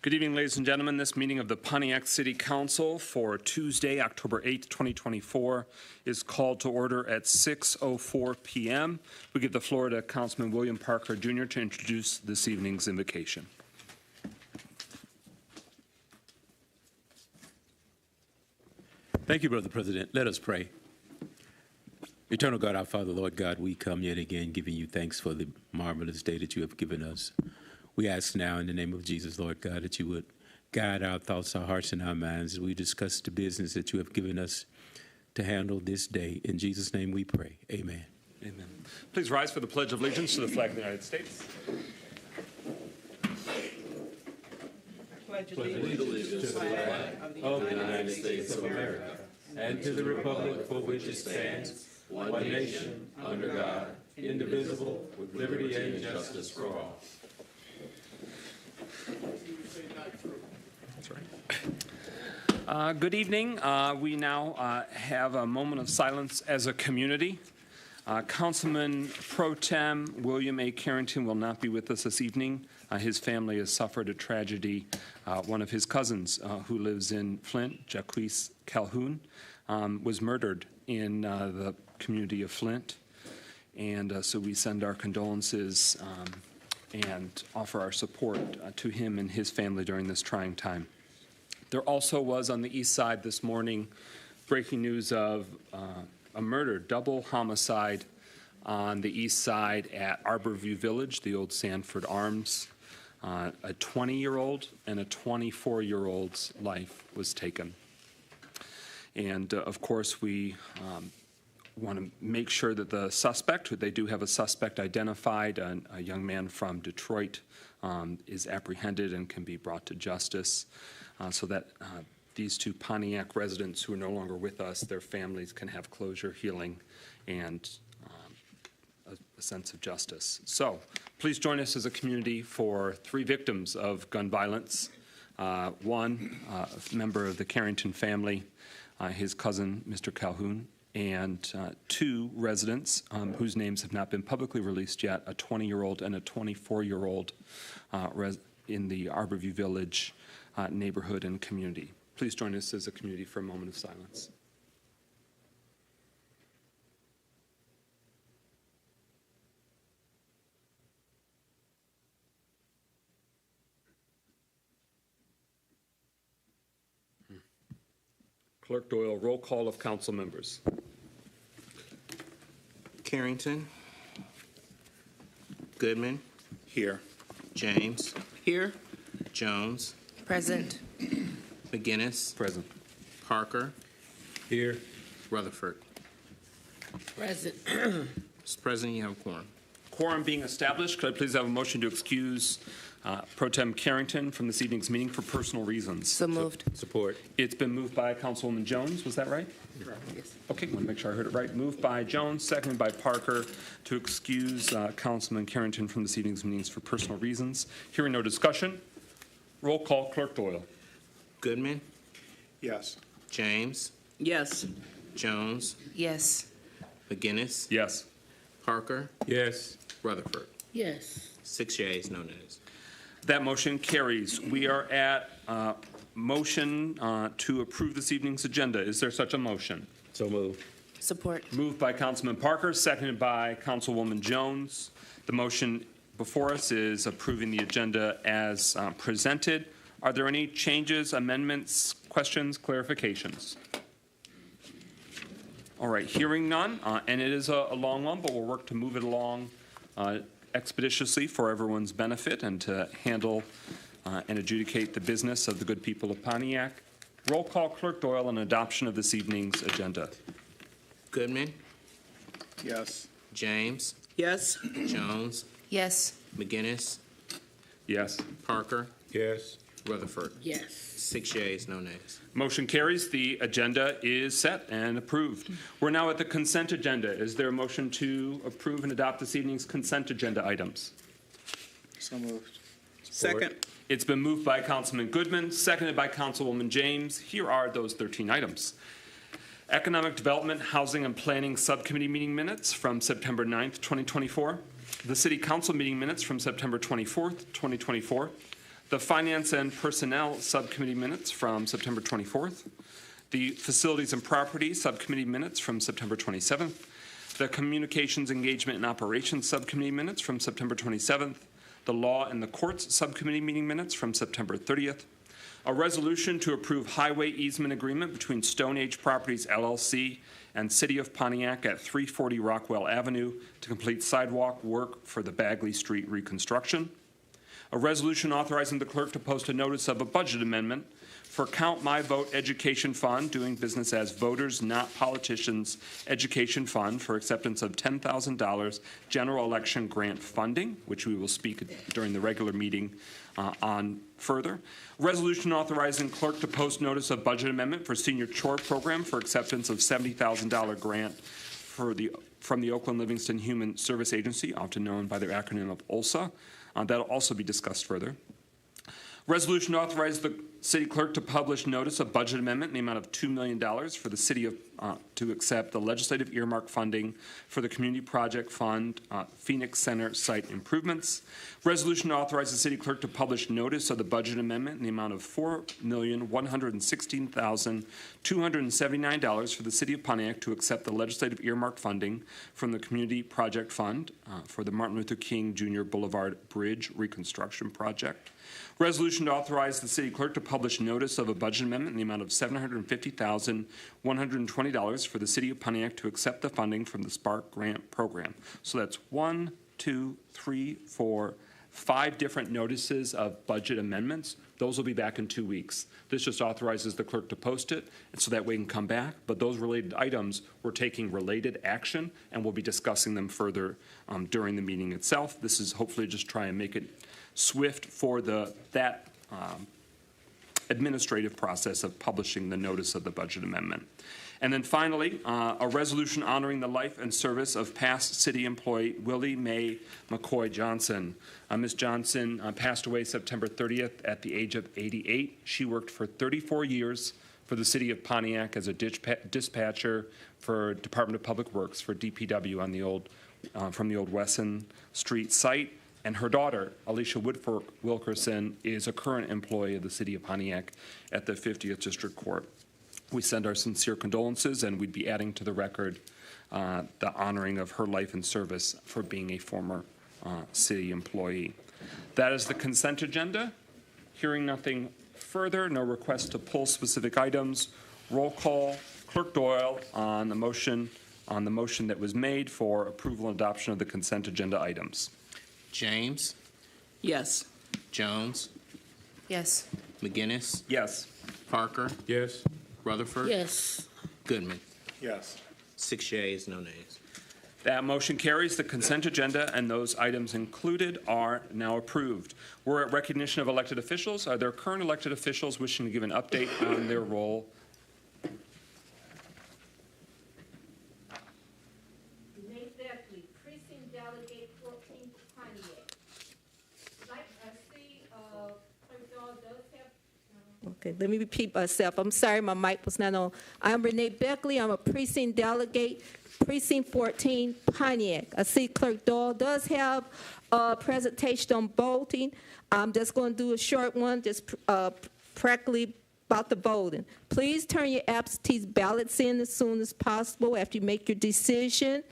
Good evening, ladies and gentlemen. This meeting of the Pontiac City Council for Tuesday, October 8th, 2024 is called to order at 6:04 p.m. We give the floor to Councilman William Parker, Jr. to introduce this evening's invocation. Thank you, Brother President. Let us pray. Eternal God, our Father, Lord God, we come yet again giving you thanks for the marvelous day that you have given us. We ask now in the name of Jesus, Lord God, that you would guide our thoughts, our hearts, and our minds as we discuss the business that you have given us to handle this day. In Jesus' name we pray. Amen. Amen. Please rise for the Pledge of Allegiance to the flag of the United States. Pledge allegiance to the flag of the United States of America and to the republic for which it stands, one nation, under God, indivisible, with liberty and justice for all. That's right. Good evening. We now have a moment of silence as a community. Councilman Pro Tem William A. Carrington will not be with us this evening. His family has suffered a tragedy. One of his cousins who lives in Flint, Jacquees Calhoun, was murdered in the community of Flint. And so we send our condolences and offer our support to him and his family during this trying time. There also was on the east side this morning breaking news of a murder, double homicide on the east side at Arborview Village, the old Sanford Arms. A 20-year-old and a 24-year-old's life was taken. And of course, we want to make sure that the suspect, they do have a suspect identified, a young man from Detroit, is apprehended and can be brought to justice so that these two Pontiac residents who are no longer with us, their families can have closure, healing, and a sense of justice. So please join us as a community for 3 victims of gun violence. One, a member of the Carrington family, his cousin, Mr. Calhoun, and 2 residents whose names have not been publicly released yet, a 20-year-old and a 24-year-old in the Arborview Village neighborhood and community. Please join us as a community for a moment of silence. Clerk Doyle, roll call of council members. Carrington. Goodman. Here. James. Here. Jones. Present. McGinnis. Present. Parker. Here. Rutherford. Present. Mr. President, you have a quorum. Quorum being established, could I please have a motion to excuse Pro Tem Carrington from this evening's meeting for personal reasons? So moved. Support. It's been moved by Councilwoman Jones, was that right? Yes. Okay, want to make sure I heard it right. Moved by Jones, seconded by Parker to excuse Councilman Carrington from this evening's meetings for personal reasons. Hearing no discussion, roll call, Clerk Doyle. Goodman. Yes. James. Yes. Jones. Yes. McGinnis. Yes. Parker. Yes. Rutherford. Yes. 6 yeas, no nays. That motion carries. We are at motion to approve this evening's agenda. Is there such a motion? So moved. Support. Moved by Councilman Parker, seconded by Councilwoman Jones. The motion before us is approving the agenda as presented. Are there any changes, amendments, questions, clarifications? All right, hearing none, and it is a long one, but we'll work to move it along expeditiously for everyone's benefit and to handle and adjudicate the business of the good people of Pontiac. Roll call, Clerk Doyle, on adoption of this evening's agenda. Goodman. Yes. James. Yes. Jones. Yes. McGinnis. Yes. Parker. Yes. Rutherford. Yes. 6 yeas, no nays. Motion carries. The agenda is set and approved. We're now at the consent agenda. Is there a motion to approve and adopt this evening's consent agenda items? So moved. Second. It's been moved by Councilman Goodman, seconded by Councilwoman James. Here are those 13 items. Economic Development, Housing, and Planning Subcommittee meeting minutes from September 9th, 2024. The City Council meeting minutes from September 24th, 2024. The Finance and Personnel Subcommittee minutes from September 24th. The Facilities and Property Subcommittee minutes from September 27th. The Communications, Engagement, and Operations Subcommittee minutes from September 27th. The Law and the Courts Subcommittee meeting minutes from September 30th. A resolution to approve highway easement agreement between Stone Age Properties LLC and City of Pontiac at 340 Rockwell Avenue to complete sidewalk work for the Bagley Street reconstruction. A resolution authorizing the clerk to post a notice of a budget amendment for Count My Vote Education Fund, doing business as Voters Not Politicians Education Fund, for acceptance of $10,000 general election grant funding, which we will speak during the regular meeting on further. Resolution authorizing clerk to post notice of budget amendment for Senior Chore Program for acceptance of $70,000 grant from the Oakland Livingston Human Service Agency, often known by their acronym of Ulsa. That'll also be discussed further. Resolution to authorize the city clerk to publish notice of budget amendment in the amount of $2 million for the city of to accept the legislative earmark funding for the Community Project Fund Phoenix Center site improvements. Resolution to authorize the city clerk to publish notice of the budget amendment in the amount of $4,116,279 for the city of Pontiac to accept the legislative earmark funding from the Community Project Fund for the Martin Luther King Jr. Boulevard Bridge reconstruction project. Resolution to authorize the city clerk to publish notice of a budget amendment in the amount of $750,120 for the city of Pontiac to accept the funding from the Spark Grant Program. So that's 1, 2, 3, 4, 5 different notices of budget amendments. Those will be back in 2 weeks. This just authorizes the clerk to post it, and so that way we can come back. But those related items, we're taking related action, and we'll be discussing them further during the meeting itself. This is hopefully just try and make it swift for that administrative process of publishing the notice of the budget amendment. And then finally, a resolution honoring the life and service of past city employee Willie Mae McCoy Johnson. Ms. Johnson passed away September 30th at the age of 88. She worked for 34 years for the city of Pontiac as a dispatcher for Department of Public Works for DPW on the from the old Wesson Street site. And her daughter, Alicia Woodfork Wilkerson, is a current employee of the city of Pontiac at the 50th District Court. We send our sincere condolences, and we'd be adding to the record the honoring of her life and service for being a former city employee. That is the consent agenda. Hearing nothing further, no request to pull specific items. Roll call. Clerk Doyle on the motion that was made for approval and adoption of the consent agenda items. James, Yes. Jones, Yes. McGinnis, Yes. Parker, Yes. Rutherford, Yes. Goodman. Yes. 6 yeas, no nays. That motion carries. The consent agenda and those items included are now approved. We're at recognition of elected officials. Are there current elected officials wishing to give an update on their role? Renee Beckley, Precinct Delegate 14 Pontiac. Like I see, Clerk Doyle does have. Okay, let me repeat myself. I'm sorry, my mic was not on. I'm Renee Beckley. I'm a precinct delegate, Precinct 14, Pontiac. I see Clerk Doyle does have a presentation on voting. I'm just going to do a short one, just practically about the voting. Please turn your absentee ballots in as soon as possible after you make your decision.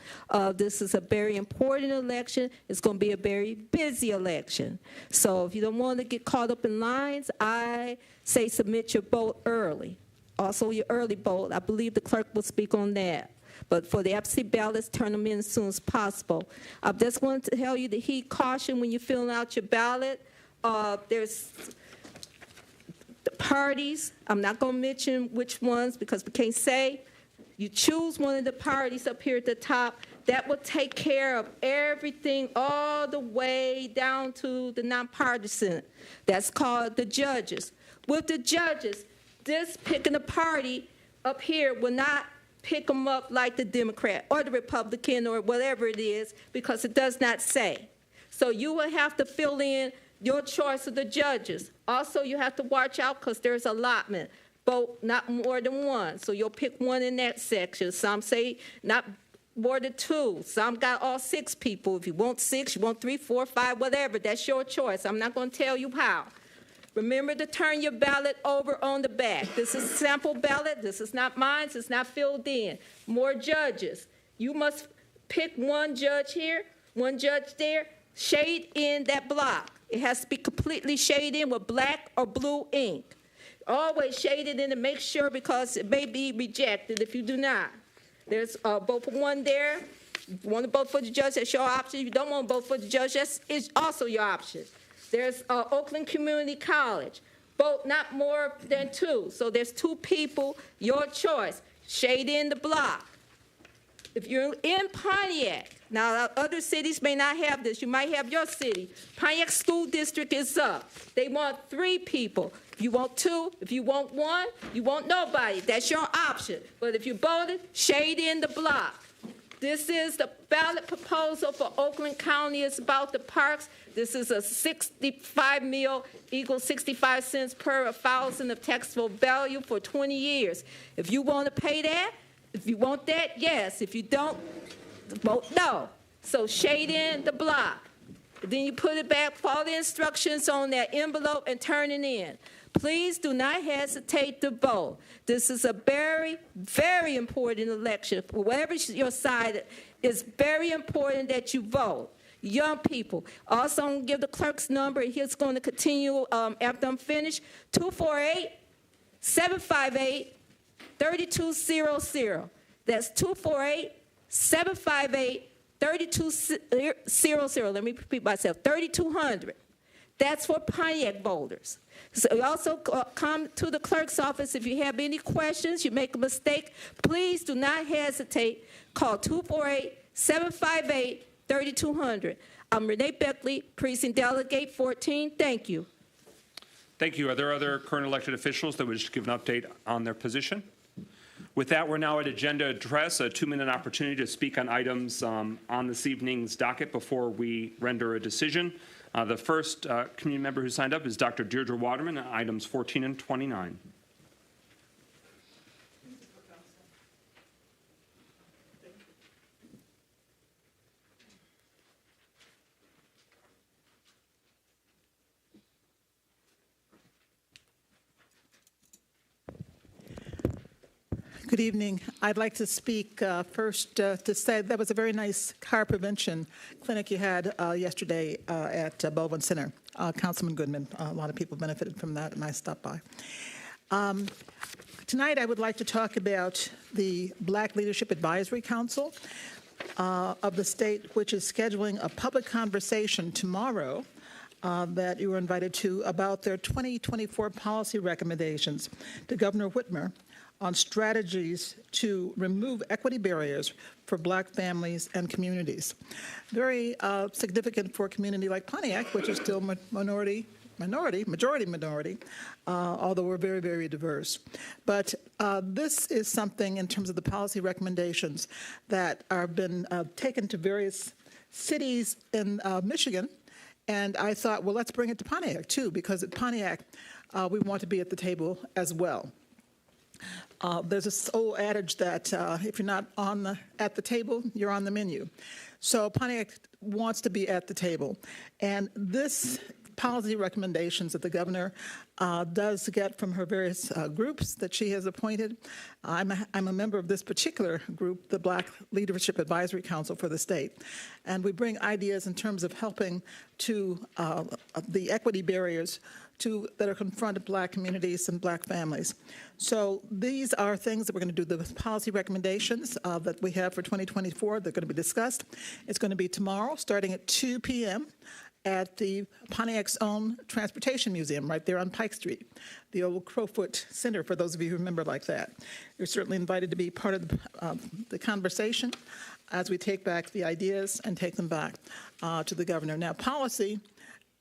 This is a very important election. It's going to be a very busy election. So if you don't want to get caught up in lines, I say submit your vote early. Also your early vote, I believe the clerk will speak on that. But for the absentee ballots, turn them in as soon as possible. I just wanted to tell you to heed caution when you're filling out your ballot. There's parties. I'm not going to mention which ones because we can't say. You choose one of the parties up here at the top. That will take care of everything all the way down to the nonpartisan. That's called the judges. With the judges, this picking a party up here will not pick them up like the Democrat or the Republican or whatever it is because it does not say. So you will have to fill in your choice of the judges. Also, you have to watch out because there's allotment. Vote not more than one. So you'll pick one in that section. Some say not more than 2. Some got all 6 people. If you want 6, you want 3, 4, 5, whatever. That's your choice. I'm not going to tell you how. Remember to turn your ballot over on the back. This is a sample ballot. This is not mine. It's not filled in. More judges. You must pick one judge here, one judge there. Shade in that block. It has to be completely shaded in with black or blue ink. Always shade it in to make sure, because it may be rejected if you do not. There's vote for one there. If you want to vote for the judge, that's your option. If you don't want to vote for the judge, that's also your option. There's Oakland Community College. Vote not more than 2. So there's 2 people, your choice. Shade in the block. If you're in Pontiac, now other cities may not have this. You might have your city. Pontiac School District is up. They want 3 people. If you want 2, if you want 1, you want nobody. That's your option. But if you voted, shade in the block. This is the ballot proposal for Oakland County. It's about the parks. This is a 65 meal equals 65 cents per 1,000 of taxable value for 20 years. If you want to pay that, if you want that, yes. If you don't, vote no. So shade in the block. Then you put it back, follow the instructions on that envelope, and turn it in. Please do not hesitate to vote. This is a very, very important election. Whatever your side, it's very important that you vote. Young people. Also, I'm going to give the clerk's number, and he's going to continue after I'm finished. 248-758-3200. That's 248-758-3200. Let me repeat myself. 3200. That's for Pontiac voters. So you also come to the clerk's office if you have any questions, you make a mistake, please do not hesitate. Call 248-758-3200. I'm Renee Beckley, Precinct Delegate 14. Thank you. Thank you. Are there other current elected officials that wish to give an update on their position? With that, we're now at agenda address, a 2-minute opportunity to speak on items on this evening's docket before we render a decision. The first community member who signed up is Dr. Deirdre Waterman on items 14 and 29. Good evening. I'd like to speak first to say that was a very nice car prevention clinic you had yesterday at Baldwin Center. Councilman Goodman, a lot of people benefited from that, and I stopped by. Tonight, I would like to talk about the Black Leadership Advisory Council of the state, which is scheduling a public conversation tomorrow that you were invited to about their 2024 policy recommendations to Governor Whitmer on strategies to remove equity barriers for Black families and communities. Very significant for a community like Pontiac, which is still majority, although we're very, very diverse. But this is something in terms of the policy recommendations that have been taken to various cities in Michigan. And I thought, well, let's bring it to Pontiac, too, because at Pontiac, we want to be at the table as well. There's this old adage that if you're not at the table, you're on the menu. So Pontiac wants to be at the table. And this policy recommendations that the governor does get from her various groups that she has appointed. I'm a member of this particular group, the Black Leadership Advisory Council for the state. And we bring ideas in terms of helping to the equity barriers that are confronted Black communities and Black families. So these are things that we're going to do, the policy recommendations that we have for 2024. They're going to be discussed. It's going to be tomorrow, starting at 2 p.m. at the Pontiac's own Transportation Museum, right there on Pike Street, the old Crowfoot Center, for those of you who remember like that. You're certainly invited to be part of the conversation as we take back the ideas and take them back to the governor. Now, policy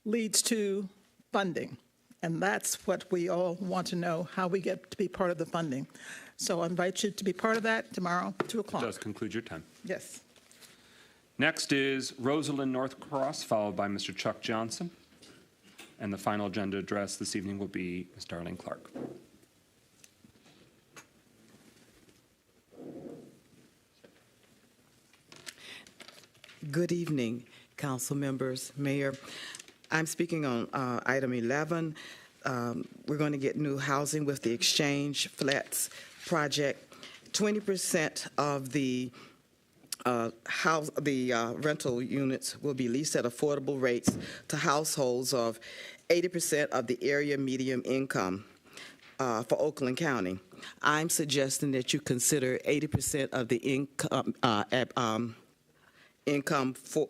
leads to funding. And that's what we all want to know, how we get to be part of the funding. So I invite you to be part of that tomorrow, 2 o'clock. Does conclude your time. Yes. Next is Rosalind Northcross, followed by Mr. Chuck Johnson. And the final agenda address this evening will be Ms. Darlene Clark. Good evening, council members, mayor. I'm speaking on item 11, we're going to get new housing with the Exchange Flats project. 20% of the rental units will be leased at affordable rates to households of 80% of the area median income for Oakland County. I'm suggesting that you consider 80% of the income for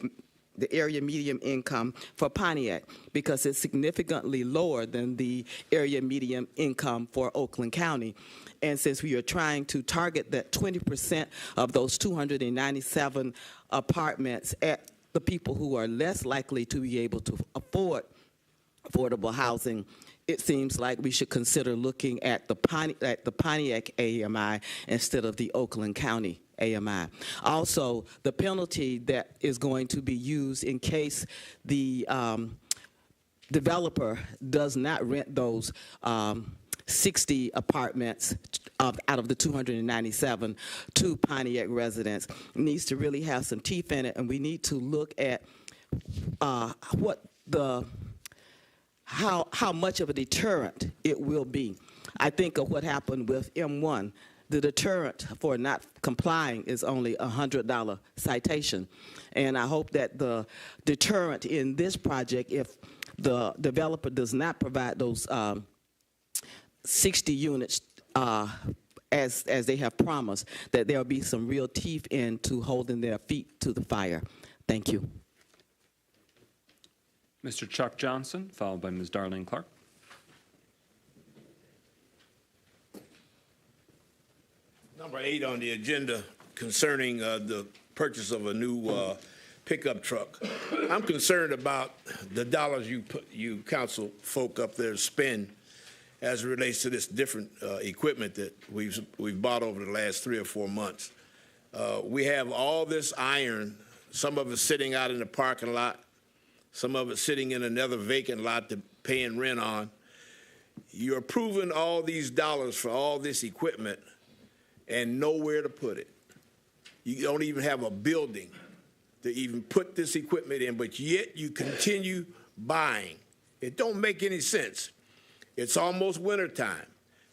the area median income for Pontiac, because it's significantly lower than the area median income for Oakland County. And since we are trying to target that 20% of those 297 apartments at the people who are less likely to be able to afford affordable housing, it seems like we should consider looking at the Pontiac AMI instead of the Oakland County AMI. Also, the penalty that is going to be used in case the developer does not rent those 60 apartments out of the 297 to Pontiac residents needs to really have some teeth in it, and we need to look at how much of a deterrent it will be. I think of what happened with M1. The deterrent for not complying is only a $100 citation. And I hope that the deterrent in this project, if the developer does not provide those 60 units as they have promised, that there will be some real teeth into holding their feet to the fire. Thank you. Mr. Chuck Johnson, followed by Ms. Darlene Clark. Number 8 on the agenda concerning the purchase of a new pickup truck. I'm concerned about the dollars you council folk up there spend as it relates to this different equipment that we've bought over the last 3 or 4 months. We have all this iron, some of it sitting out in the parking lot, some of it sitting in another vacant lot to paying rent on. You're approving all these dollars for all this equipment and nowhere to put it. You don't even have a building to even put this equipment in, but yet you continue buying. It don't make any sense. It's almost wintertime.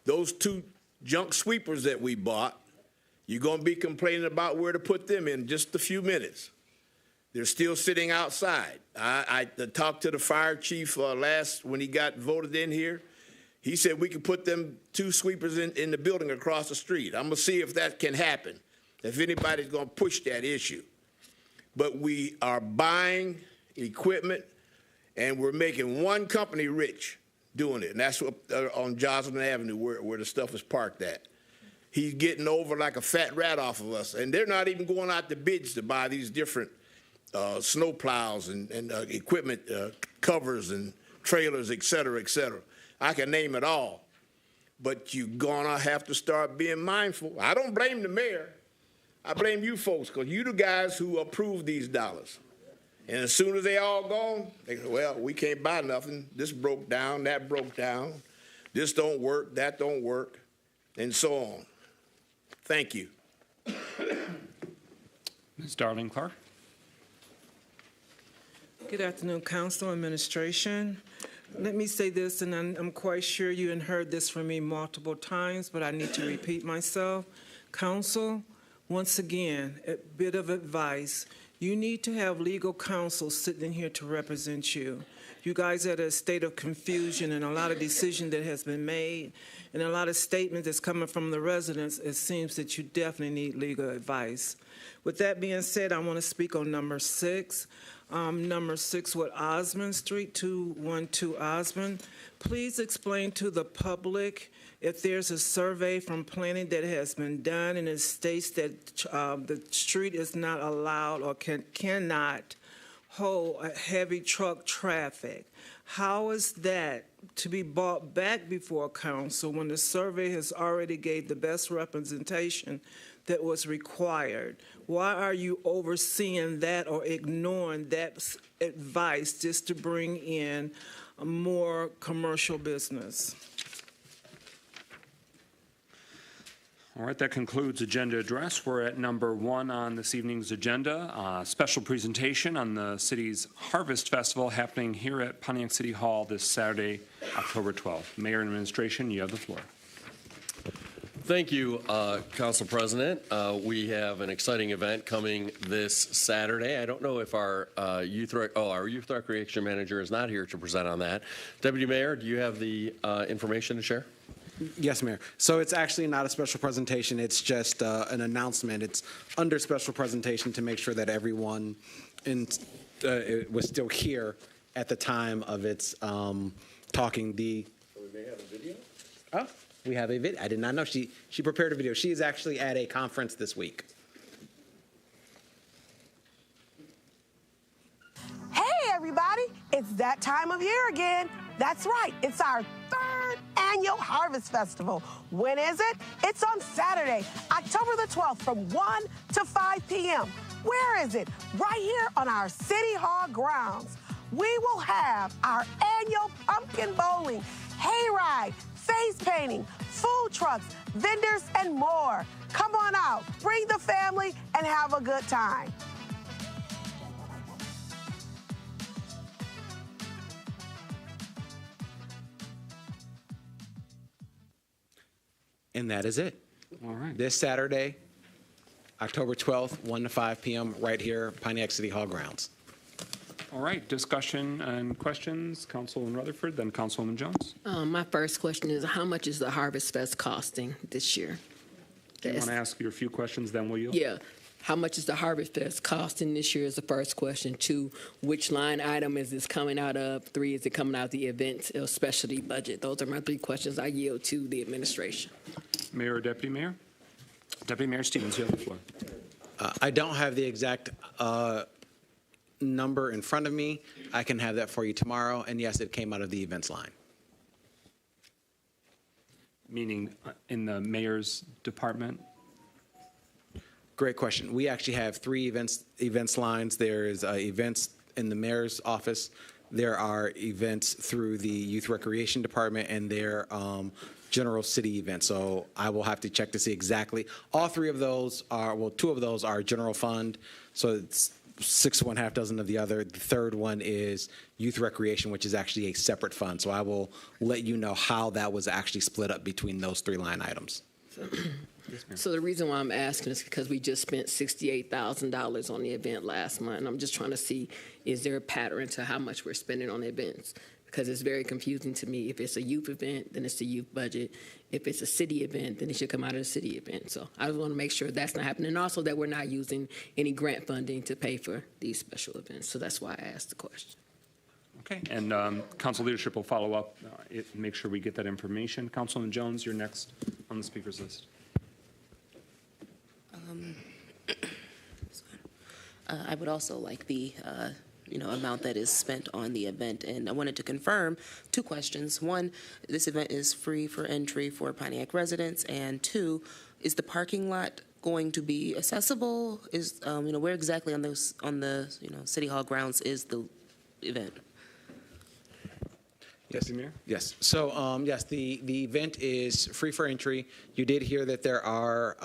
Those 2 junk sweepers that we bought, you're going to be complaining about where to put them in just a few minutes. They're still sitting outside. I talked to the fire chief when he got voted in here. He said we could put them 2 sweepers in the building across the street. I'm going to see if that can happen, if anybody's going to push that issue. But we are buying equipment, and we're making one company rich doing it, and that's what, on Joslin Avenue where the stuff is parked at. He's getting over like a fat rat off of us, and they're not even going out to bids to buy these different snow plows and equipment covers and trailers, et cetera, et cetera. I can name it all, but you're gonna have to start being mindful. I don't blame the mayor. I blame you folks, because you the guys who approved these dollars. And as soon as they all gone, they say, well, we can't buy nothing. This broke down, that broke down. This don't work, that don't work, and so on. Thank you. Ms. Darlene Clark. Good afternoon, Council, Administration. Let me say this, and I'm quite sure you have heard this from me multiple times, but I need to repeat myself. Council, once again, a bit of advice. You need to have legal counsel sitting here to represent you. You guys are at a state of confusion and a lot of decision that has been made and a lot of statements that's coming from the residents. It seems that you definitely need legal advice. With that being said, I want to speak on number 6. Number 6 with Osmond Street, 212 Osmond. Please explain to the public if there's a survey from planning that has been done and it states that the street is not allowed or cannot hold a heavy truck traffic. How is that to be brought back before council when the survey has already gave the best representation that was required? Why are you overseeing that or ignoring that advice just to bring in more commercial business? All right, that concludes agenda address. We're at number 1 on this evening's agenda, special presentation on the city's Harvest Festival happening here at Pontiac City Hall this Saturday, October 12th. Mayor and administration, you have the floor. Thank you, Council President. We have an exciting event coming this Saturday. I don't know if our youth recreation manager is not here to present on that. Deputy Mayor, do you have the information to share? Yes, Mayor. So it's actually not a special presentation. It's just an announcement. It's under special presentation to make sure that everyone was still here at the time of its talking. We may have a video? Oh, we have a video. I did not know. She prepared a video. She is actually at a conference this week. Hey, everybody. It's that time of year again. That's right. It's our 3rd annual Harvest Festival. When is it? It's on Saturday, October the 12th from 1 to 5 p.m. Where is it? Right here on our City Hall grounds. We will have our annual pumpkin bowling, hayride, face painting, food trucks, vendors, and more. Come on out, bring the family, and have a good time. And that is it. All right. This Saturday, October 12th, 1 to 5 p.m., right here, Pontiac City Hall grounds. All right, discussion and questions. Councilwoman Rutherford, then Councilwoman Jones. My first question is, how much is the Harvest Fest costing this year? Do you want to ask your few questions, then will you? Yeah. How much is the Harvest Fest costing this year is the first question. 2, which line item is this coming out of? 3, is it coming out of the events or specialty budget? Those are my 3 questions. I yield to the administration. Mayor or Deputy Mayor? Deputy Mayor Stevens, you have the floor. I don't have the exact number in front of me. I can have that for you tomorrow. And yes, it came out of the events line. Meaning in the mayor's department? Great question. We actually have 3 events lines. There is events in the mayor's office. There are events through the youth recreation department, and there general city events. So I will have to check to see exactly. All 3 of those are, well, 2 of those are general fund. So it's 6 to 1/2 dozen of the other. The 3rd one is youth recreation, which is actually a separate fund. So I will let you know how that was actually split up between those 3 line items. So the reason why I'm asking is because we just spent $68,000 on the event last month. I'm just trying to see, is there a pattern to how much we're spending on events? Because it's very confusing to me. If it's a youth event, then it's the youth budget. If it's a city event, then it should come out of the city event. So I just want to make sure that's not happening. And also that we're not using any grant funding to pay for these special events. So that's why I asked the question. Okay, and council leadership will follow up, make sure we get that information. Councilman Jones, you're next on the speaker's list. I would also like the amount that is spent on the event, and I wanted to confirm 2 questions. 1, this event is free for entry for Pontiac residents, and 2, is the parking lot going to be accessible? Is where exactly on the City Hall grounds is the event? Yes, Mayor. Yes. So, yes, the event is free for entry. You did hear that there are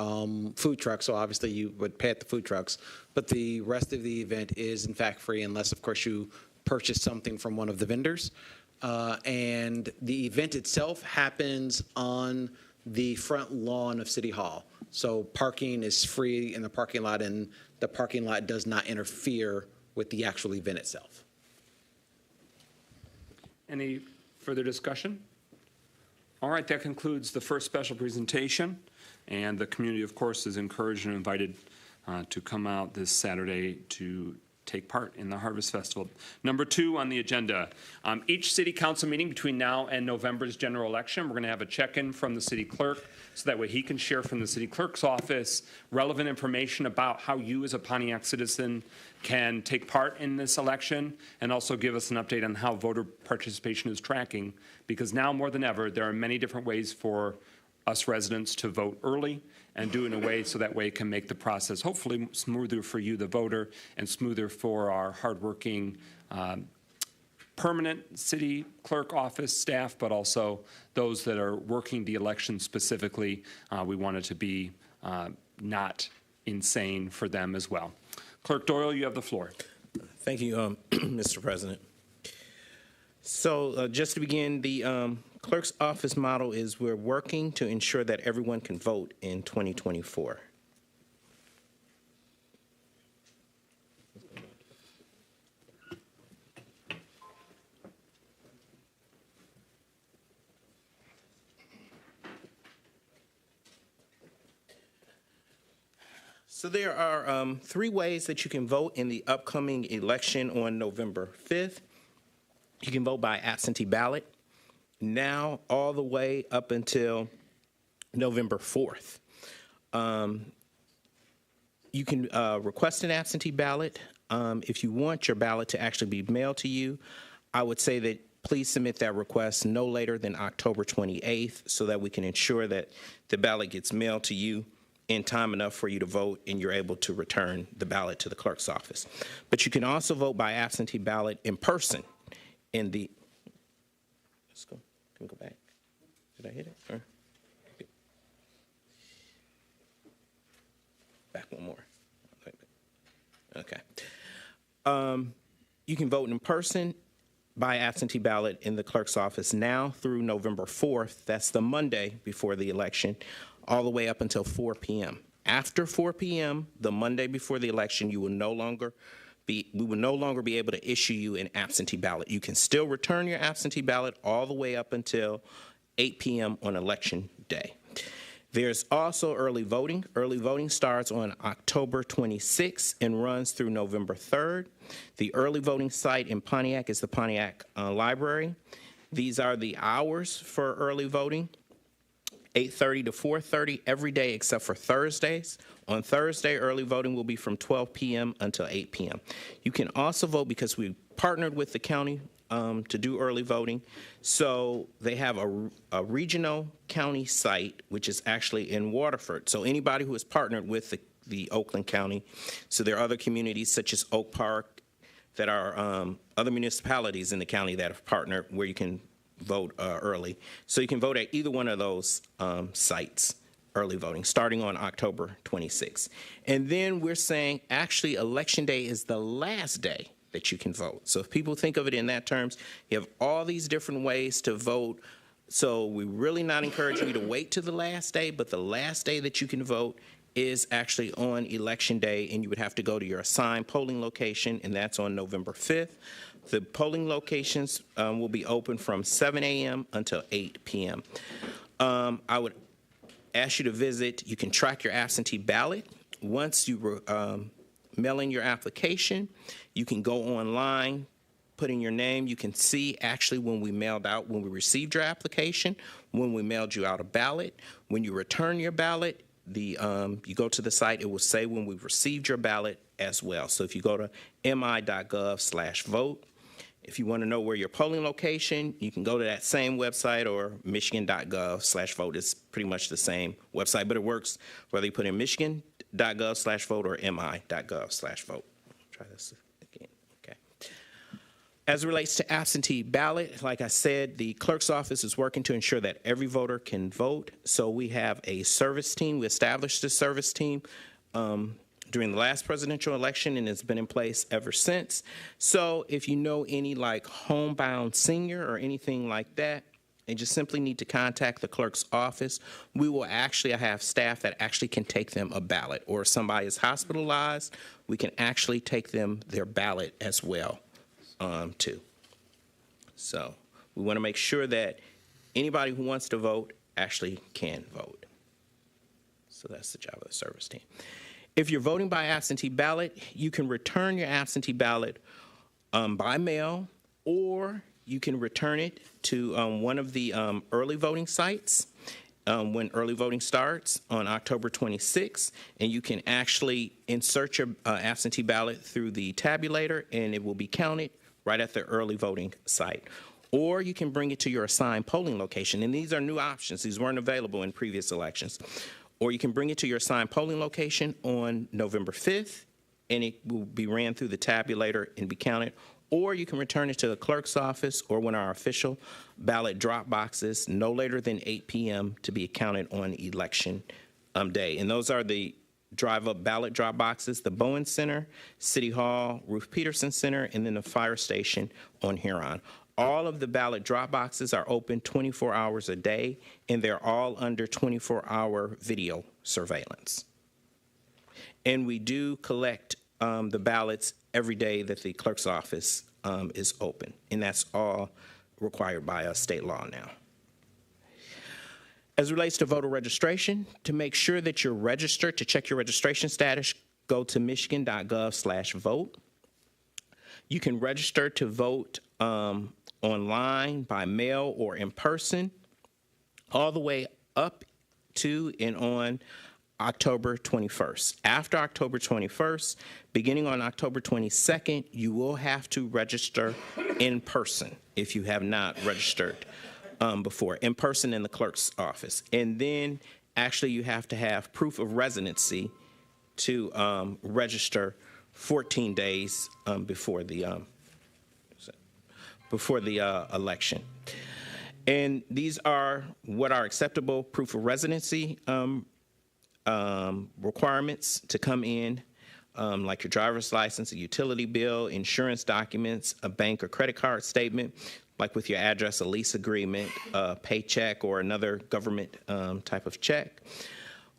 food trucks, so obviously you would pay at the food trucks. But the rest of the event is, in fact, free unless, of course, you purchase something from one of the vendors. And the event itself happens on the front lawn of City Hall. So parking is free in the parking lot, and the parking lot does not interfere with the actual event itself. Any further discussion? All right, that concludes the first special presentation, and the community, of course, is encouraged and invited to come out this Saturday to take part in the Harvest Festival. Number 2 on the agenda, each city council meeting between now and November's general election, we're going to have a check-in from the city clerk, so that way he can share from the city clerk's office relevant information about how you as a Pontiac citizen can take part in this election, and also give us an update on how voter participation is tracking, because now more than ever, there are many different ways for us residents to vote early and do it in a way so that way it can make the process hopefully smoother for you, the voter, and smoother for our hardworking permanent city clerk office staff, but also those that are working the election specifically. We want it to be not insane for them as well. Clerk Doyle, you have the floor. Thank you, Mr. President. So just to begin, the clerk's office model is we're working to ensure that everyone can vote in 2024. So there are 3 ways that you can vote in the upcoming election on November 5th. You can vote by absentee ballot now all the way up until November 4th. You can request an absentee ballot. If you want your ballot to actually be mailed to you, I would say that please submit that request no later than October 28th so that we can ensure that the ballot gets mailed to you in time enough for you to vote and you're able to return the ballot to the clerk's office. But you can also vote by absentee ballot in person in the, let's go, can we go back? Did I hit it? Or? Back one more. Okay. You can vote in person by absentee ballot in the clerk's office now through November 4th. That's the Monday before the election, all the way up until 4 p.m. After 4 p.m., the Monday before the election, we will no longer be able to issue you an absentee ballot. You can still return your absentee ballot all the way up until 8 p.m. on election day. There's also early voting. Early voting starts on October 26th and runs through November 3rd. The early voting site in Pontiac is the Pontiac Library. These are the hours for early voting: 8:30 to 4:30 every day except for Thursdays. On Thursday, early voting will be from 12 p.m. until 8 p.m. You can also vote because we partnered with the county to do early voting. So they have a regional county site, which is actually in Waterford. So anybody who has partnered with the Oakland County, so there are other communities such as Oak Park that are other municipalities in the county that have partnered where you can vote early. So you can vote at either one of those sites, early voting, starting on October 26th. And then we're saying actually Election Day is the last day that you can vote. So if people think of it in that terms, you have all these different ways to vote. So we're really not encouraging you to wait to the last day, but the last day that you can vote is actually on Election Day, and you would have to go to your assigned polling location, and that's on November 5th. The polling locations will be open from 7 a.m. until 8 p.m. I would ask you to visit. You can track your absentee ballot. Once you mail in your application, you can go online, put in your name. You can see actually when we received your application, when we mailed you out a ballot. When you return your ballot, you go to the site, it will say when we've received your ballot as well. So if you go to mi.gov/vote, if you want to know where your polling location, you can go to that same website, or michigan.gov/vote. It's pretty much the same website, but it works whether you put in michigan.gov/vote or mi.gov/vote. Try this again. Okay. As it relates to absentee ballot, like I said, the clerk's office is working to ensure that every voter can vote. So we have a service team. We established a service team during the last presidential election, and it's been in place ever since. So if you know any like homebound senior or anything like that, they just simply need to contact the clerk's office. We will actually have staff that actually can take them a ballot, or if somebody is hospitalized, we can actually take them their ballot as well, too. So we want to make sure that anybody who wants to vote actually can vote. So that's the job of the service team. If you're voting by absentee ballot, you can return your absentee ballot by mail, or you can return it to one of the early voting sites when early voting starts on October 26th, and you can actually insert your absentee ballot through the tabulator, and it will be counted right at the early voting site. Or you can bring it to your assigned polling location, and these are new options. These weren't available in previous elections. Or you can bring it to your assigned polling location on November 5th, and it will be ran through the tabulator and be counted. Or you can return it to the clerk's office or one of our official ballot drop boxes no later than 8 p.m. to be counted on election day. And those are the drive-up ballot drop boxes: the Bowen Center, City Hall, Ruth Peterson Center, and then the fire station on Huron. All of the ballot drop boxes are open 24 hours a day, and they're all under 24-hour video surveillance. And we do collect the ballots every day that the clerk's office is open, and that's all required by state law now. As it relates to voter registration, to make sure that you're registered, to check your registration status, go to michigan.gov/vote. You can register to vote online, by mail, or in person, all the way up to and on October 21st. After October 21st, beginning on October 22nd, you will have to register in person if you have not registered before, in person in the clerk's office. And then actually you have to have proof of residency to register 14 days before the election. And these are what are acceptable proof of residency requirements to come in, like your driver's license, a utility bill, insurance documents, a bank or credit card statement, like with your address, a lease agreement, a paycheck, or another government type of check.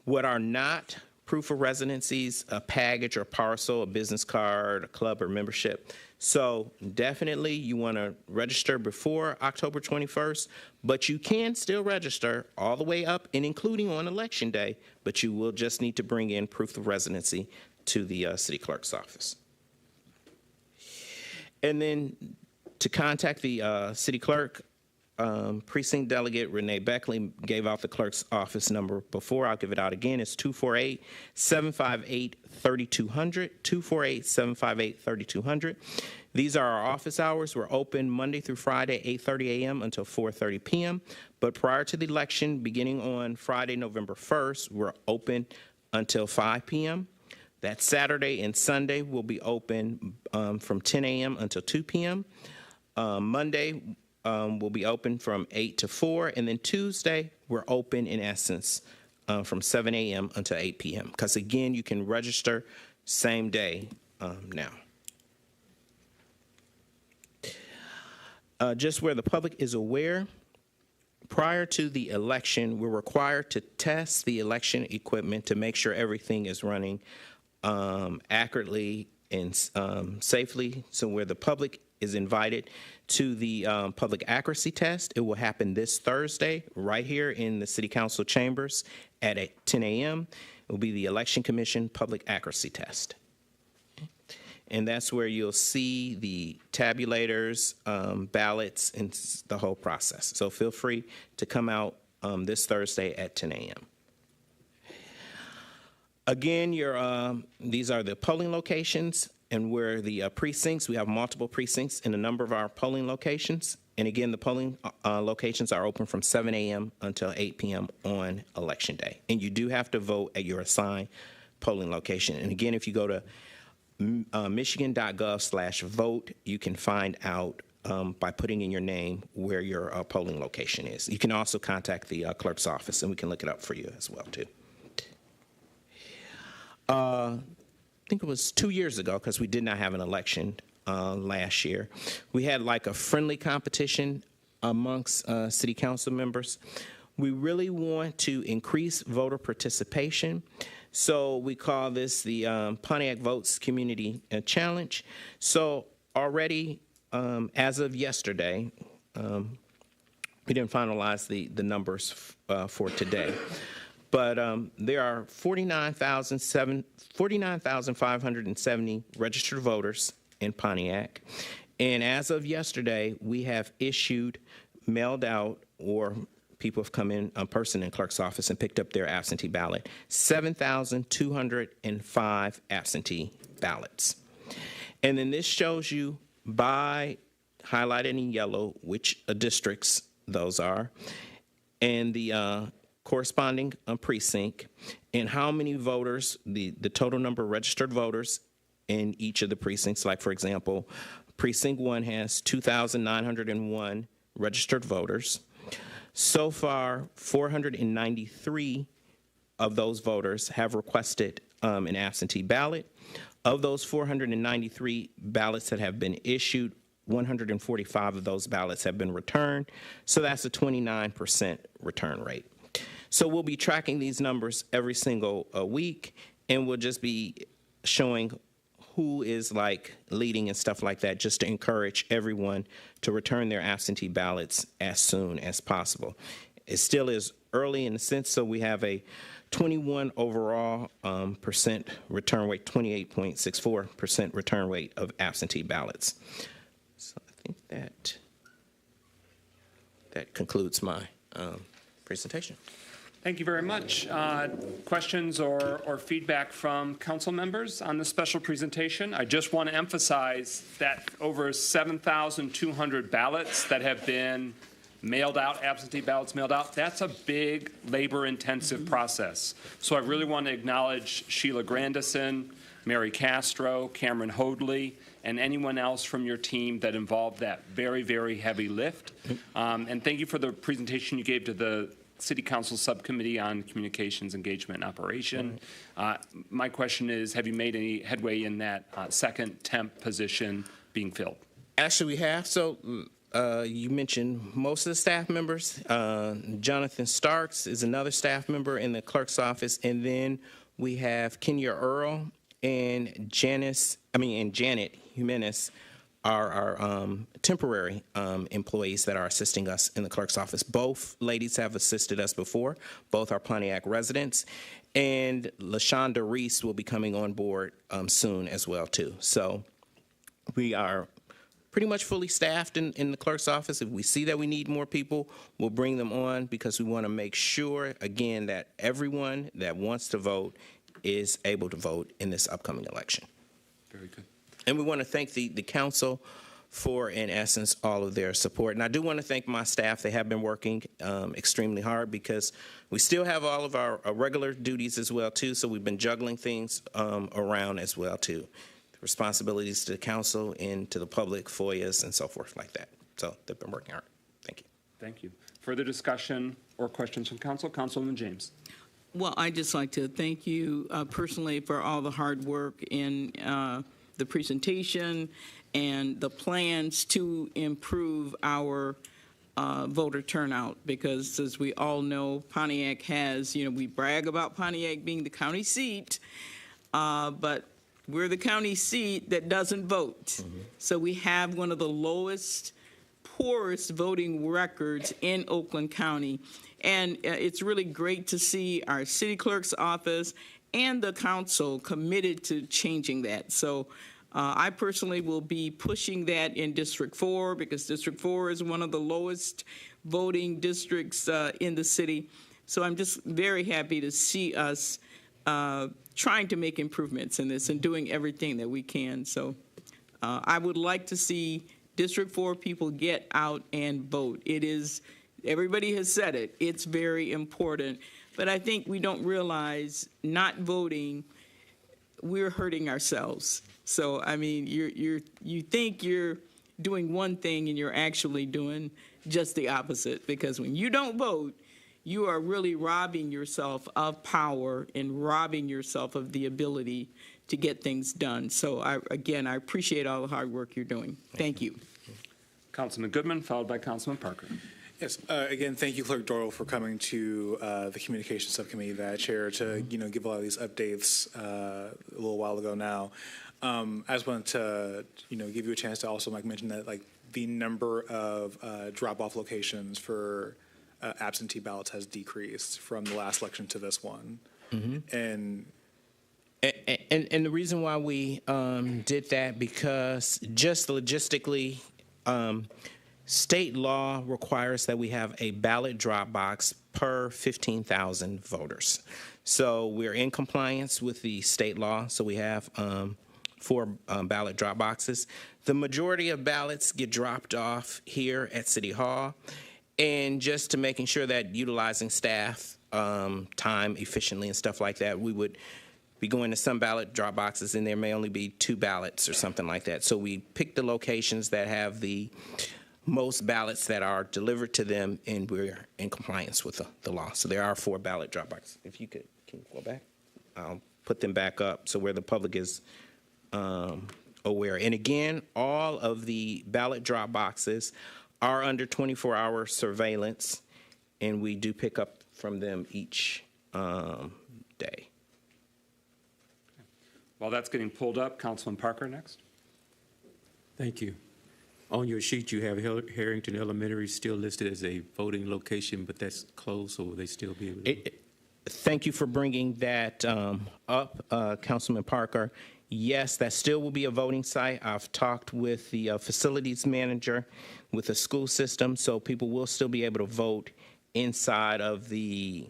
What are not proof of residencies, a package or parcel, a business card, a club or membership. So definitely you want to register before October 21st, but you can still register all the way up and including on election day, but you will just need to bring in proof of residency to the city clerk's office. And then to contact the city clerk, precinct delegate Renee Beckley gave out the clerk's office number before. I'll give it out again. It's 248-758-3200, 248-758-3200. These are our office hours. We're open Monday through Friday, 8:30 a.m. until 4:30 p.m. But prior to the election, beginning on Friday, November 1st, we're open until 5 p.m. That Saturday and Sunday will be open from 10 a.m. until 2 p.m. Monday will be open from 8 to 4, and then Tuesday we're open in essence from 7 a.m. until 8 p.m. Because again, you can register same day now. Just where the public is aware, prior to the election, we're required to test the election equipment to make sure everything is running accurately and safely. So where the public is invited to the public accuracy test, it will happen this Thursday right here in the City Council chambers at 10 a.m. It will be the Election Commission public accuracy test. And that's where you'll see the tabulators, ballots, and the whole process. So feel free to come out this Thursday at 10 a.m. Again, these are the polling locations, and where the precincts, we have multiple precincts in a number of our polling locations. And again, the polling locations are open from 7 a.m. until 8 p.m. on Election Day. And you do have to vote at your assigned polling location. And again, if you go to michigan.gov/vote, you can find out by putting in your name where your polling location is. You can also contact the clerk's office, and we can look it up for you as well, too. I think it was 2 years ago, because we did not have an election last year. We had like a friendly competition amongst city council members. We really want to increase voter participation. So we call this the Pontiac Votes Community Challenge. So already, as of yesterday, we didn't finalize the numbers for today. But there are 49,570 registered voters in Pontiac. And as of yesterday, we have issued, mailed out, or people have come in person in clerk's office and picked up their absentee ballot, 7,205 absentee ballots. And then this shows you by highlighted in yellow which districts those are, and the corresponding precinct, and how many voters, the total number of registered voters in each of the precincts. Like, for example, Precinct 1 has 2,901 registered voters. So far, 493 of those voters have requested an absentee ballot. Of those 493 ballots that have been issued, 145 of those ballots have been returned, so that's a 29% return rate. So we'll be tracking these numbers every single week, and we'll just be showing who is like leading and stuff like that, just to encourage everyone to return their absentee ballots as soon as possible. It still is early in the sense, so we have a 21 overall percent return rate, 28.64% return rate of absentee ballots. So I think that concludes my presentation. Thank you very much. Questions or feedback from council members on this special presentation? I just want to emphasize that over 7,200 ballots that have been mailed out, absentee ballots mailed out, that's a big labor-intensive process. So I really want to acknowledge Sheila Grandison, Mary Castro, Cameron Hoadley, and anyone else from your team that involved that very, very heavy lift. And thank you for the presentation you gave to the City Council Subcommittee on Communications, Engagement, and Operation. My question is, have you made any headway in that second temp position being filled? Actually, we have. So you mentioned most of the staff members. Jonathan Starks is another staff member in the clerk's office, and then we have Kenya Earl and Janet Jimenez are our temporary employees that are assisting us in the clerk's office. Both ladies have assisted us before. Both are Pontiac residents. And LaShonda Reese will be coming on board soon as well, too. So we are pretty much fully staffed in the clerk's office. If we see that we need more people, we'll bring them on, because we want to make sure, again, that everyone that wants to vote is able to vote in this upcoming election. Very good. And we want to thank the council for, in essence, all of their support. And I do want to thank my staff. They have been working extremely hard, because we still have all of our regular duties as well, too. So we've been juggling things around as well, too. Responsibilities to the council and to the public, FOIAs, and so forth like that. So they've been working hard. Thank you. Thank you. Further discussion or questions from council? Councilwoman James. Well, I'd just like to thank you personally for all the hard work in the presentation and the plans to improve our voter turnout, because as we all know, Pontiac has, we brag about Pontiac being the county seat, but we're the county seat that doesn't vote. Mm-hmm. So we have one of the lowest, poorest voting records in Oakland County. And it's really great to see our city clerk's office and the council committed to changing that. So I personally will be pushing that in District 4, because District 4 is one of the lowest voting districts in the city. So I'm just very happy to see us trying to make improvements in this and doing everything that we can. So I would like to see District 4 people get out and vote. It is, everybody has said it, it's very important. But I think we don't realize not voting, we're hurting ourselves. So, I mean, you think you're doing one thing and you're actually doing just the opposite, because when you don't vote, you are really robbing yourself of power and robbing yourself of the ability to get things done. So, I appreciate all the hard work you're doing. Thank you. Councilman Goodman, followed by Councilman Parker. Yes. Again, thank you, Clerk Doyle, for coming to the Communications Subcommittee that I chair to, give a lot of these updates a little while ago now. I just wanted to, give you a chance to also mention that, the number of drop-off locations for absentee ballots has decreased from the last election to this one. Mm-hmm. And the reason why we did that, because just logistically, state law requires that we have a ballot drop box per 15,000 voters. So we're in compliance with the state law. So we have 4 ballot drop boxes. The majority of ballots get dropped off here at City Hall. And just to making sure that utilizing staff time efficiently and stuff like that, we would be going to some ballot drop boxes, and there may only be 2 ballots or something like that. So we pick the locations that have the most ballots that are delivered to them, and we're in compliance with the law. So there are 4 ballot drop boxes. If you could, can you go back? I'll put them back up so where the public is aware. And again, all of the ballot drop boxes are under 24-hour surveillance, and we do pick up from them each day. While that's getting pulled up, Councilman Parker next. Thank you. On your sheet, you have Harrington Elementary still listed as a voting location, but that's closed, so will they still be able to? Thank you for bringing that up, Councilman Parker. Yes, that still will be a voting site. I've talked with the facilities manager with the school system, so people will still be able to vote inside of the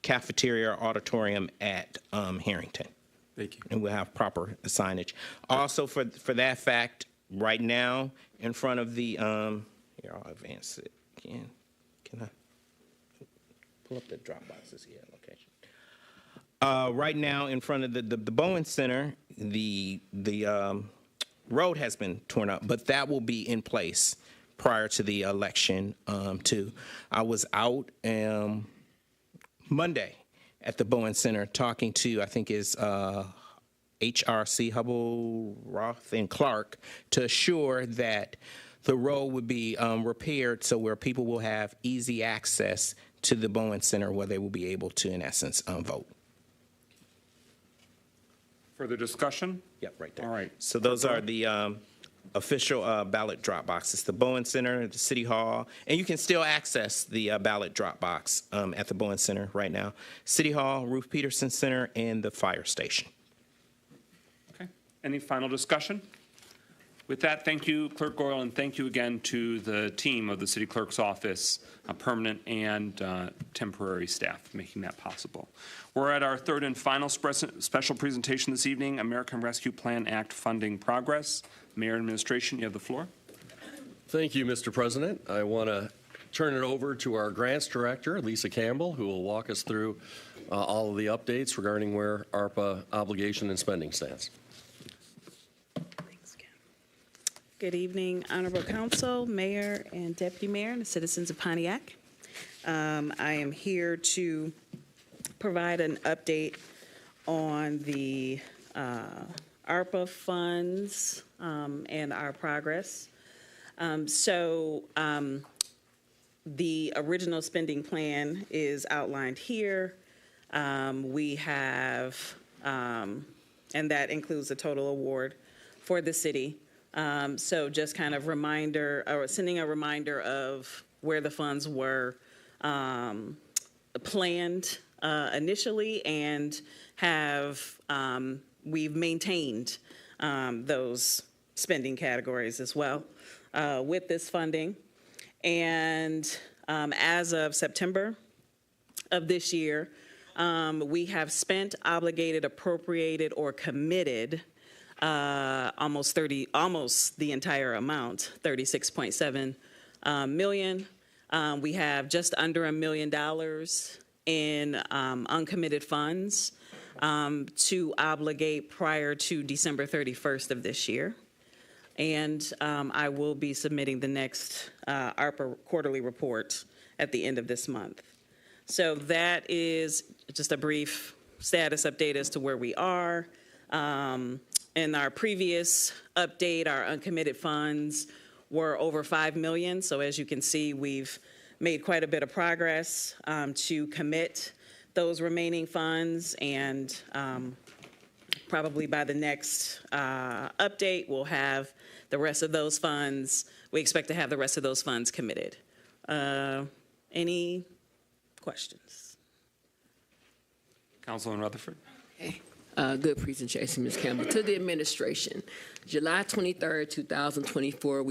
cafeteria or auditorium at Harrington. Thank you. And we'll have proper signage. Also, for that fact, right now, in front of the, here, I'll advance it again. Can I pull up the drop boxes here, location? Right now, in front of the Bowen Center, the road has been torn up, but that will be in place prior to the election, too. I was out Monday at the Bowen Center talking to, I think is HRC, Hubble, Roth, and Clerk, to assure that the road would be repaired so where people will have easy access to the Bowen Center where they will be able to, in essence, vote. Further discussion? Yep, right there. All right. So those are the official ballot drop boxes, the Bowen Center, the City Hall, and you can still access the ballot drop box at the Bowen Center right now. City Hall, Ruth Peterson Center, and the fire station. Okay. Any final discussion? With that, thank you, Clerk Goyle, and thank you again to the team of the City Clerk's office, permanent and temporary staff, making that possible. We're at our third and final special presentation this evening, American Rescue Plan Act funding progress. Mayor and Administration, you have the floor. Thank you, Mr. President. I want to turn it over to our Grants Director, Lisa Campbell, who will walk us through all of the updates regarding where ARPA obligation and spending stands. Thanks, Ken. Good evening, Honorable Council, Mayor and Deputy Mayor, and the citizens of Pontiac. I am here to provide an update on the ARPA funds and our progress. The original spending plan is outlined here. We have, and that includes the total award for the city. So just kind of reminder, or sending a reminder of where the funds were planned initially, and have we've maintained those spending categories as well with this funding. And as of September of this year, we have spent, obligated, appropriated, or committed almost the entire amount, $36.7 million. We have just under $1 million in uncommitted funds to obligate prior to December 31st of this year. And I will be submitting the next ARPA quarterly report at the end of this month. So that is just a brief status update as to where we are. In our previous update, our uncommitted funds were over $5 million. So as you can see, we've made quite a bit of progress to commit those remaining funds, and probably by the next update, we'll have the rest of those funds. We expect to have the rest of those funds committed. Any questions? Councilman Rutherford. Okay. Good presentation, Ms. Campbell. To the administration, July 23rd, 2024,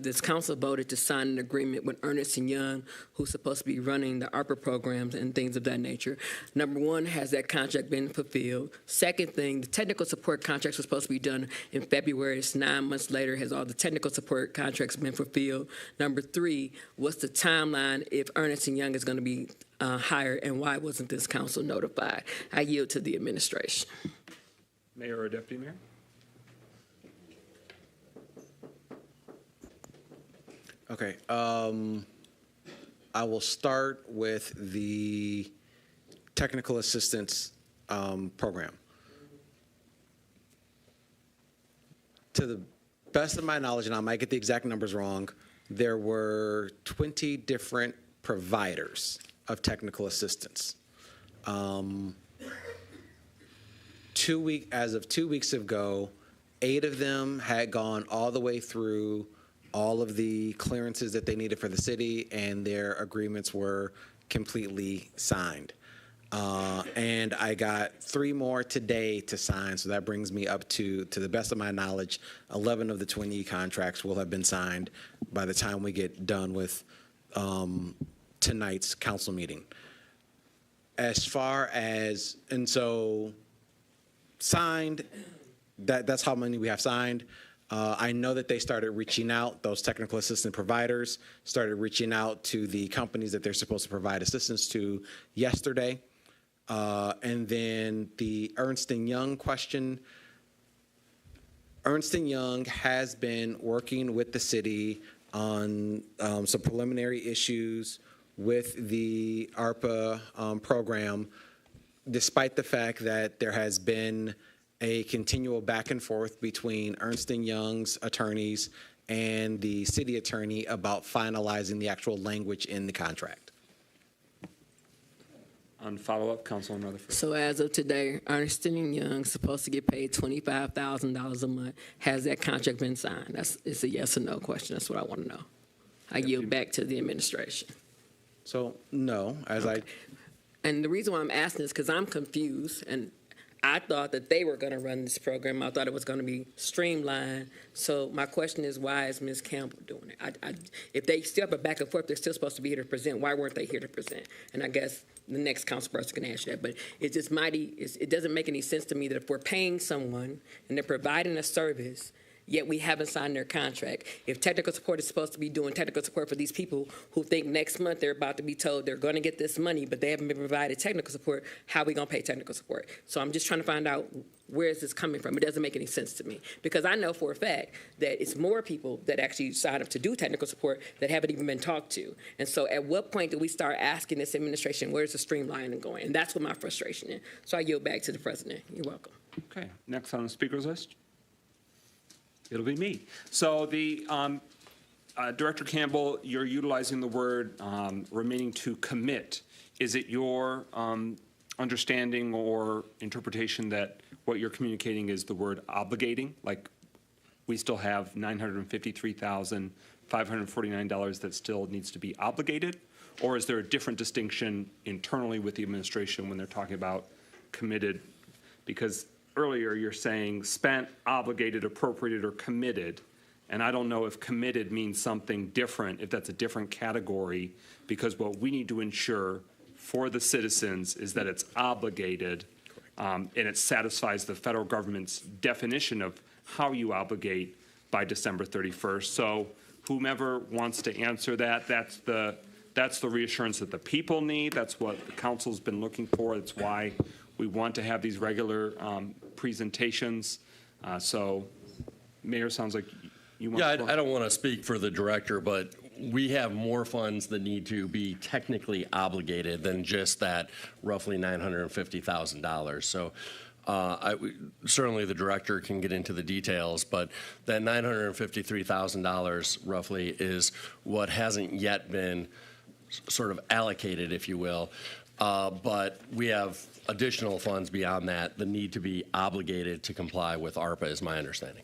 this council voted to sign an agreement with Ernst & Young, who's supposed to be running the ARPA programs and things of that nature. Number one, has that contract been fulfilled? Second thing, the technical support contracts were supposed to be done in February. It's 9 months later. Has all the technical support contracts been fulfilled? Number three, what's the timeline if Ernst & Young is going to be hired, and why wasn't this council notified? I yield to the administration. Mayor or Deputy Mayor? Okay. I will start with the technical assistance program. to the best of my knowledge, and I might get the exact numbers wrong, there were 20 different providers of technical assistance. As of 2 weeks ago, 8 of them had gone all the way through all of the clearances that they needed for the city, and their agreements were completely signed. And I got 3 more today to sign, so that brings me up to the best of my knowledge, 11 of the 20 contracts will have been signed by the time we get done with tonight's council meeting. As far as, and so signed, that's how many we have signed. I know that they started reaching out, those technical assistant providers started reaching out to the companies that they're supposed to provide assistance to yesterday. And then the Ernst & Young question, Ernst & Young has been working with the city on some preliminary issues with the ARPA program, despite the fact that there has been a continual back and forth between Ernst & Young's attorneys and the city attorney about finalizing the actual language in the contract. On follow-up, Councilman Rutherford. So as of today, Ernst & Young's supposed to get paid $25,000 a month. Has that contract been signed? It's a yes or no question. That's what I want to know. I yield back to the administration. So, no, And the reason why I'm asking is because I'm confused, and I thought that they were going to run this program. I thought it was going to be streamlined. So my question is, why is Ms. Campbell doing it? If they still have a back and forth, they're still supposed to be here to present. Why weren't they here to present? And I guess the next council person can answer that. But it's just it doesn't make any sense to me that if we're paying someone and they're providing a service, yet we haven't signed their contract. If technical support is supposed to be doing technical support for these people who think next month they're about to be told they're going to get this money, but they haven't been provided technical support, how are we going to pay technical support? So I'm just trying to find out, where is this coming from? It doesn't make any sense to me, because I know for a fact that it's more people that actually sign up to do technical support that haven't even been talked to. And so at what point do we start asking this administration, where's the streamlining going? And that's what my frustration is. So I yield back to the president. You're welcome. Okay, next on the speaker's list. It'll be me. So the Director Campbell, you're utilizing the word remaining to commit. Is it your understanding or interpretation that what you're communicating is the word obligating? Like we still have $953,549 that still needs to be obligated? Or is there a different distinction internally with the administration when they're talking about committed? Because earlier you're saying spent, obligated, appropriated, or committed. And I don't know if committed means something different, if that's a different category, because what we need to ensure for the citizens is that it's obligated, and it satisfies the federal government's definition of how you obligate by December 31st. So whomever wants to answer that, that's the reassurance that the people need. That's what the council's been looking for. That's why we want to have these regular presentations. So, Mayor, sounds like you want to. Yeah, I don't want to speak for the director, but we have more funds that need to be technically obligated than just that roughly $950,000. So certainly the director can get into the details, but that $953,000 roughly is what hasn't yet been sort of allocated, if you will. But we have additional funds beyond that that need to be obligated to comply with ARPA, is my understanding.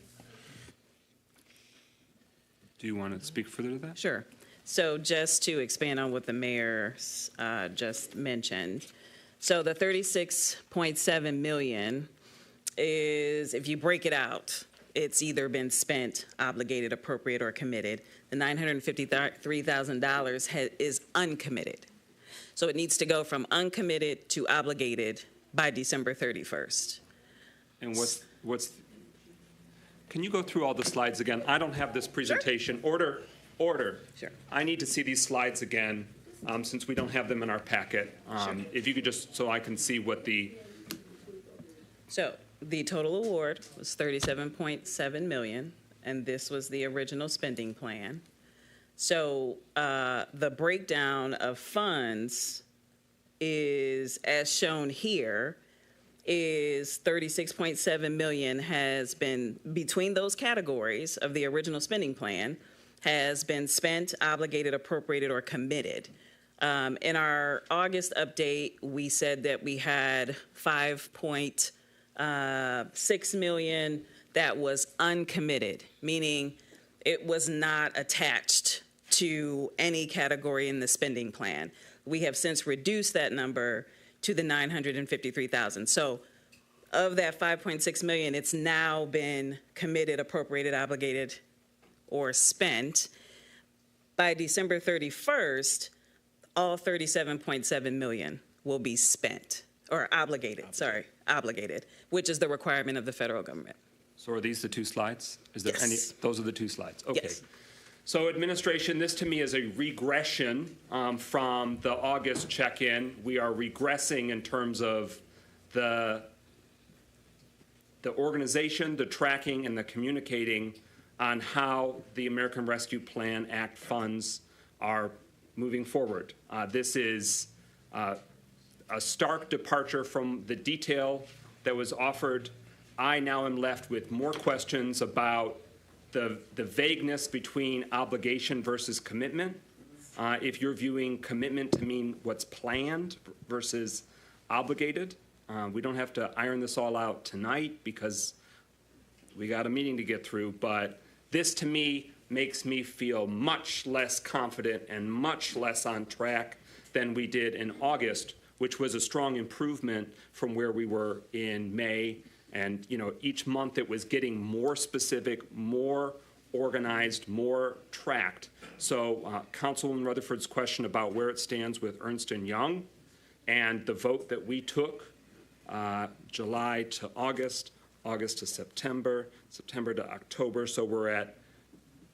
Do you want to speak further to that? Sure. So just to expand on what the mayor just mentioned, so the $36.7 million is, if you break it out, it's either been spent, obligated, appropriate, or committed. The $953,000 is uncommitted. So it needs to go from uncommitted to obligated by December 31st. And can you go through all the slides again? I don't have this presentation. Sure. Order. Sure. I need to see these slides again, since we don't have them in our packet. Sure. If you could just, so I can see what So the total award was $37.7 million, and this was the original spending plan. So the breakdown of funds is as shown here. is 36.7 million has been, between those categories of the original spending plan, has been spent, obligated, appropriated, or committed. In our August update, we said that we had 5.6 million that was uncommitted, meaning it was not attached to any category in the spending plan. We have since reduced that number to the 953,000. So of that 5.6 million, it's now been committed, appropriated, obligated, or spent. By December 31st, all 37.7 million will be spent, or obligated, which is the requirement of the federal government. So are these the two slides? Is there Yes. any? Those are the two slides. Okay. Yes. So administration, this to me is a regression from the August check-in. We are regressing in terms of the organization, the tracking, and the communicating on how the American Rescue Plan Act funds are moving forward. This is a stark departure from the detail that was offered. I now am left with more questions about the vagueness between obligation versus commitment. If you're viewing commitment to mean what's planned versus obligated, we don't have to iron this all out tonight because we got a meeting to get through, but this to me makes me feel much less confident and much less on track than we did in August, which was a strong improvement from where we were in May. And, you know, each month it was getting more specific, more organized, more tracked. So Councilwoman Rutherford's question about where it stands with Ernst & Young and the vote that we took, July to August, August to September, September to October. So we're at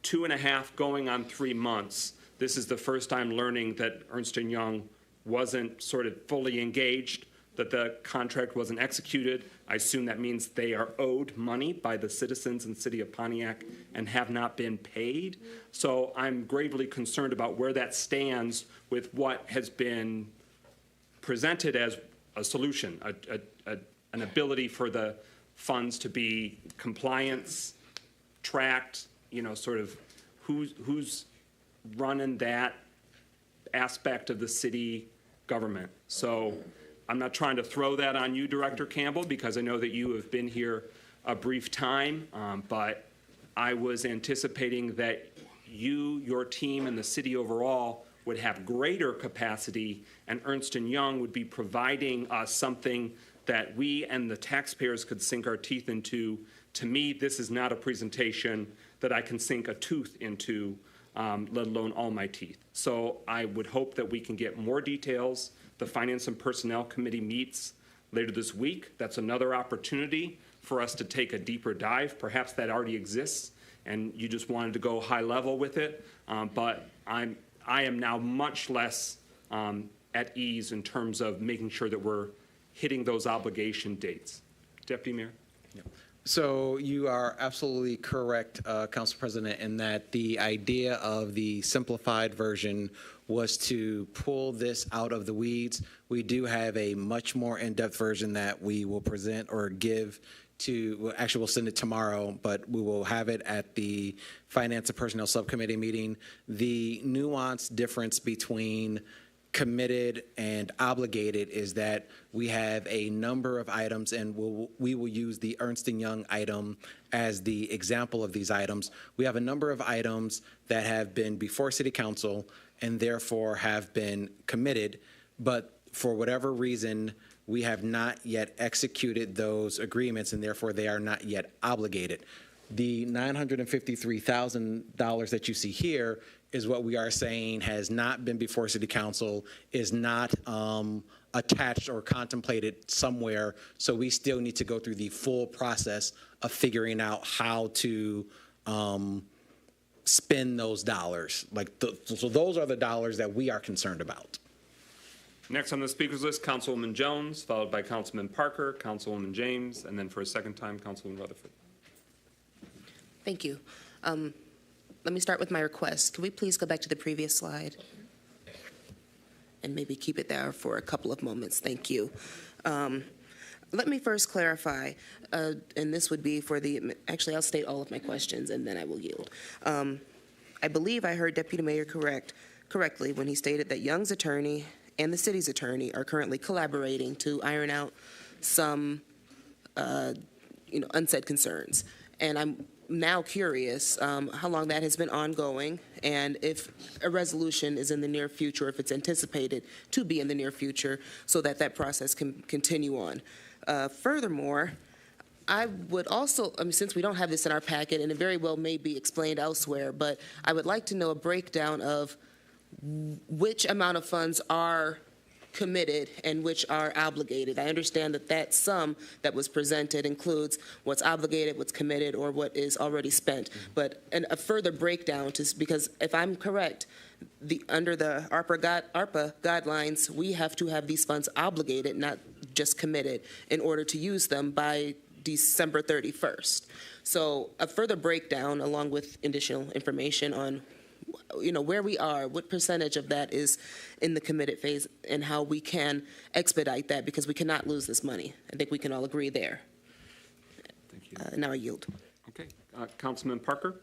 2.5 going on 3 months. This is the first time learning that Ernst & Young wasn't sort of fully engaged, that the contract wasn't executed. I assume that means they are owed money by the citizens in the city of Pontiac and have not been paid. So I'm gravely concerned about where that stands with what has been presented as a solution, an ability for the funds to be compliance, tracked, you know, sort of who's running that aspect of the city government. So I'm not trying to throw that on you, Director Campbell, because I know that you have been here a brief time, but I was anticipating that you, your team, and the city overall would have greater capacity, and Ernst & Young would be providing us something that we and the taxpayers could sink our teeth into. To me, this is not a presentation that I can sink a tooth into, let alone all my teeth. So I would hope that we can get more details. The Finance and Personnel Committee meets later this week. That's another opportunity for us to take a deeper dive. Perhaps that already exists and you just wanted to go high level with it. But I am now much less at ease in terms of making sure that we're hitting those obligation dates. Deputy Mayor? So you are absolutely correct, Council President, in that the idea of the simplified version was to pull this out of the weeds. We do have a much more in-depth version that we will present or give to, actually we'll send it tomorrow, but we will have it at the Finance and Personnel Subcommittee meeting. The nuanced difference between committed and obligated is that we have a number of items, and we will use the Ernst & Young item as the example of these items. We have a number of items that have been before City Council and therefore have been committed, but for whatever reason, we have not yet executed those agreements, and therefore they are not yet obligated. The $953,000 that you see here is what we are saying has not been before City Council, is not attached or contemplated somewhere. So we still need to go through the full process of figuring out how to spend those dollars. So those are the dollars that we are concerned about. Next on the speakers list, Councilwoman Jones, followed by Councilman Parker, Councilwoman James, and then for a second time, Councilwoman Rutherford. Thank you. Let me start with my request. Can we please go back to the previous slide? And maybe keep it there for a couple of moments. Thank you. Let me first clarify, and this would be for the, actually, I'll state all of my questions and then I will yield. I believe I heard Deputy Mayor correctly when he stated that Young's attorney and the city's attorney are currently collaborating to iron out some, unsaid concerns. And I'm now curious how long that has been ongoing and if a resolution is in the near future, if it's anticipated to be in the near future, so that that process can continue on. Furthermore, I would also, since we don't have this in our packet, and it very well may be explained elsewhere, but I would like to know a breakdown of which amount of funds are committed and which are obligated. I understand that that sum that was presented includes what's obligated, what's committed, or what is already spent. But a further breakdown, because if I'm correct, under the ARPA guidelines, we have to have these funds obligated, not just committed, in order to use them by December 31st. So a further breakdown along with additional information on where we are, what percentage of that is in the committed phase, and how we can expedite that, because we cannot lose this money. I think we can all agree there. Thank you. Now I yield. Okay. Councilman Parker?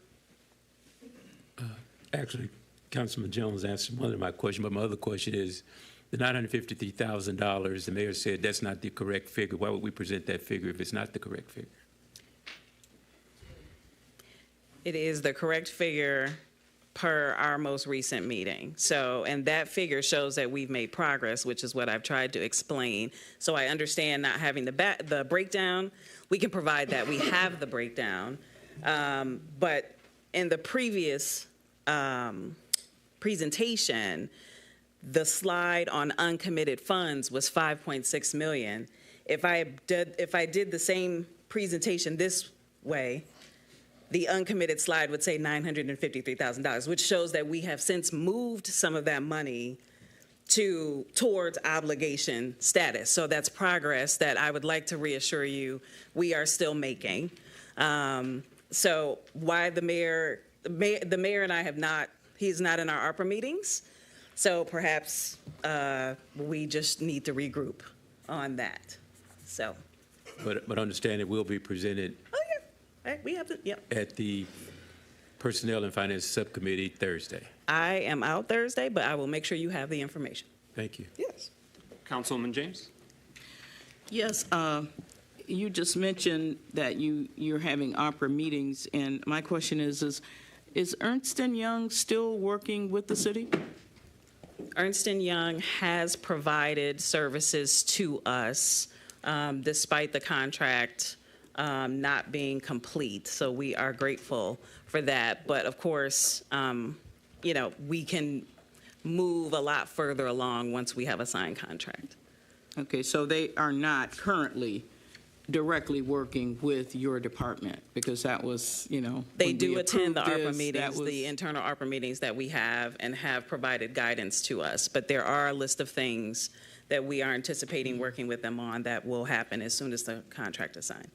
Actually, Councilman Jones answered one of my questions, but my other question is, the $953,000, the mayor said that's not the correct figure. Why would we present that figure if it's not the correct figure? It is the correct figure per our most recent meeting. So, and that figure shows that we've made progress, which is what I've tried to explain. So I understand not having the breakdown. We can provide that. We have the breakdown. But in the previous presentation, the slide on uncommitted funds was $5.6 million. If I did the same presentation this way, the uncommitted slide would say $953,000, which shows that we have since moved some of that money towards obligation status. So that's progress that I would like to reassure you we are still making. So why the mayor and I have not, he's not in our ARPA meetings. So perhaps we just need to regroup on that. So. But understand it will be presented. Oh, yeah. We have to, yep. At the Personnel and Finance Subcommittee Thursday. I am out Thursday, but I will make sure you have the information. Thank you. Yes. Councilman James? Yes, you just mentioned that you're having ARPA meetings, and my question is Ernst & Young still working with the city? Ernst & Young has provided services to us despite the contract not being complete. So we are grateful for that. But of course, we can move a lot further along once we have a signed contract. Okay, so they are not currently directly working with your department, because that was, They do attend the ARPA meetings, the internal ARPA meetings that we have, and have provided guidance to us. But there are a list of things that we are anticipating working with them on that will happen as soon as the contract is signed.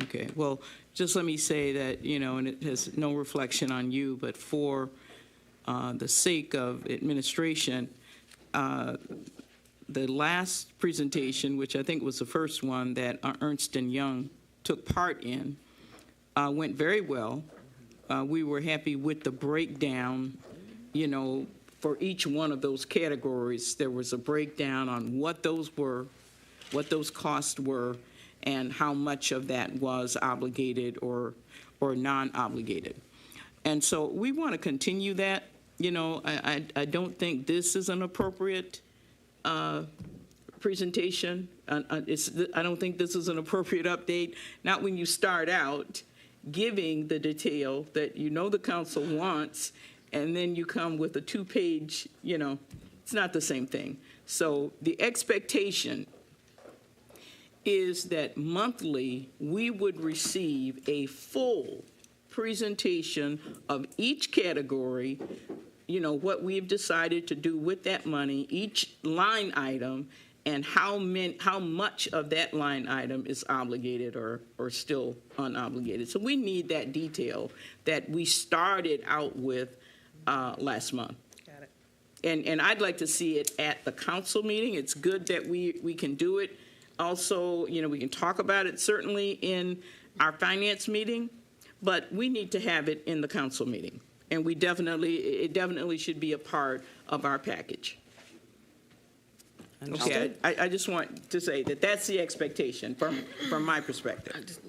Okay, well, just let me say that, and it has no reflection on you, but for the sake of administration, the last presentation, which I think was the first one that Ernst & Young took part in, went very well. We were happy with the breakdown, for each one of those categories. There was a breakdown on what those were, what those costs were, and how much of that was obligated or non-obligated. And so we want to continue that. I don't think this is an appropriate presentation. I don't think this is an appropriate update, not when you start out giving the detail that the council wants, and then you come with a two-page, it's not the same thing. So the expectation is that monthly we would receive a full presentation of each category, what we've decided to do with that money, each line item, and how much of that line item is obligated or still unobligated. So we need that detail that we started out with last month. Got it. And I'd like to see it at the council meeting. It's good that we can do it also, we can talk about it certainly in our finance meeting, but we need to have it in the council meeting. And it definitely should be a part of our package. Okay, I just want to say that that's the expectation from my perspective.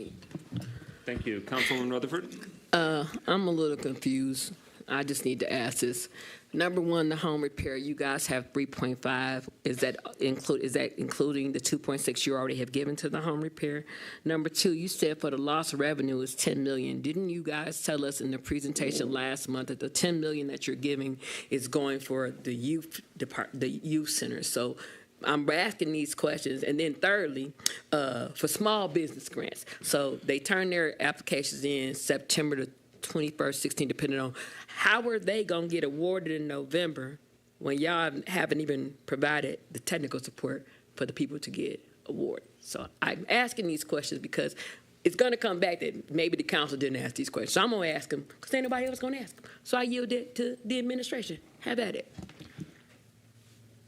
Thank you. Councilwoman Rutherford? I'm a little confused. I just need to ask this. Number one, the home repair, you guys have 3.5. Is that including the 2.6 you already have given to the home repair? Number two, you said for the lost revenue is $10 million. Didn't you guys tell us in the presentation last month that the $10 million that you're giving is going for the youth center? So I'm asking these questions. And then thirdly, for small business grants. So they turn their applications in September the 21st, 16, depending on how are they going to get awarded in November when y'all haven't even provided the technical support for the people to get awarded. So I'm asking these questions because it's going to come back that maybe the council didn't ask these questions. So I'm going to ask them because ain't nobody else going to ask them. So I yield it to the administration. Have at it.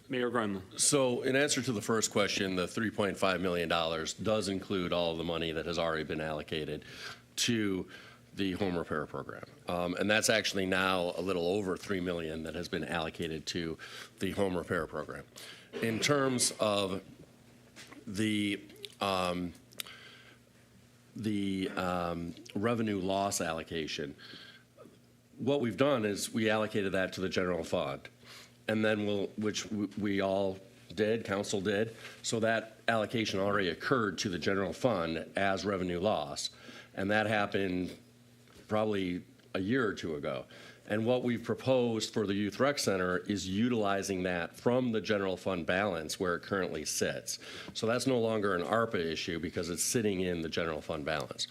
Mayor Grunland. So in answer to the first question, the $3.5 million does include all of the money that has already been allocated to the home repair program. And that's actually now a little over $3 million that has been allocated to the home repair program. In terms of the revenue loss allocation, what we've done is we allocated that to the general fund. And then which we all did, council did, so that allocation already occurred to the general fund as revenue loss. And that happened probably a year or two ago. And what we've proposed for the Youth Rec Center is utilizing that from the general fund balance where it currently sits. So that's no longer an ARPA issue because it's sitting in the general fund balance.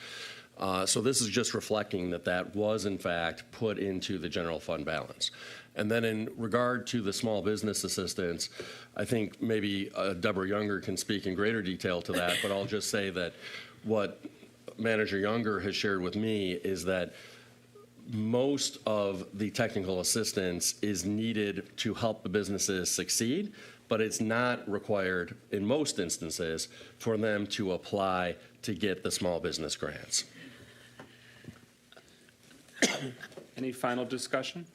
So this is just reflecting that was in fact put into the general fund balance. And then in regard to the small business assistance, I think maybe Deborah Younger can speak in greater detail to that, but I'll just say that what Manager Younger has shared with me is that most of the technical assistance is needed to help the businesses succeed, but it's not required in most instances for them to apply to get the small business grants. Any final discussion?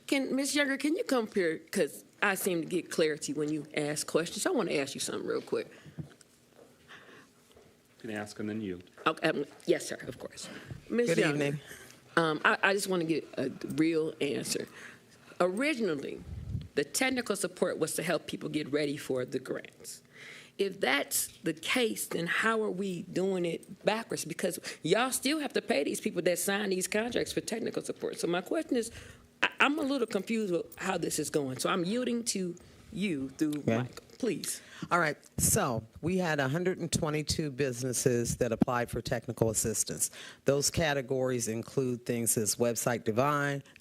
Can Ms. Younger, can you come here? Because I seem to get clarity when you ask questions. I want to ask you something real quick. You can ask and then you. Okay, yes, sir, of course. Ms. Good Younger, evening. I just want to get a real answer. Originally, the technical support was to help people get ready for the grants. If that's the case, then how are we doing it backwards? Because y'all still have to pay these people that sign these contracts for technical support. So my question is, I'm a little confused with how this is going. So I'm yielding to you through Michael, please. All right, so we had 122 businesses that applied for technical assistance. Those categories include things as website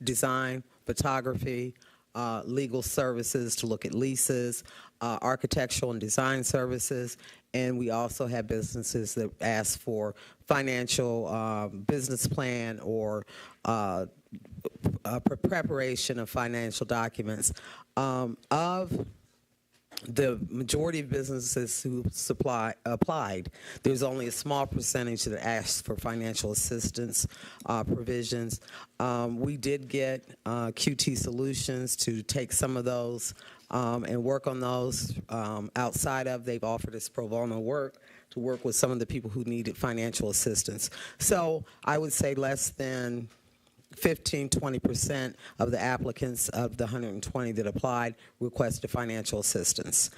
design, photography, legal services to look at leases, architectural and design services, and we also have businesses that ask for financial business plan or preparation of financial documents. Of the majority of businesses who applied, there's only a small percentage that asked for financial assistance provisions. We did get QT Solutions to take some of those and work on those. Outside of, they've offered us pro bono work to work with some of the people who needed financial assistance. So I would say less than 15-20% of the applicants of the 120 that applied requested financial assistance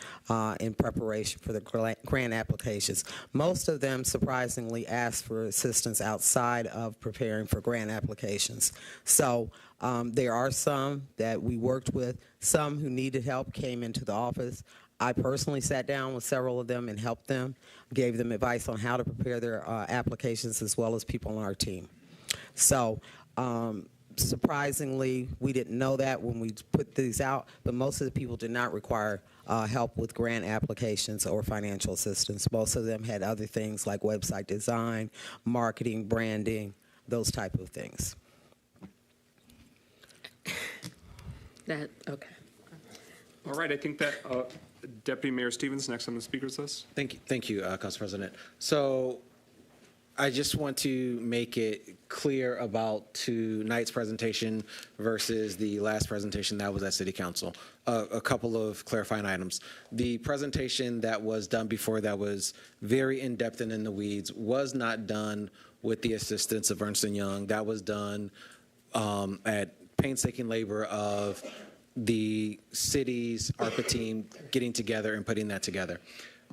in preparation for the grant applications. Most of them, surprisingly, asked for assistance outside of preparing for grant applications. So there are some that we worked with. Some who needed help came into the office. I personally sat down with several of them and helped them, gave them advice on how to prepare their applications, as well as people on our team. So surprisingly, we didn't know that when we put these out, but most of the people did not require help with grant applications or financial assistance. Most of them had other things like website design, marketing, branding, those type of things. Okay. All right, I think that Deputy Mayor Stevens, next on the speakers list. Thank you, Council President. So I just want to make it clear about tonight's presentation versus the last presentation that was at City Council. A couple of clarifying items. The presentation that was done before that was very in-depth and in the weeds was not done with the assistance of Ernst & Young. That was done at painstaking labor of the city's ARPA team getting together and putting that together.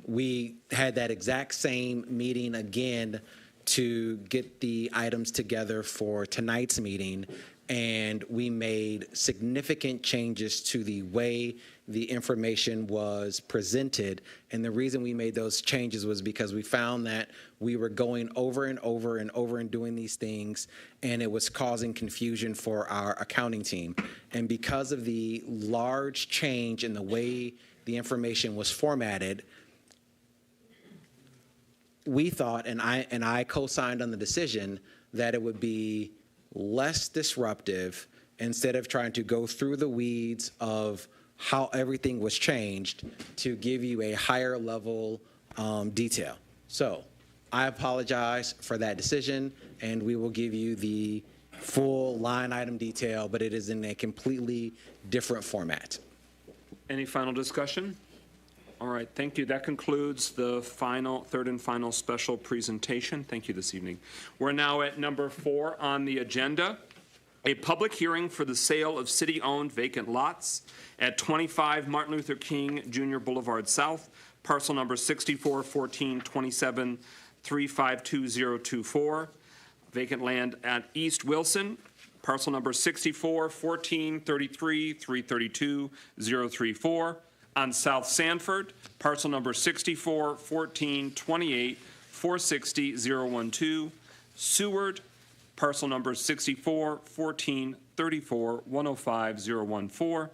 We had that exact same meeting again to get the items together for tonight's meeting, and we made significant changes to the way the information was presented. And the reason we made those changes was because we found that we were going over and over and over and doing these things, and it was causing confusion for our accounting team. And because of the large change in the way the information was formatted, we thought, and I co-signed on the decision, that it would be less disruptive instead of trying to go through the weeds of how everything was changed to give you a higher level detail. So I apologize for that decision, and we will give you the full line item detail, but it is in a completely different format. Any final discussion? All right, thank you. That concludes the third and final special presentation. Thank you this evening. We're now at number 4 on the agenda, a public hearing for the sale of city-owned vacant lots at 25 Martin Luther King Jr. Boulevard South, parcel number 641427352024, vacant land at East Wilson, parcel number 641433332034, on South Sanford, parcel number 641428460012, Seward, parcel number 641434105014,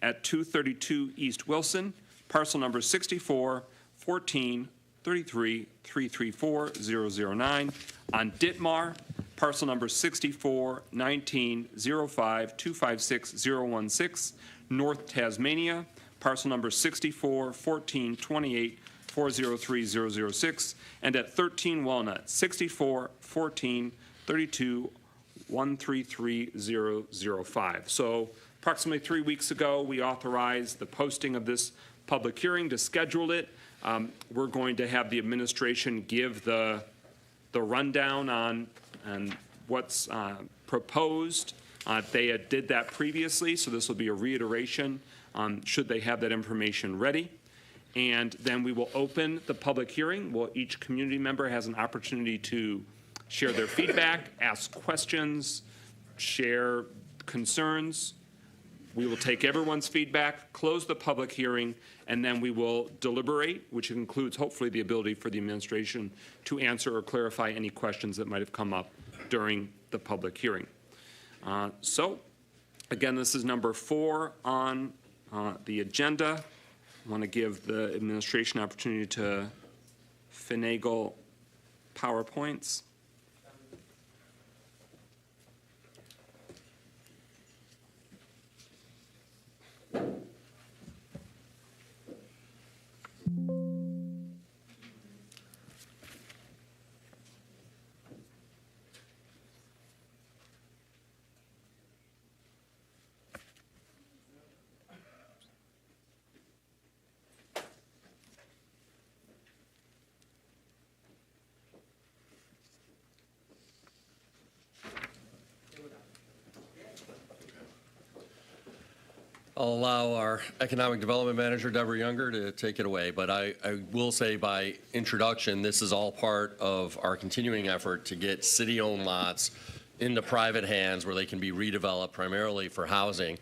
at 232 East Wilson, parcel number 641433334009, on Ditmar, parcel number 641905256016, North Tasmania, parcel number 641428403006, and at 13 Walnut, 641432133005. So approximately 3 weeks ago, we authorized the posting of this public hearing to schedule it. We're going to have the administration give the rundown on what's proposed. They did that previously, so this will be a reiteration should they have that information ready. And then we will open the public hearing. Each community member has an opportunity to share their feedback, ask questions, share concerns. We will take everyone's feedback, close the public hearing, and then we will deliberate, which includes hopefully the ability for the administration to answer or clarify any questions that might have come up during the public hearing. So, again, this is number 4 on the agenda. I want to give the administration opportunity to finagle PowerPoints. I'll allow our Economic Development Manager, Deborah Younger, to take it away. But I will say by introduction, this is all part of our continuing effort to get city-owned lots into private hands where they can be redeveloped primarily for housing.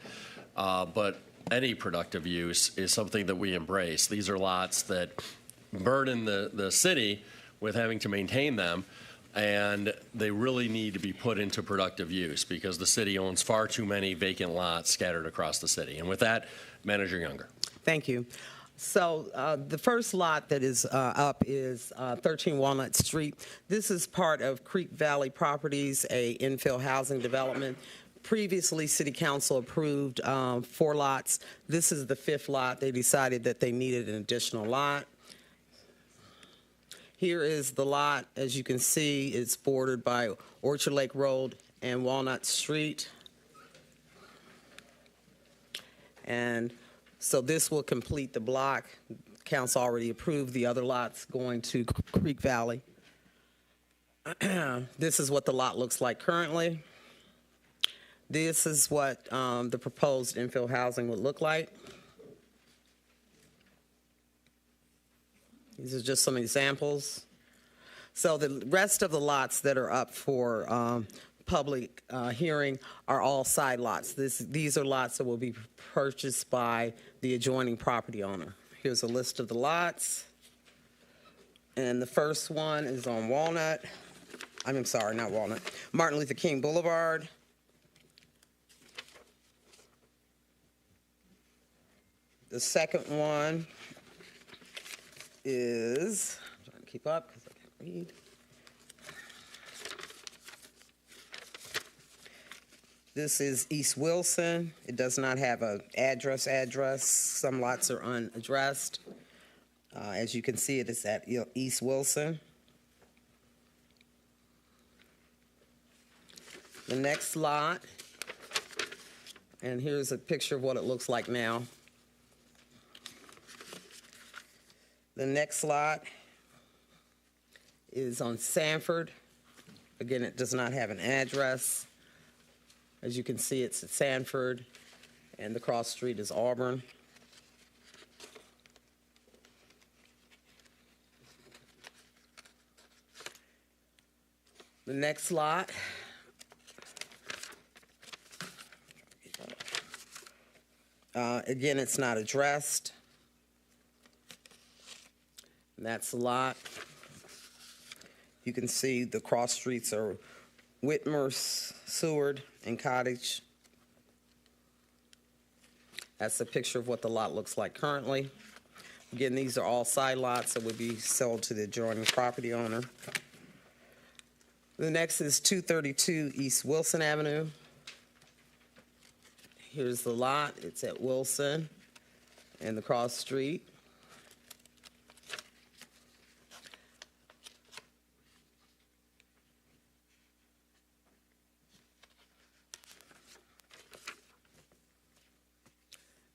But any productive use is something that we embrace. These are lots that burden the city with having to maintain them, and they really need to be put into productive use because the city owns far too many vacant lots scattered across the city. And with that, Manager Younger. Thank you. So the first lot that is up is 13 Walnut Street. This is part of Creek Valley Properties, a infill housing development. Previously, City Council approved 4 lots. This is the 5th lot. They decided that they needed an additional lot. Here is the lot. As you can see, it's bordered by Orchard Lake Road and Walnut Street. And so this will complete the block. Council already approved the other lots going to Creek Valley. This is what the lot looks like currently. This is what the proposed infill housing would look like. These are just some examples. So the rest of the lots that are up for public hearing are all side lots. These are lots that will be purchased by the adjoining property owner. Here's a list of the lots. And the first one is on Walnut. I'm sorry, not Walnut. Martin Luther King Boulevard. The second one is, I'm trying to keep up because I can't read. This is East Wilson. It does not have an address. Some lots are unaddressed. As you can see, it is at East Wilson. The next lot, and here's a picture of what it looks like now. The next lot is on Sanford. Again, it does not have an address. As you can see, it's at Sanford, and the cross street is Auburn. The next lot again, it's not addressed. And that's the lot. You can see the cross streets are Whitmer, Seward, and Cottage. That's a picture of what the lot looks like currently. Again, these are all side lots that would be sold to the adjoining property owner. The next is 232 East Wilson Avenue. Here's the lot. It's at Wilson and the cross street.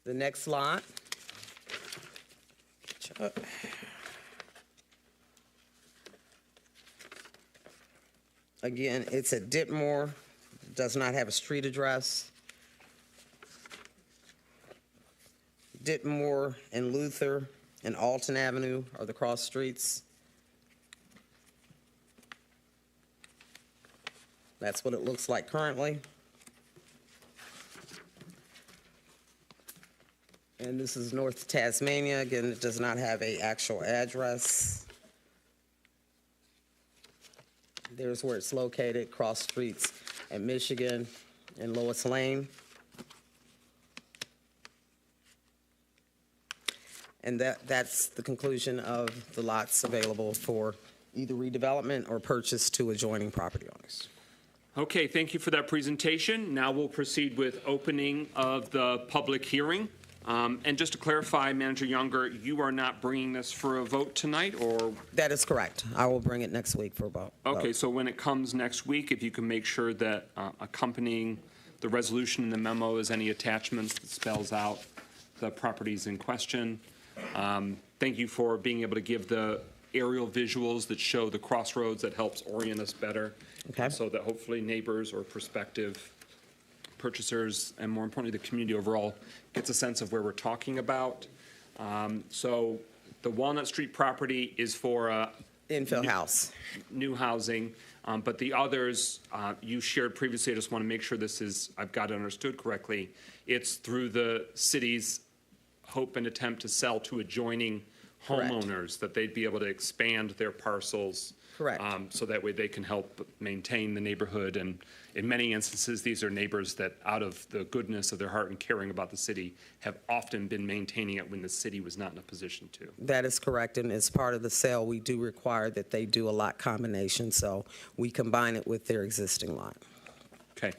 The next lot. Again, it's at Ditmore. Does not have a street address. Ditmore and Luther and Alton Avenue are the cross streets. That's what it looks like currently. And this is North Tasmania. Again, it does not have an actual address. There's where it's located, cross streets at Michigan and Lois Lane. And that's the conclusion of the lots available for either redevelopment or purchase to adjoining property owners. Okay, thank you for that presentation. Now we'll proceed with opening of the public hearing. And just to clarify, Manager Younger, you are not bringing this for a vote tonight, or? That is correct. I will bring it next week for a vote. Okay, so when it comes next week, if you can make sure that accompanying the resolution in the memo is any attachments that spells out the properties in question. Thank you for being able to give the aerial visuals that show the crossroads. That helps orient us better. Okay. So that hopefully neighbors or prospective purchasers, and more importantly, the community overall, gets a sense of where we're talking about. So the Walnut Street property is for infill house, new housing, but the others you shared previously. I just want to make sure I've got it understood correctly. It's through the city's hope and attempt to sell to adjoining homeowners, that they'd be able to expand their parcels. Correct. So that way they can help maintain the neighborhood. And in many instances, these are neighbors that, out of the goodness of their heart and caring about the city, have often been maintaining it when the city was not in a position to. That is correct. And as part of the sale, we do require that they do a lot combination. So we combine it with their existing lot. Okay.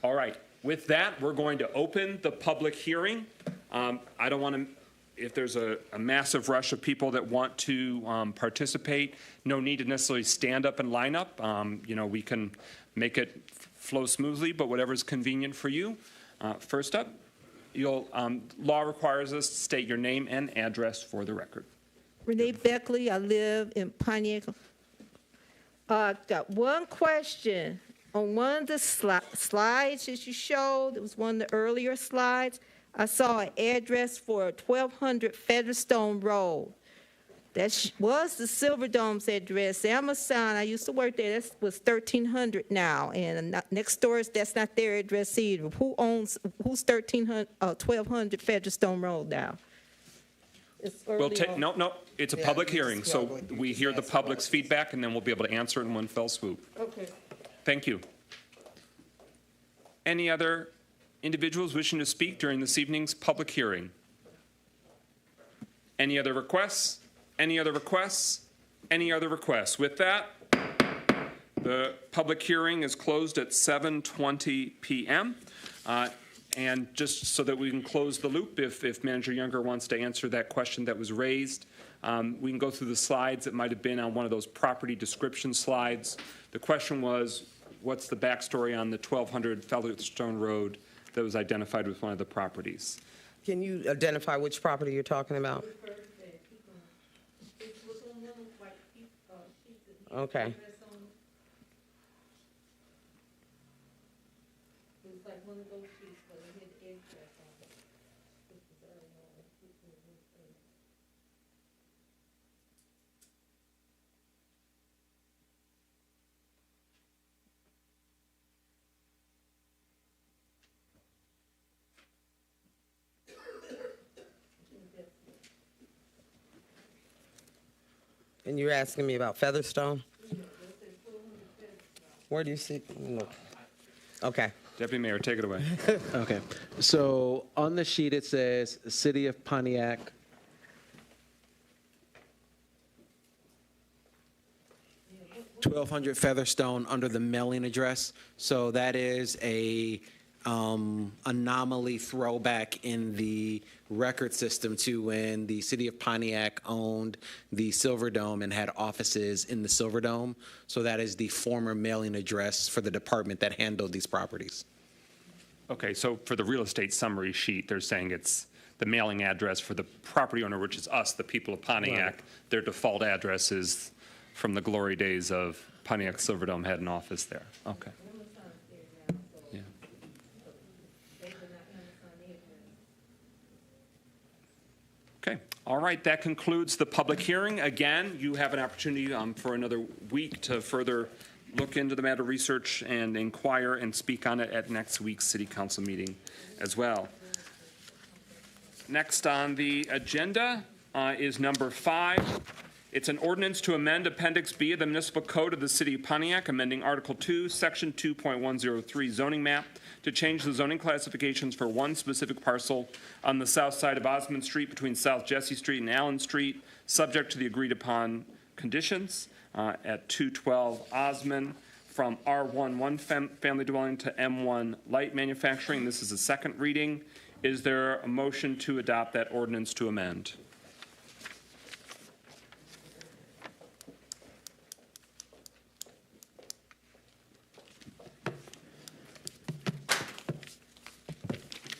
All right. With that, we're going to open the public hearing. I don't want to, if there's a massive rush of people that want to participate, no need to necessarily stand up and line up. We can make it flow smoothly, but whatever's convenient for you. First up, law requires us to state your name and address for the record. Renee Beckley, I live in Pontiac. Got one question. On one of the slides that you showed, it was one of the earlier slides, I saw an address for 1200 Featherstone Road. That was the Silverdome's address. Amazon, I used to work there, that was 1300 now. And next door, that's not their address either. Who's 1200 Featherstone Road now? We'll take, no, it's a public hearing, so we hear the public's feedback, and then we'll be able to answer it in one fell swoop. Okay. Thank you. Any other individuals wishing to speak during this evening's public hearing? Any other requests? Any other requests? Any other requests? With that, the public hearing is closed at 7:20 p.m. And just so that we can close the loop, if Manager Younger wants to answer that question that was raised, we can go through the slides. It might have been on one of those property description slides. The question was, what's the backstory on the 1200 Featherstone Road that was identified with one of the properties? Can you identify which property you're talking about? Okay. And you're asking me about Featherstone? Where do you see? Look. Okay. Deputy Mayor, take it away. Okay. So on the sheet, it says City of Pontiac. $1,200 Featherstone under the mailing address. So that is a anomaly throwback in the record system to when the City of Pontiac owned the Silverdome and had offices in the Silverdome. So that is the former mailing address for the department that handled these properties. Okay, so for the real estate summary sheet, they're saying it's the mailing address for the property owner, which is us, the people of Pontiac. Right. Their default address is from the glory days of Pontiac Silverdome had an office there. Okay. Yeah. Okay, all right, that concludes the public hearing. Again, you have an opportunity for another week to further look into the matter, research, and inquire and speak on it at next week's City Council meeting as well. Next on the agenda is number 5. It's an ordinance to amend Appendix B of the Municipal Code of the City of Pontiac, amending Article 2, Section 2.103 zoning map to change the zoning classifications for one specific parcel on the south side of Osmond Street between South Jesse Street and Allen Street, subject to the agreed upon conditions at 212 Osmond, from R1 family dwelling to M1 light manufacturing. This is a second reading. Is there a motion to adopt that ordinance to amend?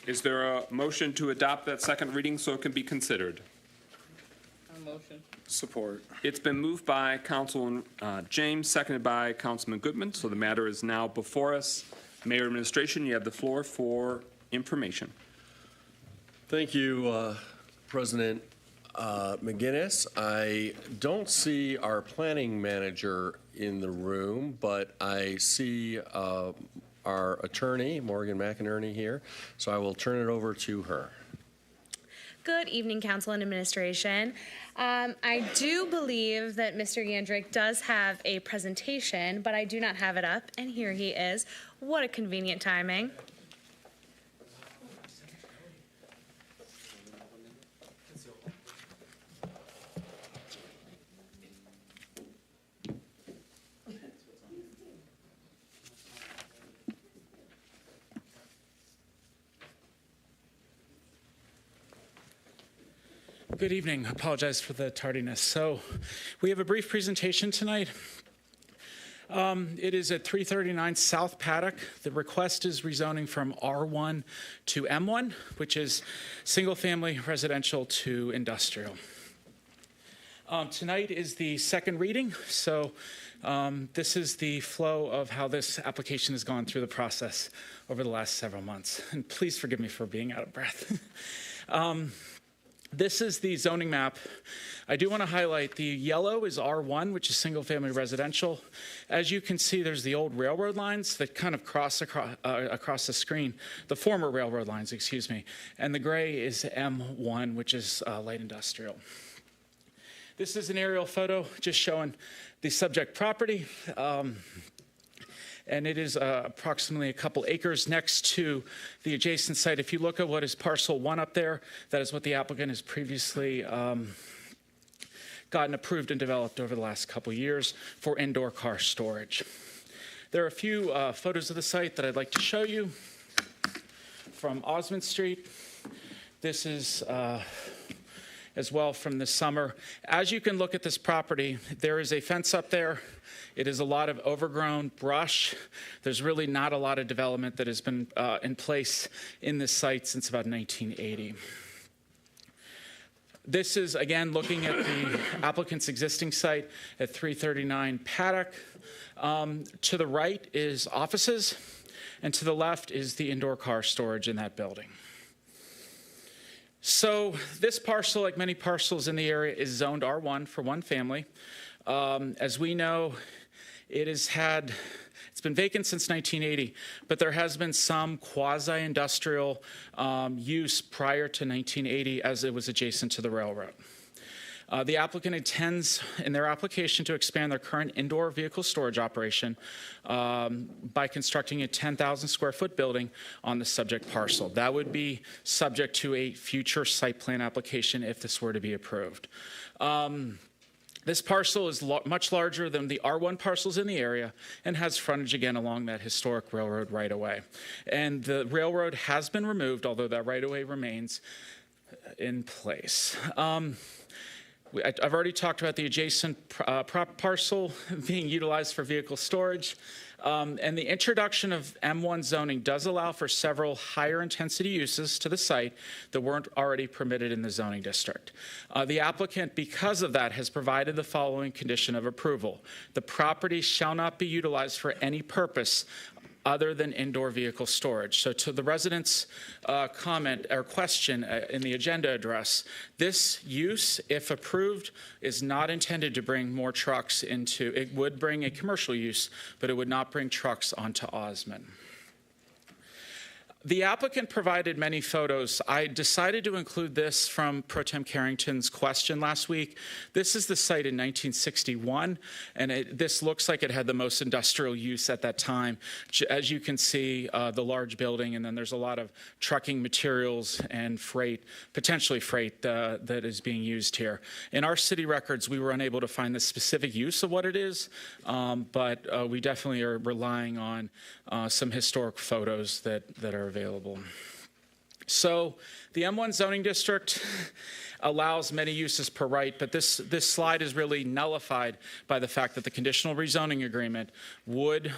Is there a motion to adopt that second reading so it can be considered? Motion. Support. It's been moved by Councilman James, seconded by Councilman Goodman, so the matter is now before us. Mayor Administration, you have the floor for information. Thank you, President McGinnis. I don't see our planning manager in the room, but I see our attorney, Morgan McInerney, here, so I will turn it over to her. Good evening, Council and Administration. I do believe that Mr. Yandrick does have a presentation, but I do not have it up, and here he is. What a convenient timing. Good evening. Apologize for the tardiness. So we have a brief presentation tonight. It is at 339 South Paddock. The request is rezoning from R1 to M1, which is single-family residential to industrial. Tonight is the second reading, so this is the flow of how this application has gone through the process over the last several months. And please forgive me for being out of breath. This is the zoning map. I do want to highlight the yellow is R1, which is single-family residential. As you can see, there's the old railroad lines that kind of cross across the screen, the former railroad lines, excuse me. And the gray is M1, which is light industrial. This is an aerial photo just showing the subject property. And it is approximately a couple acres next to the adjacent site. If you look at what is parcel 1 up there, that is what the applicant has previously gotten approved and developed over the last couple years for indoor car storage. There are a few photos of the site that I'd like to show you from Osmond Street. This is as well from this summer. As you can look at this property, there is a fence up there. It is a lot of overgrown brush. There's really not a lot of development that has been in place in this site since about 1980. This is, again, looking at the applicant's existing site at 339 Paddock. To the right is offices, and to the left is the indoor car storage in that building. So this parcel, like many parcels in the area, is zoned R1 for one family. As we know, it's been vacant since 1980, but there has been some quasi-industrial use prior to 1980 as it was adjacent to the railroad. The applicant intends in their application to expand their current indoor vehicle storage operation by constructing a 10,000 square foot building on the subject parcel. That would be subject to a future site plan application if this were to be approved. This parcel is much larger than the R1 parcels in the area and has frontage again along that historic railroad right-of-way. And the railroad has been removed, although that right-of-way remains in place. I've already talked about the adjacent parcel being utilized for vehicle storage. And the introduction of M1 zoning does allow for several higher intensity uses to the site that weren't already permitted in the zoning district. The applicant, because of that, has provided the following condition of approval. The property shall not be utilized for any purpose other than indoor vehicle storage. So to the residents' comment or question in the agenda address, this use, if approved, is not intended to bring more trucks into, it would bring a commercial use, but it would not bring trucks onto Osmond. The applicant provided many photos. I decided to include this from Pro Tem Carrington's question last week. This is the site in 1961, and this looks like it had the most industrial use at that time. As you can see, the large building, and then there's a lot of trucking materials and freight, potentially freight, that is being used here. In our city records, we were unable to find the specific use of what it is, but we definitely are relying on some historic photos that are available. So the M1 zoning district allows many uses per right, but this slide is really nullified by the fact that the conditional rezoning agreement would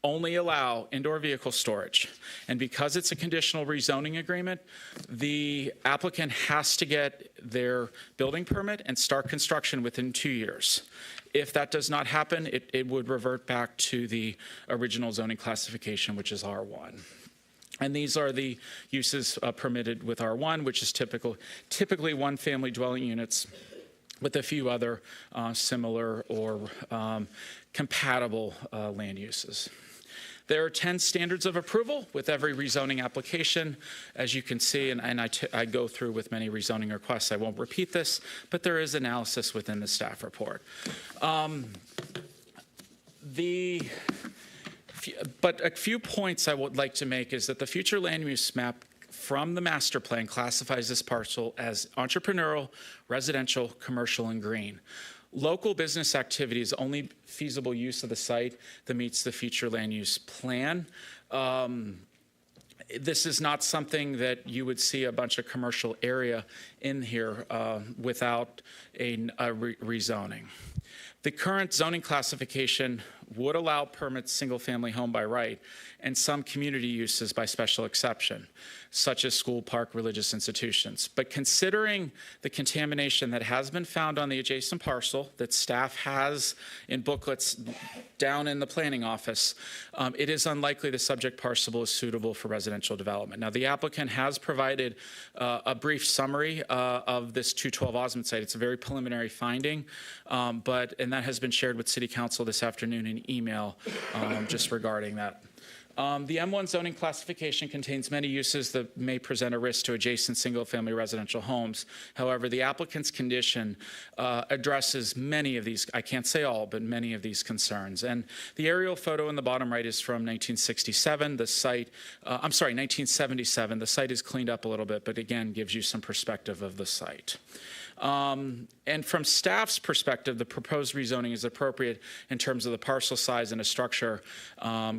only allow indoor vehicle storage. And because it's a conditional rezoning agreement, the applicant has to get their building permit and start construction within 2 years. If that does not happen, it would revert back to the original zoning classification, which is R1. And these are the uses permitted with R1, which is typically one-family dwelling units with a few other similar or compatible land uses. There are 10 standards of approval with every rezoning application. As you can see, and I go through with many rezoning requests, I won't repeat this, but there is analysis within the staff report. But a few points I would like to make is that the future land use map from the master plan classifies this parcel as entrepreneurial, residential, commercial, and green. Local business activity is only feasible use of the site that meets the future land use plan. this is not something that you would see a bunch of commercial area in here without a rezoning. The current zoning classification would allow permits single-family home by right and some community uses by special exception, such as school, park, religious institutions. But considering the contamination that has been found on the adjacent parcel that staff has in booklets down in the planning office, it is unlikely the subject parcel is suitable for residential development. Now, the applicant has provided a brief summary of this 212 Osmond site. It's a very preliminary finding, and that has been shared with City Council this afternoon in email just regarding that. The M1 zoning classification contains many uses that may present a risk to adjacent single-family residential homes. However, the applicant's condition addresses many of these, I can't say all, but many of these concerns. And the aerial photo in the bottom right is from 1967. The site, 1977. The site is cleaned up a little bit, but again, gives you some perspective of the site. And from staff's perspective, the proposed rezoning is appropriate in terms of the parcel size and a structure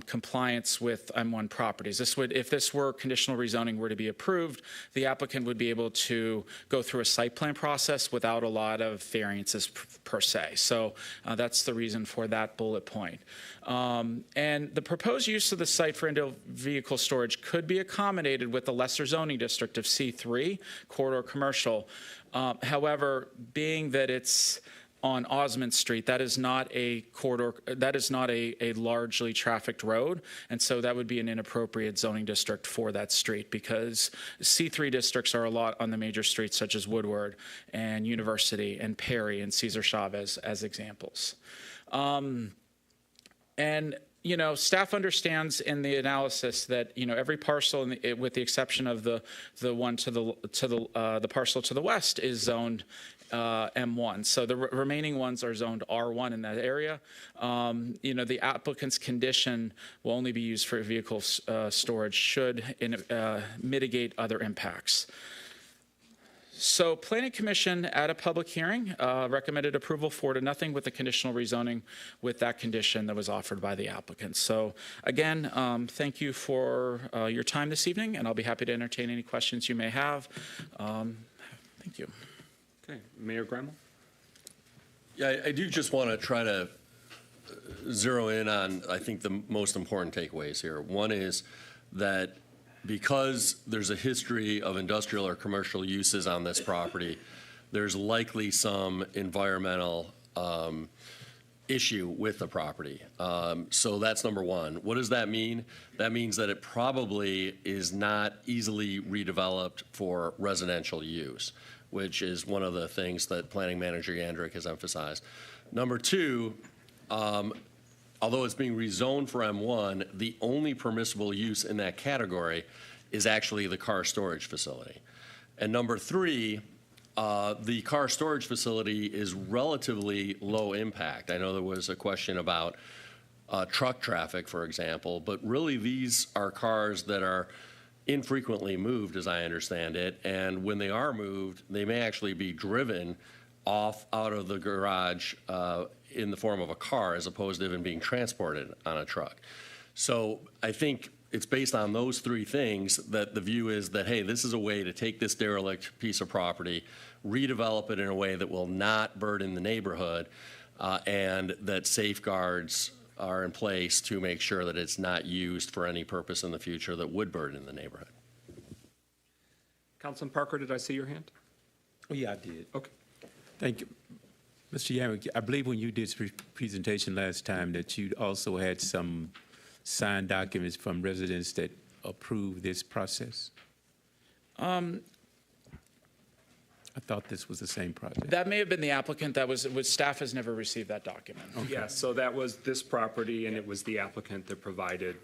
compliance with M1 properties. This would, if this were conditional rezoning were to be approved, the applicant would be able to go through a site plan process without a lot of variances per se. So that's the reason for that bullet point. And the proposed use of the site for individual vehicle storage could be accommodated with the lesser zoning district of C3, corridor commercial. However, being that it's on Osmond Street, that is not a corridor, that is not a largely trafficked road, and so that would be an inappropriate zoning district for that street because C3 districts are a lot on the major streets such as Woodward and University and Perry and Cesar Chavez as examples. And you know, staff understands in the analysis that every parcel, with the exception of the one to the parcel to the west, is zoned M1. So the remaining ones are zoned R1 in that area. The applicant's condition will only be used for vehicle storage should mitigate other impacts. So Planning Commission at a public hearing recommended approval 4-0 with the conditional rezoning with that condition that was offered by the applicant. So again, thank you for your time this evening, and I'll be happy to entertain any questions you may have. Thank you. Okay, Mayor Gremmel? Yeah, I do just want to try to zero in on, I think, the most important takeaways here. One is that because there's a history of industrial or commercial uses on this property, there's likely some environmental issue with the property. So that's number one. What does that mean? That means that it probably is not easily redeveloped for residential use, which is one of the things that Planning Manager Yandrick has emphasized. Number two, although it's being rezoned for M1, the only permissible use in that category is actually the car storage facility. And number three, the car storage facility is relatively low impact. I know there was a question about truck traffic, for example, but really these are cars that are infrequently moved, as I understand it, and when they are moved, they may actually be driven out of the garage in the form of a car as opposed to even being transported on a truck. So I think it's based on those three things that the view is that, hey, this is a way to take this derelict piece of property, redevelop it in a way that will not burden the neighborhood, and that safeguards are in place to make sure that it's not used for any purpose in the future that would burden the neighborhood. Councilman Parker, did I see your hand? Oh, yeah, I did. Okay. Thank you. Mr. Yamick, I believe when you did this presentation last time that you also had some signed documents from residents that approve this process. I thought this was the same project. That may have been the applicant. That was staff has never received that document. Okay. Yeah, so that was this property, and it was the applicant that provided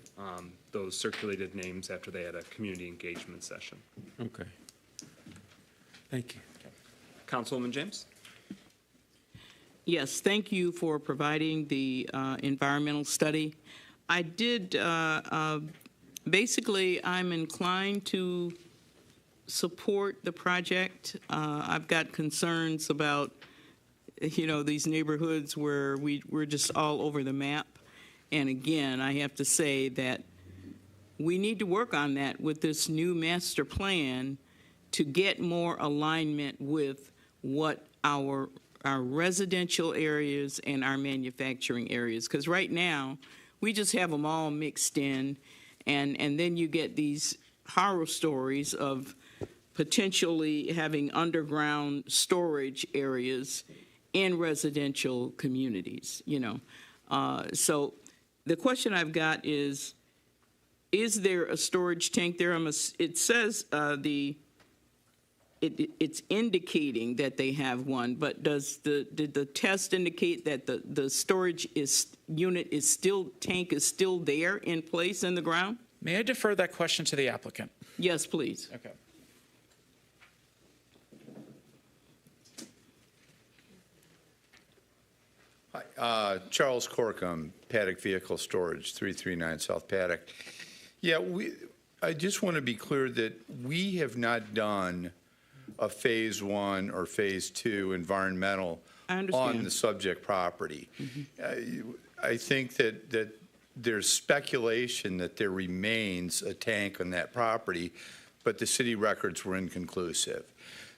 those circulated names after they had a community engagement session. Okay. Thank you. Okay. Councilwoman James? Yes, thank you for providing the environmental study. I did, basically, I'm inclined to support the project. I've got concerns about, these neighborhoods where we're just all over the map. And again, I have to say that we need to work on that with this new master plan to get more alignment with what our residential areas and our manufacturing areas. Because right now, we just have them all mixed in, and then you get these horror stories of potentially having underground storage areas in residential communities, you know. So the question I've got is there a storage tank there? It says it's indicating that they have one, but did the test indicate that the storage tank is still there in place in the ground? May I defer that question to the applicant? Yes, please. Okay. Hi, Charles Corkum, Paddock Vehicle Storage, 339 South Paddock. Yeah, I just want to be clear that we have not done a phase 1 or phase 2 environmental on the subject property. I think that there's speculation that there remains a tank on that property, but the city records were inconclusive.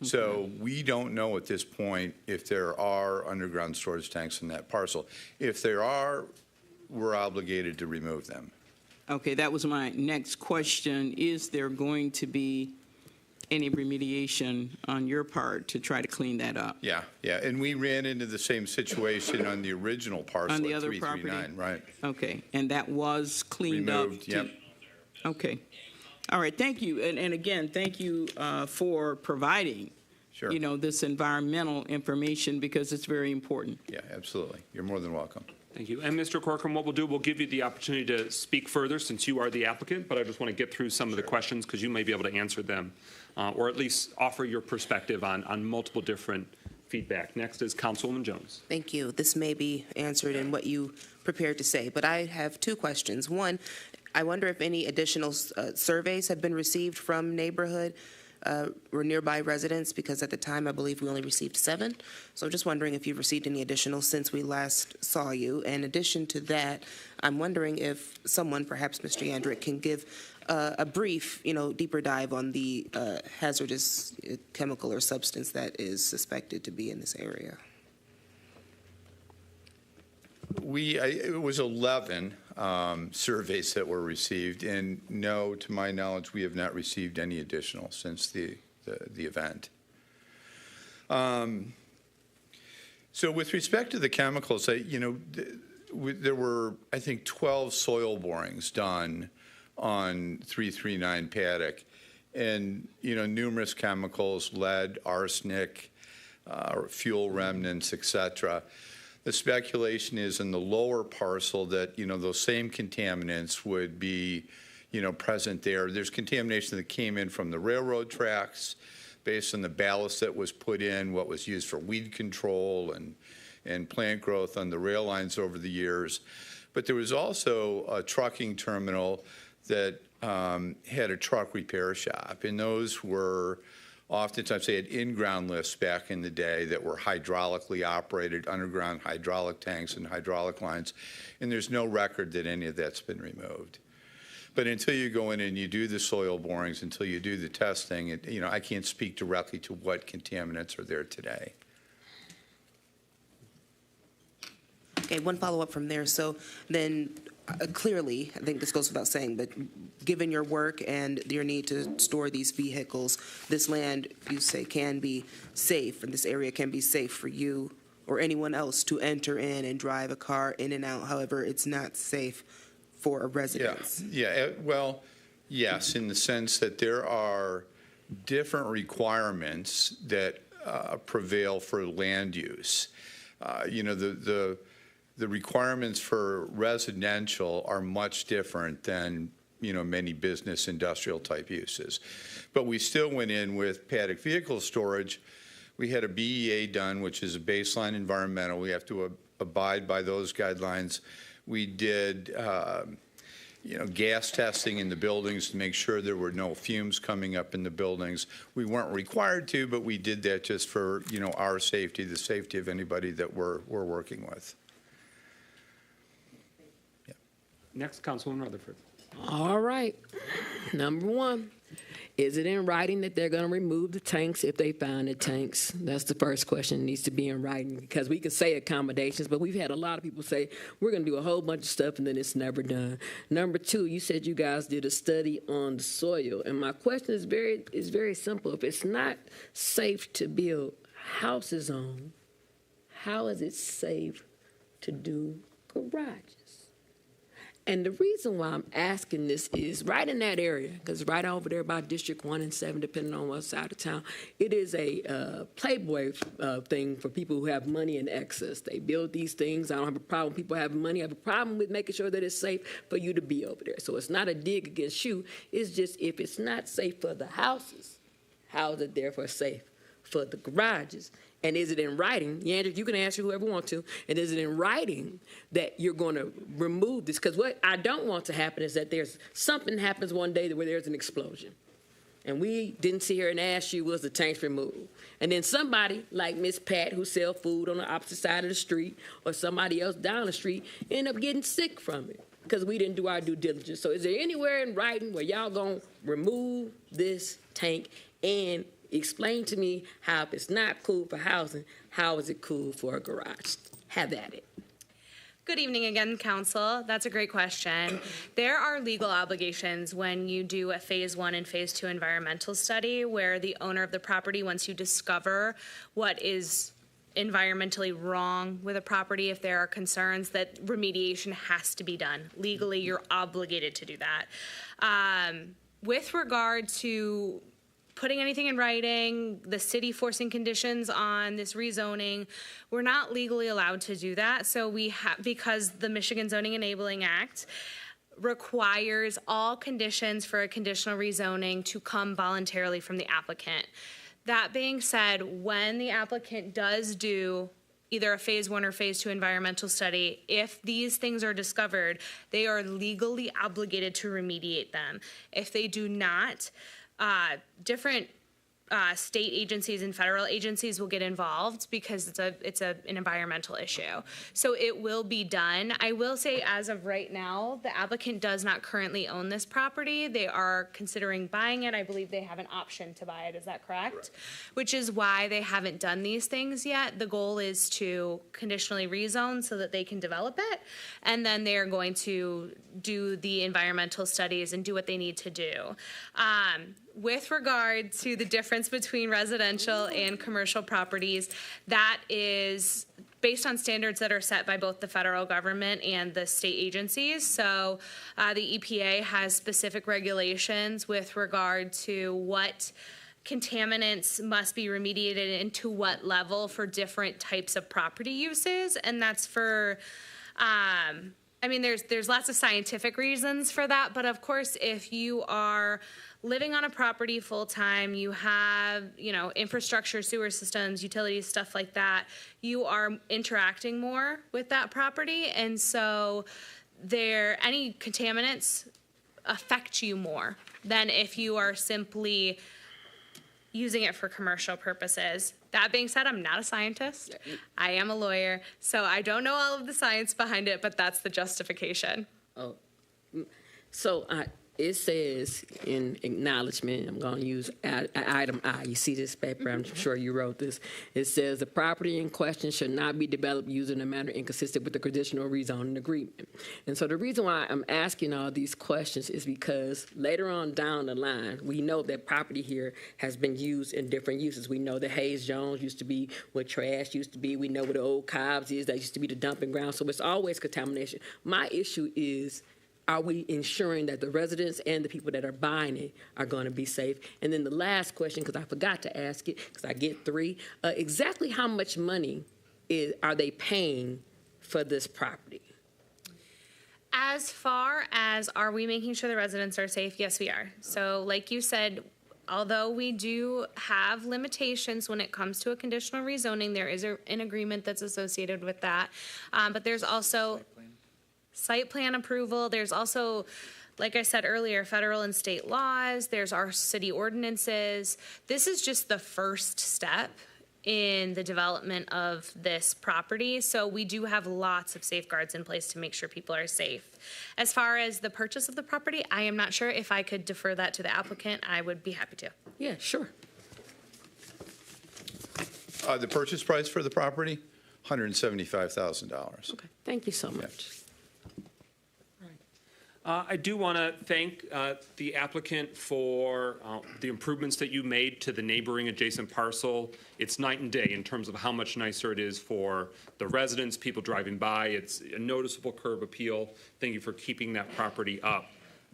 So we don't know at this point if there are underground storage tanks in that parcel. If there are, we're obligated to remove them. Okay, that was my next question. Is there going to be any remediation on your part to try to clean that up? Yeah, and we ran into the same situation on the original parcel On the at other 339, right? Okay, and that was cleaned Removed, up? yep. Okay. All right, thank you. And again, thank you for providing, you know, this environmental information because it's very important. Yeah, absolutely. You're more than welcome. Thank you. And Mr. Corcoran, what we'll do, we'll give you the opportunity to speak further since you are the applicant, but I just want to get through some of the questions because you may be able to answer them or at least offer your perspective on multiple different feedback. Next is Councilwoman Jones. Thank you. This may be answered in what you prepared to say, but I have two questions. One, I wonder if any additional surveys have been received from neighborhood or nearby residents, because at the time I believe we only received 7. So I'm just wondering if you've received any additional since we last saw you. In addition to that, I'm wondering if someone, perhaps Mr. Yandrick, can give a brief, deeper dive on the hazardous chemical or substance that is suspected to be in this area. It was 11 surveys that were received, and no, to my knowledge, we have not received any additional since the event. So with respect to the chemicals, there were, I think, 12 soil borings done on 339 Paddock, and numerous chemicals, lead, arsenic, fuel remnants, etc. The speculation is in the lower parcel that, those same contaminants would be, present there. There's contamination that came in from the railroad tracks based on the ballast that was put in, what was used for weed control and plant growth on the rail lines over the years. But there was also a trucking terminal that had a truck repair shop, and those were oftentimes they had in-ground lifts back in the day that were hydraulically operated, underground hydraulic tanks and hydraulic lines, and there's no record that any of that's been removed. But until you go in and you do the soil borings, until you do the testing, I can't speak directly to what contaminants are there today. Okay, one follow-up from there. So then clearly, I think this goes without saying, but given your work and your need to store these vehicles, this land, you say, can be safe, and this area can be safe for you or anyone else to enter in and drive a car in and out. However, it's not safe for a residence. Yeah. Well, yes, in the sense that there are different requirements that prevail for land use. The requirements for residential are much different than, many business industrial type uses. But we still went in with Paddock Vehicle Storage. We had a BEA done, which is a baseline environmental. We have to abide by those guidelines. We did, gas testing in the buildings to make sure there were no fumes coming up in the buildings. We weren't required to, but we did that just for, our safety, the safety of anybody that we're working with. Next, Councilwoman Rutherford. All right. Number one, is it in writing that they're going to remove the tanks if they find the tanks? That's the first question. It needs to be in writing, because we can say accommodations, but we've had a lot of people say we're going to do a whole bunch of stuff and then it's never done. Number two, you said you guys did a study on the soil, and my question is very simple. If it's not safe to build houses on, how is it safe to do garages? And the reason why I'm asking this is right in that area, because right over there by District 1 and 7, depending on what side of town, it is a playboy thing for people who have money in excess. They build these things. I don't have a problem with people having money. I have a problem with making sure that it's safe for you to be over there. So it's not a dig against you. It's just if it's not safe for the houses, how is it therefore safe for the garages? And is it in writing? Yandra, you can answer whoever wants to. And is it in writing that you're going to remove this? Because what I don't want to happen is that something happens one day where there's an explosion. And we didn't sit here and ask you, was the tanks removed? And then somebody like Miss Pat, who sells food on the opposite side of the street, or somebody else down the street, end up getting sick from it because we didn't do our due diligence. So is there anywhere in writing where y'all going to remove this tank and explain to me how, if it's not cool for housing, how is it cool for a garage? Have at it. Good evening again, Council. That's a great question. There are legal obligations when you do a Phase 1 and Phase 2 environmental study where the owner of the property, once you discover what is environmentally wrong with a property, if there are concerns, that remediation has to be done. Legally, you're obligated to do that. With regard to putting anything in writing, the city forcing conditions on this rezoning, we're not legally allowed to do that. So because the Michigan Zoning Enabling Act requires all conditions for a conditional rezoning to come voluntarily from the applicant. That being said, when the applicant does do either a Phase 1 or Phase 2 environmental study, if these things are discovered, they are legally obligated to remediate them. If they do not, different state agencies and federal agencies will get involved because it's an environmental issue. So it will be done. I will say, as of right now, the applicant does not currently own this property. They are considering buying it. I believe they have an option to buy it. Is that correct? Which is why they haven't done these things yet. The goal is to conditionally rezone so that they can develop it, and then they are going to do the environmental studies and do what they need to do. With regard to the difference between residential and commercial properties, that is based on standards that are set by both the federal government and the state agencies. So the EPA has specific regulations with regard to what contaminants must be remediated and to what level for different types of property uses. And that's for there's lots of scientific reasons for that, but of course, if you are living on a property full-time, you have, infrastructure, sewer systems, utilities, stuff like that, you are interacting more with that property, and so any contaminants affect you more than if you are simply using it for commercial purposes. That being said, I'm not a scientist. I am a lawyer, so I don't know all of the science behind it, but that's the justification. Oh, so it says in acknowledgement, I'm going to use item I. You see this paper, I'm sure you wrote this. It says the property in question should not be developed using a manner inconsistent with the conditional rezoning agreement. And so the reason why I'm asking all these questions is because later on down the line, we know that property here has been used in different uses. We know that Hayes Jones used to be where trash used to be. We know where the old Cobbs is. That used to be the dumping ground. So it's always contamination. My issue is, are we ensuring that the residents and the people that are buying it are going to be safe? And then the last question, because I forgot to ask it, because I get three, exactly how much money are they paying for this property? As far as are we making sure the residents are safe? Yes, we are. So like you said, although we do have limitations when it comes to a conditional rezoning, there is an agreement that's associated with that. But there's also site plan approval. There's also, like I said earlier, federal and state laws. There's our city ordinances. This is just the first step in the development of this property. So we do have lots of safeguards in place to make sure people are safe. As far as the purchase of the property, I am not sure. If I could defer that to the applicant, I would be happy to. Yeah, sure. The purchase price for the property, $175,000. Okay, thank you so much. I do want to thank the applicant for the improvements that you made to the neighboring adjacent parcel. It's night and day in terms of how much nicer it is for the residents, people driving by. It's a noticeable curb appeal. Thank you for keeping that property up.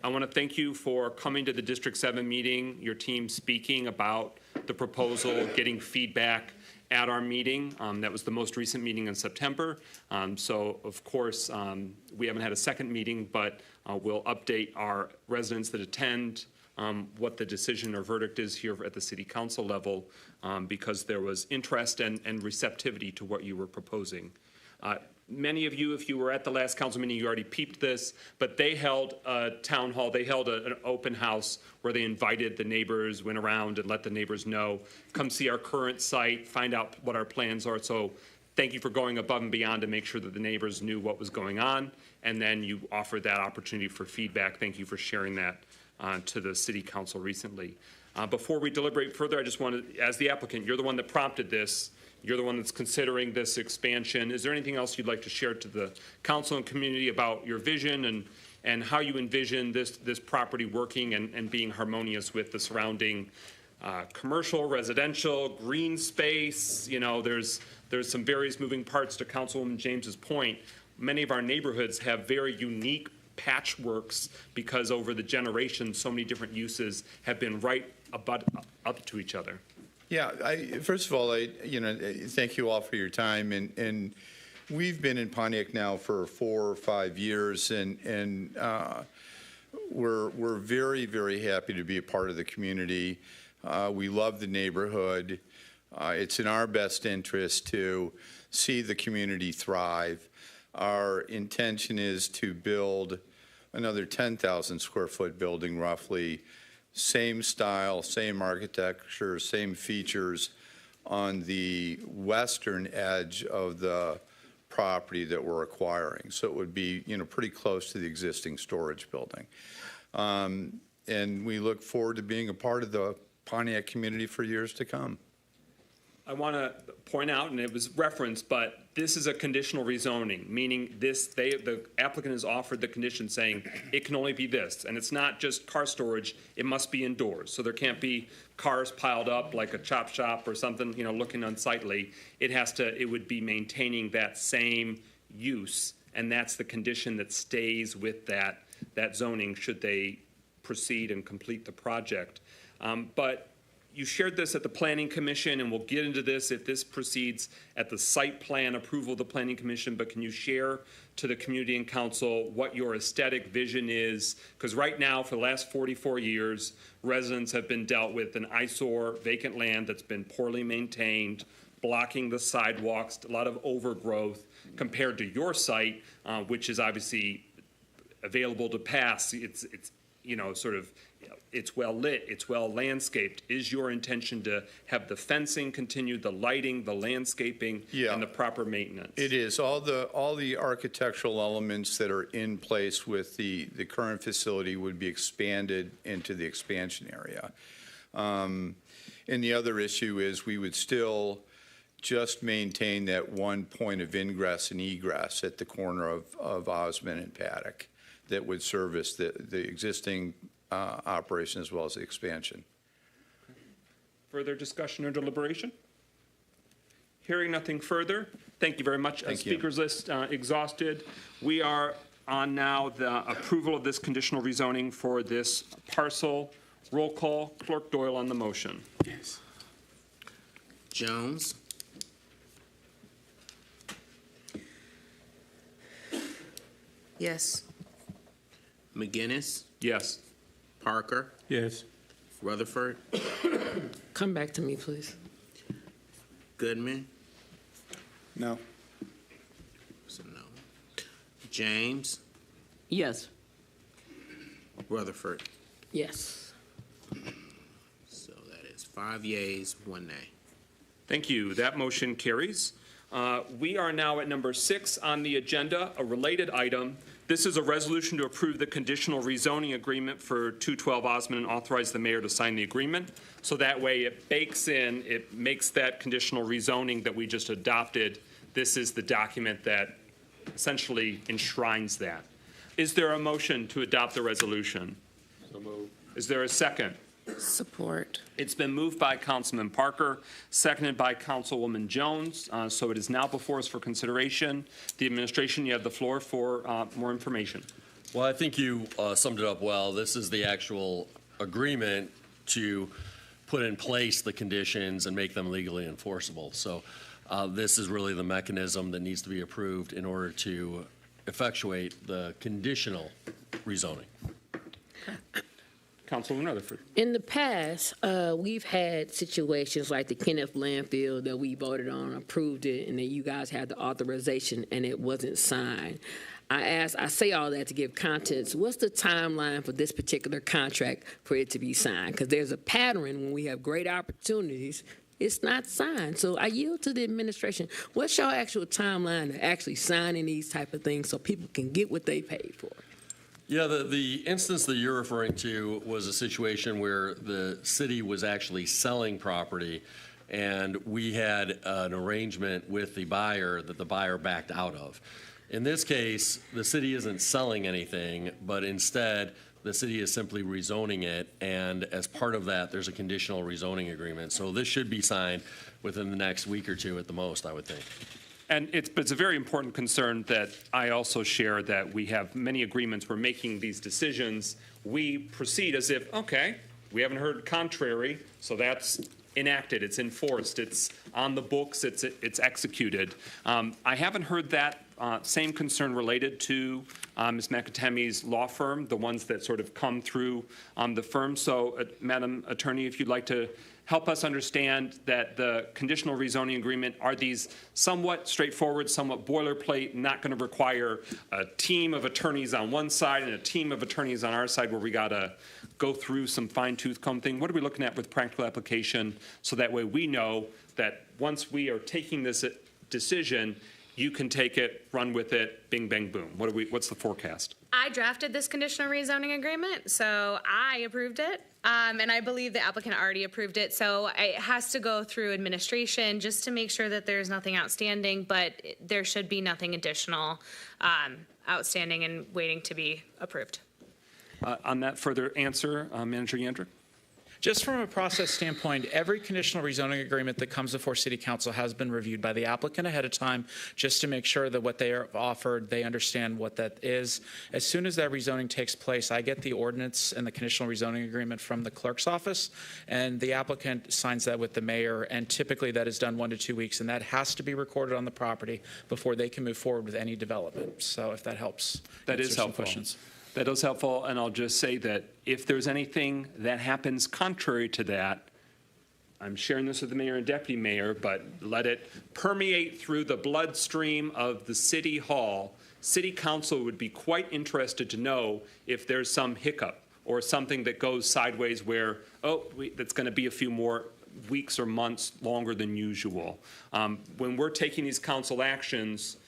I want to thank you for coming to the District 7 meeting, your team speaking about the proposal, getting feedback at our meeting. That was the most recent meeting in September. So, of course, we haven't had a second meeting, but we'll update our residents that attend what the decision or verdict is here at the City Council level, because there was interest and receptivity to what you were proposing. Many of you, if you were at the last council meeting, you already peeped this, but they held a town hall, they held an open house where they invited the neighbors, went around and let the neighbors know, come see our current site, find out what our plans are. So thank you for going above and beyond to make sure that the neighbors knew what was going on. And then you offered that opportunity for feedback. Thank you for sharing that to the City Council recently. Before we deliberate further, I just want to, as the applicant, you're the one that prompted this. You're the one that's considering this expansion. Is there anything else you'd like to share to the council and community about your vision and how you envision this property working and being harmonious with the surrounding commercial, residential, green space? You know, there's some various moving parts to Councilwoman James's point. Many of our neighborhoods have very unique patchworks because over the generations, so many different uses have been right up to each other. Yeah, first of all, thank you all for your time, and we've been in Pontiac now for 4 or 5 years, and we're very, very happy to be a part of the community. We love the neighborhood. It's in our best interest to see the community thrive. Our intention is to build another 10,000 square foot building roughly. Same style, same architecture, same features on the western edge of the property that we're acquiring. So it would be, pretty close to the existing storage building. And we look forward to being a part of the Pontiac community for years to come. I want to point out, and it was referenced, but this is a conditional rezoning, meaning the applicant has offered the condition saying it can only be this, and it's not just car storage, it must be indoors. So there can't be cars piled up like a chop shop or something, looking unsightly. It would be maintaining that same use, and that's the condition that stays with that zoning should they proceed and complete the project. But you shared this at the Planning Commission, and we'll get into this if this proceeds at the site plan approval of the Planning Commission, but can you share to the community and council what your aesthetic vision is? Because right now, for the last 44 years, residents have been dealt with an eyesore, vacant land that's been poorly maintained, blocking the sidewalks, a lot of overgrowth compared to your site, which is obviously available to pass. It's it's well lit, it's well landscaped. Is your intention to have the fencing continue, the lighting, the landscaping, and the proper maintenance? It is. All the architectural elements that are in place with the current facility would be expanded into the expansion area. And the other issue is we would still just maintain that one point of ingress and egress at the corner of Osmond and Paddock that would service the existing operation as well as the expansion. Further discussion or deliberation? Hearing nothing further, thank you very much. Speakers list exhausted. We are on now the approval of this conditional rezoning for this parcel. Roll call. Clerk Doyle on the motion. Yes. Jones. Yes. McGinnis. Yes. Parker. Yes. Rutherford. Come back to me, please. Goodman. No. So no. James. Yes. Rutherford. Yes. So that is 5 yeas, 1 nay. Thank you. That motion carries. We are now at number 6 on the agenda, a related item. This is a resolution to approve the conditional rezoning agreement for 212 Osmond and authorize the mayor to sign the agreement. So that way it bakes in, it makes that conditional rezoning that we just adopted. This is the document that essentially enshrines that. Is there a motion to adopt the resolution? So moved. Is there a second? Support. It's been moved by Councilman Parker, seconded by Councilwoman Jones. So it is now before us for consideration. The administration, you have the floor for more information. Well, I think you summed it up well. This is the actual agreement to put in place the conditions and make them legally enforceable. So this is really the mechanism that needs to be approved in order to effectuate the conditional rezoning. Councilwoman Rutherford. In the past, we've had situations like the Kenneth landfill that we voted on, approved it, and then you guys had the authorization and it wasn't signed. I say all that to give context. What's the timeline for this particular contract for it to be signed? Because there's a pattern when we have great opportunities, it's not signed. So I yield to the administration. What's your actual timeline to actually signing these type of things so people can get what they paid for? Yeah, the instance that you're referring to was a situation where the city was actually selling property, and we had an arrangement with the buyer that the buyer backed out of. In this case, the city isn't selling anything, but instead the city is simply rezoning it, and as part of that, there's a conditional rezoning agreement. So this should be signed within the next week or two at the most, I would think. And it's a very important concern that I also share, that we have many agreements. We're making these decisions. We proceed as if, okay, we haven't heard contrary, so that's enacted, it's enforced, it's on the books, it's executed. I haven't heard that same concern related to Ms. McAtemi's law firm, the ones that sort of come through the firm. So, Madam Attorney, if you'd like to help us understand that the conditional rezoning agreement, are these somewhat straightforward, somewhat boilerplate, not going to require a team of attorneys on one side and a team of attorneys on our side where we got to go through some fine-tooth comb thing? What are we looking at with practical application, so that way we know that once we are taking this decision, you can take it, run with it, bing, bang, boom? What's the forecast? I drafted this conditional rezoning agreement, so I approved it. And I believe the applicant already approved it, so it has to go through administration just to make sure that there's nothing outstanding, but there should be nothing additional outstanding and waiting to be approved. On that further answer, Manager Yandrick? Just from a process standpoint, every conditional rezoning agreement that comes before City Council has been reviewed by the applicant ahead of time, just to make sure that what they are offered, they understand what that is. As soon as that rezoning takes place, I get the ordinance and the conditional rezoning agreement from the clerk's office, and the applicant signs that with the mayor, and typically that is done 1 to 2 weeks, and that has to be recorded on the property before they can move forward with any development. So if that helps. That is helpful. Questions. That is helpful, and I'll just say that if there's anything that happens contrary to that, I'm sharing this with the mayor and deputy mayor, but let it permeate through the bloodstream of the city hall. City council would be quite interested to know if there's some hiccup or something that goes sideways where, that's going to be a few more weeks or months longer than usual. When we're taking these council actions,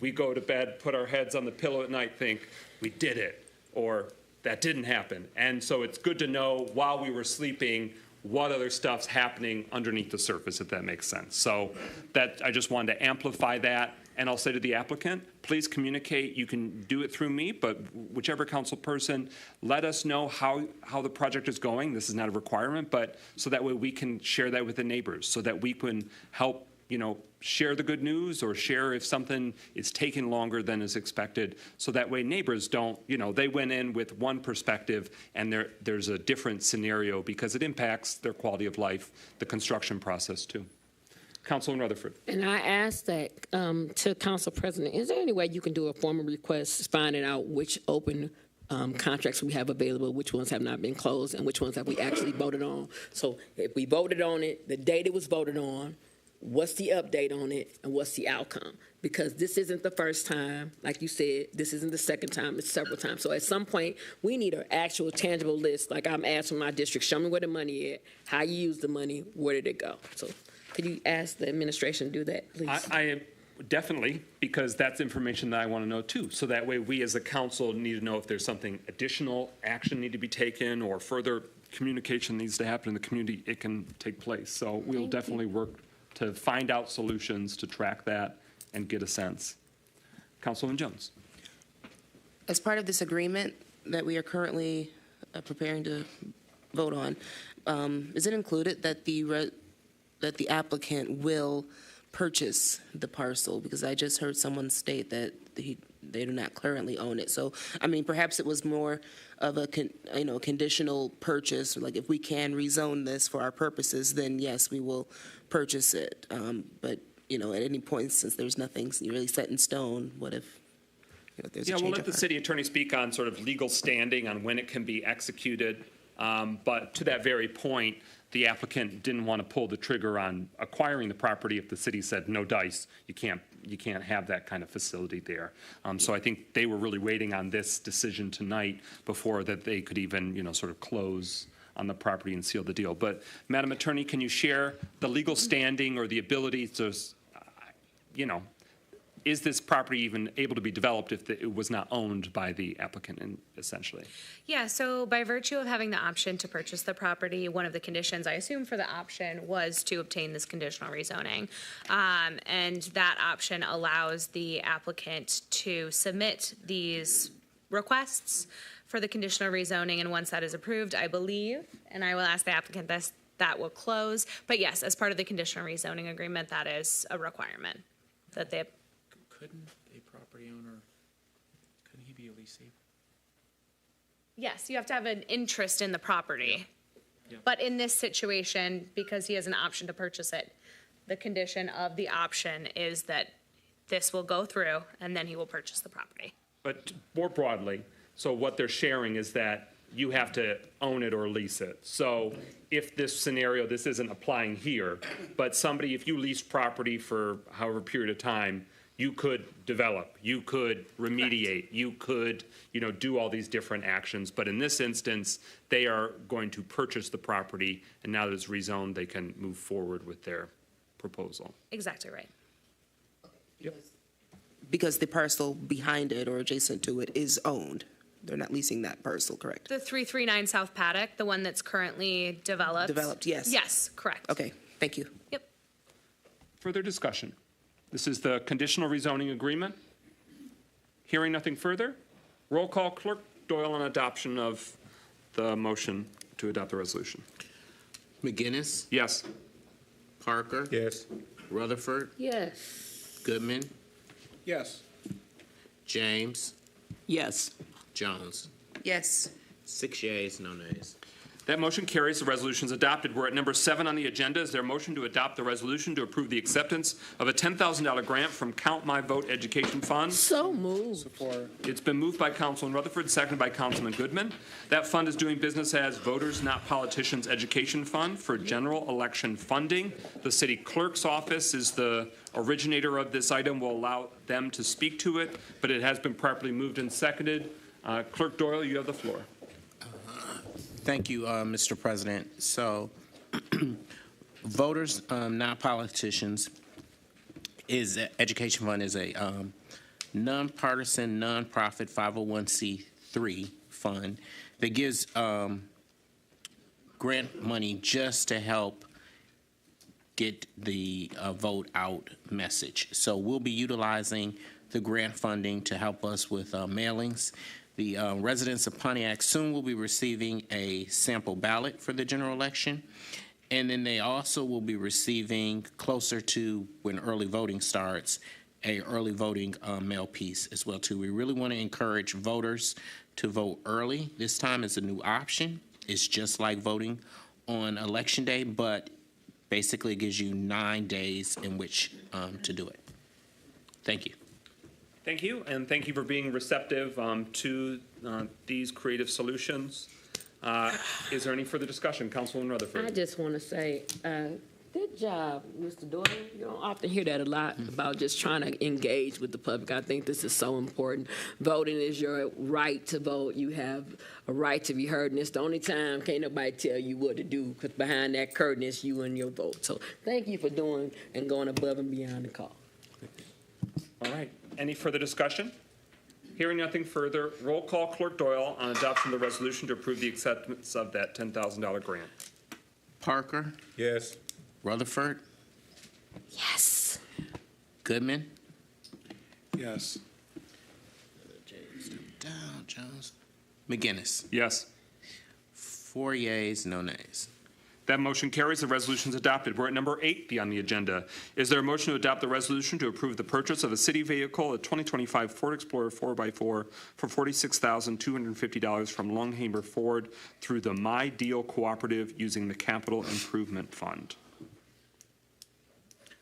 we go to bed, put our heads on the pillow at night, think, we did it, or that didn't happen. And so it's good to know while we were sleeping what other stuff's happening underneath the surface, if that makes sense. So that I just wanted to amplify that. And I'll say to the applicant, please communicate. You can do it through me, but whichever council person, let us know how the project is going. This is not a requirement, but so that way we can share that with the neighbors, so that we can help, share the good news or share if something is taking longer than is expected. So that way neighbors don't, they went in with one perspective and there's a different scenario because it impacts their quality of life, the construction process too. Councilman Rutherford. And I asked that to Council President, is there any way you can do a formal request finding out which open contracts we have available, which ones have not been closed, and which ones have we actually voted on? So if we voted on it, the date it was voted on, what's the update on it, and what's the outcome? Because this isn't the first time, like you said, this isn't the second time, it's several times. So at some point, we need an actual tangible list, like I'm asking my district, show me where the money is, how you use the money, where did it go? So Could you ask the administration to do that, please? I definitely, because that's information that I want to know too. So that way we as a council need to know if there's something additional action need to be taken or further communication needs to happen in the community, it can take place. So we'll definitely work to find out solutions to track that and get a sense. Councilwoman Jones. As part of this agreement that we are currently preparing to vote on, is it included that the applicant will purchase the parcel? Because I just heard someone state that they do not currently own it. So, I mean, perhaps it was more of a conditional purchase. Like, if we can rezone this for our purposes, then yes, we will purchase it. But at any point, since there's nothing really set in stone, what if there's a change We'll of let the heart? city attorney speak on sort of legal standing on when it can be executed. But to that very point, the applicant didn't want to pull the trigger on acquiring the property if the city said, no dice, you can't have that kind of facility there. So I think they were really waiting on this decision tonight before that they could even, sort of close on the property and seal the deal. But Madam Attorney, can you share the legal standing or the ability to, is this property even able to be developed if it was not owned by the applicant, essentially? Yeah, so by virtue of having the option to purchase the property, one of the conditions, I assume, for the option was to obtain this conditional rezoning. And that option allows the applicant to submit these requests for the conditional rezoning, and once that is approved, I believe, and I will ask the applicant this, that will close. But yes, as part of the conditional rezoning agreement, that is a requirement that they... Couldn't a property owner, couldn't he be a leasing? Yes, you have to have an interest in the property. Yeah. But in this situation, because he has an option to purchase it, the condition of the option is that this will go through and then he will purchase the property. But more broadly, so what they're sharing is that you have to own it or lease it. So if this scenario, this isn't applying here, but somebody, if you lease property for however period of time, you could develop, you could remediate, you could, do all these different actions. But in this instance, they are going to purchase the property, and now that it's rezoned, they can move forward with their proposal. Exactly right. Yep. Because the parcel behind it or adjacent to it is owned. They're not leasing that parcel, correct? The 339 South Paddock, the one that's currently developed. Developed, yes. Yes, correct. Okay, thank you. Yep. Further discussion? This is the conditional rezoning agreement. Hearing nothing further, roll call, Clerk Doyle on adoption of the motion to adopt the resolution. McGinnis? Yes. Parker? Yes. Rutherford? Yes. Goodman? Yes. James? Yes. Jones? Yes. 6 yeas, no nays. That motion carries. The resolution is adopted. We're at number 7 on the agenda. Is there a motion to adopt the resolution to approve the acceptance of a $10,000 grant from Count My Vote Education Fund? So moved. Support. It's been moved by Councilman Rutherford, seconded by Councilman Goodman. That fund is doing business as Voters Not Politicians Education Fund for general election funding. The city clerk's office is the originator of this item. We'll allow them to speak to it, but it has been properly moved and seconded. Clerk Doyle, you have the floor. Thank you, Mr. President. So, Voters, Not Politicians, Education Fund is a nonpartisan, nonprofit 501c3 fund that gives grant money just to help get the vote out message. So we'll be utilizing the grant funding to help us with mailings. The residents of Pontiac soon will be receiving a sample ballot for the general election. And then they also will be receiving, closer to when early voting starts, a early voting mail piece as well, too. We really want to encourage voters to vote early. This time is a new option. It's just like voting on Election Day, but basically it gives you 9 days in which to do it. Thank you. Thank you, and thank you for being receptive to these creative solutions. Is there any further discussion? Councilwoman Rutherford. I just want to say, Good job, Mr. Doyle. You don't often hear that a lot about just trying to engage with the public. I think this is so important. Voting is your right to vote. You have a right to be heard, and it's the only time can't nobody tell you what to do, because behind that curtain is you and your vote. So thank you for doing and going above and beyond the call. All right. Any further discussion? Hearing nothing further, roll call Clerk Doyle on adoption of the resolution to approve the acceptance of that $10,000 grant. Parker? Yes. Rutherford? Yes. Goodman? Yes. Down, Jones. McGinnis? Yes. 4 yeas, no nays. That motion carries. The resolution is adopted. We're at number 8 on the agenda. Is there a motion to adopt the resolution to approve the purchase of a city vehicle, a 2025 Ford Explorer 4x4 for $46,250 from Longhammer Ford through the My Deal Cooperative using the Capital Improvement Fund?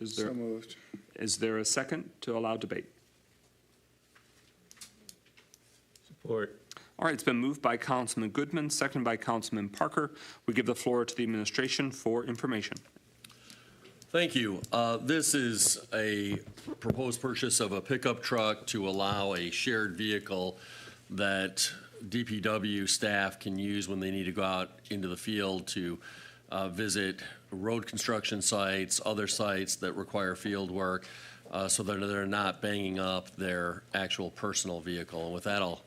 So moved. Is there a second to allow debate? Support. All right, it's been moved by Councilman Goodman, seconded by Councilman Parker. We give the floor to the administration for information. Thank you. This is a proposed purchase of a pickup truck to allow a shared vehicle that DPW staff can use when they need to go out into the field to visit road construction sites, other sites that require field work, so that they're not banging up their actual personal vehicle. And with that, I'll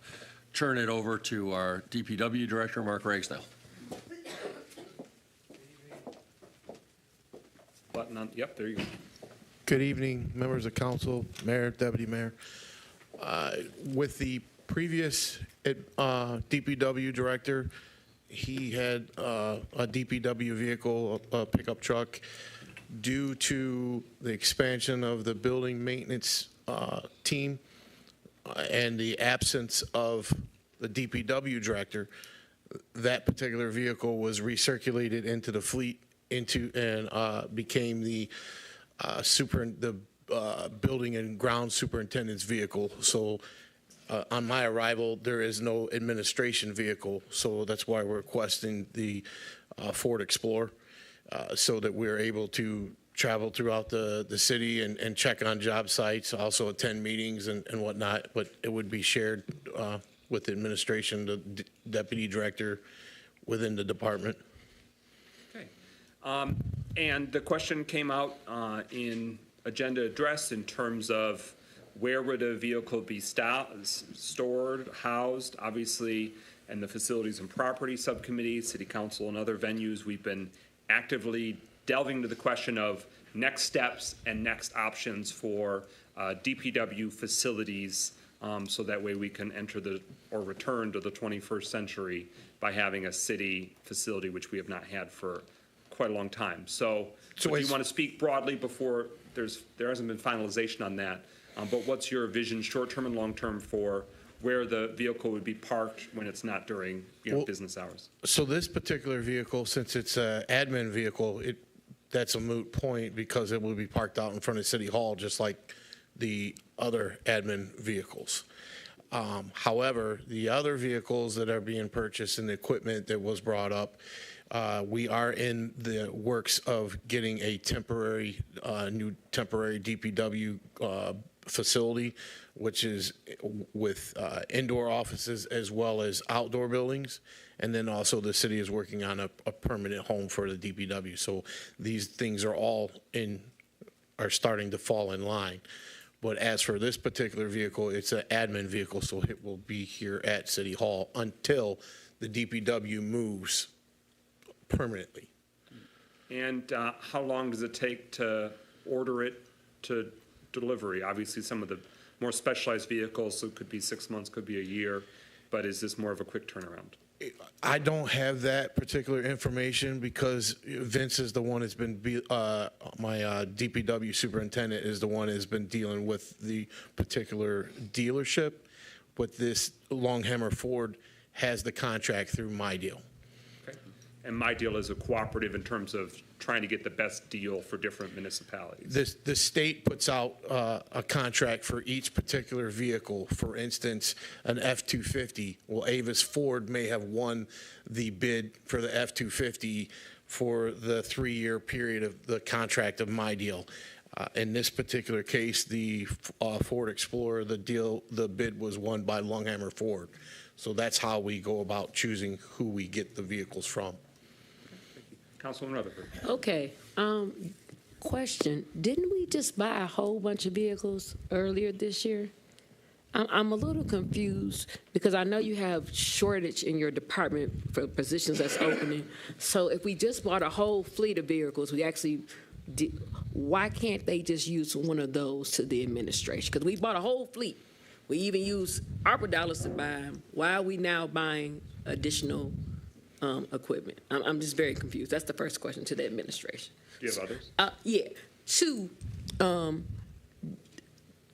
turn it over to our DPW Director, Mark Ragsdale. Button on, yep, there you go. Good evening, members of council, mayor, deputy mayor. With the previous DPW director, he had a DPW vehicle, a pickup truck. Due to the expansion of the building maintenance team and the absence of the DPW director, that particular vehicle was recirculated into the fleet and became the building and ground superintendent's vehicle. So on my arrival, there is no administration vehicle, so that's why we're requesting the Ford Explorer so that we're able to travel throughout the city and check on job sites, also attend meetings and whatnot, but it would be shared with the administration, the deputy director within the department. Okay. And the question came out in agenda address in terms of where would a vehicle be stored, housed, obviously, and the Facilities and Property Subcommittee, City Council, and other venues. We've been actively delving into the question of next steps and next options for DPW facilities, so that way we can enter or return to the 21st century by having a city facility, which we have not had for quite a long time. So do you want to speak broadly before there hasn't been finalization on that? But what's your vision, short-term and long-term, for where the vehicle would be parked when it's not during business hours? So this particular vehicle, since it's an admin vehicle, that's a moot point because it will be parked out in front of City Hall just like the other admin vehicles. However, the other vehicles that are being purchased and the equipment that was brought up, we are in the works of getting a new temporary DPW facility, which is with indoor offices as well as outdoor buildings. And then also the city is working on a permanent home for the DPW. So these things are starting to fall in line. But as for this particular vehicle, it's an admin vehicle, so it will be here at City Hall until the DPW moves permanently. And how long does it take to order it to delivery? Obviously, some of the more specialized vehicles, so it could be 6 months, could be a year, but is this more of a quick turnaround? I don't have that particular information because Vince is the one that's been, my DPW superintendent is the one that's been dealing with the particular dealership, but this Longhammer Ford has the contract through My Deal. Okay. and my deal is a cooperative in terms of trying to get the best deal for different municipalities. The state puts out a contract for each particular vehicle. For instance, an F-250. Well, Avis Ford may have won the bid for the F-250 for the 3-year period of the contract of my deal. In this particular case, the Ford Explorer, the bid was won by Longhammer Ford. So that's how we go about choosing who we get the vehicles from. Councilwoman Rutherford. Okay, question, didn't we just buy a whole bunch of vehicles earlier this year? I'm a little confused because I know you have shortage in your department for positions that's opening. So if we just bought a whole fleet of vehicles, we actually why can't they just use one of those to the administration? Because we bought a whole fleet. We even use ARPA dollars to buy them. Why are we now buying additional equipment? I'm just very confused. That's the first question to the administration. Do you have others? Yeah. 2,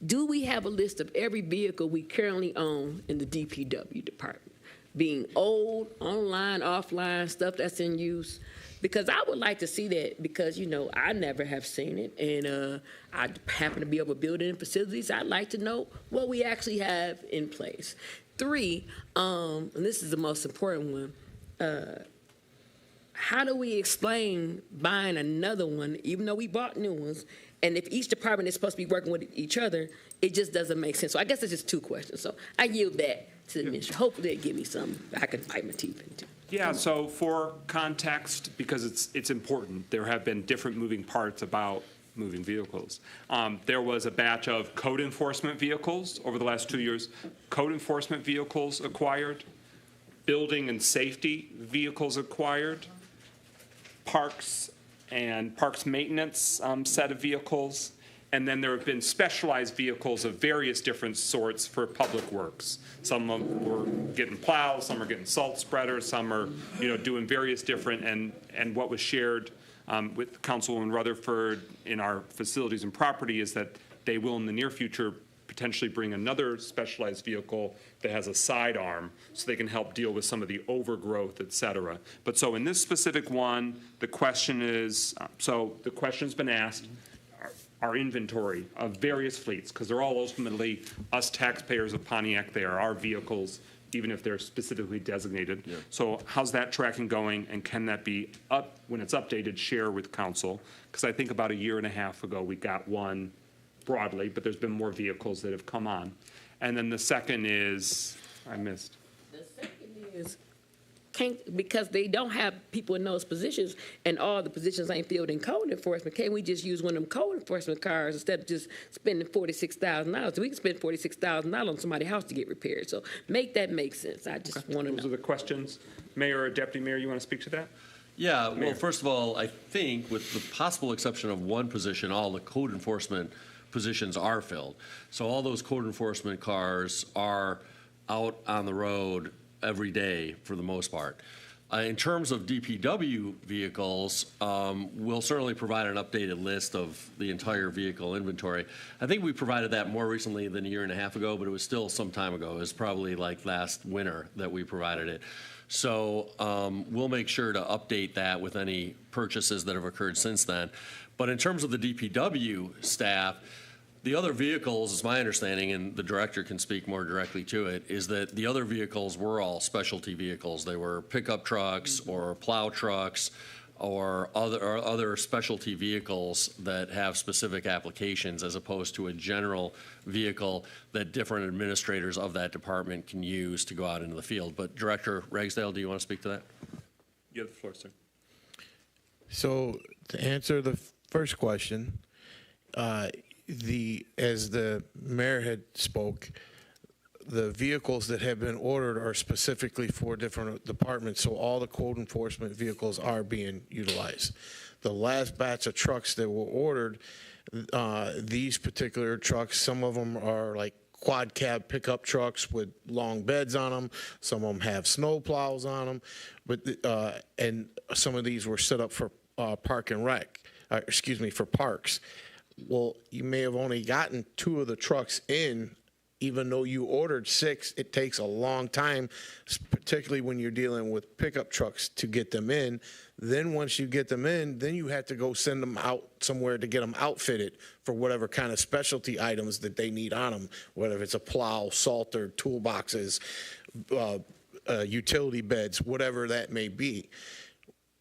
do we have a list of every vehicle we currently own in the DPW department? Being old, online, offline, stuff that's in use? Because I would like to see that because, you know, I never have seen it. And I happen to be over building facilities. I'd like to know what we actually have in place. 3, and this is the most important one, how do we explain buying another one, even though we bought new ones, and if each department is supposed to be working with each other, it just doesn't make sense. So I guess it's just 2 questions. So I yield that to the minister. Hopefully they give me some I can bite my teeth into. Yeah, so for context, because it's important, there have been different moving parts about moving vehicles. There was a batch of code enforcement vehicles over the last 2 years. Code enforcement vehicles acquired, building and safety vehicles acquired, parks and parks maintenance set of vehicles, and then there have been specialized vehicles of various different sorts for public works. Some of them were getting plows, some are getting salt spreaders, some are, you know, doing various different, and what was shared with Councilwoman Rutherford in our facilities and property is that they will in the near future potentially bring another specialized vehicle that has a sidearm so they can help deal with some of the overgrowth, et cetera. But so in this specific one, the question is, so the question's been asked, our inventory of various fleets, because they're all ultimately us taxpayers of Pontiac. They are our vehicles, even if they're specifically designated. Yeah. So how's that tracking going, and can that be up, when it's updated, share with council? Because I think about 1.5 years ago, we got one broadly, but there's been more vehicles that have come on. And then the second is, I missed. The second is, because they don't have people in those positions and all the positions ain't filled in code enforcement, can't we just use one of them code enforcement cars instead of just spending $46,000? We can spend $46,000 on somebody's house to get repaired. So make that make sense. I just want to know. Those are the questions. Mayor or Deputy Mayor, you want to speak to that? Yeah, well, first of all, I think with the possible exception of one position, all the code enforcement positions are filled. So all those code enforcement cars are out on the road every day for the most part. In terms of DPW vehicles, we'll certainly provide an updated list of the entire vehicle inventory. I think we provided that more recently than 1.5 years ago, but it was still some time ago. It was probably like last winter that we provided it. So we'll make sure to update that with any purchases that have occurred since then. But in terms of the DPW staff, the other vehicles, is my understanding, and the director can speak more directly to it, is that the other vehicles were all specialty vehicles. They were pickup trucks or plow trucks or other specialty vehicles that have specific applications as opposed to a general vehicle that different administrators of that department can use to go out into the field. But Director Ragsdale, do you want to speak to that? You have the floor, sir. So to answer the first question, as the mayor had spoke, the vehicles that have been ordered are specifically for different departments, so all the code enforcement vehicles are being utilized. The last batch of trucks that were ordered, these particular trucks, some of them are like quad cab pickup trucks with long beds on them. Some of them have snow plows on them, but and some of these were set up for park and rec, for parks. Well, you may have only gotten 2 of the trucks in even though you ordered 6, it takes a long time, particularly when you're dealing with pickup trucks to get them in. Then once you get them in, then you have to go send them out somewhere to get them outfitted for whatever kind of specialty items that they need on them, whether it's a plow, salter, toolboxes, utility beds, whatever that may be.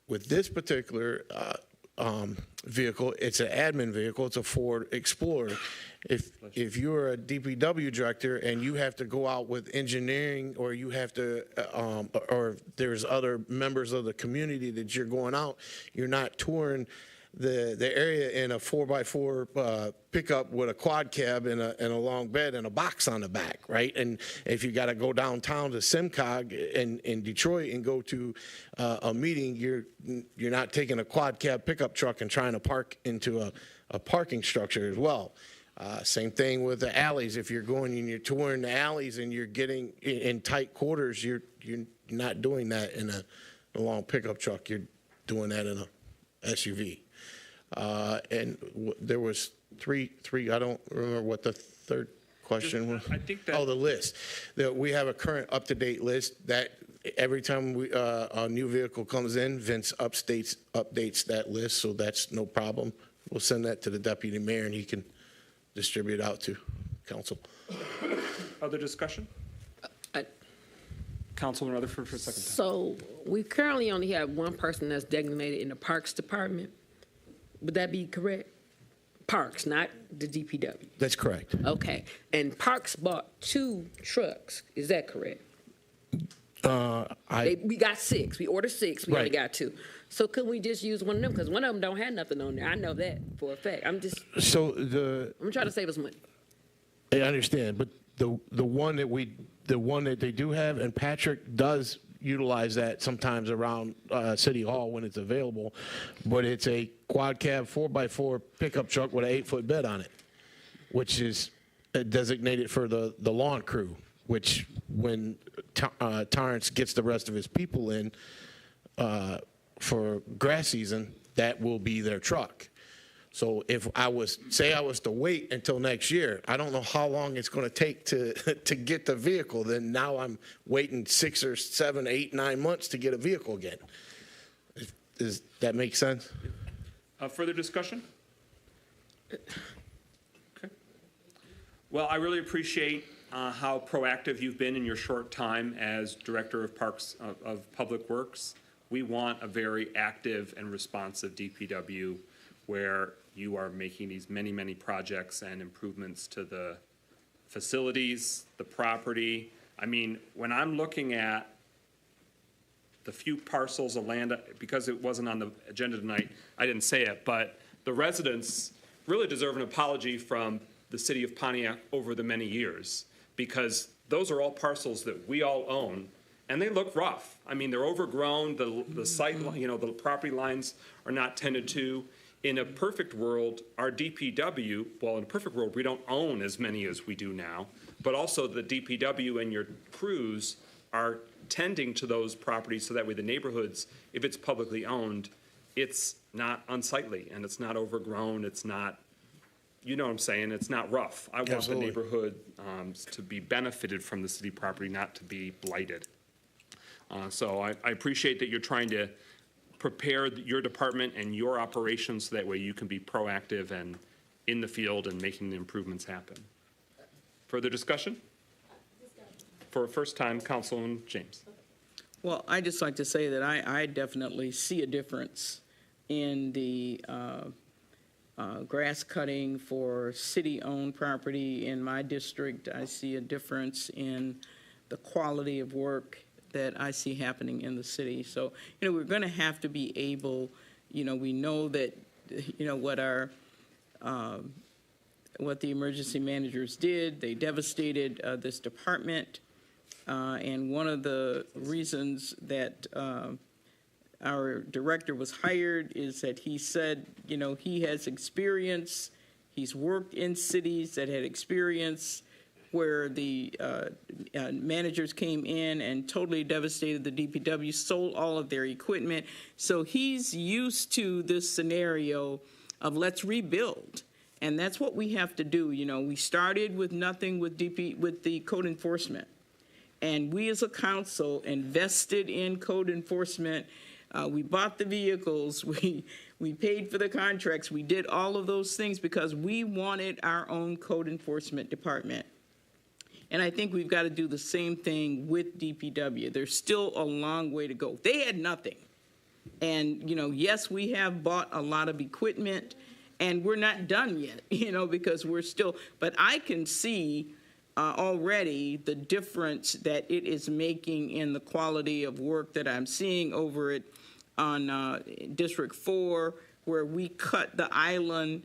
With this particular vehicle, it's an admin vehicle. It's a Ford Explorer. If you're a DPW director and you have to go out with engineering, or you have to, or there's other members of the community that you're going out, you're not touring the area in a 4x4 pickup with a quad cab and a long bed and a box on the back, right? And if you got to go downtown to Simcog in Detroit and go to a meeting, you're not taking a quad cab pickup truck and trying to park into a parking structure as well. Same thing with the alleys. If you're going and you're touring the alleys and you're getting in tight quarters, you're not doing that in a long pickup truck. You're doing that in a SUV. And there was three. I don't remember what the third question was. I think that. Oh, the list. We have a current up-to-date list that every time a new vehicle comes in, Vince updates that list, so that's no problem. We'll send that to the deputy mayor, and he can distribute out to council. Other discussion? Councilman Rutherford for a second time. So we currently only have one person that's designated in the Parks Department. Would that be correct? Parks, not the DPW. That's correct. Okay. And Parks bought 2 trucks. Is that correct? We got 6. We ordered 6. We only got 2. So could we just use one of them? Because one of them don't have nothing on there. I know that for a fact. I'm trying to save us money. I understand, but the one that they do have, and Patrick does utilize that sometimes around City Hall when it's available, but it's a quad cab 4x4 pickup truck with an 8-foot bed on it, which is designated for the lawn crew, which when Torrance gets the rest of his people in for grass season, that will be their truck. So if I was to wait until next year, I don't know how long it's going to take to get the vehicle. Then now I'm waiting 6 or 7, 8, 9 months to get a vehicle again. Does that make sense? Further discussion? Okay. Well, I really appreciate how proactive you've been in your short time as Director of Parks of Public Works. We want a very active and responsive DPW where you are making these many, many projects and improvements to the facilities, the property. I mean, when I'm looking at the few parcels of land, because it wasn't on the agenda tonight, I didn't say it, but the residents really deserve an apology from the city of Pontiac over the many years, because those are all parcels that we all own, and they look rough. I mean, they're overgrown, the site, the property lines are not tended to. In a perfect world, our DPW, well, in a perfect world, we don't own as many as we do now, but also the DPW and your crews are tending to those properties so that way the neighborhoods, if it's publicly owned, it's not unsightly and it's not overgrown, it's not, you know what I'm saying, it's not rough. I want Absolutely. the neighborhood to be benefited from the city property, not to be blighted. So I appreciate that you're trying to prepare your department and your operations so that way you can be proactive and in the field and making the improvements happen. Further discussion? For a first time, Councilman James. Well, I'd just like to say that I definitely see a difference in the grass cutting for city-owned property in my district. I see a difference in the quality of work that I see happening in the city. So, we're going to have to be able, we know that, what the emergency managers did, they devastated this department. And one of the reasons that our director was hired is that he said, he has experience, he's worked in cities that had experience where the managers came in and totally devastated the DPW, sold all of their equipment. So he's used to this scenario of let's rebuild. And that's what we have to do. You know, we started with nothing with with the code enforcement. And we as a council invested in code enforcement. We bought the vehicles, we paid for the contracts, we did all of those things because we wanted our own code enforcement department. And I think we've got to do the same thing with DPW. There's still a long way to go. They had nothing. And, you know, yes, we have bought a lot of equipment, and we're not done yet, you know, because we're still, but I can see already the difference that it is making in the quality of work that I'm seeing over it on District 4, where we cut the island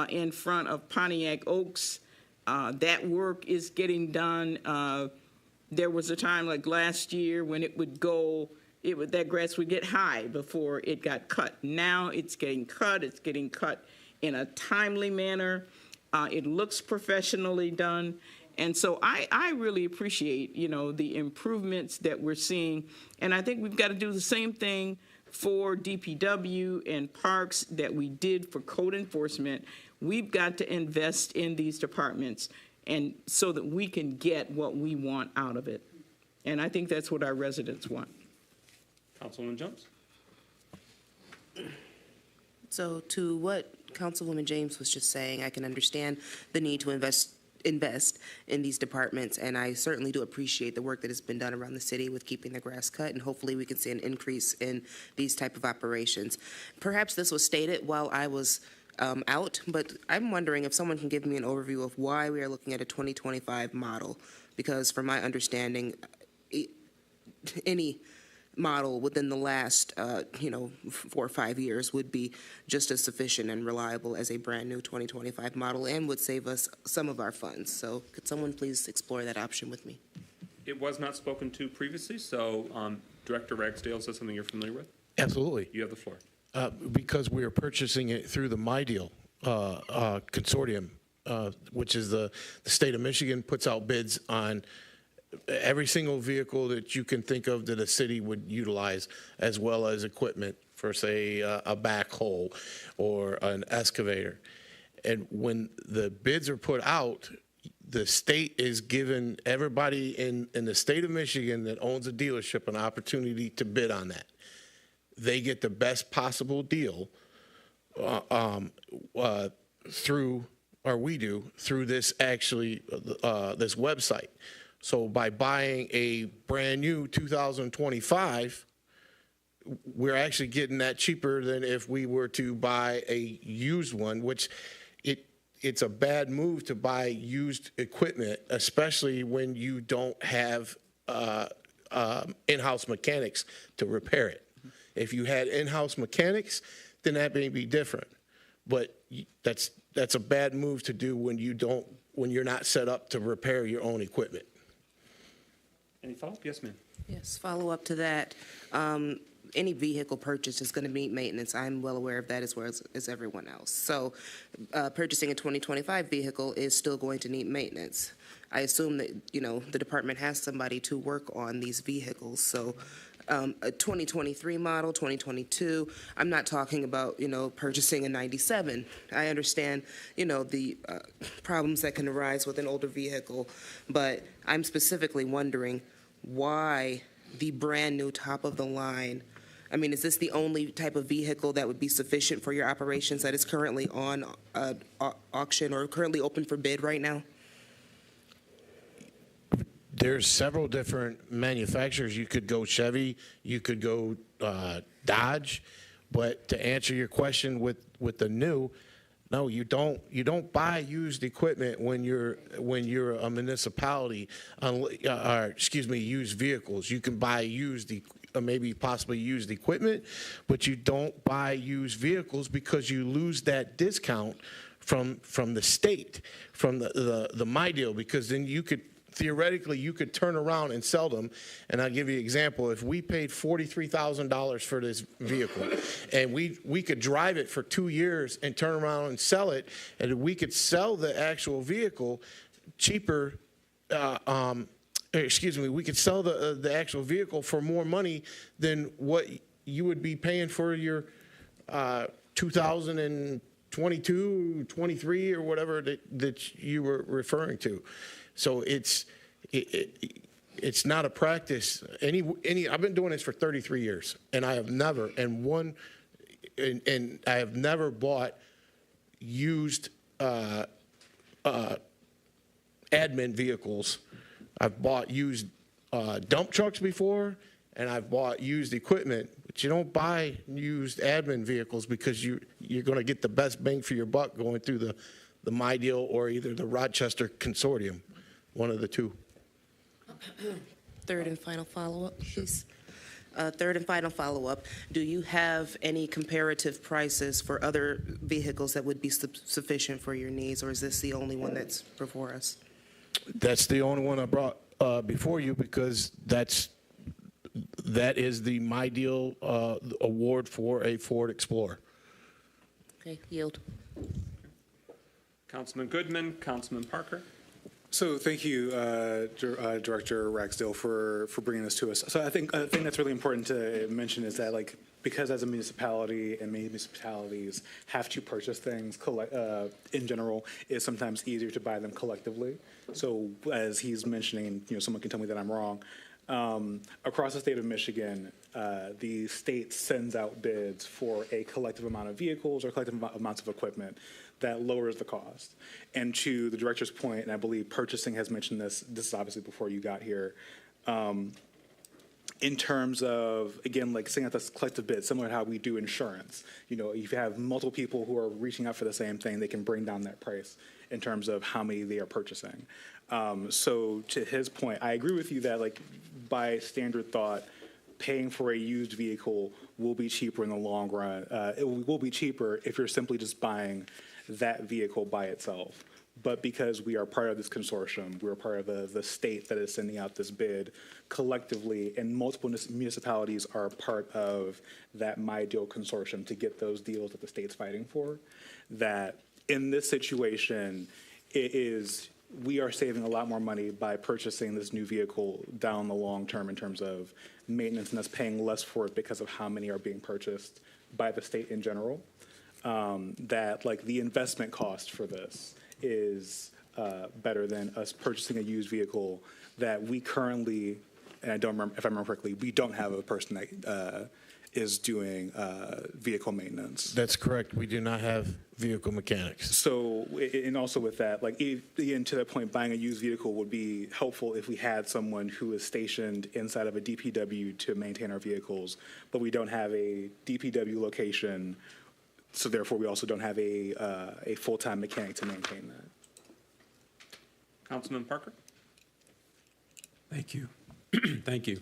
in front of Pontiac Oaks. That work is getting done. There was a time like last year when it would go, that grass would get high before it got cut. Now it's getting cut in a timely manner. It looks professionally done. And so I really appreciate, you know, the improvements that we're seeing. And I think we've got to do the same thing for DPW and parks that we did for code enforcement. We've got to invest in these departments and so that we can get what we want out of it. And I think that's what our residents want. Councilwoman Jones? So to what Councilwoman James was just saying, I can understand the need to invest in these departments, and I certainly do appreciate the work that has been done around the city with keeping the grass cut, and hopefully we can see an increase in these type of operations. Perhaps this was stated while I was out, but I'm wondering if someone can give me an overview of why we are looking at a 2025 model, because from my understanding, any model within the last, 4 or 5 years would be just as sufficient and reliable as a brand new 2025 model and would save us some of our funds. So could someone please explore that option with me? It was not spoken to previously, so Director Ragsdale, is that something you're familiar with? Absolutely. You have the floor. Because we are purchasing it through the MyDeal consortium, which is the state of Michigan puts out bids on every single vehicle that you can think of that a city would utilize, as well as equipment for, say, a backhoe or an excavator. And when the bids are put out, the state is giving everybody in the state of Michigan that owns a dealership an opportunity to bid on that. They get the best possible deal through this this website. So by buying a brand new 2025, we're actually getting that cheaper than if we were to buy a used one, which it's a bad move to buy used equipment, especially when you don't have in-house mechanics to repair it. If you had in-house mechanics, then that may be different. But that's a bad move to do when you're not set up to repair your own equipment. Any follow-up? Yes, ma'am. Yes, follow up to that. Any vehicle purchase is going to need maintenance. I'm well aware of that as well as everyone else. So purchasing a 2025 vehicle is still going to need maintenance. I assume that, the department has somebody to work on these vehicles. So a 2023 model, 2022, I'm not talking about, purchasing a 97. I understand, the problems that can arise with an older vehicle, but I'm specifically wondering why the brand new top of the line. I mean, is this the only type of vehicle that would be sufficient for your operations that is currently on auction or currently open for bid right now? There's several different manufacturers. You could go Chevy, you could go Dodge, but to answer your question with the new, no, you don't buy used equipment when you're a municipality, used vehicles. You can buy maybe possibly used equipment, but you don't buy used vehicles because you lose that discount from the state, from the MyDeal, because then theoretically, you could turn around and sell them. And I'll give you an example. If we paid $43,000 for this vehicle and we could drive it for 2 years and turn around and sell it, and we could sell the actual vehicle cheaper, we could sell the actual vehicle for more money than what you would be paying for your 2000 and 22, 23, or whatever that you were referring to. So it's not a practice. I've been doing this for 33 years, and I have never, and I have never bought used admin vehicles. I've bought used dump trucks before, and I've bought used equipment. But you don't buy used admin vehicles because you're going to get the best bang for your buck going through the MyDeal or either the Rochester Consortium, one of the two. Third and final follow-up, please. Third and final follow-up, do you have any comparative prices for other vehicles that would be sufficient for your needs, or is this the only one that's before us? That's the only one I brought before you because that is the MyDeal award for a Ford Explorer. Okay, yield. Councilman Goodman, Councilman Parker. So thank you, Director Ragsdale, for bringing this to us. So I think a thing that's really important to mention is that, like, because as a municipality and many municipalities have to purchase things in general, it's sometimes easier to buy them collectively. So as he's mentioning, someone can tell me that I'm wrong. Across the state of Michigan, the state sends out bids for a collective amount of vehicles or collective amounts of equipment that lowers the cost. And to the director's point, and I believe purchasing has mentioned this is obviously before you got here, in terms of, again, like saying that this collective bid, similar to how we do insurance. If you have multiple people who are reaching out for the same thing, they can bring down that price in terms of how many they are purchasing. So to his point, I agree with you that, like, by standard thought, paying for a used vehicle will be cheaper in the long run. It will be cheaper if you're simply just buying that vehicle by itself. But because we are part of this consortium, we're part of the state that is sending out this bid collectively, and multiple municipalities are part of that MyDeal consortium to get those deals that the state's fighting for, that in this situation, we are saving a lot more money by purchasing this new vehicle down the long term in terms of maintenance, and us paying less for it because of how many are being purchased by the state in general. That, like, the investment cost for this is better than us purchasing a used vehicle that we currently, and I don't remember if I remember correctly, we don't have a person that is doing vehicle maintenance. That's correct. We do not have vehicle mechanics. So, and also with that, like, again, to that point, buying a used vehicle would be helpful if we had someone who is stationed inside of a DPW to maintain our vehicles, but we don't have a DPW location, so therefore we also don't have a full-time mechanic to maintain that. Councilman Parker. Thank you. Thank you.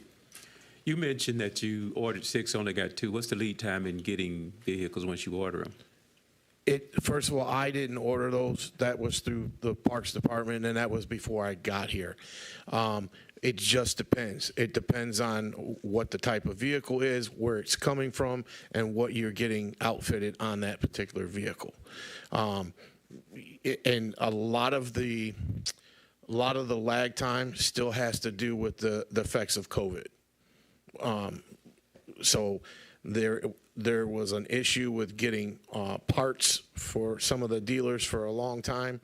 You mentioned that you ordered 6, only got 2. What's the lead time in getting vehicles once you order them? First of all, I didn't order those. That was through the Parks Department, and that was before I got here. It just depends. It depends on what the type of vehicle is, where it's coming from, and what you're getting outfitted on that particular vehicle. And a lot of the lag time still has to do with the effects of COVID. So there was an issue with getting parts for some of the dealers for a long time,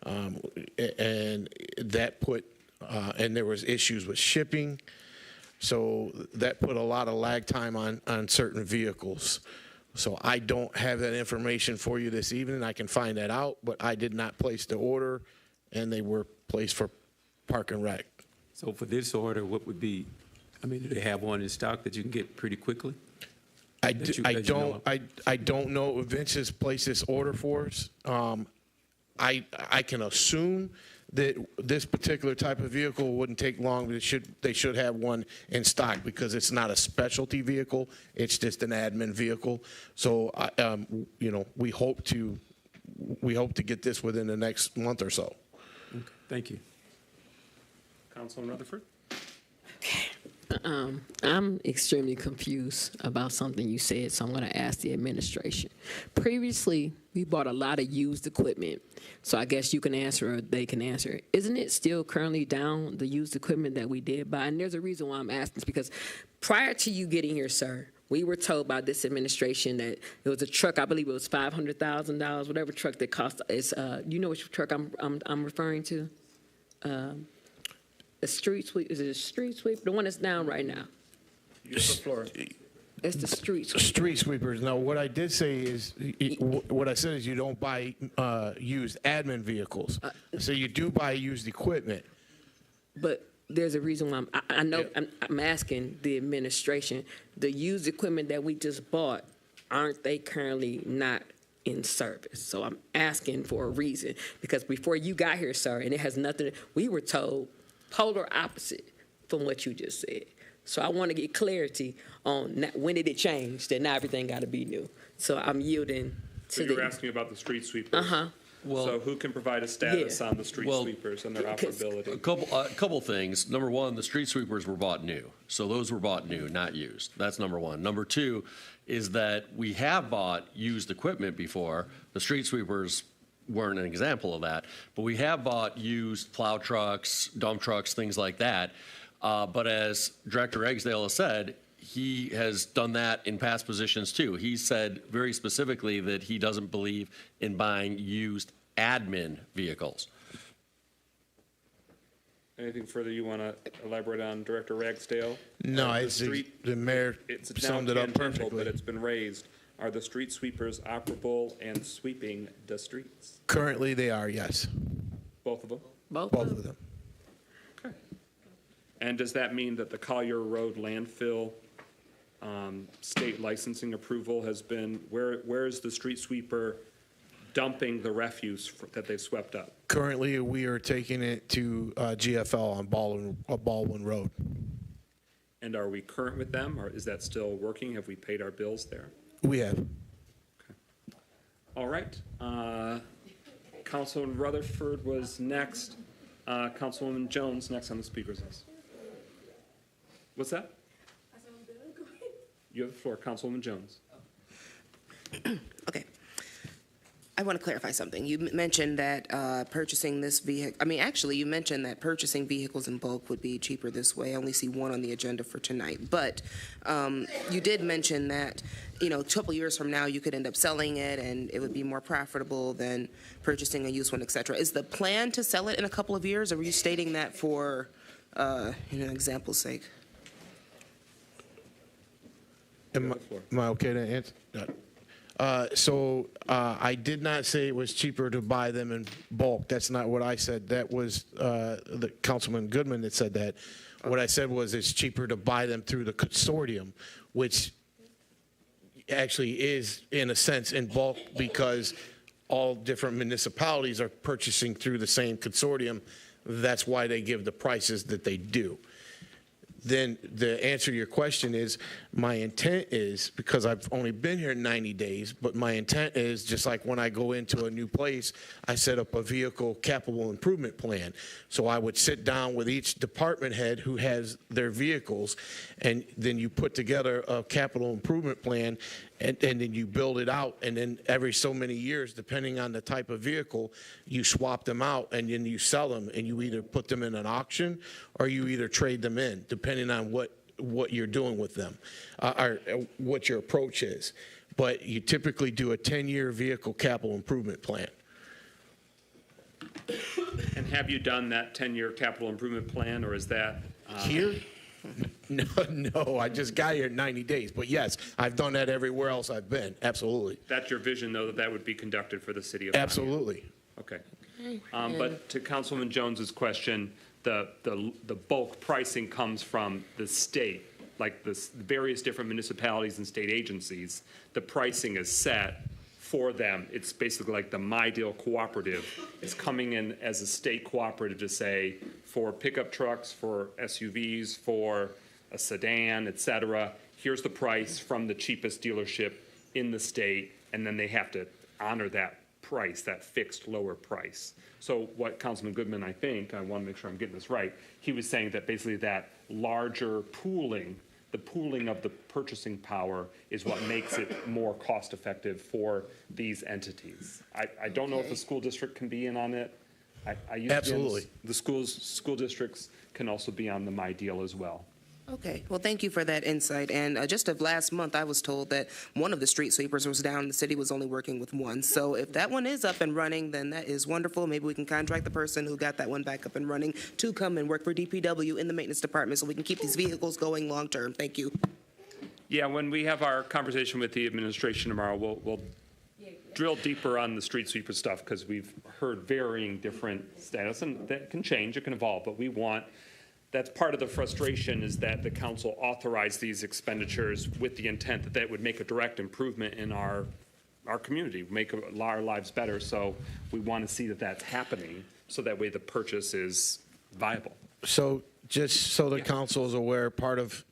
and that put and there was issues with shipping, so that put a lot of lag time on certain vehicles. So I don't have that information for you this evening. I can find that out, but I did not place the order, and they were placed for Park and Rec. So for this order, what would be, do they have one in stock that you can get pretty quickly? I don't know if Vince has placed this order for us. I can assume that this particular type of vehicle wouldn't take long, but they should have one in stock because it's not a specialty vehicle. It's just an admin vehicle. So, we hope to get this within the next month or so. Okay, thank you. Councilman Rutherford. I'm extremely confused about something you said, so I'm going to ask the administration. Previously, we bought a lot of used equipment, so I guess you can answer or they can answer. Isn't it still currently down, the used equipment that we did buy? And there's a reason why I'm asking this, because prior to you getting here, sir, We were told by this administration that it was a truck, I believe it was $500,000, whatever truck that cost, you know which truck I'm referring to? A street sweep, is it a street sweep? The one that's down right now. It's the street sweeper. Street sweepers. No, what I did say is, what I said is you don't buy used admin vehicles. So you do buy used equipment. But there's a reason why I know I'm asking the administration, the used equipment that we just bought, aren't they currently not in service? So I'm asking for a reason, because before you got here, sir, and it has nothing, we were told polar opposite from what you just said. So I want to get clarity on when did it change that now everything got to be new. So I'm yielding to So you're asking about the street sweepers. Well, so who can provide a status on the street sweepers and their operability? A couple things. Number one, the street sweepers were bought new. So those were bought new, not used. That's number one. Number two is that we have bought used equipment before. The street sweepers weren't an example of that, but we have bought used plow trucks, dump trucks, things like that. But as Director Eggsdale has said, he has done that in past positions too. He said very specifically that he doesn't believe in buying used admin vehicles. Anything further you want to elaborate on, Director Ragsdale? No, the mayor summed it up perfectly. But it's been raised. Are the street sweepers operable and sweeping the streets? Currently, they are, yes. Both of them? Both of them. Okay. And does that mean that the Collier Road landfill state licensing approval has been, where is the street sweeper dumping the refuse that they swept up? Currently, we are taking it to GFL on Baldwin Road. And are we current with them, or is that still working? Have we paid our bills there? We have. Okay. All right. Councilman Rutherford was next. Councilwoman Jones next on the speaker's list. What's that? You have the floor, Councilwoman Jones. Okay. I want to clarify something. You mentioned that purchasing this vehicle, you mentioned that purchasing vehicles in bulk would be cheaper this way. I only see one on the agenda for tonight. But you did mention that, a couple years from now, you could end up selling it and it would be more profitable than purchasing a used one, et cetera. Is the plan to sell it in a couple of years, or were you stating that for, an example's sake? Am I okay to answer? I did not say it was cheaper to buy them in bulk. That's not what I said. That was the Councilman Goodman that said that. What I said was it's cheaper to buy them through the consortium, which actually is, in a sense, in bulk because all different municipalities are purchasing through the same consortium. That's why they give the prices that they do. Then the answer to your question is, my intent is, because I've only been here 90 days, but my intent is, just like when I go into a new place, I set up a vehicle capital improvement plan. So I would sit down with each department head who has their vehicles, and then you put together a capital improvement plan, and then you build it out, and then every so many years, depending on the type of vehicle, you swap them out, and then you sell them, and you either put them in an auction or you either trade them in, depending on what you're doing with them, or what your approach is. But you typically do a 10-year vehicle capital improvement plan. And have you done that 10-year capital improvement plan, or is that here? No, I just got here in 90 days. But yes, I've done that everywhere else I've been. Absolutely. That's your vision, though, that would be conducted for the city of Pontiac? Absolutely. Okay. But to Councilwoman Jones's question, the bulk pricing comes from the state, like the various different municipalities and state agencies. The pricing is set for them. It's basically like the My Deal Cooperative is coming in as a state cooperative to say, for pickup trucks, for SUVs, for a sedan, et cetera, here's the price from the cheapest dealership in the state, and then they have to honor that price, that fixed lower price. So what Councilman Goodman, I think, I want to make sure I'm getting this right, he was saying that basically that larger pooling, the pooling of the purchasing power is what makes it more cost effective for these entities. I don't know if the school district can be in on it. I used Absolutely. The school districts can also be on the My Deal as well. Okay, well, thank you for that insight. And just of last month, I was told that one of the street sweepers was down. The city was only working with one. So if that one is up and running, then that is wonderful. Maybe we can contract the person who got that one back up and running to come and work for DPW in the maintenance department so we can keep these vehicles going long term. Thank you. Yeah, when we have our conversation with the administration tomorrow, we'll drill deeper on the street sweeper stuff because we've heard varying different status, and that can change, it can evolve, but we want, that's part of the frustration is that the council authorized these expenditures with the intent that that would make a direct improvement in our community, make our lives better. So we want to see that that's happening so that way the purchase is viable. So just so the council is aware, part of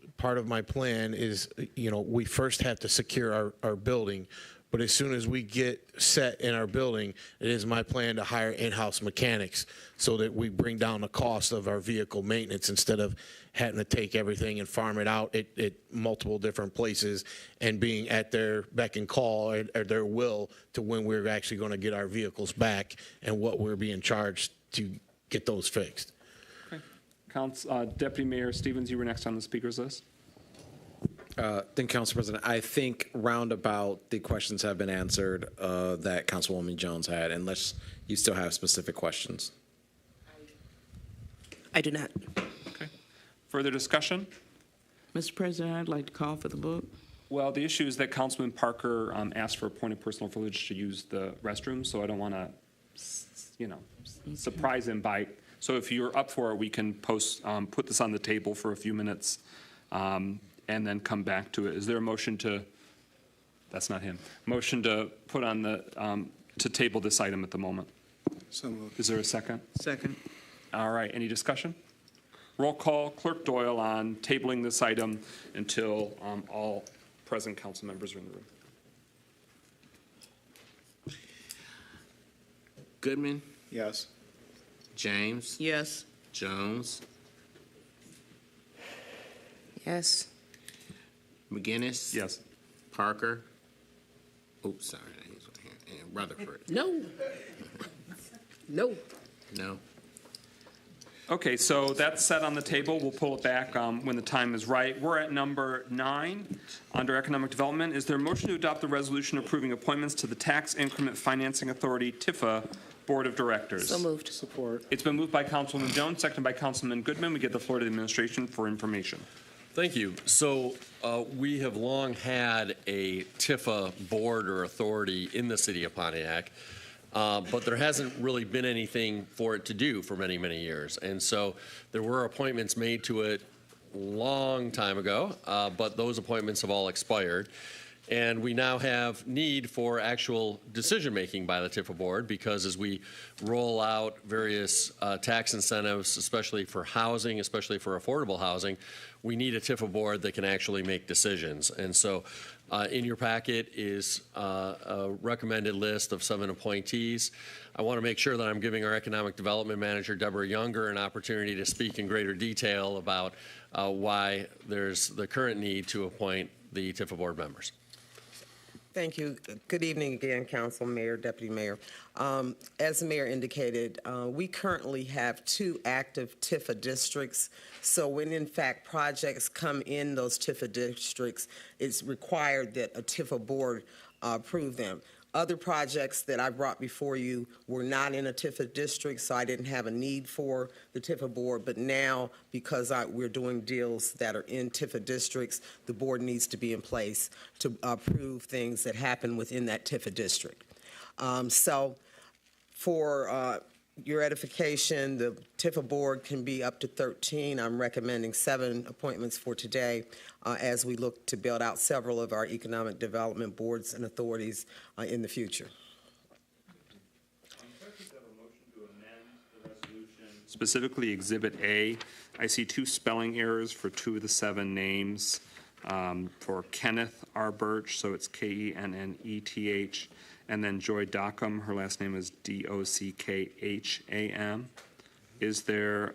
my plan is, we first have to secure our building. But as soon as we get set in our building, it is my plan to hire in-house mechanics so that we bring down the cost of our vehicle maintenance instead of having to take everything and farm it out at multiple different places and being at their beck and call or their will to when we're actually going to get our vehicles back and what we're being charged to get those fixed. Okay. Deputy Mayor Stevens, you were next on the speakers list. Thank you, Council President. I think roundabout the questions have been answered that Councilwoman Jones had, unless you still have specific questions. I do not. Okay. Further discussion? Mr. President, I'd like to call for the vote. Well, the issue is that Councilman Parker asked for a point of personal privilege to use the restroom, so I don't want to, surprise him by. So if you're up for it, we can put this on the table for a few minutes. And then come back to it. Is there a motion to, that's not him, motion to put on the, to table this item at the moment? So moved. Is there a second? Second. All right, any discussion? Roll call, Clerk Doyle on tabling this item until all present council members are in the room. Goodman, Yes. James, Yes. Jones, Yes. McGinnis. Yes. Parker. Oops, sorry, he's right here. And Rutherford. No. No. No. Okay, so that's set on the table. We'll pull it back when the time is right. We're at number 9 under economic development. Is there a motion to adopt the resolution approving appointments to the Tax Increment Financing Authority, TIFFA, Board of Directors? So moved. Support. It's been moved by Councilwoman Jones, seconded by Councilman Goodman. We give the floor to the administration for information. Thank you. So we have long had a TIFFA board or authority in the city of Pontiac, but there hasn't really been anything for it to do for many, many years. And so there were appointments made to it long time ago, but those appointments have all expired. And we now have need for actual decision-making by the TIFFA board because as we roll out various tax incentives, especially for housing, especially for affordable housing, we need a TIFFA board that can actually make decisions. And so in your packet is a recommended list of 7 appointees. I want to make sure that I'm giving our Economic Development Manager, Deborah Younger, an opportunity to speak in greater detail about why there's the current need to appoint the TIFFA board members. Thank you. Good evening again, Council, Mayor, Deputy Mayor. As the Mayor indicated, we currently have 2 active TIFFA districts. So when, in fact, projects come in those TIFFA districts, it's required that a TIFFA board approve them. Other projects that I brought before you were not in a TIFFA district, so I didn't have a need for the TIFFA board. But now, because we're doing deals that are in TIFFA districts, the board needs to be in place to approve things that happen within that TIFFA district. So for your edification, the TIFFA board can be up to 13. I'm recommending 7 appointments for today as we look to build out several of our economic development boards and authorities in the future. Specifically Exhibit A, I see 2 spelling errors for 2 of the 7 names. For Kenneth R. Birch, so it's Kenneth, and then Joy Dockham, her last name is Dockham. Is there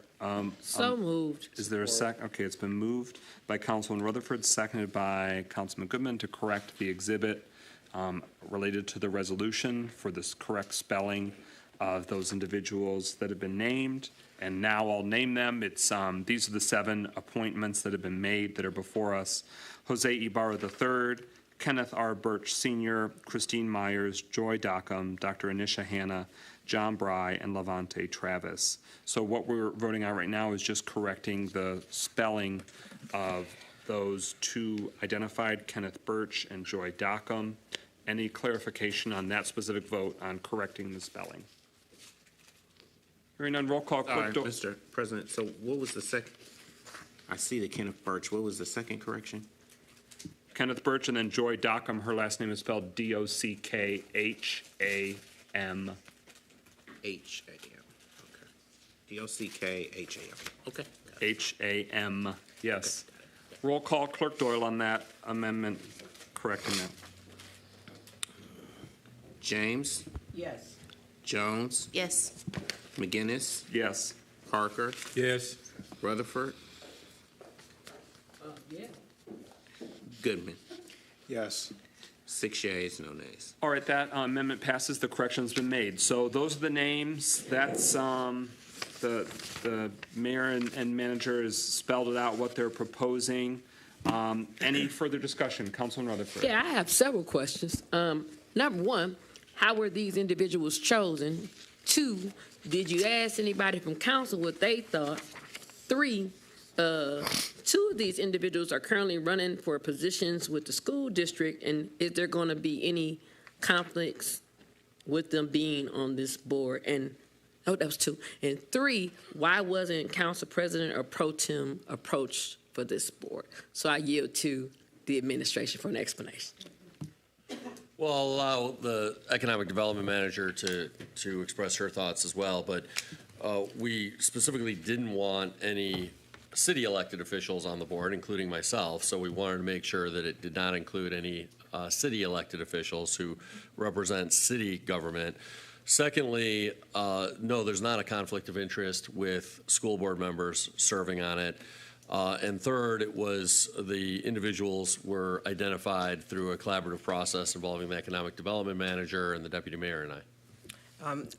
So moved. Is there a second? Okay, it's been moved by Councilman Rutherford, seconded by Councilman Goodman to correct the exhibit related to the resolution for this correct spelling of those individuals that have been named, and now I'll name them. It's these are the 7 appointments that have been made that are before us. Jose Ibarra III, Kenneth R. Birch Sr., Christine Myers, Joy Dockham, Dr. Anisha Hanna, John Bry, and Levante Travis. So what we're voting on right now is just correcting the spelling of those 2 identified, Kenneth Birch and Joy Dockham. Any clarification on that specific vote on correcting the spelling? Hearing none, roll call. Clerk Mr. President, so what was the second? I see the Kenneth Birch. What was the second correction? Kenneth Birch and then Joy Dockham. Her last name is spelled Dockham. H-A-M. Okay. D-O-C-K-H-A-M. Okay. H-A-M. Yes. Roll call. Clerk Doyle on that amendment, correcting that. James? Yes. Jones? Yes. McGinnis? Yes. Parker? Yes. Rutherford? Yeah. Goodman? Yes. 6 yeas, no nays. All right, that amendment passes. The correction's been made. So those are the names. That's the mayor and manager has spelled it out what they're proposing. Any further discussion? Councilman Rutherford. Yeah, I have several questions. Number one, how were these individuals chosen? 2, did you ask anybody from council what they thought? 3, 2 of these individuals are currently running for positions with the school district, and is there going to be any conflicts with them being on this board? And oh, that was 2. And 3, why wasn't council president or pro tem approached for this board? So I yield to the administration for an explanation. Well, I'll allow the economic development manager to express her thoughts as well, but we specifically didn't want any city elected officials on the board, including myself, so we wanted to make sure that it did not include any city elected officials who represent city government. Secondly, no, there's not a conflict of interest with school board members serving on it. And third, it was the individuals were identified through a collaborative process involving the economic development manager and the deputy mayor and I.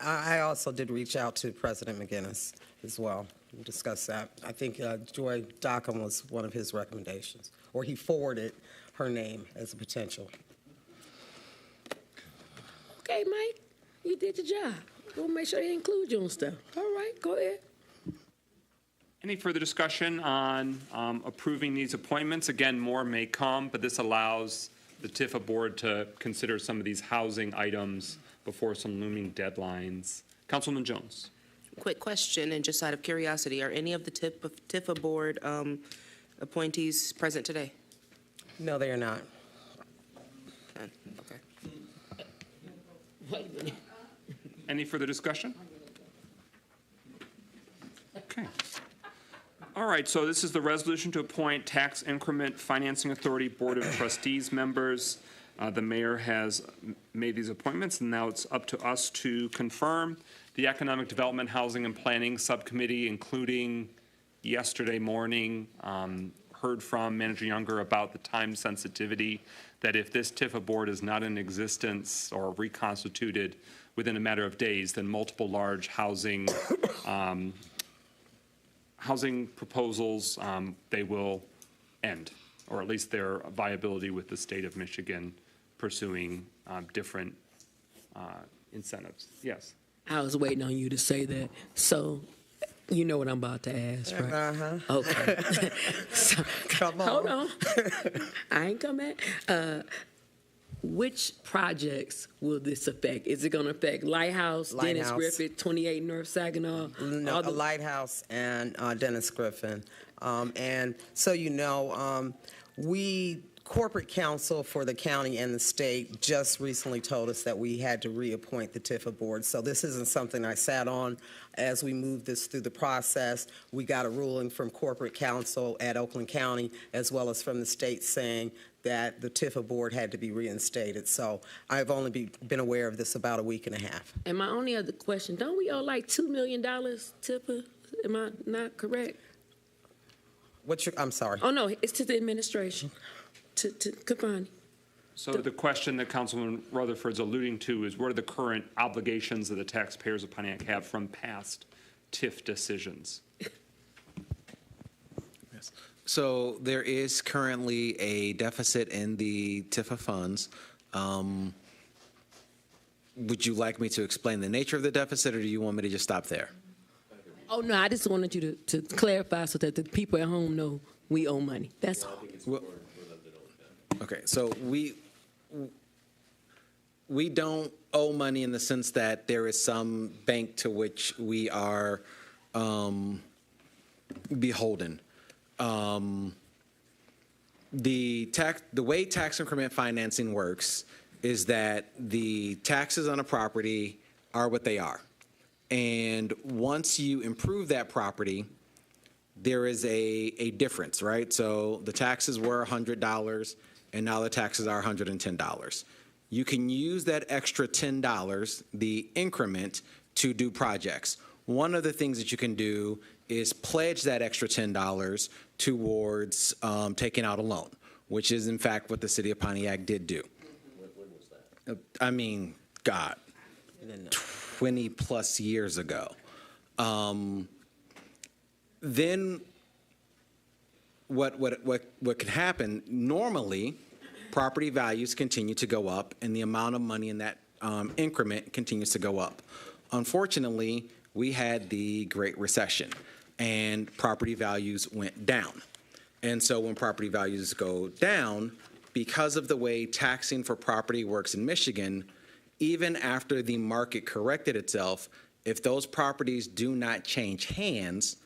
I also did reach out to President McGinnis as well and discuss that. I think Joy Dockham was one of his recommendations, or he forwarded her name as a potential. Okay, Mike, you did your job. We'll make sure they include you on stuff. All right, go ahead. Any further discussion on approving these appointments? Again, more may come, but this allows the TIFFA board to consider some of these housing items before some looming deadlines. Councilman Jones. Quick question, and just out of curiosity, are any of the TIFFA board appointees present today? No, they are not. Okay. Wait a minute. Any further discussion? Okay. All right, so this is the resolution to appoint Tax Increment Financing Authority Board of Trustees members. The mayor has made these appointments, and now it's up to us to confirm. The Economic Development, Housing, and Planning Subcommittee, including yesterday morning, heard from Manager Younger about the time sensitivity, that if this TIFFA board is not in existence or reconstituted within a matter of days, then multiple large housing housing proposals, they will end, or at least their viability with the state of Michigan pursuing different incentives. Yes. I was waiting on you to say that. So, you know what I'm about to ask, right? Uh-huh. Okay. So, Come on. hold on. I ain't come back. Which projects will this affect? Is it going to affect Lighthouse, Dennis Griffith, 28 North Saginaw? No, a Lighthouse and Dennis Griffin. And so you know, Corporate Counsel for the county and the state just recently told us that we had to reappoint the TIFFA board. So this isn't something I sat on as we moved this through the process. We got a ruling from Corporate Counsel at Oakland County as well as from the state saying that the TIFFA board had to be reinstated. So I've only been aware of this about a week and a half. And my only other question, don't we owe like $2 million, TIFFA? Am I not correct? I'm sorry. Oh, no, it's to the administration. To Kafani. So the question that Councilman Rutherford's alluding to is what are the current obligations that the taxpayers of Pontiac have from past TIF decisions? So there is currently a deficit in the TIFFA funds. Would you like me to explain the nature of the deficit, or do you want me to just stop there? Oh, no, I just wanted you to clarify so that the people at home know we owe money. That's all. Okay, so we don't owe money in the sense that there is some bank to which we are beholden. The way tax increment financing works is that the taxes on a property are what they are. And once you improve that property, there is a difference, right? So the taxes were $100 and now the taxes are $110. You can use that extra $10, the increment, to do projects. One of the things that you can do is pledge that extra $10 towards taking out a loan, which is in fact what the city of Pontiac did do. When was that? I mean, God, 20 plus years ago. Then what could happen, normally property values continue to go up and the amount of money in that increment continues to go up. Unfortunately, we had the Great Recession and property values went down. And so when property values go down, because of the way taxing for property works in Michigan, even after the market corrected itself, if those properties do not change hands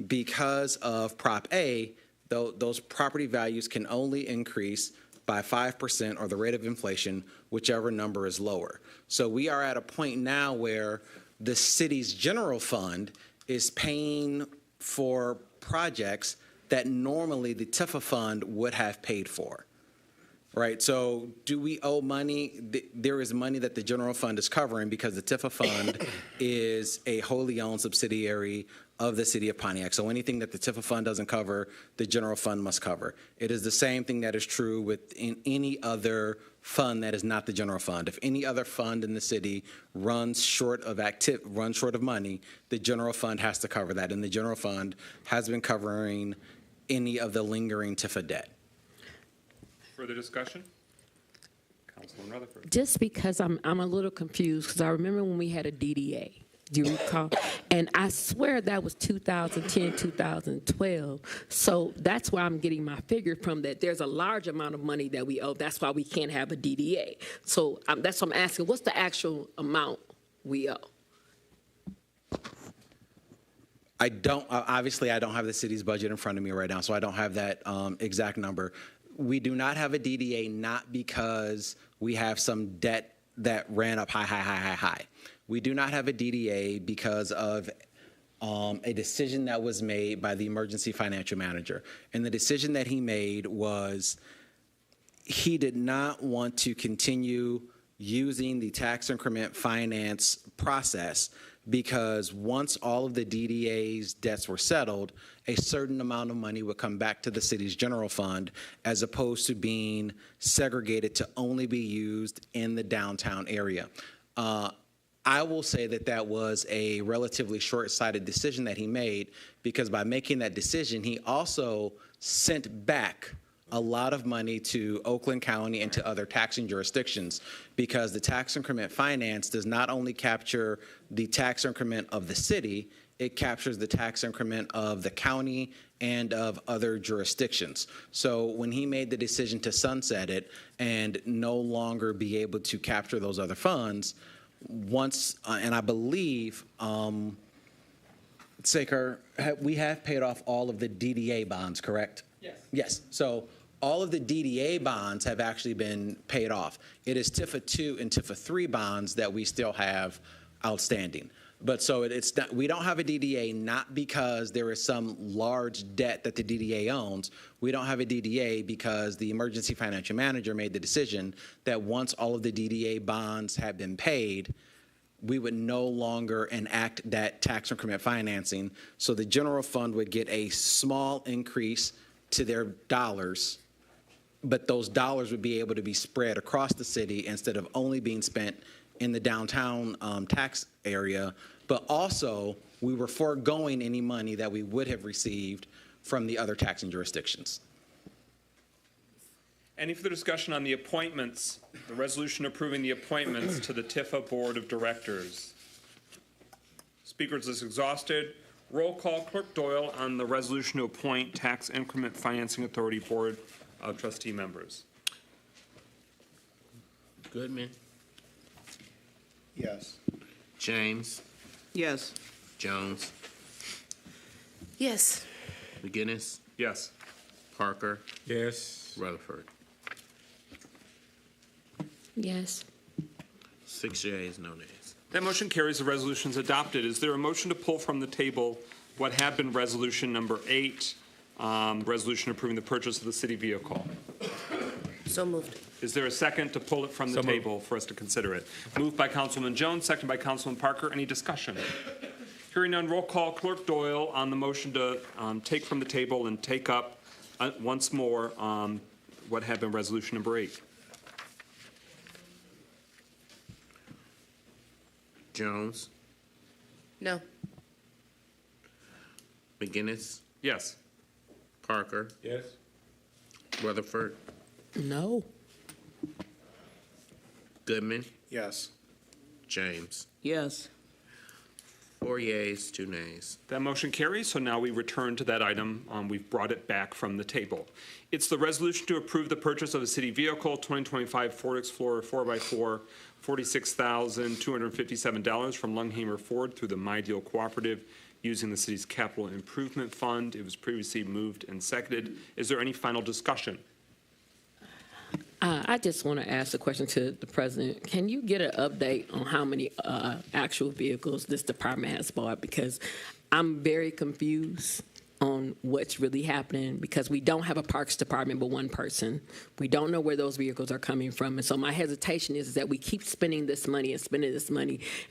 because of Prop A, those property values can only increase by 5% or the rate of inflation, whichever number is lower. So we are at a point now where the city's general fund is paying for projects that normally the TIFFA fund would have paid for. Right, so do we owe money? There is money that the general fund is covering because the TIFFA fund is a wholly owned subsidiary of the city of Pontiac. So anything that the TIFFA fund doesn't cover, the general fund must cover. It is the same thing that is true with any other fund that is not the general fund. If any other fund in the city runs short of money, the general fund has to cover that, and the general fund has been covering any of the lingering TIFFA debt. Further discussion? Councilman Rutherford. Just because I'm a little confused, because I remember when we had a DDA, do you recall? And I swear that was 2010, 2012. So that's where I'm getting my figure from, that there's a large amount of money that we owe. That's why we can't have a DDA. So that's what I'm asking. What's the actual amount we owe? Obviously, I don't have the city's budget in front of me right now, so I don't have that exact number. We do not have a DDA not because we have some debt that ran up high. We do not have a DDA because of a decision that was made by the emergency financial manager. And the decision that he made was he did not want to continue using the tax increment finance process because once all of the DDA's debts were settled, a certain amount of money would come back to the city's general fund as opposed to being segregated to only be used in the downtown area. I will say that that was a relatively short-sighted decision that he made because by making that decision, he also sent back a lot of money to Oakland County and to other taxing jurisdictions because the tax increment finance does not only capture the tax increment of the city, it captures the tax increment of the county and of other jurisdictions. So when he made the decision to sunset it and no longer be able to capture those other funds, and I believe, Sekar, we have paid off all of the DDA bonds, correct? Yes. Yes. So all of the DDA bonds have actually been paid off. It is TIFFA 2 and TIFFA 3 bonds that we still have outstanding. But so it's not, we don't have a DDA not because there is some large debt that the DDA owns. We don't have a DDA because the emergency financial manager made the decision that once all of the DDA bonds have been paid, we would no longer enact that tax increment financing. So the general fund would get a small increase to their dollars but those dollars would be able to be spread across the city instead of only being spent in the downtown tax area. But also, we were foregoing any money that we would have received from the other taxing jurisdictions. Any further discussion on the appointments, the resolution approving the appointments to the TIFFA Board of Directors? Speakers is exhausted. Roll call. Clerk Doyle on the resolution to appoint Tax Increment Financing Authority Board of Trustee members. Goodman. Yes. James. Yes. Jones. Yes. McGinnis. Yes. Parker. Yes. Rutherford. Yes. 6 yeas, no nays. That motion carries. The resolution is adopted. Is there a motion to pull from the table what had been resolution number 8, resolution approving the purchase of the city vehicle? So moved. Is there a second to pull it from the table for us to consider it? Moved by Councilman Jones, second by Councilman Parker. Any discussion? Hearing none, roll call. Clerk Doyle on the motion to take from the table and take up once more what had been resolution number 8. Jones. No. McGinnis. Yes. Parker. Yes. Rutherford. No. Goodman. Yes. James. Yes. 4 yeas, 2 nays. That motion carries, so now we return to that item. We've brought it back from the table. It's the resolution to approve the purchase of a city vehicle, 2025 Ford Explorer 4x4, $46,257 from Lunghamer Ford through the My Deal Cooperative using the city's capital improvement fund. It was previously moved and seconded. Is there any final discussion? I just want to ask a question to the president. Can you get an update on how many actual vehicles this department has bought? Because I'm very confused on what's really happening, because we don't have a parks department but one person. We don't know where those vehicles are coming from. And so my hesitation is that we keep spending this money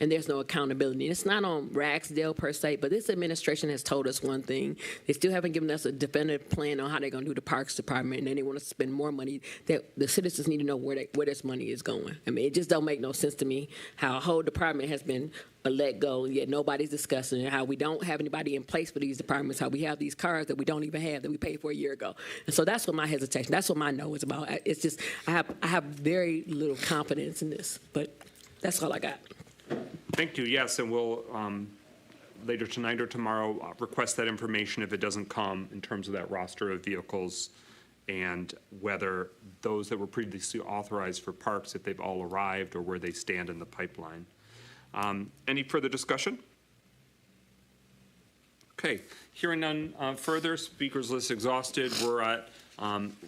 and there's no accountability. And it's not on Ragsdale per se, but this administration has told us one thing. They still haven't given us a definitive plan on how they're going to do the parks department, and then they want to spend more money. That the citizens need to know where this money is going. I mean, it just don't make no sense to me how a whole department has been let go, and yet nobody's discussing it, how we don't have anybody in place for these departments, how we have these cars that we don't even have that we paid for a year ago. And so that's what my hesitation, that's what my no is about. It's just, I have very little confidence in this, but that's all I got. Thank you. Yes, and we'll later tonight or tomorrow request that information if it doesn't come in terms of that roster of vehicles and whether those that were previously authorized for parks, if they've all arrived or where they stand in the pipeline. Any further discussion? Okay, hearing none further, speakers list exhausted. We're at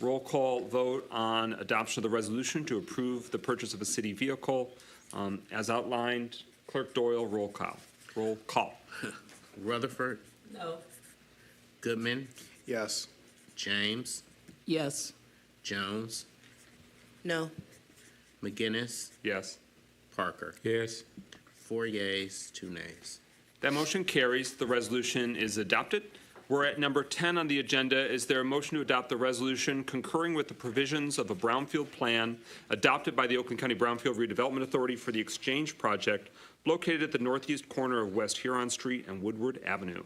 roll call vote on adoption of the resolution to approve the purchase of a city vehicle. As outlined, Clerk Doyle, roll call. Roll call. Rutherford. No. Goodman. Yes. James. Yes. Jones. No. McGinnis. Yes. Parker. Yes. 4 yeas, 2 nays. That motion carries. The resolution is adopted. We're at number 10 on the agenda. Is there a motion to adopt the resolution concurring with the provisions of a Brownfield plan adopted by the Oakland County Brownfield Redevelopment Authority for the Exchange Project located at the northeast corner of West Huron Street and Woodward Avenue?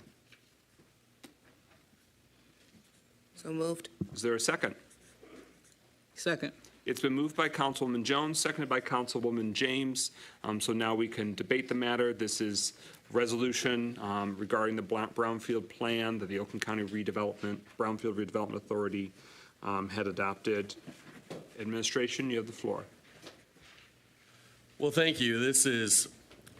So moved. Is there a second? Second. It's been moved by Councilwoman Jones, seconded by Councilwoman James. So now we can debate the matter. This is resolution regarding the Brownfield plan that the Oakland County Brownfield Redevelopment Authority had adopted. Administration, you have the floor. Well, thank you. This is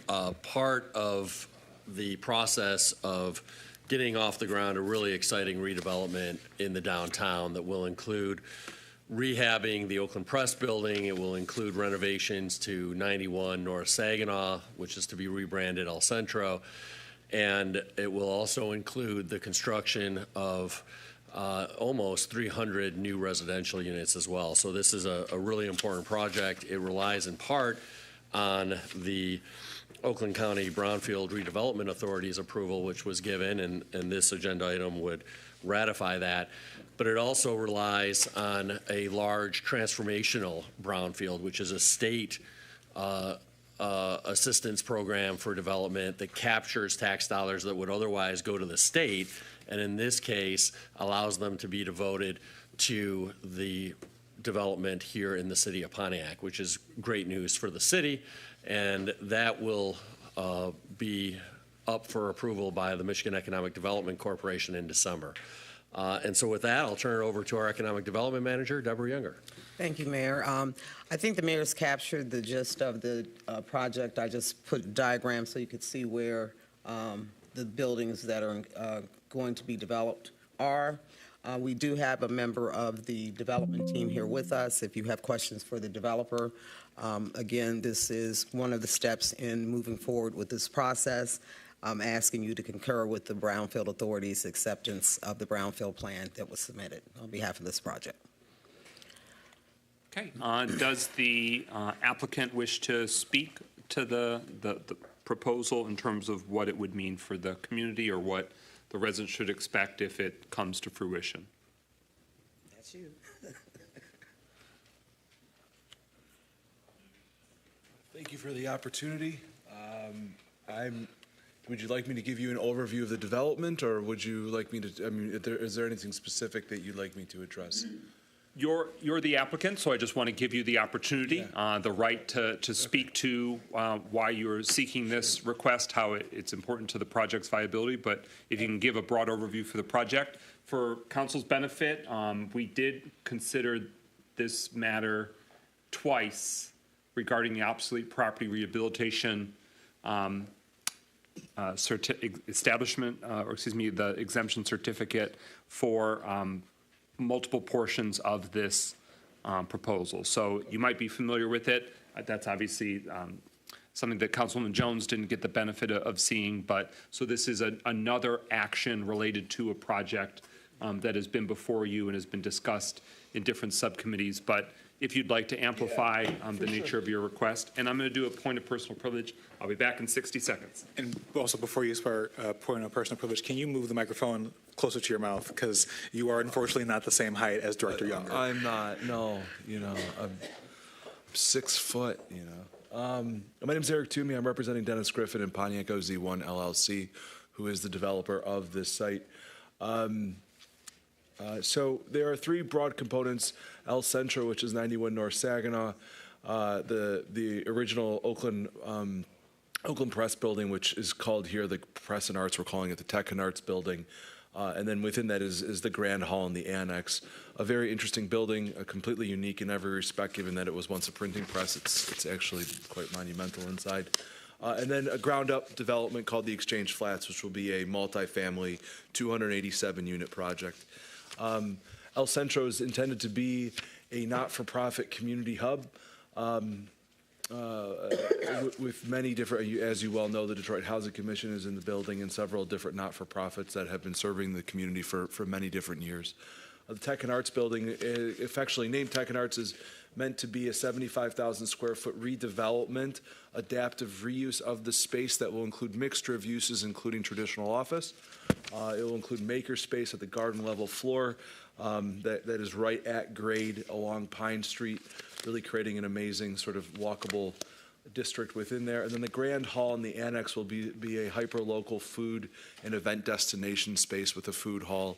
part of the process of getting off the ground a really exciting redevelopment in the downtown that will include rehabbing the Oakland Press building. It will include renovations to 91 North Saginaw, which is to be rebranded El Centro. And it will also include the construction of almost 300 new residential units as well. So this is a really important project. It relies in part on the Oakland County Brownfield Redevelopment Authority's approval, which was given, and this agenda item would ratify that. But it also relies on a large transformational brownfield, which is a state assistance program for development that captures tax dollars that would otherwise go to the state, and in this case allows them to be devoted to the development here in the city of Pontiac, which is great news for the city, and that will be up for approval by the Michigan Economic Development Corporation in December. And so with that, I'll turn it over to our Economic Development Manager, Deborah Younger. Thank you, Mayor. I think the mayor's captured the gist of the project. I just put diagrams so you could see where the buildings that are going to be developed are. We do have a member of the development team here with us. If you have questions for the developer, again, this is one of the steps in moving forward with this process. I'm asking you to concur with the Brownfield Authority's acceptance of the Brownfield plan that was submitted on behalf of this project. Okay. Does the applicant wish to speak to the proposal in terms of what it would mean for the community or what the residents should expect if it comes to fruition? That's you. Thank you for the opportunity. Would you like me to give you an overview of the development, or would you like me to, I mean, is there anything specific that you'd like me to address? You're the applicant, so I just want to give you the opportunity, the right to speak to why you're seeking this request, how it's important to the project's viability. But if you can give a broad overview for the project. For council's benefit, we did consider this matter twice regarding the obsolete property rehabilitation establishment, the exemption certificate for multiple portions of this proposal. So you might be familiar with it. That's obviously something that Councilwoman Jones didn't get the benefit of seeing, but so this is another action related to a project that has been before you and has been discussed in different subcommittees. But if you'd like to amplify the nature of your request, and I'm going to do a point of personal privilege. I'll be back in 60 seconds. And also, before you start point of personal privilege, can you move the microphone closer to your mouth, because you are unfortunately not the same height as Director Younger. I'm not. No, I'm 6 foot. My name is Eric Toomey. I'm representing Dennis Griffin and Pontiac OZ1 LLC, who is the developer of this site. So there are 3 broad components: El Centro, which is 91 North Saginaw, the original Oakland Press building, which is called here the Press and Arts. We're calling it the Tech and Arts building. And then within that is the Grand Hall and the Annex. A very interesting building, completely unique in every respect, given that it was once a printing press. It's actually quite monumental inside. And then a ground-up development called the Exchange Flats, which will be a multifamily 287-unit project. El Centro is intended to be a not-for-profit community hub. With many different, as you well know, the Detroit Housing Commission is in the building and several different not-for-profits that have been serving the community for many different years. The Tech and Arts building, affectionately named Tech and Arts, is meant to be a 75,000 square foot redevelopment, adaptive reuse of the space that will include mixture of uses, including traditional office. It will include maker space at the garden level floor that is right at grade along Pine Street, really creating an amazing sort of walkable district within there. And then the Grand Hall and the Annex will be a hyper-local food and event destination space with a food hall,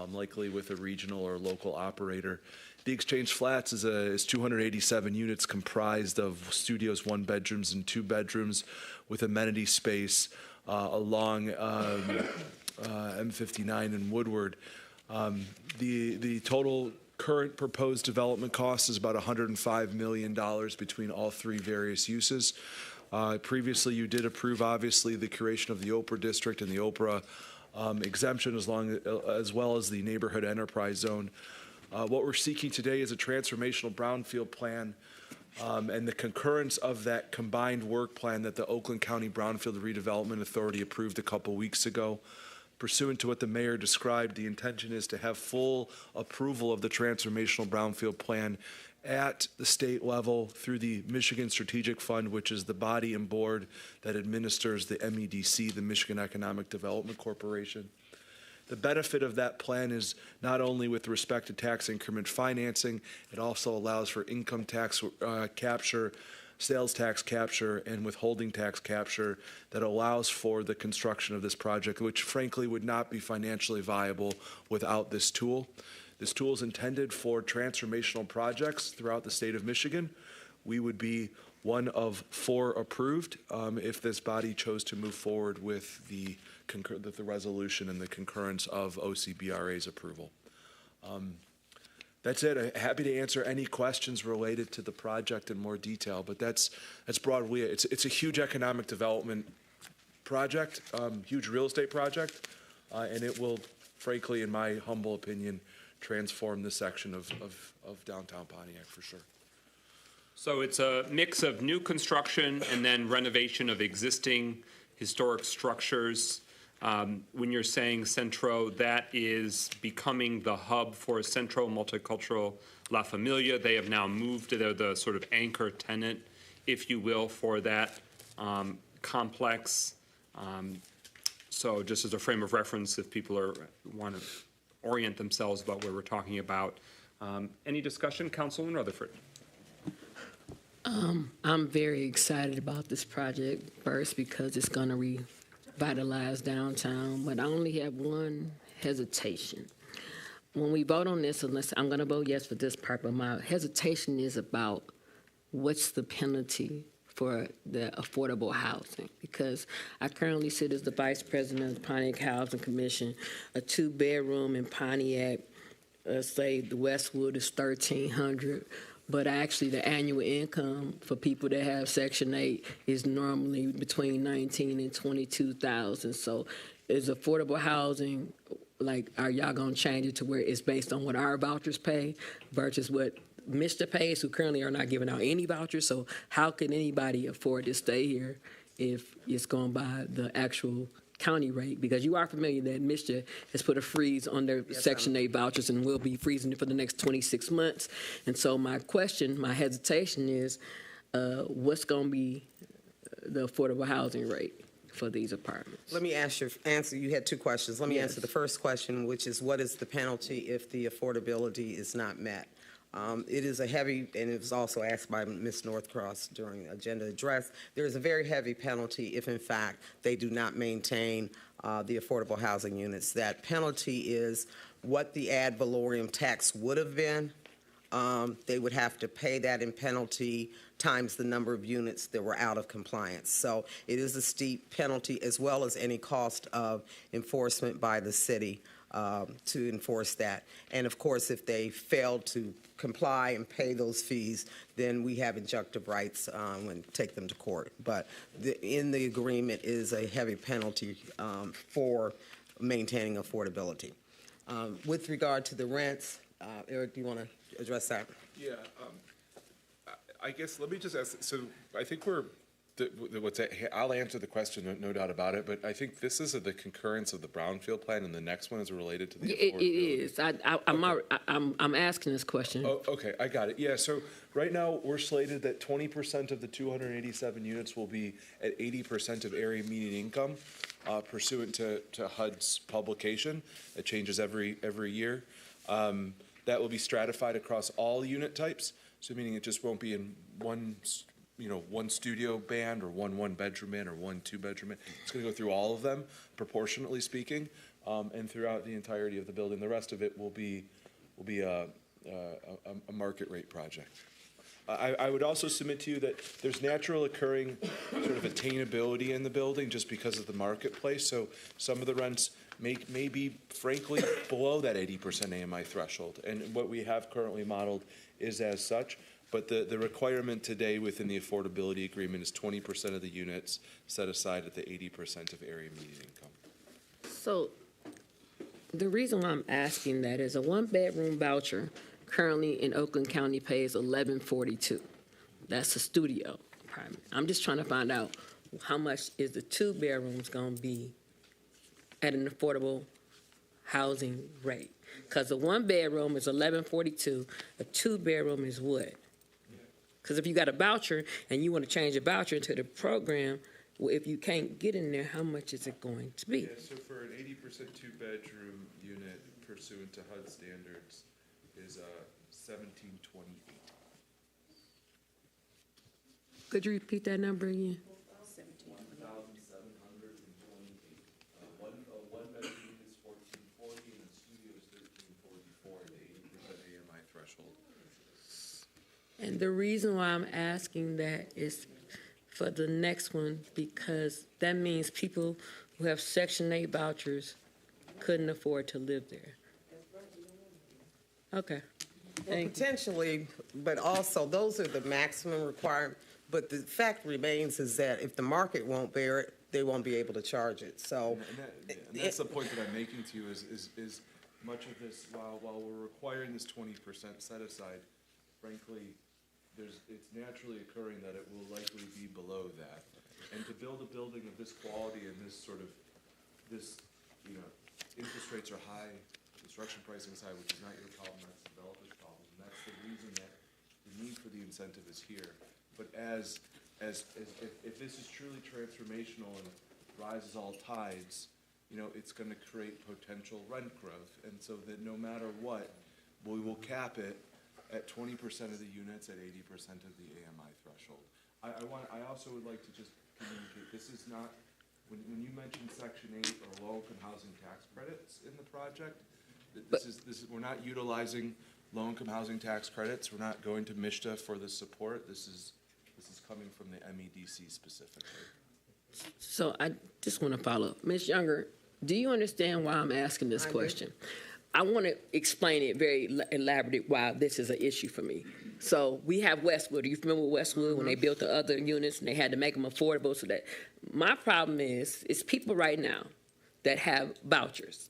likely with a regional or local operator. The Exchange Flats is 287 units comprised of studios, 1 bedrooms, and 2 bedrooms with amenity space along M59 and Woodward. The total current proposed development cost is about $105 million between all 3 various uses. Previously, you did approve, obviously, the creation of the Oprah district and the Oprah exemption, as well as the neighborhood enterprise zone. What we're seeking today is a transformational brownfield plan and the concurrence of that combined work plan that the Oakland County Brownfield Redevelopment Authority approved a couple weeks ago. Pursuant to what the mayor described, the intention is to have full approval of the transformational brownfield plan at the state level through the Michigan Strategic Fund, which is the body and board that administers the MEDC, the Michigan Economic Development Corporation. The benefit of that plan is not only with respect to tax increment financing, it also allows for income tax capture, sales tax capture, and withholding tax capture that allows for the construction of this project, which frankly would not be financially viable without this tool. This tool is intended for transformational projects throughout the state of Michigan. We would be one of 4 approved if this body chose to move forward with the resolution and the concurrence of OCBRA's approval. That's it. I'm happy to answer any questions related to the project in more detail, but that's broadly it. It's a huge economic development project, huge real estate project, and it will, frankly, in my humble opinion, transform this section of downtown Pontiac for sure. So it's a mix of new construction and then renovation of existing historic structures. When you're saying Centro, that is becoming the hub for Centro Multicultural La Familia. They have now moved to the sort of anchor tenant, if you will, for that complex. So just as a frame of reference, if people want to orient themselves about what we're talking about. Any discussion? Councilman Rutherford. I'm very excited about this project, first because it's going to revitalize downtown, but I only have one hesitation. When we vote on this, unless I'm going to vote yes for this part, but my hesitation is about what's the penalty for the affordable housing, because I currently sit as the vice president of the Pontiac Housing Commission. A 2-bedroom in Pontiac, say the Westwood is $1,300. But actually, the annual income for people that have Section 8 is normally between $19,000 and $22,000. So, is affordable housing, like, are y'all gonna change it to where it's based on what our vouchers pay versus what Mr. pays, who currently are not giving out any vouchers? So, how can anybody afford to stay here if it's going by the actual county rate? Because you are familiar that Mr. has put a freeze on their Section 8 vouchers and will be freezing it for the next 26 months. And so my hesitation is, what's going to be the affordable housing rate for these apartments? Let me answer. You had 2 questions. Let me answer the first question, which is what is the penalty if the affordability is not met? It is a heavy, and it was also asked by Ms. Northcross during the agenda address, there is a very heavy penalty if, in fact, they do not maintain the affordable housing units. That penalty is what the ad valorem tax would have been. They would have to pay that in penalty times the number of units that were out of compliance. So it is a steep penalty, as well as any cost of enforcement by the city to enforce that. And of course, if they fail to comply and pay those fees, then we have injunctive rights and take them to court. But in the agreement is a heavy penalty for maintaining affordability. With regard to the rents, Eric, do you want to address that? Yeah, I guess let me just ask, so I think I'll answer the question, no doubt about it, but I think this is the concurrence of the Brownfield plan, and the next one is related to the affordability. It is. I'm asking this question. Oh, okay, I got it. Yeah, so right now, we're slated that 20% of the 287 units will be at 80% of area median income, pursuant to HUD's publication. It changes every year. That will be stratified across all unit types, so meaning it just won't be in one studio band or one bedroom band or 1 2-bedroom band. It's going to go through all of them, proportionately speaking, and throughout the entirety of the building. The rest of it will be a market rate project. I would also submit to you that there's natural occurring sort of attainability in the building just because of the marketplace. So some of the rents may be, frankly, below that 80% AMI threshold. And what we have currently modeled is as such. But the requirement today within the affordability agreement is 20% of the units set aside at the 80% of area median income. So the reason why I'm asking that is a 1-bedroom voucher currently in Oakland County pays $11.42. That's a studio apartment. I'm just trying to find out how much is the 2 bedrooms going to be at an affordable housing rate. Because a 1-bedroom is $11.42. A 2-bedroom is what? Because if you got a voucher and you want to change a voucher into the program, Well, if you can't get in there, how much is it going to be? Yeah, so for an 80% two-bedroom unit pursuant to HUD standards is 1728. Could you repeat that number again? 1,728. One bedroom is 1440 and a studio is 1344 at the 80% AMI threshold. And the reason why I'm asking that is for the next one, because that means people who have Section 8 vouchers couldn't afford to live there. Okay. Well, potentially, but also those are the maximum requirement. But the fact remains is that if the market won't bear it, they won't be able to charge it. So And that's the point that I'm making to you is much of this, while we're requiring this 20% set aside, frankly, it's naturally occurring that it will likely be below that. And to build a building of this quality and this interest rates are high, construction pricing is high, which is not your problem, that's the developer's problem. And that's the reason that the need for the incentive is here. But if this is truly transformational and rises all tides, it's going to create potential rent growth. And so that no matter what, we will cap it at 20% of the units at 80% of the AMI threshold. I also would like to just communicate, this is not, when you mentioned Section 8 or low-income housing tax credits in the project, we're not utilizing low-income housing tax credits. We're not going to MISTA for the support. This is coming from the MEDC specifically. So I just want to follow up. Ms. Younger, do you understand why I'm asking this question? I want to explain it very elaborately why this is an issue for me. So we have Westwood. Do you remember Westwood when they built the other units and they had to make them affordable? So that my problem is people right now that have vouchers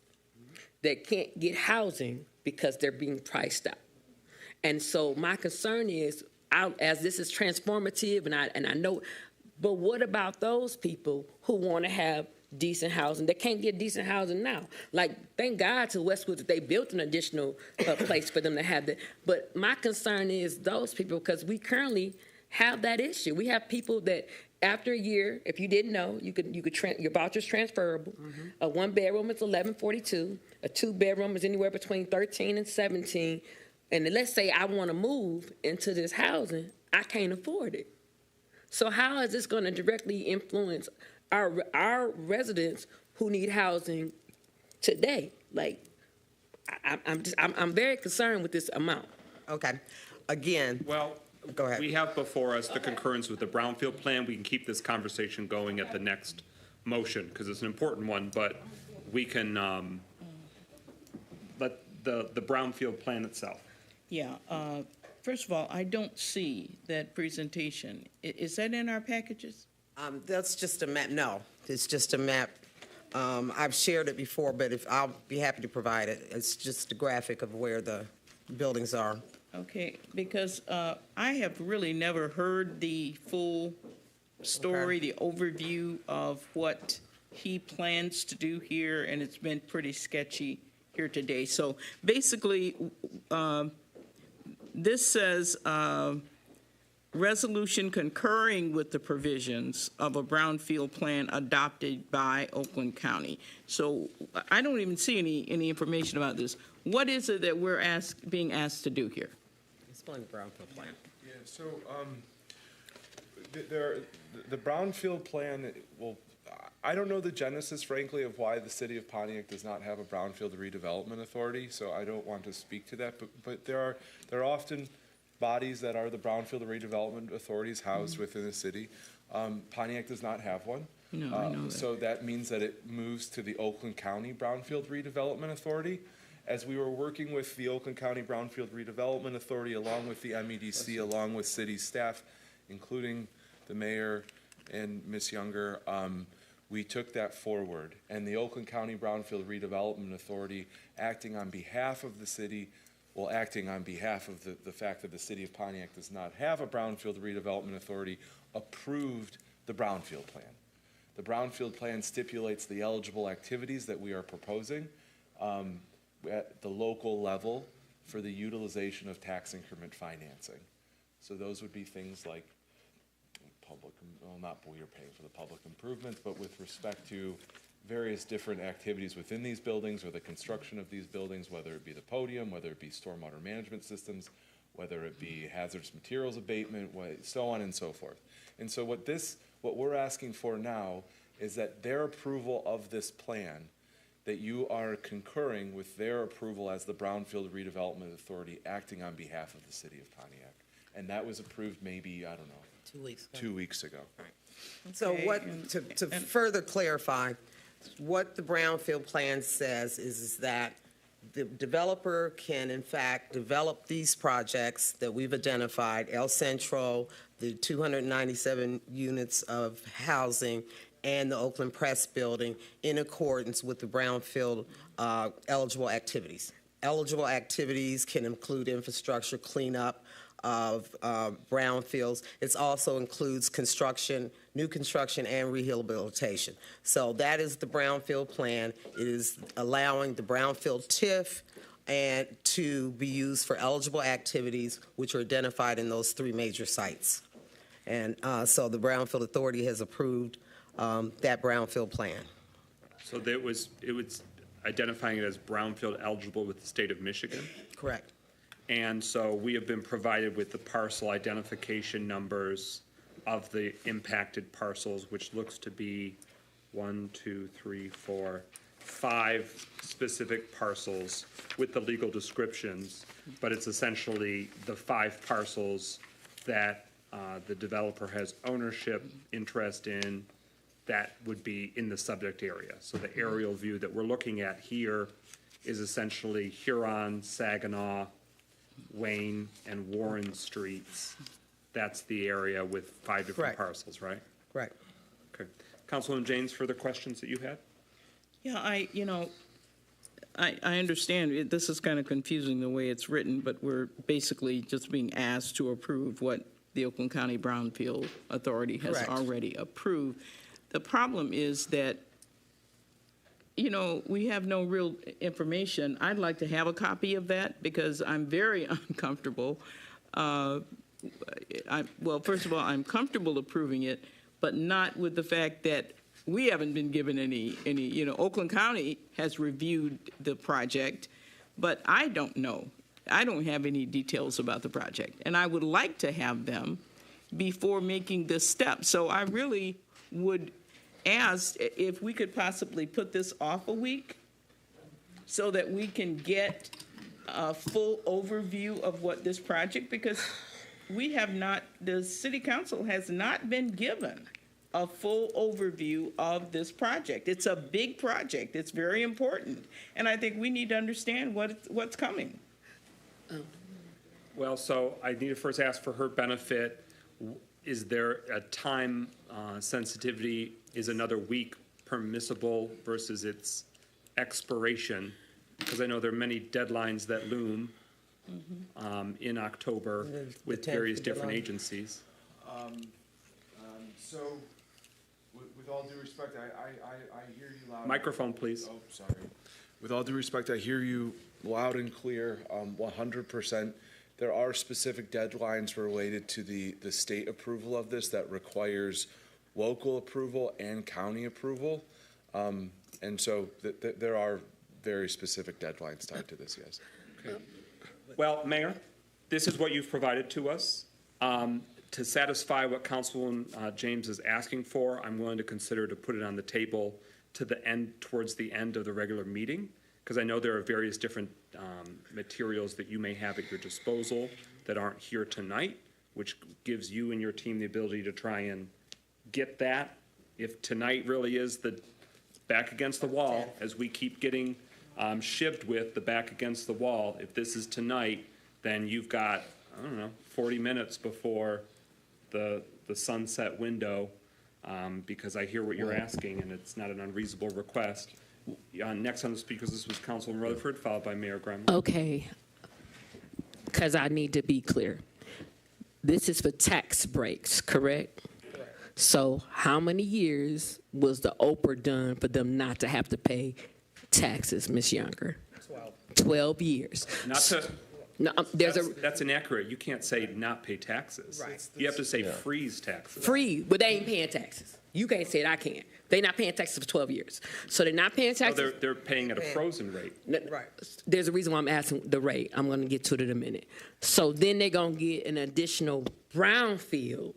that can't get housing because they're being priced out. And so my concern is, as this is transformative, and I know, but what about those people who want to have decent housing? They can't get decent housing now. Like, thank God to Westwood that they built an additional place for them to have that. But my concern is those people, because we currently have that issue. We have people that after a year, if you didn't know, your voucher's transferable. A one bedroom is $11.42. A two bedroom is anywhere between $13 and $17. And let's say I want to move into this housing, I can't afford it. So how is this going to directly influence our residents who need housing today? Like, I'm very concerned with this amount. Okay. Again. Well, go ahead. We have before us the concurrence with the Brownfield plan. We can keep this conversation going at the next motion because it's an important one, but we can let the Brownfield plan itself. Yeah. First of all, I don't see that presentation. Is that in our packages? That's just a map. No, it's just a map. I've shared it before, but I'll be happy to provide it. It's just a graphic of where the buildings are. Okay, because I have really never heard the full story, the overview of what he plans to do here, and it's been pretty sketchy here today. So basically, this says resolution concurring with the provisions of a Brownfield plan adopted by Oakland County. So I don't even see any information about this. What is it that we're being asked to do here? Explain the Brownfield plan. Yeah, so the Brownfield plan, well, I don't know the genesis, frankly, of why the city of Pontiac does not have a Brownfield redevelopment authority, so I don't want to speak to that. But there are often bodies that are the Brownfield redevelopment authorities housed within the city. Pontiac does not have one. No, I know that. So that means that it moves to the Oakland County Brownfield Redevelopment Authority. As we were working with the Oakland County Brownfield Redevelopment Authority, along with the MEDC, along with city staff, including the mayor and Ms. Younger, we took that forward. And the Oakland County Brownfield Redevelopment Authority, acting on behalf of the city, well, acting on behalf of the fact that the city of Pontiac does not have a Brownfield Redevelopment Authority, approved the Brownfield plan. The Brownfield plan stipulates the eligible activities that we are proposing at the local level for the utilization of tax increment financing. So those would be things like public, well, not we are paying for the public improvements, but with respect to various different activities within these buildings or the construction of these buildings, whether it be the podium, whether it be stormwater management systems, whether it be hazardous materials abatement, so on and so forth. And so what we're asking for now is that their approval of this plan, that you are concurring with their approval as the Brownfield Redevelopment Authority acting on behalf of the city of Pontiac. And that was approved maybe, I don't know, 2 weeks ago. 2 weeks ago. So to further clarify, what the Brownfield plan says is that the developer can in fact develop these projects that we've identified, El Centro, the 297 units of housing, and the Oakland Press Building in accordance with the Brownfield eligible activities. Eligible activities can include infrastructure cleanup of brownfields. It also includes construction, new construction, and rehabilitation. So that is the Brownfield plan. It is allowing the Brownfield TIF and to be used for eligible activities, which are identified in those 3 major sites. And so the Brownfield Authority has approved that Brownfield plan. So it was identifying it as brownfield eligible with the state of Michigan? Correct. And so we have been provided with the parcel identification numbers of the impacted parcels, which looks to be 1, 2, 3, 4, 5 specific parcels with the legal descriptions, but it's essentially the 5 parcels that the developer has ownership interest in that would be in the subject area. So the aerial view that we're looking at here is essentially Huron, Saginaw, Wayne, and Warren Streets. That's the area with 5 different parcels, right? Right. Okay. Councilwoman James, further questions that you had? Yeah, I understand. This is kind of confusing the way it's written, but we're basically just being asked to approve what the Oakland County Brownfield Authority has already approved. The problem is that, we have no real information. I'd like to have a copy of that because I'm very uncomfortable. Well, first of all, I'm comfortable approving it, but not with the fact that we haven't been given any, Oakland County has reviewed the project, but I don't know. I don't have any details about the project, and I would like to have them before making this step. So I really would ask if we could possibly put this off a week so that we can get a full overview of what this project, because we have not, the city council has not been given a full overview of this project. It's a big project. It's very important. And I think we need to understand what's coming. Well, so I need to first ask for her benefit. Is there a time sensitivity? Is another week permissible versus its expiration? Because I know there are many deadlines that loom in October with various different agencies. So, with all due respect, I hear you loud. Microphone, please. Oh, sorry. With all due respect, I hear you loud and clear, 100%. There are specific deadlines related to the state approval of this that requires local approval and county approval. And so there are very specific deadlines tied to this, yes. Okay. Well, Mayor, this is what you've provided to us. To satisfy what Councilwoman James is asking for, I'm willing to consider to put it on the table to the end, towards the end of the regular meeting, because I know there are various different materials that you may have at your disposal that aren't here tonight, which gives you and your team the ability to try and get that. If tonight really is the back against the wall, as we keep getting shivved with the back against the wall, if this is tonight, then you've got, I don't know, 40 minutes before the sunset window, because I hear what you're asking, and it's not an unreasonable request. Next on the speakers list was Councilman Rutherford, followed by Mayor Graham. Okay, because I need to be clear. This is for tax breaks, correct? Correct. So how many years was the OPR done for them not to have to pay taxes, Ms. Younger? 12. 12 years. No, That's inaccurate. You can't say not pay taxes. Right. You have to say freeze taxes. free, but they ain't paying taxes. You can't say it, I can't. They not paying taxes for 12 years. So they're not paying So taxes. they're paying at a frozen rate. Right. There's a reason why I'm asking the rate. I'm going to get to it in a minute. So then they're going to get an additional brownfield.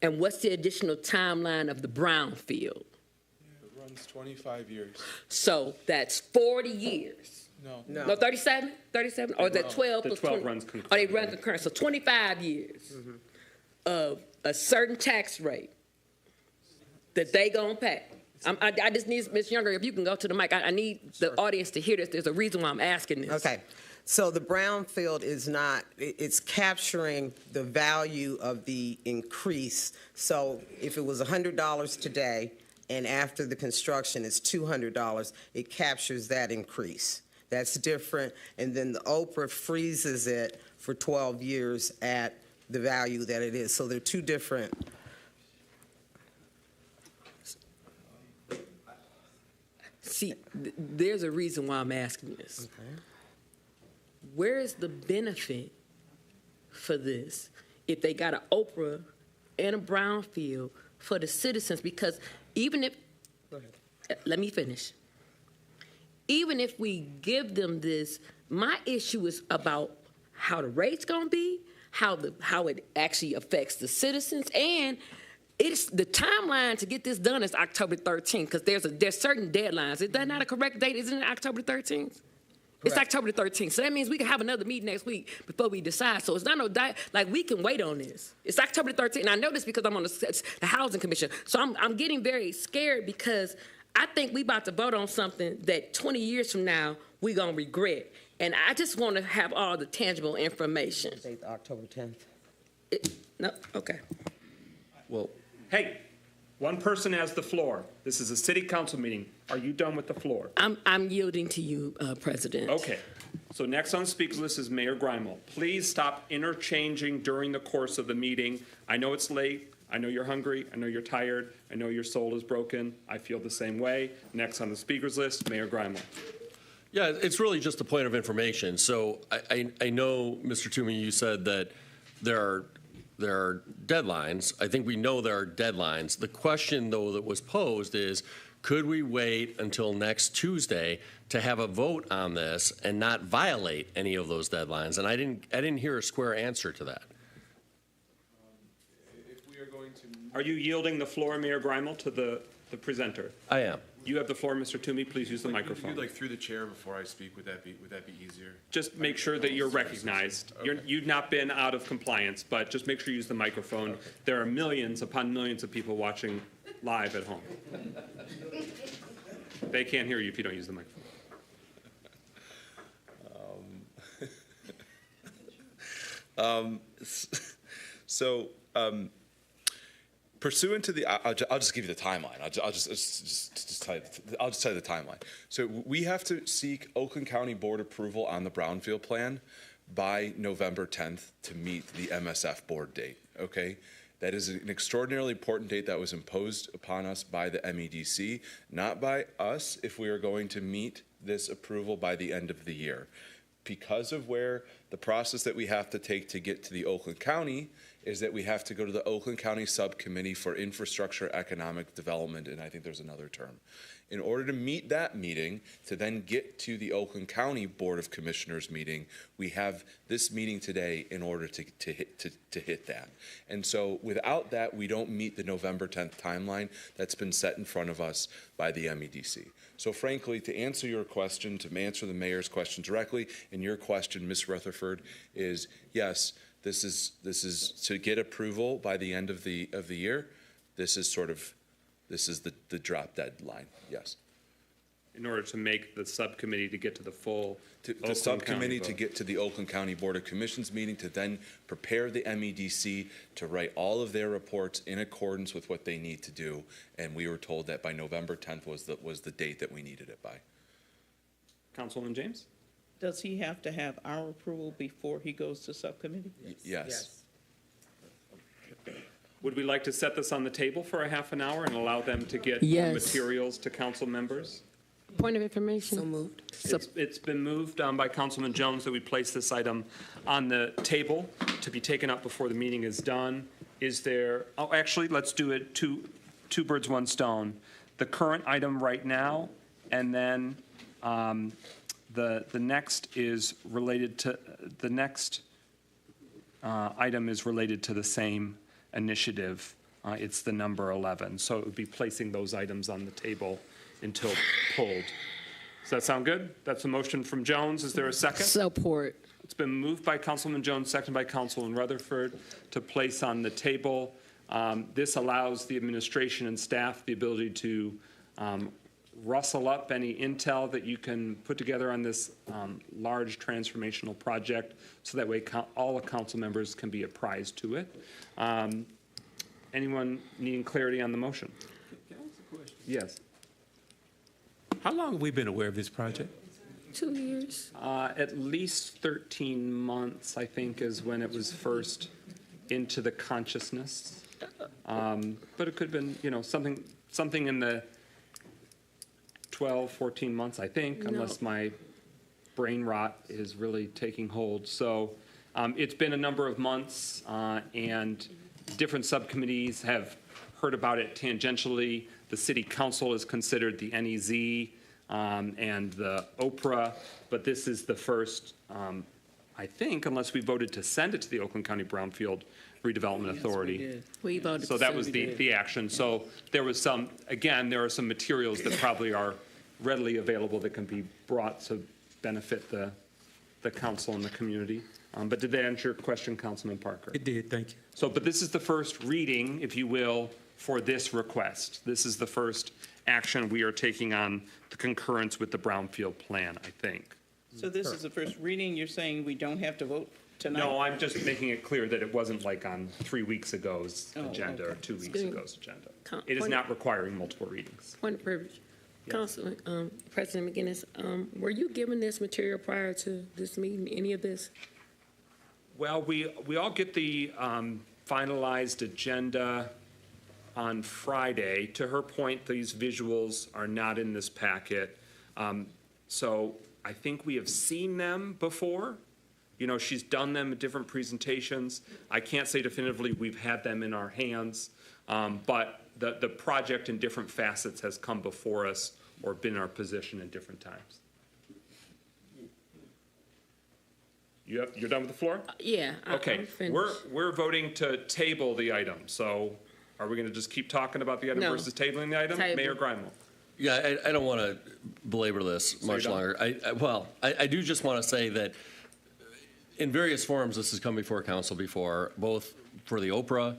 And what's the additional timeline of the brownfield? It runs 25 years. So that's 40 years. No. 37? 37? Or is that 12 The plus 12 20? runs concurrent. Oh, they run concurrent. So 25 years of a certain tax rate that they gonna pay. I just need, Ms. Younger, if you can go to the mic. I need the audience to hear this. There's a reason why I'm asking this. Okay. So the brownfield is not, it's capturing the value of the increase. So if it was $100 today and after the construction it's $200, it captures that increase. That's different. And then the Oprah freezes it for 12 years at the value that it is. So they're two different. See, there's a reason why I'm asking this. Where is the benefit for this if they got an Oprah and a brownfield for the citizens? Because even if, let me finish. Even if we give them this, my issue is about how the rate's gonna be, how it actually affects the citizens, and it's the timeline to get this done is October 13th, because there's certain deadlines. Is that not a correct date? Isn't it October 13th? It's October 13th. So that means we can have another meeting next week before we decide. So it's not no like we can wait on this. It's October 13th. And I know this because I'm on the Housing Commission. So I'm getting very scared because I think we about to vote on something that 20 years from now we gonna regret. And I just want to have all the tangible information. October 10th. No, okay. Well, hey, one person has the floor. This is a city council meeting. Are you done with the floor? I'm yielding to you, President. Okay. So next on the speaker's list is Mayor Grimel. Please stop interchanging during the course of the meeting. I know it's late. I know you're hungry. I know you're tired. I know your soul is broken. I feel the same way. Next on the speaker's list, Mayor Grimel. Yeah, it's really just a point of information. So I know, Mr. Toomey, you said that there are deadlines. I think we know there are deadlines. The question, though, that was posed is, could we wait until next Tuesday to have a vote on this and not violate any of those deadlines? And I didn't hear a square answer to that. If we are going to... Are you yielding the floor, Mayor Grimel, to the presenter? I am. You have the floor, Mr. Toomey. Please use the microphone. Like through the chair before I speak, would that be easier? Just make sure that you're recognized. Okay. You've not been out of compliance, but just make sure you use the microphone. Okay. There are millions upon millions of people watching live at home. They can't hear you if you don't use the microphone. Pursuant to the, I'll just give you the timeline. I'll just tell you the timeline. So we have to seek Oakland County Board approval on the Brownfield plan by November 10th to meet the MSF board date, okay? That is an extraordinarily important date that was imposed upon us by the MEDC, not by us if we are going to meet this approval by the end of the year. Because of where the process that we have to take to get to the Oakland County is that we have to go to the Oakland County Subcommittee for Infrastructure Economic Development, and I think there's another term. In order to meet that meeting, to then get to the Oakland County Board of Commissioners meeting, we have this meeting today in order to hit that. And so without that, we don't meet the November 10th timeline that's been set in front of us by the MEDC. So frankly, to answer your question, to answer the mayor's question directly, and your question, Ms. Rutherford, is yes, this is to get approval by the end of the year. This is the drop deadline. Yes. In order to make the subcommittee to get to the full the subcommittee to get to the Oakland County Board of Commissions meeting to then prepare the MEDC to write all of their reports in accordance with what they need to do. And we were told that by November 10th was the date that we needed it by. Councilman James? Does he have to have our approval before he goes to subcommittee? Yes. Would we like to set this on the table for a half an hour and allow them to get Yes. materials to council members? Point of information. So moved. It's been moved by Councilman Jones that we place this item on the table to be taken up before the meeting is done. Is there, oh, actually, let's do it two birds, one stone. The current item right now, and then the next is related to, the next item is related to the same initiative. It's the number 11. So it would be placing those items on the table until pulled. Does that sound good? That's a motion from Jones. Is there a second? Support. It's been moved by Councilman Jones, seconded by Councilman Rutherford to place on the table. This allows the administration and staff the ability to rustle up any intel that you can put together on this large transformational project, so that way all the council members can be apprised to it. Anyone needing clarity on the motion? Can I ask a question? Yes. How long have we been aware of this project? 2 years. At least 13 months, I think, is when it was first into the consciousness. But it could have been, you know, something in the 12, 14 months, I think, unless my brain rot is really taking hold. So it's been a number of months, and different subcommittees have heard about it tangentially. The city council has considered the NEZ and the OPRA, but this is the first, I think, unless we voted to send it to the Oakland County Brownfield Redevelopment Authority. We voted. So that was the action. So there was some, again, there are some materials that probably are readily available that can be brought to benefit the council and the community. But did that answer your question, Councilman Parker? It did, thank you. So, but this is the first reading, if you will, for this request. This is the first action we are taking on the concurrence with the Brownfield plan, I think. So this is the first reading. You're saying we don't have to vote tonight? No, I'm just making it clear that it wasn't like on 3 weeks ago's agenda or 2 weeks ago's agenda. It is not requiring multiple readings. Point of privilege. Councilman, President McGinnis, were you given this material prior to this meeting, any of this? Well, we all get the finalized agenda on Friday. To her point, these visuals are not in this packet. So I think we have seen them before. You know, she's done them at different presentations. I can't say definitively we've had them in our hands, but the project in different facets has come before us or been in our position in different times. You're done with the floor? Yeah. Okay, we're voting to table the item. So are we going to just keep talking about the item versus tabling the item? Table. Mayor Grimel. Yeah, I don't want to belabor this much longer. I do just want to say that in various forums, this has come before council before, both for the OPRA,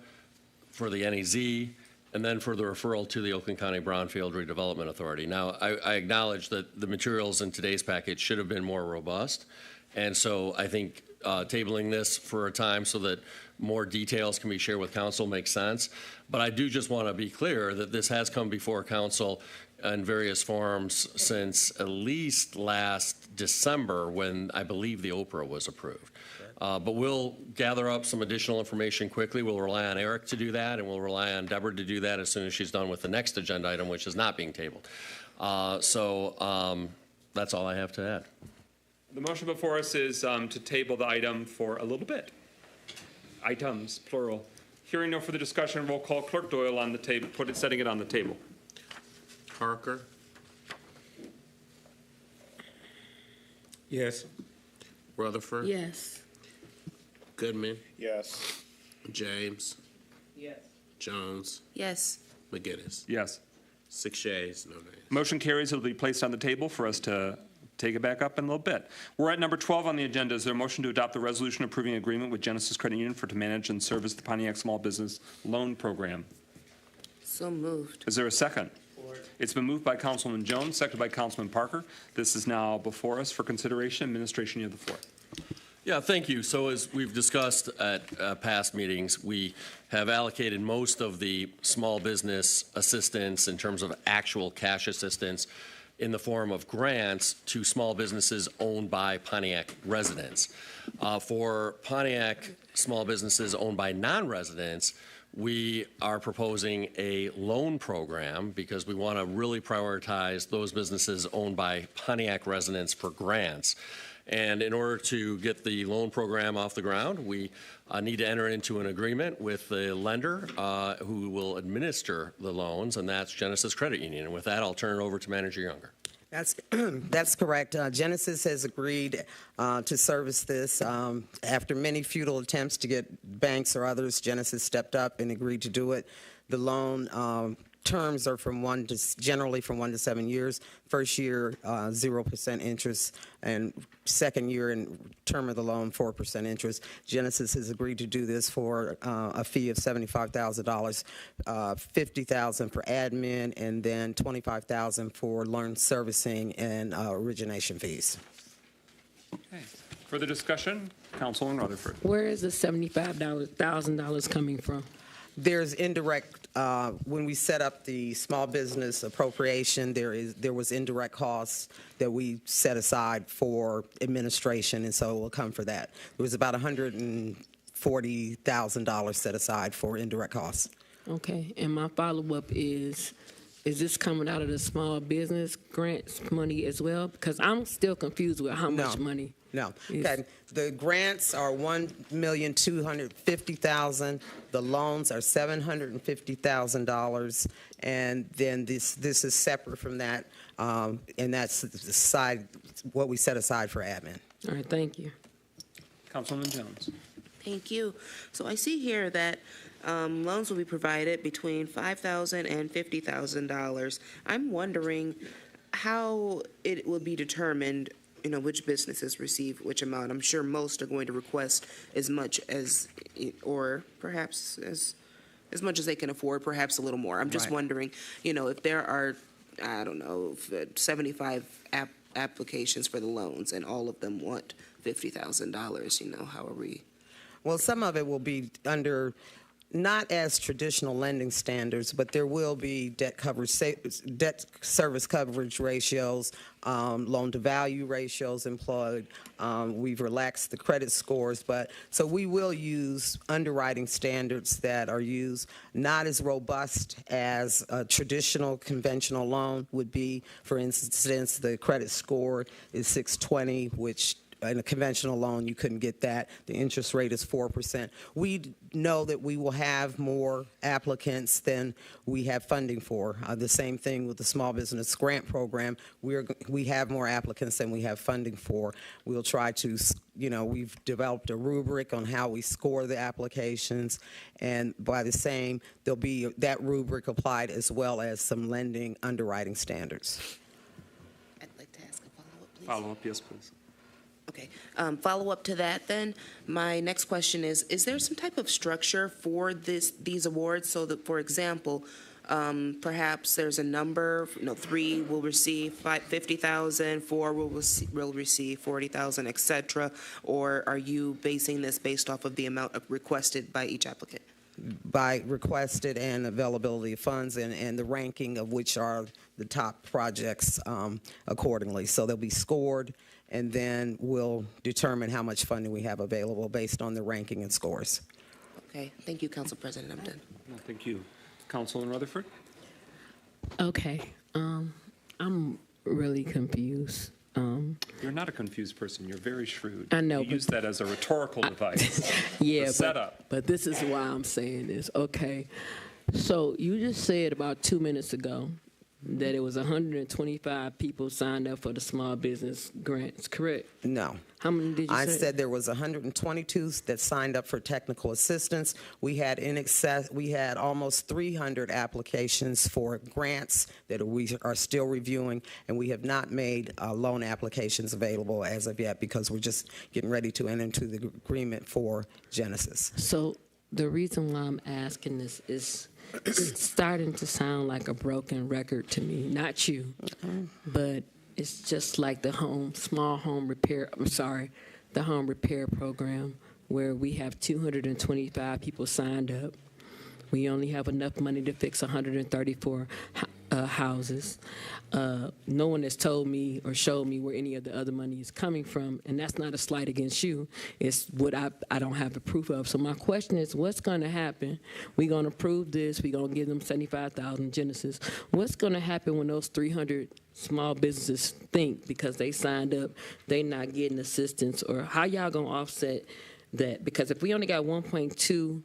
for the NEZ, and then for the referral to the Oakland County Brownfield Redevelopment Authority. Now, I acknowledge that the materials in today's package should have been more robust. And so I think tabling this for a time so that more details can be shared with council makes sense. But I do just want to be clear that this has come before council in various forms since at least last December, when I believe the OPRA was approved. But we'll gather up some additional information quickly. We'll rely on Eric to do that, and we'll rely on Deborah to do that as soon as she's done with the next agenda item, which is not being tabled. So that's all I have to add. The motion before us is to table the item for a little bit. Items, plural. Hearing no further discussion, roll call. Clerk Doyle on the table, setting it on the table. Parker? Yes. Rutherford? Yes. Goodman? Yes. James? Yes. Jones? Yes. McGinnis? Yes. 6 yeas, no nays. Motion carries. It will be placed on the table for us to take it back up in a little bit. We're at number 12 on the agenda. Is there a motion to adopt the resolution approving agreement with Genesis Credit Union to manage and service the Pontiac Small Business Loan Program? So moved. Is there a second? It's been moved by Councilman Jones, seconded by Councilman Parker. This is now before us for consideration. Administration, you have the floor. Yeah, thank you. So as we've discussed at past meetings, we have allocated most of the small business assistance in terms of actual cash assistance in the form of grants to small businesses owned by Pontiac residents. For Pontiac small businesses owned by non-residents, we are proposing a loan program because we want to really prioritize those businesses owned by Pontiac residents for grants. And in order to get the loan program off the ground, we need to enter into an agreement with the lender who will administer the loans, and that's Genesis Credit Union. And with that, I'll turn it over to Manager Younger. That's correct. Genesis has agreed to service this. After many futile attempts to get banks or others, Genesis stepped up and agreed to do it. The loan terms are generally from 1 to 7 years. First year, 0% interest, and second year and term of the loan, 4% interest. Genesis has agreed to do this for a fee of $75,000, $50,000 for admin, and then $25,000 for loan servicing and origination fees. Okay. Further discussion? Councilman Rutherford. Where is the $75,000 coming from? There's indirect, when we set up the small business appropriation, there was indirect costs that we set aside for administration, and so it will come for that. There was about $140,000 set aside for indirect costs. Okay, and my follow-up is this coming out of the small business grants money as well? Because I'm still confused with how much money. No. Okay. The grants are $1,250,000. The loans are $750,000, and then this is separate from that, and that's what we set aside for admin. All right. Thank you. Councilwoman Jones. Thank you. So I see here that loans will be provided between $5,000 and $50,000. I'm wondering how it will be determined, which businesses receive which amount. I'm sure most are going to request as much as, or perhaps as much as they can afford, perhaps a little more. I'm just wondering, if there are, 75 applications for the loans and all of them want $50,000, how are we? Well, some of it will be under not as traditional lending standards, but there will be debt service coverage ratios, loan-to-value ratios employed. We've relaxed the credit scores, so we will use underwriting standards that are used not as robust as a traditional conventional loan would be. For instance, the credit score is 620, which in a conventional loan, you couldn't get that. The interest rate is 4%. We know that we will have more applicants than we have funding for. The same thing with the small business grant program. We have more applicants than we have funding for. We'll try to, we've developed a rubric on how we score the applications, and by the same, there'll be that rubric applied as well as some lending underwriting standards. I'd like to ask a follow-up, please. Follow-up, yes, please. Okay. Follow-up to that, then, my next question is there some type of structure for these awards so that, for example, perhaps there's a number, 3 will receive $50,000, 4 will receive $40,000, et cetera, or are you basing this based off of the amount requested by each applicant? By requested and availability of funds and the ranking of which are the top projects accordingly. So they'll be scored, and then we'll determine how much funding we have available based on the ranking and scores. Okay. Thank you, Council President. I'm done. No, thank you. Councilman Rutherford? Okay. I'm really confused. You're not a confused person. You're very shrewd. I know. You use that as a rhetorical device. Yeah, but this is why I'm saying this. Okay. So you just said about 2 minutes ago that it was 125 people signed up for the small business grants, correct? No. How many did you say? I said there was 122 that signed up for technical assistance. We had almost 300 applications for grants that we are still reviewing, and we have not made loan applications available as of yet because we're just getting ready to enter into the agreement for Genesis. So the reason why I'm asking this is it's starting to sound like a broken record to me. Not you, but it's just like the home repair program where we have 225 people signed up. We only have enough money to fix 134. houses. No one has told me or showed me where any of the other money is coming from, and that's not a slight against you. It's what I don't have the proof of. So my question is, what's going to happen? We're going to approve this. We're going to give them $75,000 Genesis. What's going to happen when those 300 small businesses think because they signed up, they not getting assistance? Or how y'all going to offset that? Because if we only got 1.2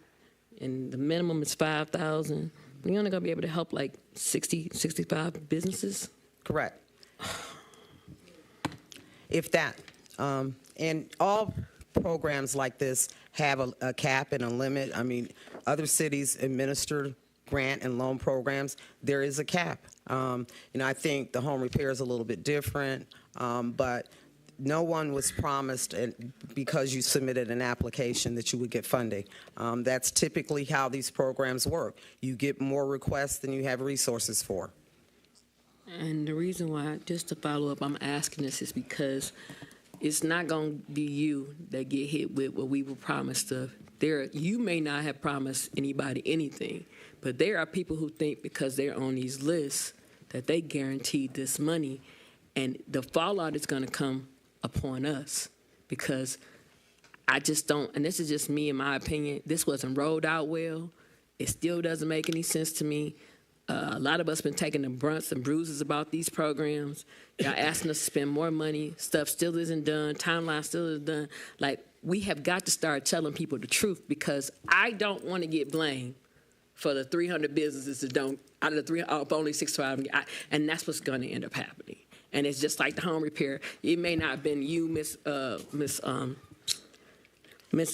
and the minimum is 5,000, we're only going to be able to help like 60, 65 businesses? Correct. If that. And all programs like this have a cap and a limit. I mean, other cities administer grant and loan programs. There is a cap. I think the home repair is a little bit different, but no one was promised, and because you submitted an application, that you would get funding. That's typically how these programs work. You get more requests than you have resources for. And the reason why, just to follow up, I'm asking this is because it's not going to be you that get hit with what we were promised of. You may not have promised anybody anything, but there are people who think because they're on these lists that they guaranteed this money, and the fallout is going to come upon us, because I just don't, and this is just me in my opinion, this wasn't rolled out well. It still doesn't make any sense to me. A lot of us been taking the brunts and bruises about these programs. Y'all asking us to spend more money. Stuff still isn't done. Timeline still isn't done. Like, we have got to start telling people the truth, because I don't want to get blamed for the 300 businesses that don't, out of the 300, only 65, and that's what's going to end up happening. And it's just like the home repair. It may not have been you, Miss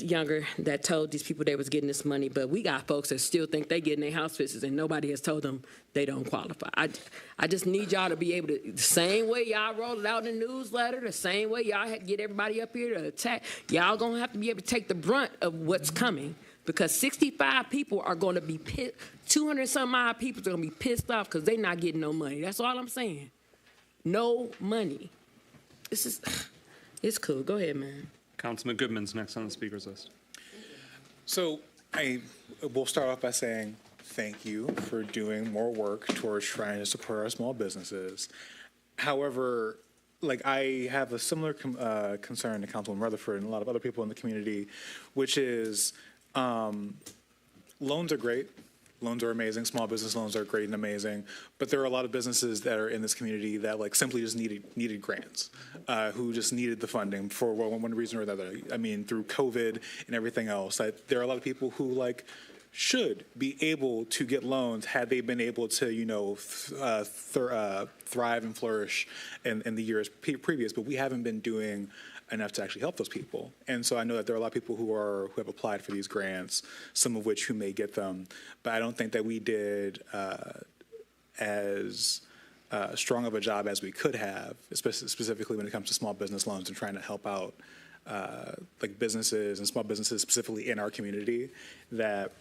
Younger, that told these people they was getting this money, but we got folks that still think they getting their house fixes, and nobody has told them they don't qualify. I just need y'all to be able to, the same way y'all roll it out in the newsletter, the same way y'all get everybody up here to attack, y'all gonna have to be able to take the brunt of what's coming, because 65 people are gonna be pissed, 200 some odd people are gonna be pissed off because they not getting no money. That's all I'm saying. No money. It's cool. Go ahead, man. Councilman Goodman's next on the speaker's list. So I will start off by saying thank you for doing more work towards trying to support our small businesses. However, like, I have a similar concern to Councilman Rutherford and a lot of other people in the community, which is loans are great. Loans are amazing. Small business loans are great and amazing. But there are a lot of businesses that are in this community that, like, simply just needed grants, who just needed the funding for one reason or another. I mean, through COVID and everything else. There are a lot of people who, like, should be able to get loans had they been able to, thrive and flourish in the years previous. But we haven't been doing enough to actually help those people. And so I know that there are a lot of people who have applied for these grants, some of which who may get them. But I don't think that we did as strong of a job as we could have, specifically when it comes to small business loans and trying to help out like businesses and small businesses specifically in our community. That,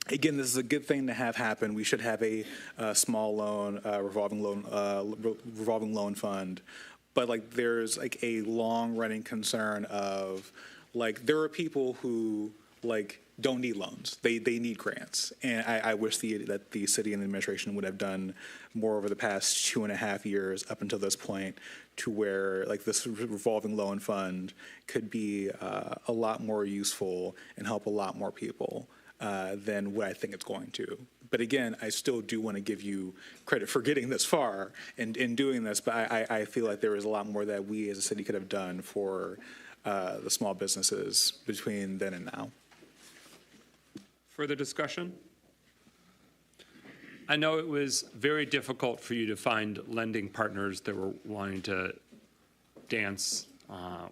again, this is a good thing to have happen. We should have a small loan, revolving loan fund. But, like, there's, like, a long-running concern of, like, there are people who, like, don't need loans. They need grants. And I wish that the city and the administration would have done more over the past 2.5 years up until this point, to where, like, this revolving loan fund could be a lot more useful and help a lot more people than what I think it's going to. But again, I still do want to give you credit for getting this far and in doing this, but I feel like there is a lot more that we as a city could have done for the small businesses between then and now. Further discussion? I know it was very difficult for you to find lending partners that were wanting to dance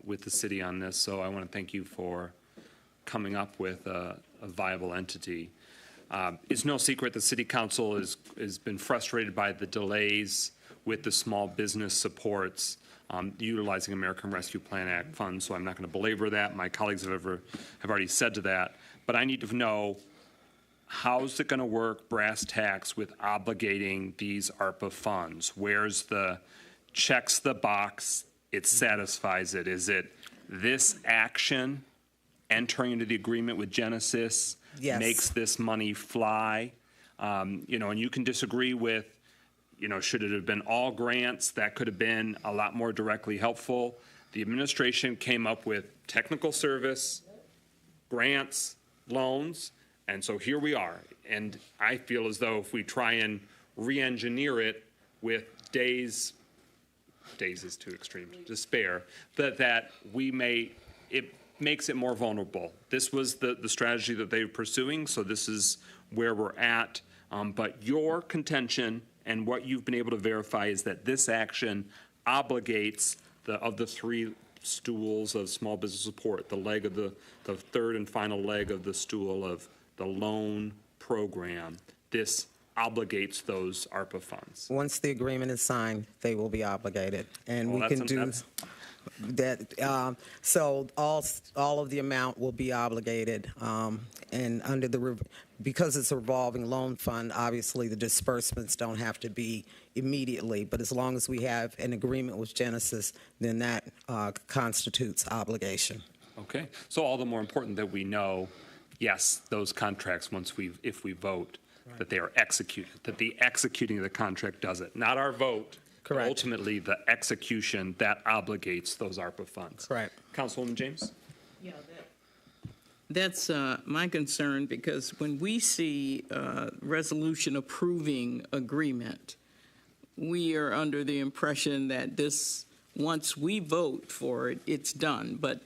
with the city on this, so I want to thank you for coming up with a viable entity. It's no secret the City Council has been frustrated by the delays with the small business supports utilizing American Rescue Plan Act funds, so I'm not going to belabor that. My colleagues have already said to that. But I need to know, how's it going to work, brass tacks, with obligating these ARPA funds? Where's the checks the box, it satisfies it? Is it this action, entering into the agreement with Genesis, Yes. makes this money fly? And you can disagree with should it have been all grants? That could have been a lot more directly helpful. The administration came up with technical service, grants, loans, and so here we are. And I feel as though if we try and re-engineer it with days is too extreme, despair, that it makes it more vulnerable. This was the strategy that they were pursuing, so this is where we're at. But your contention and what you've been able to verify is that this action obligates of the three stools of small business support, the third and final leg of the stool of the loan program. This obligates those ARPA funds. Once the agreement is signed, they will be obligated, and we can do that. So all of the amount will be obligated, and because it's a revolving loan fund, obviously the disbursements don't have to be immediately, but as long as we have an agreement with Genesis, then that constitutes obligation. Okay, so all the more important that we know, yes, those contracts, if we vote, that they are executed, that the executing of the contract does it, not our vote. Correct. Ultimately, the execution that obligates those ARPA funds. Correct. Councilwoman James? Yeah, that's my concern, because when we see resolution approving agreement, we are under the impression that once we vote for it, it's done. But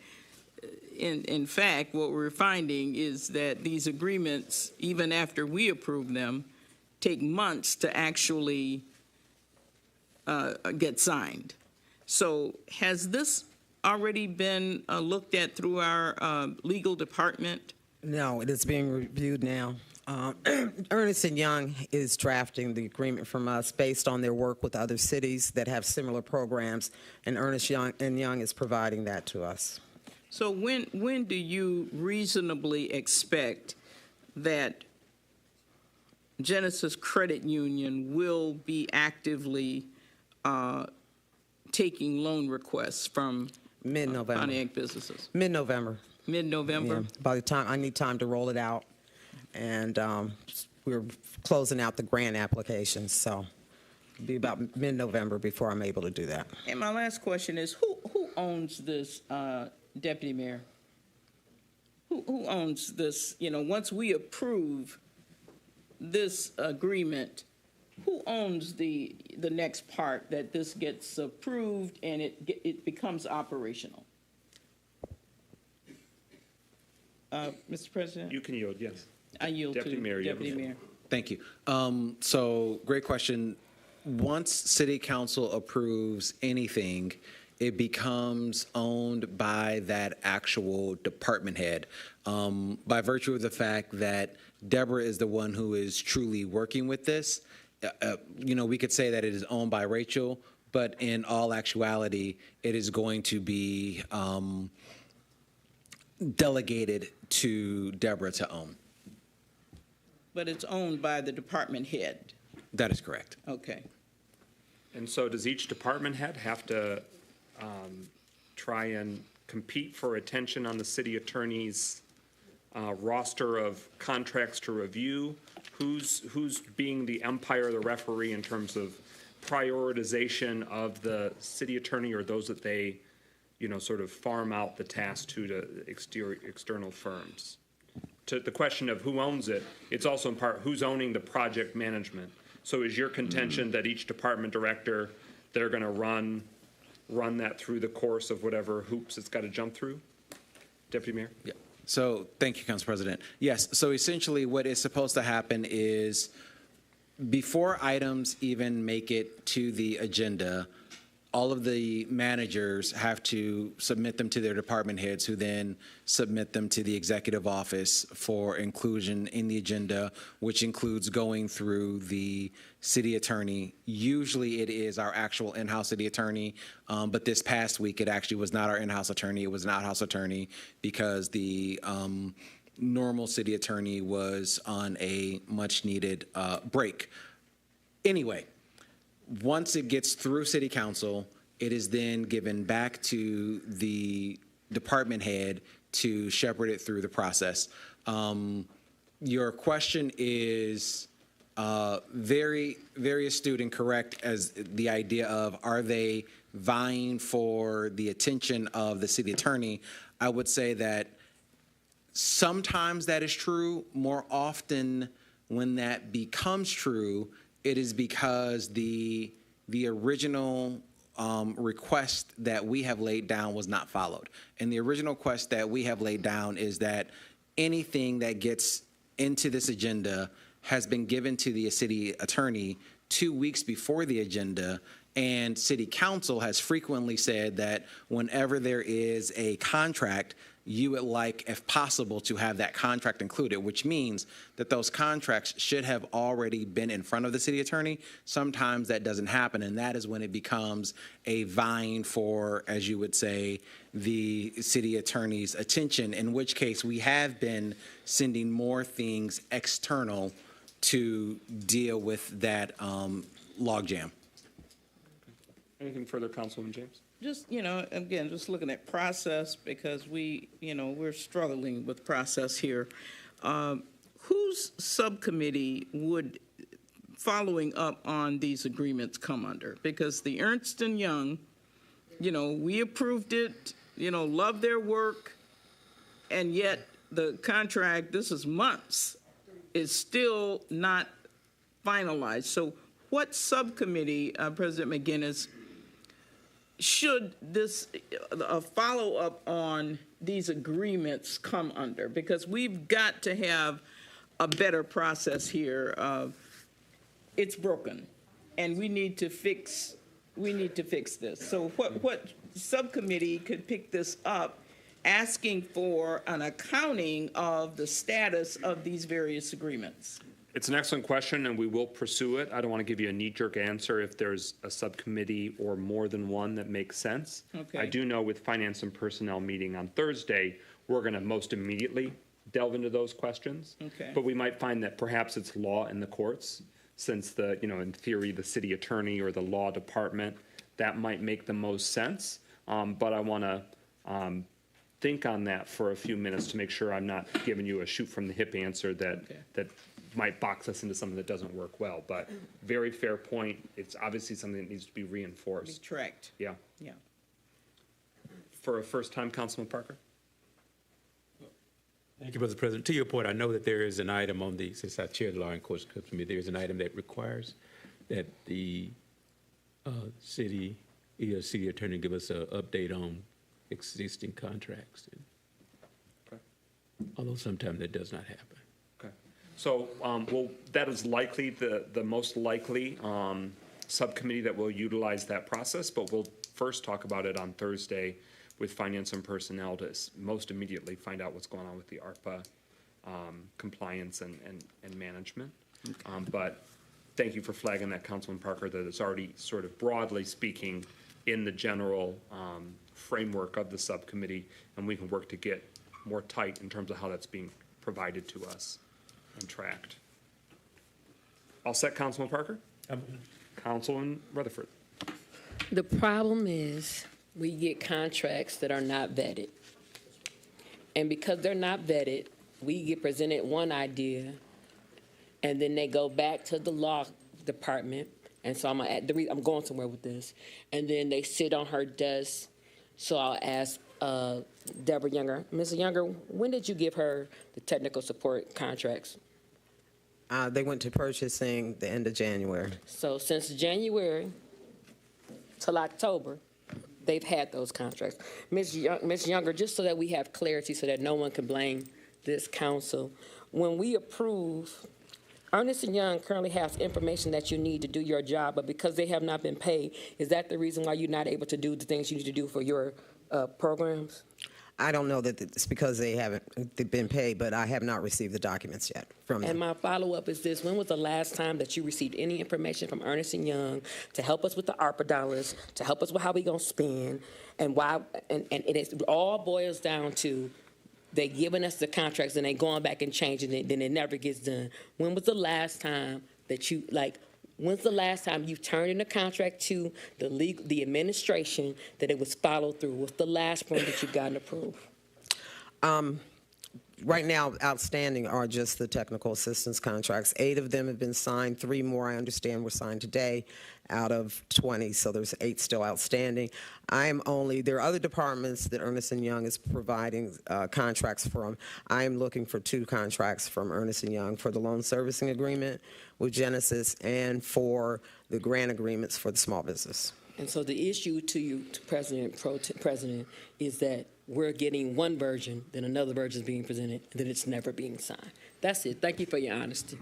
in fact, what we're finding is that these agreements, even after we approve them, take months to actually get signed. So has this already been looked at through our legal department? No, it is being reviewed now. Ernst & Young is drafting the agreement from us based on their work with other cities that have similar programs, and Ernst & Young is providing that to us. So when do you reasonably expect that Genesis Credit Union will be actively taking loan requests from Mid-November. Pontiac businesses? Mid-November. Mid-November? Yeah. By the time I need time to roll it out, and we're closing out the grant applications, so it'll be about mid-November before I'm able to do that. And my last question is, who owns this, Deputy Mayor? Who owns this? Once we approve this agreement, who owns the next part that this gets approved and it becomes operational? Mr. President? You can yield, yes. I yield Deputy to Mayor, you have Deputy the floor. Mayor. Thank you. So great question. Once City Council approves anything, it becomes owned by that actual department head. By virtue of the fact that Deborah is the one who is truly working with this, we could say that it is owned by Rachel, but in all actuality, it is going to be delegated to Deborah to own. But it's owned by the department head. That is correct. Okay. And so does each department head have to try and compete for attention on the city attorney's roster of contracts to review? Who's being the umpire, the referee in terms of prioritization of the city attorney, or those that they, sort of farm out the task to external firms? To the question of who owns it, it's also in part who's owning the project management. So is your contention that each department director, they're going to run that through the course of whatever hoops it's got to jump through? Deputy Mayor? Yeah. So thank you, Council President. Yes, so essentially what is supposed to happen is before items even make it to the agenda, all of the managers have to submit them to their department heads, who then submit them to the executive office for inclusion in the agenda, which includes going through the city attorney. Usually it is our actual in-house city attorney, but this past week it actually was not our in-house attorney, it was an out-house attorney, because the normal city attorney was on a much-needed break. Anyway, once it gets through City Council, it is then given back to the department head to shepherd it through the process. Your question is very, very astute and correct as the idea of, are they vying for the attention of the city attorney? I would say that sometimes that is true. More often when that becomes true, it is because the original request that we have laid down was not followed. And the original request that we have laid down is that anything that gets into this agenda has been given to the city attorney 2 weeks before the agenda, and city council has frequently said that whenever there is a contract, you would like, if possible, to have that contract included, which means that those contracts should have already been in front of the city attorney. Sometimes that doesn't happen, and that is when it becomes a vying for, as you would say, the city attorney's attention, in which case we have been sending more things external to deal with that logjam. Anything further, Councilwoman James? Just, again, just looking at process, because we're struggling with process here. Whose subcommittee would following up on these agreements come under? Because the Ernst & Young, we approved it, love their work, and yet the contract, this is months, is still not finalized. So what subcommittee, President McGinnis, should this follow-up on these agreements come under? Because we've got to have a better process here. It's broken, and we need to fix this. So what subcommittee could pick this up, asking for an accounting of the status of these various agreements? It's an excellent question, and we will pursue it. I don't want to give you a knee-jerk answer if there's a subcommittee or more than one that makes sense. Okay. I do know with Finance and Personnel meeting on Thursday, we're going to most immediately delve into those questions. Okay. But we might find that perhaps it's law in the courts, since in theory, the city attorney or the law department, that might make the most sense. But I want to think on that for a few minutes to make sure I'm not giving you a shoot from the hip answer that might box us into something that doesn't work well. But very fair point. It's obviously something that needs to be reinforced. Be tracked. Yeah. Yeah. For a first time, Councilman Parker? Thank you, Mr. President. To your point, I know that there is an item on since I chair the Law and Courts Committee, there is an item that requires that the city attorney give us an update on existing contracts. Okay. Although sometimes that does not happen. Okay. So, that is likely the most likely subcommittee that will utilize that process, but we'll first talk about it on Thursday with Finance and Personnel to most immediately find out what's going on with the ARPA compliance and management. Okay. But thank you for flagging that, Councilman Parker, that it's already sort of broadly speaking in the general framework of the subcommittee, and we can work to get more tight in terms of how that's being provided to us and tracked. All set, Councilman Parker? Councilman Rutherford. The problem is we get contracts that are not vetted. And because they're not vetted, we get presented one idea, and then they go back to the law department. And so I'm going somewhere with this. And then they sit on her desk. So I'll ask Deborah Younger, Ms. Younger, when did you give her the technical support contracts? They went to purchasing the end of January. So since January till October, they've had those contracts. Ms. Younger, just so that we have clarity so that no one can blame this council, when we approve, Ernst & Young currently has information that you need to do your job, but because they have not been paid, is that the reason why you're not able to do the things you need to do for your programs? I don't know that it's because they haven't been paid, but I have not received the documents yet from them. And my follow-up is this: when was the last time that you received any information from Ernst & Young to help us with the ARPA dollars, to help us with how we gonna spend, and why? And it all boils down to they giving us the contracts and they going back and changing it, then it never gets done. When was the last time that you When's the last time you turned in a contract to the administration that it was followed through? What's the last one that you've gotten approved? right now, outstanding are just the technical assistance contracts. 8 of them have been signed. 3 more, I understand, were signed today out of 20, so there's 8 still outstanding. There are other departments that Ernst & Young is providing contracts from. I am looking for 2 contracts from Ernst & Young for the loan servicing agreement with Genesis and for the grant agreements for the small business. And so the issue to you, to President, is that we're getting one version, then another version is being presented, and then it's never being signed. That's it. Thank you for your honesty.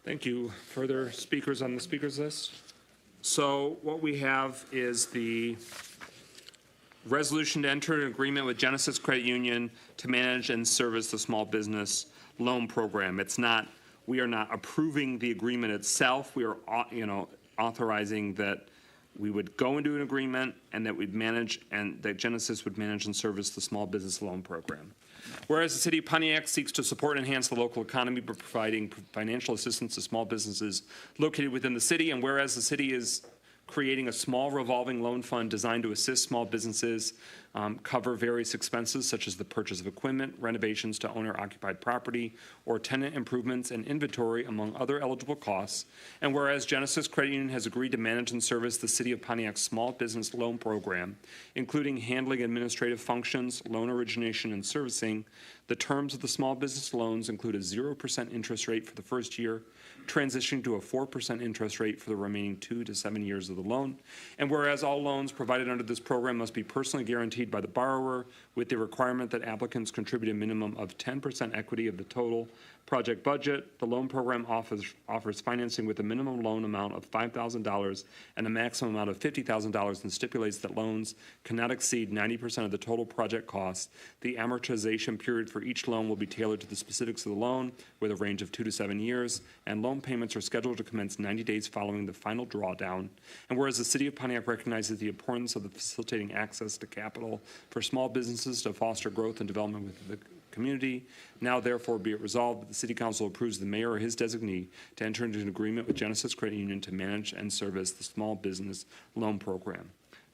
Thank you. Further speakers on the speakers list? So what we have is the resolution to enter an agreement with Genesis Credit Union to manage and service the small business loan program. We are not approving the agreement itself. We are, authorizing that we would go into an agreement and that we'd manage and that Genesis would manage and service the small business loan program. Whereas the City of Pontiac seeks to support and enhance the local economy by providing financial assistance to small businesses located within the city, and whereas the city is creating a small revolving loan fund designed to assist small businesses cover various expenses such as the purchase of equipment, renovations to owner-occupied property, or tenant improvements and inventory, among other eligible costs. And whereas Genesis Credit Union has agreed to manage and service the City of Pontiac's small business loan program, including handling administrative functions, loan origination, and servicing, the terms of the small business loans include a 0% interest rate for the first year, transitioning to a 4% interest rate for the remaining 2 to 7 years of the loan. And whereas all loans provided under this program must be personally guaranteed by the borrower, with the requirement that applicants contribute a minimum of 10% equity of the total project budget, the loan program offers financing with a minimum loan amount of $5,000 and a maximum amount of $50,000, and stipulates that loans cannot exceed 90% of the total project cost. The amortization period for each loan will be tailored to the specifics of the loan, with a range of 2 to 7 years, and loan payments are scheduled to commence 90 days following the final drawdown. And whereas the City of Pontiac recognizes the importance of the facilitating access to capital for small businesses to foster growth and development within the community, now therefore be it resolved that the City Council approves the mayor or his designee to enter into an agreement with Genesis Credit Union to manage and service the small business loan program.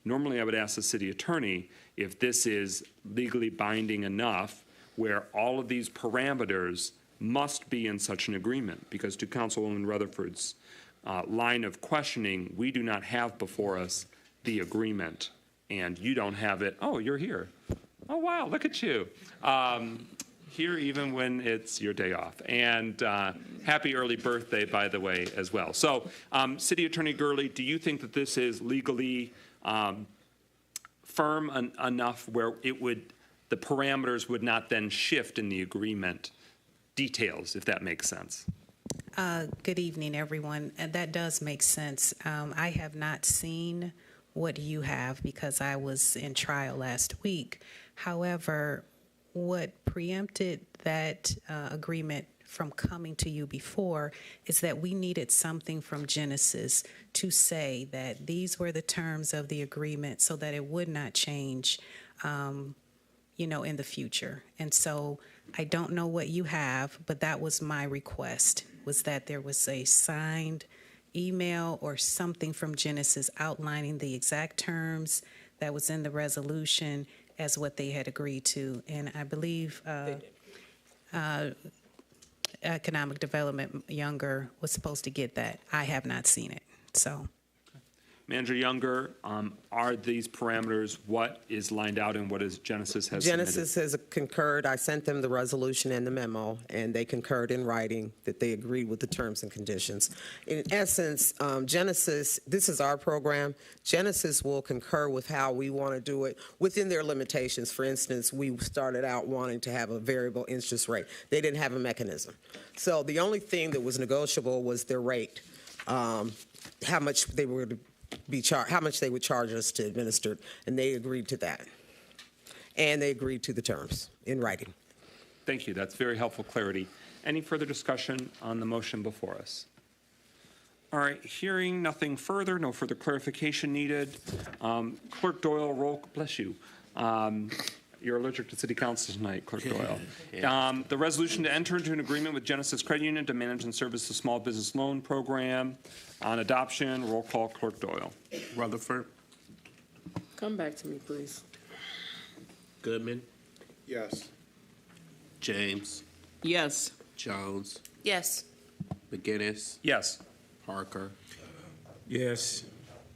Normally, I would ask the city attorney if this is legally binding enough where all of these parameters must be in such an agreement, because to Councilwoman Rutherford's line of questioning, we do not have before us the agreement, and you don't have it. Oh, you're here. Oh, wow, look at you. Here even when it's your day off. And happy early birthday, by the way, as well. So, City Attorney Gurley, do you think that this is legally firm enough where the parameters would not then shift in the agreement details, if that makes sense? Good evening, everyone. And that does make sense. I have not seen what you have because I was in trial last week. However, what preempted that agreement from coming to you before is that we needed something from Genesis to say that these were the terms of the agreement so that it would not change, in the future. And so I don't know what you have, but that was my request, was that there was a signed email or something from Genesis outlining the exact terms that was in the resolution as what they had agreed to. And I believe Economic Development Younger was supposed to get that. I have not seen it, so. Manager Younger, are these parameters what is lined out and what is Genesis has submitted? Genesis has concurred. I sent them the resolution and the memo, and they concurred in writing that they agreed with the terms and conditions. In essence, Genesis, this is our program. Genesis will concur with how we want to do it within their limitations. For instance, we started out wanting to have a variable interest rate. They didn't have a mechanism. So the only thing that was negotiable was their rate, how much they were to how much they would charge us to administer, and they agreed to that. And they agreed to the terms in writing. Thank you. That's very helpful clarity. Any further discussion on the motion before us? All right, hearing nothing further, no further clarification needed. Clerk Doyle, roll, bless you. You're allergic to City Council tonight, Clerk Doyle. The resolution to enter into an agreement with Genesis Credit Union to manage and service the small business loan program on adoption. Roll call, Clerk Doyle. Rutherford. Come back to me, please. Goodman. Yes. James, Yes. Jones, Yes. McGinnis, Yes. Parker, Yes.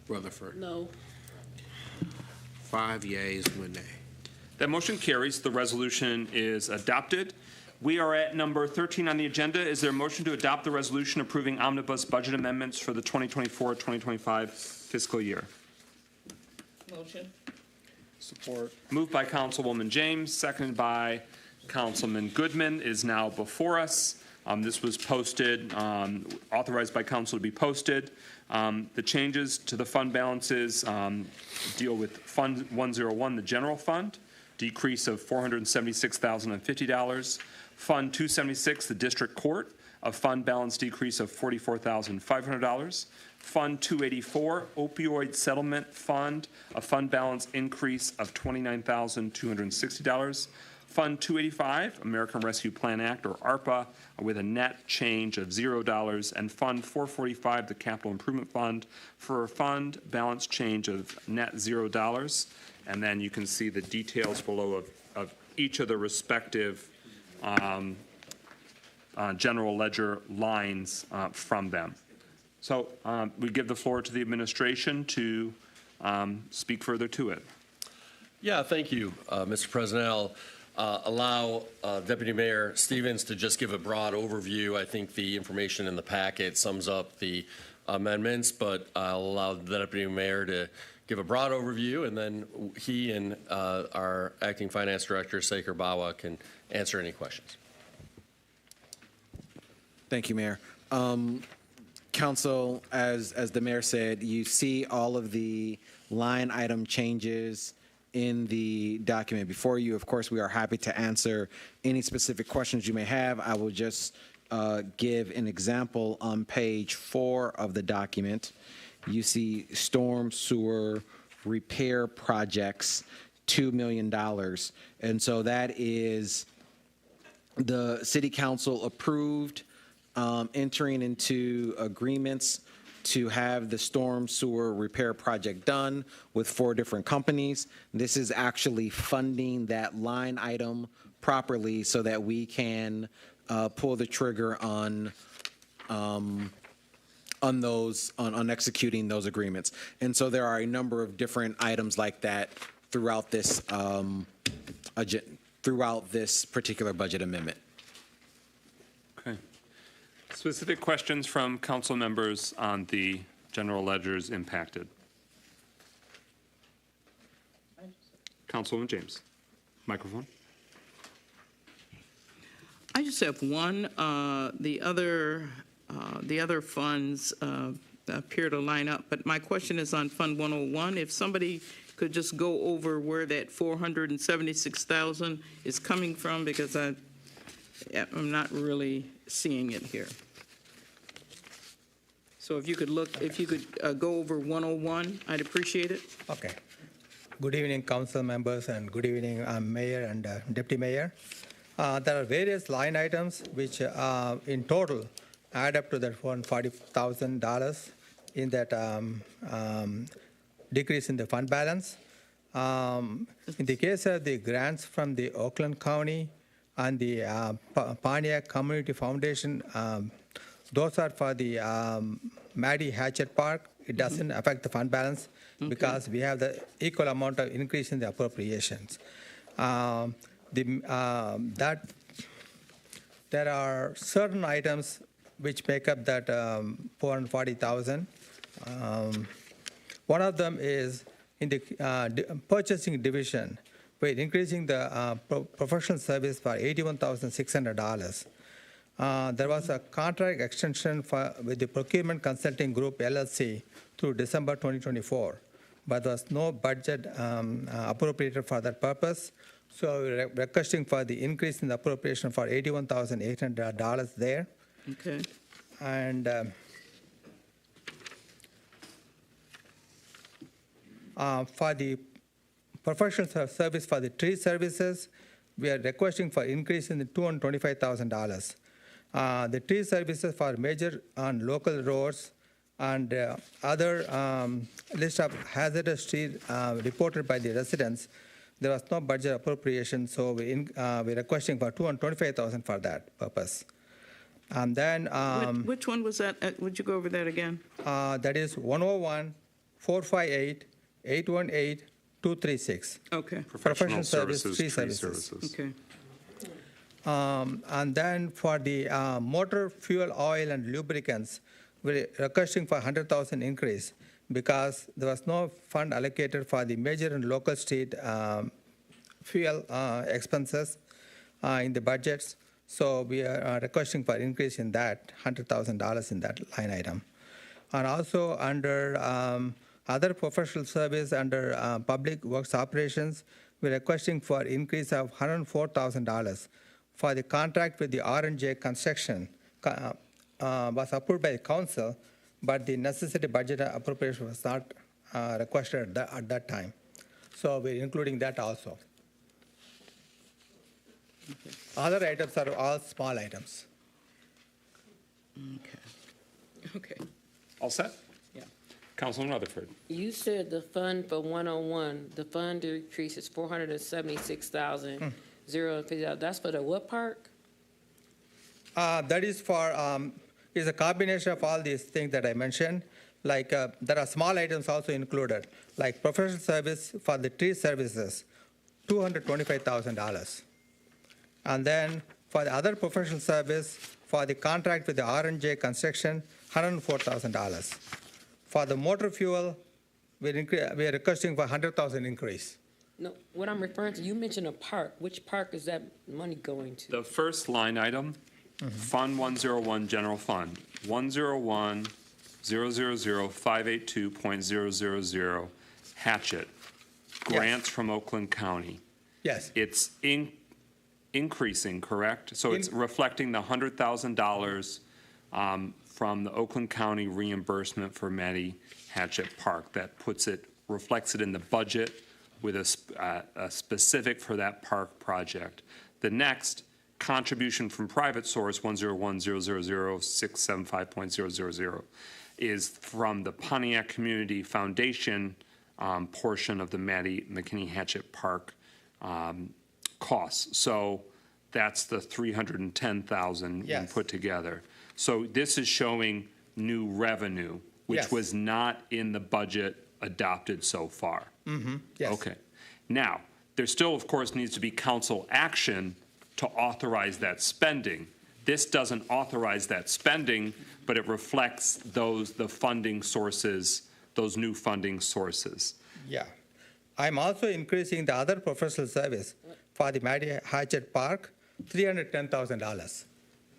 Rutherford. No. 5 yeas, 1 nay. That motion carries. The resolution is adopted. We are at number 13 on the agenda. Is there a motion to adopt the resolution approving omnibus budget amendments for the 2024-2025 fiscal year? Motion. Support. Moved by Councilwoman James, seconded by Councilman Goodman, is now before us. This was posted, authorized by council to be posted. The changes to the fund balances deal with Fund 101, the general fund, decrease of $476,050. Fund 276, the district court, a fund balance decrease of $44,500. Fund 284, opioid settlement fund, a fund balance increase of $29,260. Fund 285, American Rescue Plan Act, or ARPA, with a net change of $0. And Fund 445, the Capital Improvement Fund, for a fund balance change of net $0. And then you can see the details below of each of the respective general ledger lines from them. So we give the floor to the administration to speak further to it. Yeah, thank you, Mr. President. I'll allow Deputy Mayor Stevens to just give a broad overview. I think the information in the packet sums up the amendments, but I'll allow the Deputy Mayor to give a broad overview, and then he and our Acting Finance Director, Sekar Bawa, can answer any questions. Thank you, Mayor. Council, as the mayor said, you see all of the line item changes in the document before you. Of course, we are happy to answer any specific questions you may have. I will just give an example on page 4 of the document. You see storm sewer repair projects, $2 million. And so that is the city council approved entering into agreements to have the storm sewer repair project done with 4 different companies. This is actually funding that line item properly so that we can pull the trigger on executing those agreements. And so there are a number of different items like that throughout this particular budget amendment. Okay. Specific questions from council members on the general ledgers impacted? Councilwoman James, microphone. I just have one. The other funds appear to line up, but my question is on Fund 101. If somebody could just go over where that $476,000 is coming from, because I'm not really seeing it here. So if you could go over 101, I'd appreciate it. Okay. Good evening, council members, and good evening, Mayor and Deputy Mayor. There are various line items which in total add up to that $140,000 in that decrease in the fund balance. In the case of the grants from the Oakland County and the Pontiac Community Foundation, those are for the Maddie Hatchet Park. It doesn't affect the fund balance because we have the equal amount of increase in the appropriations. There are certain items which make up that $440,000. One of them is in the purchasing division. We're increasing the professional service by $81,600. There was a contract extension with the Procurement Consulting Group, LLC, through December 2024, but there was no budget appropriated for that purpose. So we're requesting for the increase in the appropriation for $81,800 there. Okay. And for the professional service for the tree services, we are requesting for increase in the $225,000. The tree services for major and local roads and other list of hazardous trees reported by the residents, there was no budget appropriation, so we're requesting for $225,000 for that purpose. And then Which one was that? Would you go over that again? that is 101-458-818-236. Okay. Professional service, tree services. Okay. And then for the motor fuel, oil, and lubricants, we're requesting for $100,000 increase because there was no fund allocated for the major and local street fuel expenses in the budgets. So we are requesting for increase in that $100,000 in that line item. And also under other professional service under public works operations, we're requesting for increase of $104,000 for the contract with the R&J construction was approved by the council, but the necessary budget appropriation was not requested at that time. So we're including that also. Okay. Other items are all small items. Okay. Okay. All set? Yeah. Councilman Rutherford. You said the fund for 101, the fund decrease is $476,050. That's for the what park? That is for, is a combination of all these things that I mentioned. Like there are small items also included, like professional service for the tree services, $225,000. And then for the other professional service, for the contract with the R&J construction, $104,000. For the motor fuel, we are requesting for $100,000 increase. No, what I'm referring to, you mentioned a park. Which park is that money going to? The first line item, Fund 101, General Fund, 101-000-582.000, Hatchet, grants from Oakland County. Yes. It's increasing, correct? So it's reflecting the $100,000 from the Oakland County reimbursement for Matty Hatchet Park. That reflects it in the budget with a specific for that park project. The next, contribution from private source, 101-000-675.000, is from the Pontiac Community Foundation portion of the Matty McKinney Hatchet Park costs. So that's the $310,000 Yes. we put together. So this is showing new revenue, which Yes. was not in the budget adopted so far. Yes. Okay. Now, there still, of course, needs to be council action to authorize that spending. This doesn't authorize that spending, but it reflects the funding sources, those new funding sources. Yeah. I'm also increasing the other professional service for the Matty Hatchet Park, $310,000.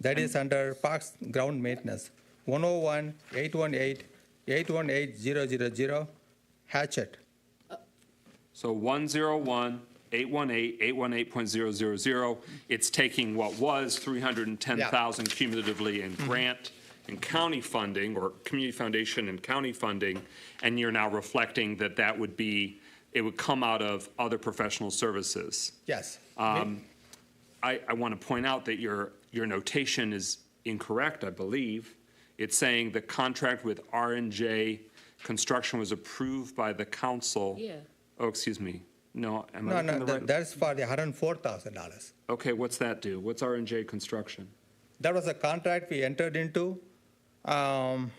That is under Parks Ground Maintenance, 101-818-818-000, Hatchet. So 101-818-818.000, it's taking what was $310,000 cumulatively in grant and county funding, or community foundation and county funding, and you're now reflecting that would be, it would come out of other professional services. Yes. I want to point out that your notation is incorrect, I believe. It's saying the contract with R&J Construction was approved by the council. Yeah. Oh, excuse me. No, am I No, looking at the right? that's for the $104,000. Okay, what's that do? What's R&J Construction? That was a contract we entered into. It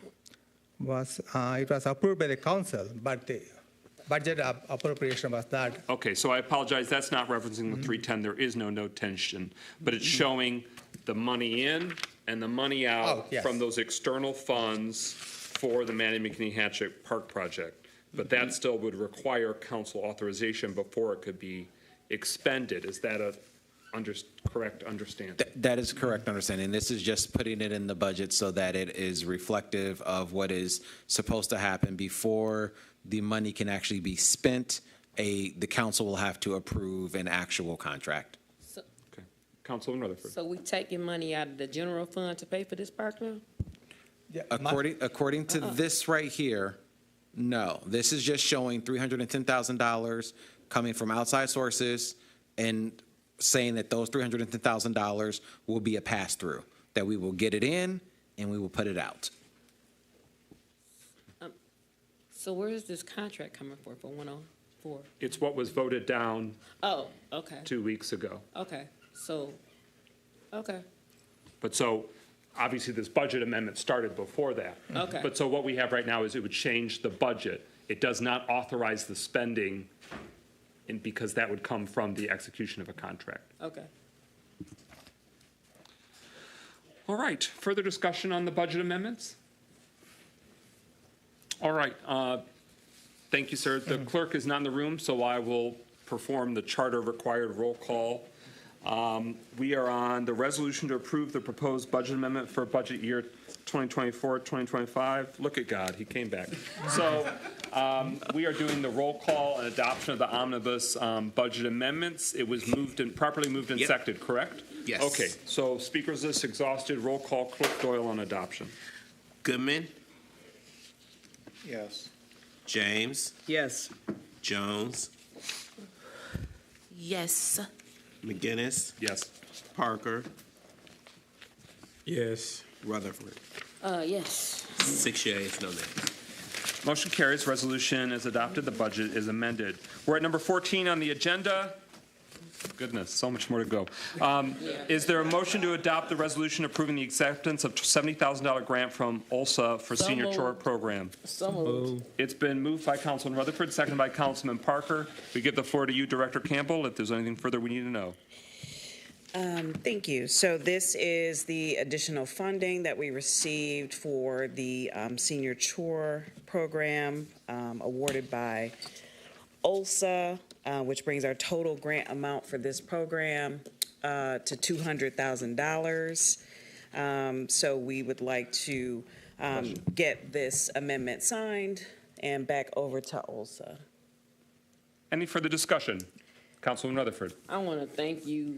was approved by the council, but the budget appropriation was not. Okay, so I apologize, that's not referencing the 310, there is no notation, but it's showing the money in and the money out yes. from those external funds for the Matty McKinney Hatchet Park project. But that still would require council authorization before it could be expended. Is that a correct understanding? That is correct understanding. This is just putting it in the budget so that it is reflective of what is supposed to happen before the money can actually be spent. The council will have to approve an actual contract. Okay. Councilman Rutherford. So we taking money out of the general fund to pay for this park now? Yeah, According to this right here, no. This is just showing $310,000 coming from outside sources and saying that those $310,000 will be a pass-through, that we will get it in and we will put it out. So where is this contract coming for 101? For? It's what was voted down Oh, okay, 2 weeks ago. okay, so, okay. But so, obviously, this budget amendment started before that. Okay. But so what we have right now is it would change the budget. It does not authorize the spending, and because that would come from the execution of a contract. Okay. All right, further discussion on the budget amendments? All right, thank you, sir. The clerk is not in the room, so I will perform the charter required roll call. We are on the resolution to approve the proposed budget amendment for budget year 2024, 2025. Look at God, he came back. So we are doing the roll call and adoption of the omnibus budget amendments. It was properly moved and seconded, correct? Yes. Okay, so speakers list exhausted. Roll call, Clerk Doyle on adoption. Goodman, Yes. James, Yes. Jones, Yes. McGinnis, Yes. Parker, Yes. Rutherford. Yes. 6 yeas, no nays. Motion carries. Resolution is adopted. The budget is amended. We're at number 14 on the agenda. Goodness, so much more to go. Is there a motion to adopt the resolution approving the acceptance of $70,000 grant from Ulsa for senior moved. chore program? So moved. It's been moved by Councilman Rutherford, seconded by Councilman Parker. We give the floor to you, Director Campbell, if there's anything further we need to know. Thank you. So this is the additional funding that we received for the senior chore program awarded by Ulsa, which brings our total grant amount for this program to $200,000. So we would like to get this amendment signed and back over to Ulsa. Any further discussion? Councilman Rutherford. I want to thank you,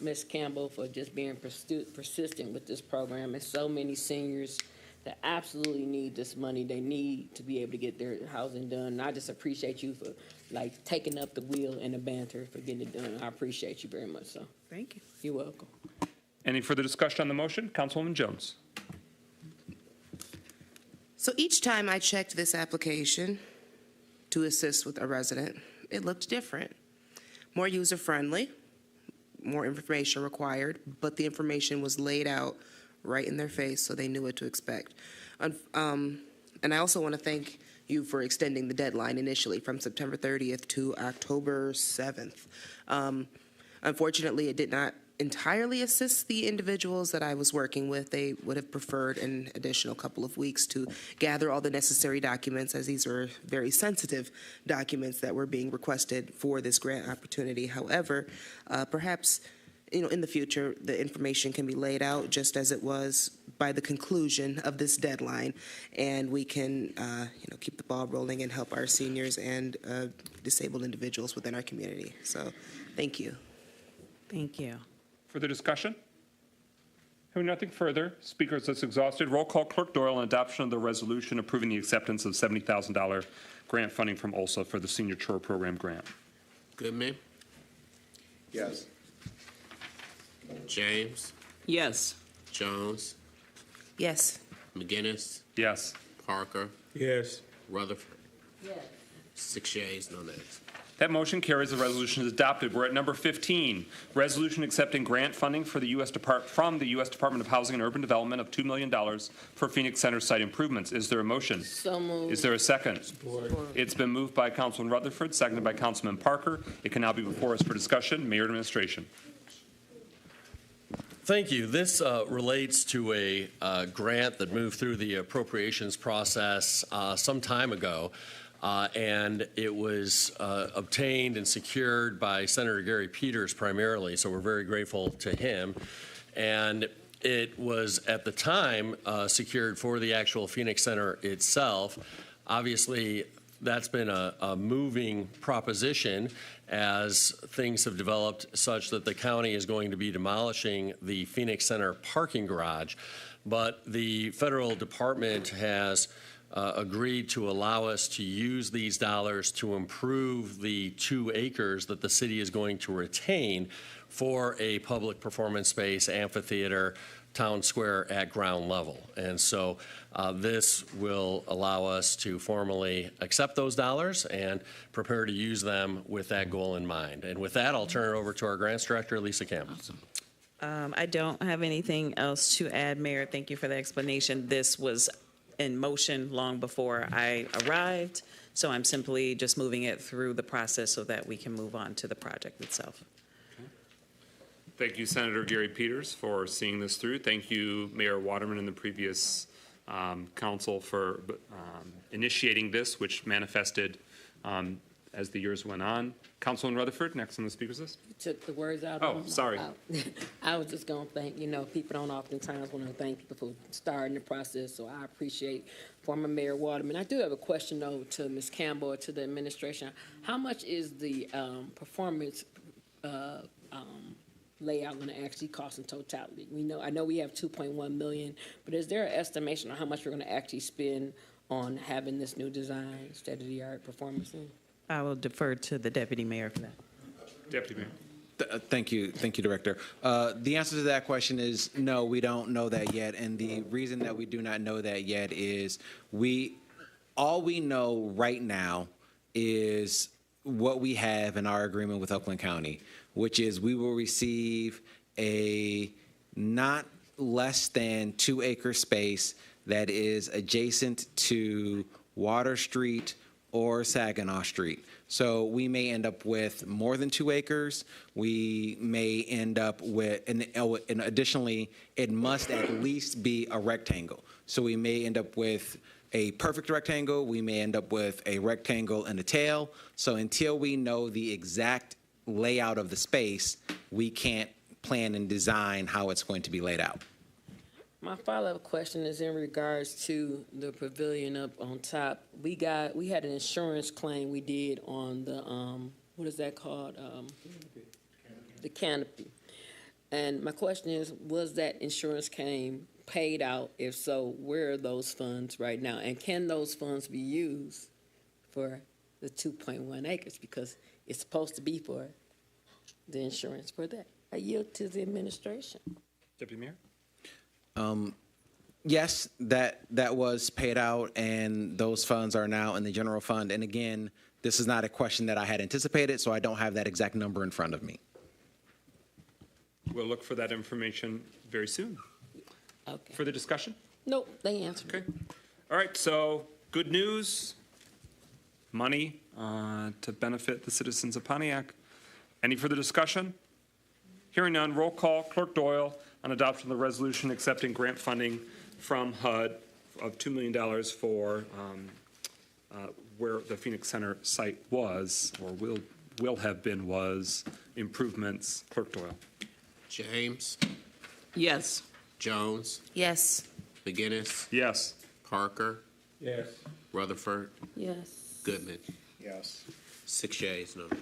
Ms. Campbell, for just being persistent with this program. There's so many seniors that absolutely need this money. They need to be able to get their housing done. And I just appreciate you for taking up the wheel and the banter for getting it done. I appreciate you very much. So thank you. You're welcome. Any further discussion on the motion? Councilwoman Jones. So each time I checked this application to assist with a resident, it looked different. More user-friendly, more information required, but the information was laid out right in their face so they knew what to expect. And I also want to thank you for extending the deadline initially from September 30th to October 7th. Unfortunately, it did not entirely assist the individuals that I was working with. They would have preferred an additional couple of weeks to gather all the necessary documents, as these are very sensitive documents that were being requested for this grant opportunity. However, perhaps in the future, the information can be laid out just as it was by the conclusion of this deadline, and we can keep the ball rolling and help our seniors and disabled individuals within our community. So thank you. Thank you. Further discussion? Having nothing further, speakers list exhausted. Roll call, Clerk Doyle on adoption of the resolution approving the acceptance of $70,000 grant funding from Ulsa for the Senior Chore Program grant. Goodman, Yes. James, Yes. Jones, Yes. McGinnis, Yes. Parker, Yes. Rutherford. Yes. 6 yeas, no nays. That motion carries. The resolution is adopted. We're at number 15, resolution accepting grant funding for the from the U.S. Department of Housing and Urban Development of $2 million for Phoenix Center site improvements. Is there a motion? So moved. Is there a second? Support. It's been moved by Councilman Rutherford, seconded by Councilman Parker. It can now be before us for discussion. Mayor and Administration. Thank you. This relates to a grant that moved through the appropriations process some time ago. And it was obtained and secured by Senator Gary Peters primarily, so we're very grateful to him. And it was at the time secured for the actual Phoenix Center itself. Obviously, that's been a moving proposition as things have developed such that the county is going to be demolishing the Phoenix Center parking garage. But the federal department has agreed to allow us to use these dollars to improve the 2 acres that the city is going to retain for a public performance space, amphitheater, town square at ground level. And so this will allow us to formally accept those dollars and prepare to use them with that goal in mind. And with that, I'll turn it over to our grants director, Lisa Campbell. I don't have anything else to add, Mayor. Thank you for the explanation. This was in motion long before I arrived, so I'm simply just moving it through the process so that we can move on to the project itself. Thank you, Senator Gary Peters, for seeing this through. Thank you, Mayor Waterman and the previous council for initiating this, which manifested as the years went on. Councilman Rutherford, next on the speakers list. You took the words out. Oh, sorry. I was just going to thank, people don't oftentimes want to thank people for starting the process, so I appreciate former Mayor Waterman. I do have a question, though, to Ms. Campbell or to the administration. How much is the performance layout going to actually cost in totality? I know we have 2.1 million, but is there an estimation on how much we're going to actually spend on having this new design, state-of-the-art performance room? I will defer to the Deputy Mayor for that. Deputy Mayor. Thank you, Director. The answer to that question is no, we don't know that yet, and the reason that we do not know that yet is all we know right now is what we have in our agreement with Oakland County, which is we will receive a not less than 2-acre space that is adjacent to Water Street or Saginaw Street. So we may end up with more than 2 acres. We may end up with, and additionally, it must at least be a rectangle. So we may end up with a perfect rectangle. We may end up with a rectangle and a tail. So until we know the exact layout of the space, we can't plan and design how it's going to be laid out. My follow-up question is in regards to the pavilion up on top. We had an insurance claim we did on the, what is that called? The canopy. And my question is, was that insurance claim paid out? If so, where are those funds right now? And can those funds be used for the 2.1 acres? Because it's supposed to be for the insurance for that. I yield to the administration. Deputy Mayor? Yes, that was paid out, and those funds are now in the general fund. And again, this is not a question that I had anticipated, so I don't have that exact number in front of me. We'll look for that information very soon. Okay. Further discussion? Nope, they answered. Okay. All right, so good news, money to benefit the citizens of Pontiac. Any further discussion? Hearing none, roll call. Clerk Doyle on adoption of the resolution accepting grant funding from HUD of $2 million for where the Phoenix Center site was, or will have been, was improvements. Clerk Doyle. James, Yes. Jones, Yes. McGinnis, Yes. Parker, Yes. Rutherford, Yes. Goodman. Yes. 6 yeas, no nays.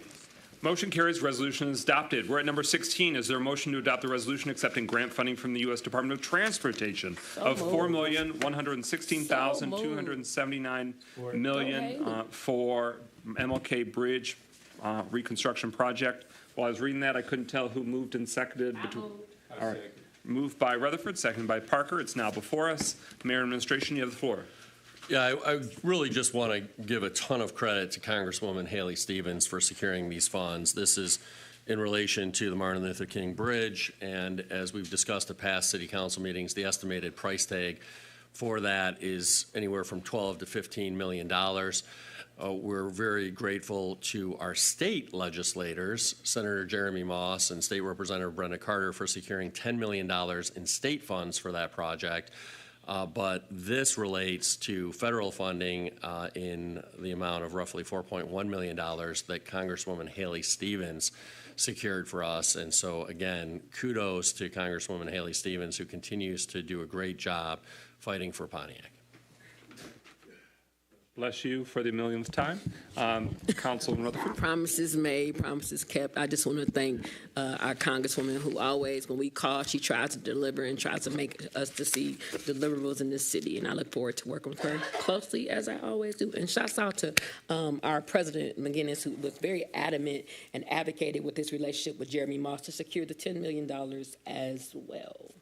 Motion carries. Resolution is adopted. We're at number 16. Is there a motion to adopt the resolution accepting grant funding from the U.S. Department of Transportation of $4,116,279 for MLK Bridge reconstruction project? While I was reading that, I couldn't tell who moved and seconded. All right. Moved by Rutherford, seconded by Parker. It's now before us. Mayor and Administration, you have the floor. Yeah, I really just want to give a ton of credit to Congresswoman Haley Stevens for securing these funds. This is in relation to the Martin Luther King Bridge, and as we've discussed at past city council meetings, the estimated price tag for that is anywhere from $12 to $15 million. We're very grateful to our state legislators, Senator Jeremy Moss and State Representative Brenda Carter, for securing $10 million in state funds for that project. But this relates to federal funding in the amount of roughly $4.1 million that Congresswoman Haley Stevens secured for us. And so, again, kudos to Congresswoman Haley Stevens, who continues to do a great job fighting for Pontiac. Bless you for the millionth time. Councilman Rutherford. Promises made, promises kept. I just want to thank our Congresswoman who always, when we call, she tries to deliver and tries to make us to see deliverables in this city. And I look forward to working with her closely, as I always do. And shouts out to our President McGinnis, who was very adamant and advocated with his relationship with Jeremy Moss to secure the $10 million as well.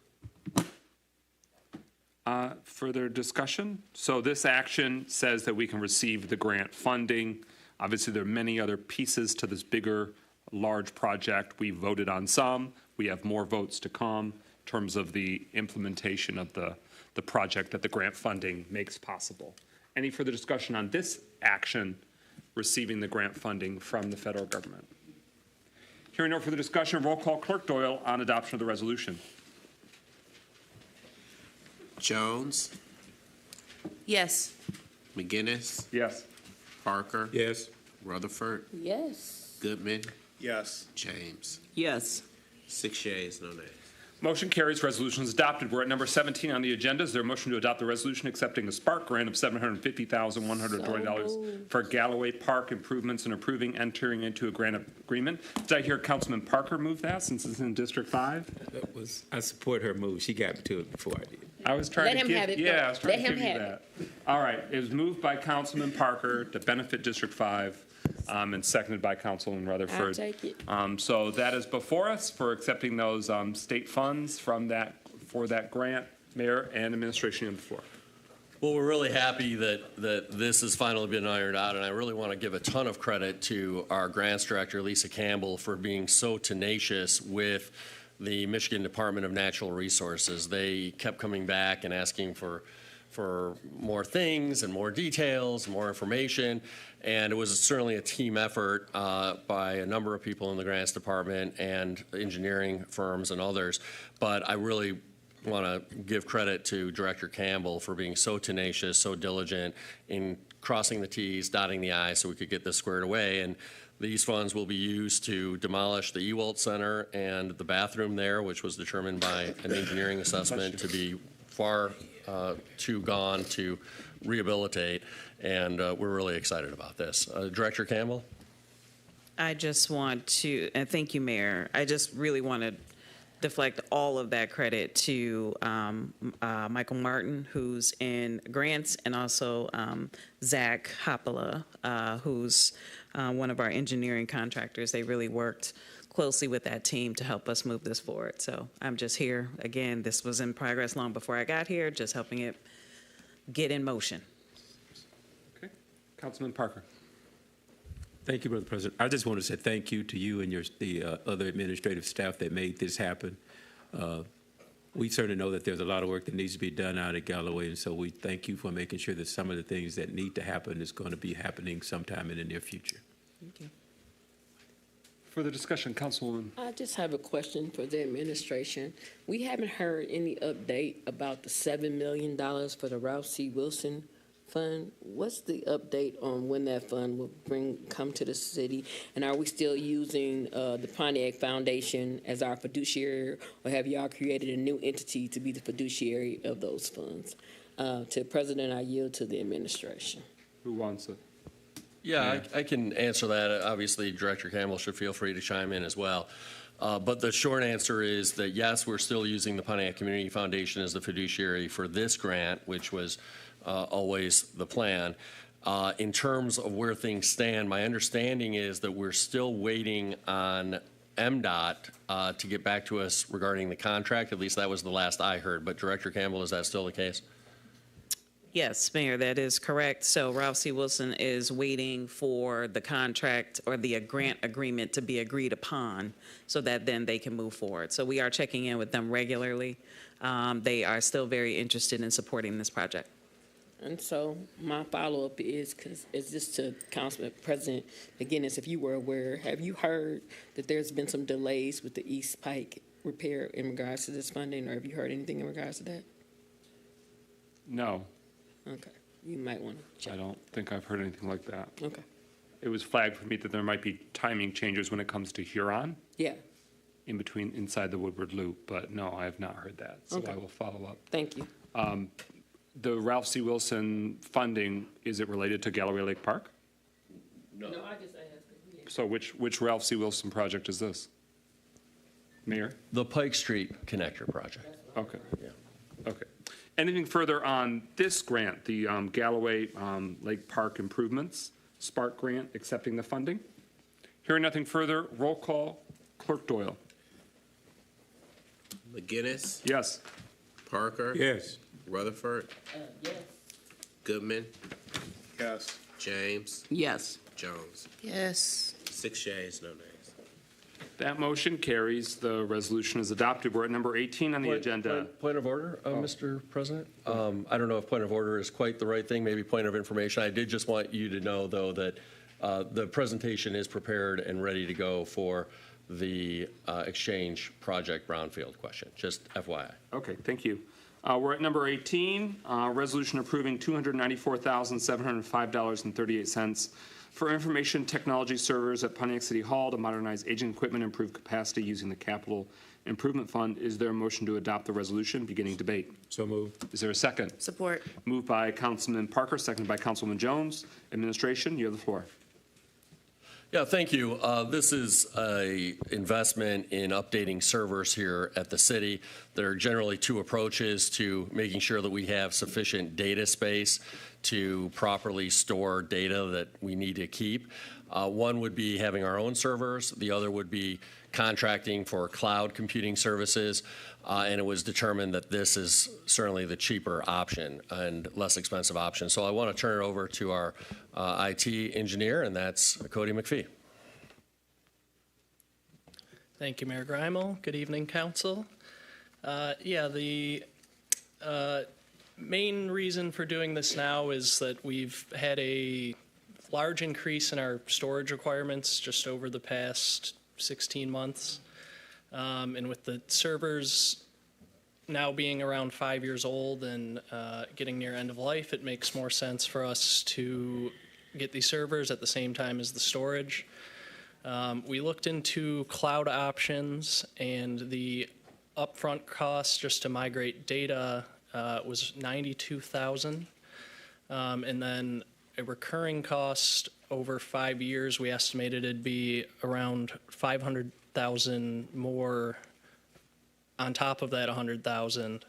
Further discussion? So this action says that we can receive the grant funding. Obviously, there are many other pieces to this bigger, large project. We voted on some. We have more votes to come in terms of the implementation of the project that the grant funding makes possible. Any further discussion on this action, receiving the grant funding from the federal government? Hearing no further discussion, roll call. Clerk Doyle on adoption of the resolution. Jones, Yes. McGinnis, Yes. Parker, Yes. Rutherford, Yes. Goodman, Yes. James. Yes. 6 yeas, no nays. Motion carries. Resolution is adopted. We're at number 17 on the agenda. Is there a motion to adopt the resolution accepting a Spark grant of $750,120 for Galloway Park improvements and approving entering into a grant agreement? Did I hear Councilman Parker move that since it's in District 5? I support her move. She got to it before I did. I was trying Let to him give, have it, yeah, I was trying let to him give you have that. All right, it was moved by Councilman Parker to benefit District 5 and seconded by Councilman Rutherford. I'll take it. So that is before us for accepting those state funds from that, for that grant. Mayor and administration on the floor. Well, we're really happy that this has finally been ironed out, and I really want to give a ton of credit to our grants director, Lisa Campbell, for being so tenacious with the Michigan Department of Natural Resources. They kept coming back and asking for more things and more details, more information, and it was certainly a team effort by a number of people in the grants department and engineering firms and others. But I really want to give credit to Director Campbell for being so tenacious, so diligent in crossing the T's, dotting the I's so we could get this squared away. And these funds will be used to demolish the Ewald Center and the bathroom there, which was determined by an engineering assessment to be far too gone to rehabilitate. And we're really excited about this. Director Campbell? I just want to, and thank you, Mayor. I just really want to deflect all of that credit to Michael Martin, who's in grants, and also Zach Hoppola, who's one of our engineering contractors. They really worked closely with that team to help us move this forward. So I'm just here. Again, this was in progress long before I got here, just helping it get in motion. Okay. Councilman Parker. Thank you, Brother President. I just want to say thank you to you and the other administrative staff that made this happen. We certainly know that there's a lot of work that needs to be done out at Galloway, and so we thank you for making sure that some of the things that need to happen is going to be happening sometime in the near future. Thank you. Further discussion, Councilwoman. I just have a question for the administration. We haven't heard any update about the $7 million for the Ralph C. Wilson Fund. What's the update on when that fund will come to the city? And are we still using the Pontiac Foundation as our fiduciary, or have y'all created a new entity to be the fiduciary of those funds? To President, I yield to the administration. Who wants it? Yeah, I can answer that. Obviously, Director Campbell should feel free to chime in as well. But the short answer is that, yes, we're still using the Pontiac Community Foundation as the fiduciary for this grant, which was always the plan. In terms of where things stand, my understanding is that we're still waiting on MDOT to get back to us regarding the contract. At least that was the last I heard. But Director Campbell, is that still the case? Yes, Mayor, that is correct. So Ralph C. Wilson is waiting for the contract or the grant agreement to be agreed upon so that then they can move forward. So we are checking in with them regularly. They are still very interested in supporting this project. And so my follow-up is just to Councilman President McGinnis, if you were aware, have you heard that there's been some delays with the East Pike repair in regards to this funding, or have you heard anything in regards to that? No. Okay. You might want to check. I don't think I've heard anything like that. Okay. It was flagged for me that there might be timing changes when it comes to Huron. Yeah. Inside the Woodward Loop, but no, I have not heard that, so Okay. I will follow up. Thank you. the Ralph C. Wilson funding, is it related to Galloway Lake Park? No. I just asked. So which Ralph C. Wilson project is this? Mayor? The Pike Street Connector Project. Okay. Okay. Anything further on this grant, the Galloway Lake Park Improvements, Spark Grant, accepting the funding? Hearing nothing further, roll call, Clerk Doyle. McGinnis, Yes. Parker. Yes. Rutherford, Yes. Goodman, Yes. James, Yes. Jones. Yes. 6 yeas, no nays. That motion carries. The resolution is adopted. We're at number 18 on the agenda. Point of order, Mr. President. I don't know if point of order is quite the right thing, maybe point of information. I did just want you to know, though, that the presentation is prepared and ready to go for the exchange project brownfield question, just FYI. Okay, thank you. We're at number 18, resolution approving $294,705.38 for information technology servers at Pontiac City Hall to modernize aging equipment and improve capacity using the Capital Improvement Fund. Is there a motion to adopt the resolution? Beginning debate. So moved. Is there a second? Support. Moved by Councilman Parker, seconded by Councilwoman Jones. Administration, you have the floor. Yeah, thank you. This is a investment in updating servers here at the city. There are generally two approaches to making sure that we have sufficient data space to properly store data that we need to keep. One would be having our own servers. The other would be contracting for cloud computing services. And it was determined that this is certainly the cheaper option and less expensive option. So I want to turn it over to our IT engineer, and that's Cody McPhee. Thank you, Mayor Greimel. Good evening, Council. The main reason for doing this now is that we've had a large increase in our storage requirements just over the past 16 months. And with the servers now being around 5 years old and getting near end of life, it makes more sense for us to get these servers at the same time as the storage. We looked into cloud options, and the upfront cost just to migrate data was $92,000, and then a recurring cost over 5 years, we estimated it'd be around $500,000 more on top of that $100,000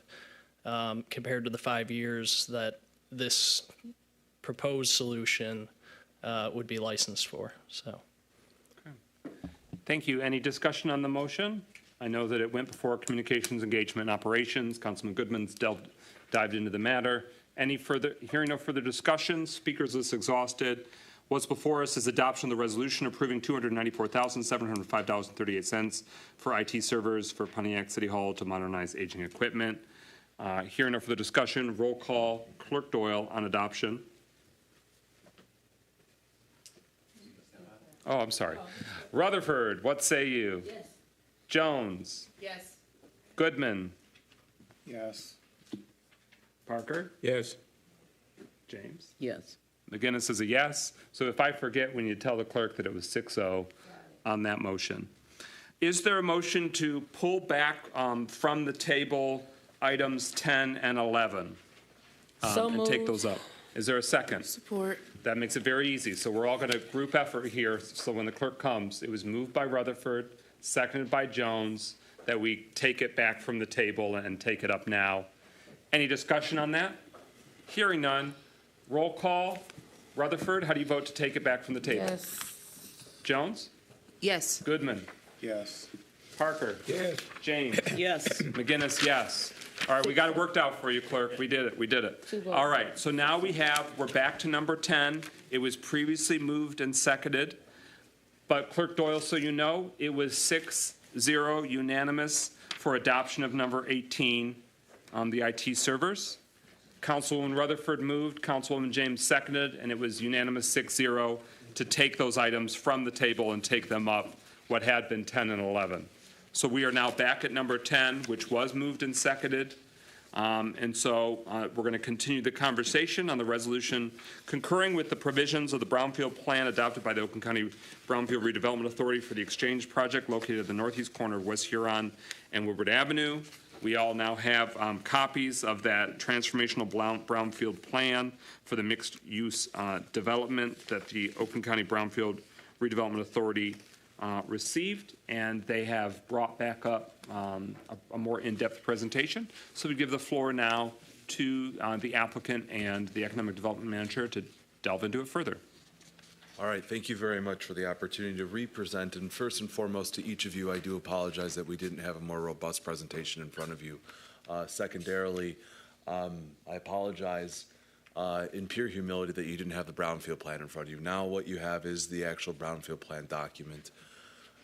compared to the 5 years that this proposed solution would be licensed for. So, thank you. Any discussion on the motion? I know that it went before Communications, Engagement, and Operations. Councilman Goodman's dived into the matter. Hearing no further discussion, speakers list exhausted. What's before us is adoption of the resolution approving $294,705.38 for IT servers for Pontiac City Hall to modernize aging equipment. Hearing no further discussion, roll call, Clerk Doyle on adoption. Oh, I'm sorry. Rutherford, what say you? Yes. Jones? Yes. Goodman? Yes. Parker? Yes. James? Yes. McGinnis is a yes. So if I forget, we need to tell the clerk that it was 6-0 on that motion. Is there a motion to pull back from the table items 10 and 11 and take those up? Is there a second? Support. That makes it very easy. So we're all going to group effort here. So when the clerk comes, it was moved by Rutherford, seconded by Jones, that we take it back from the table and take it up now. Any discussion on that? Hearing none. Roll call. Rutherford, how do you vote to take it back from the table? Yes. Jones? Yes. Goodman? Yes. Parker? Yes. James? Yes. McGinnis, yes. All right, we got it worked out for you, clerk. We did it. We did it. All right, so now we're back to number 10. It was previously moved and seconded. But Clerk Doyle, so you know, it was 6-0 unanimous for adoption of number 18 on the IT servers. Councilwoman Rutherford moved, Councilwoman James seconded, and it was unanimous 6-0 to take those items from the table and take them up, what had been 10 and 11. So we are now back at number 10, which was moved and seconded. And so we're going to continue the conversation on the resolution concurring with the provisions of the Brownfield plan adopted by the Oakland County Brownfield Redevelopment Authority for the Exchange Project located at the northeast corner of West Huron and Woodward Avenue. We all now have copies of that transformational brownfield plan for the mixed-use development that the Oakland County Brownfield Redevelopment Authority received, and they have brought back up a more in-depth presentation. So we give the floor now to the applicant and the Economic Development Manager to delve into it further. All right, thank you very much for the opportunity to represent, and first and foremost to each of you, I do apologize that we didn't have a more robust presentation in front of you. Secondarily, I apologize in pure humility that you didn't have the Brownfield plan in front of you. Now what you have is the actual Brownfield plan document.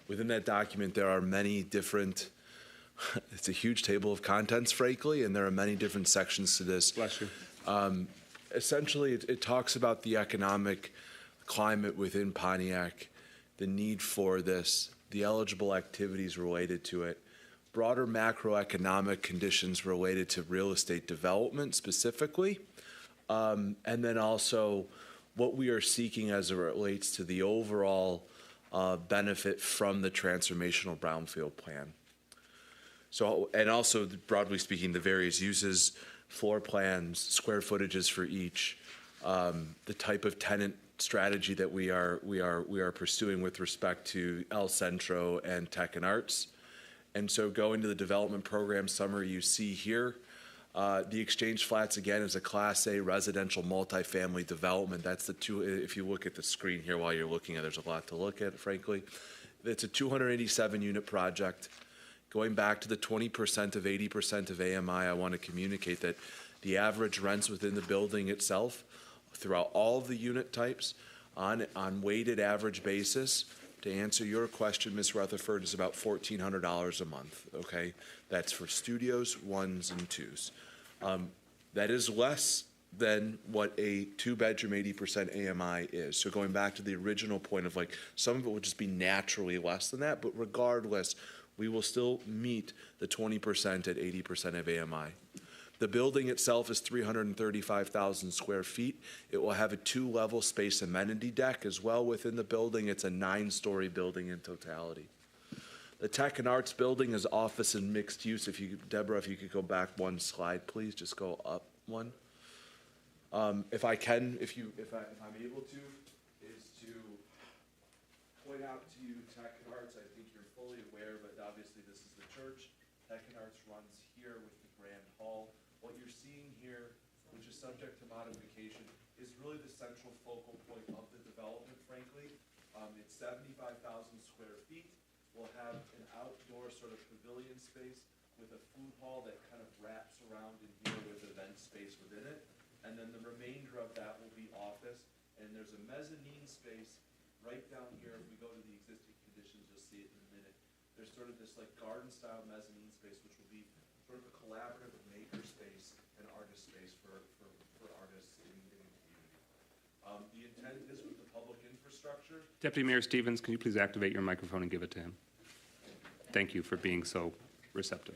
Within that document, there are many different, it's a huge table of contents, frankly, and there are many different sections to this. Bless you. Essentially, it talks about the economic climate within Pontiac, the need for this, the eligible activities related to it, broader macroeconomic conditions related to real estate development specifically, and then also what we are seeking as it relates to the overall benefit from the transformational brownfield plan. So, and also broadly speaking, the various uses, floor plans, square footages for each, the type of tenant strategy that we are pursuing with respect to El Centro and Tech and Arts. And so going to the development program summary you see here, the Exchange Flats again is a Class A residential multifamily development. That's the two, if you look at the screen here while you're looking at, there's a lot to look at, frankly. It's a 287 unit project. Going back to the 20% of 80% of AMI, I want to communicate that the average rents within the building itself throughout all of the unit types on weighted average basis, to answer your question, Ms. Rutherford, is about $1,400 a month, okay? That's for studios, ones, and twos. That is less than what a two-bedroom 80% AMI is. So going back to the original point of like, some of it would just be naturally less than that, but regardless, we will still meet the 20% at 80% of AMI. The building itself is 335,000 square feet. It will have a 2-level space amenity deck as well within the building. It's a 9-story building in totality. The Tech and Arts building is office and mixed use. If you, Deborah, if you could go back one slide, please, just go up one. If I can, if I'm able to, is to point out to you Tech and Arts. I think you're fully aware, but obviously this is the church. Tech and Arts runs here with the Grand Hall. What you're seeing here, which is subject to modification, is really the central focal point of the development, frankly. It's 75,000 square feet. We'll have an outdoor sort of pavilion space with a food hall that kind of wraps around in here with event space within it. And then the remainder of that will be office. And there's a mezzanine space right down here. If we go to the existing conditions, you'll see it in a minute. There's sort of this like garden-style mezzanine space, which will be sort of a collaborative maker space and artist space for artists in the community. The intent is with the public infrastructure. Deputy Mayor Stevens, can you please activate your microphone and give it to him? Thank you for being so receptive.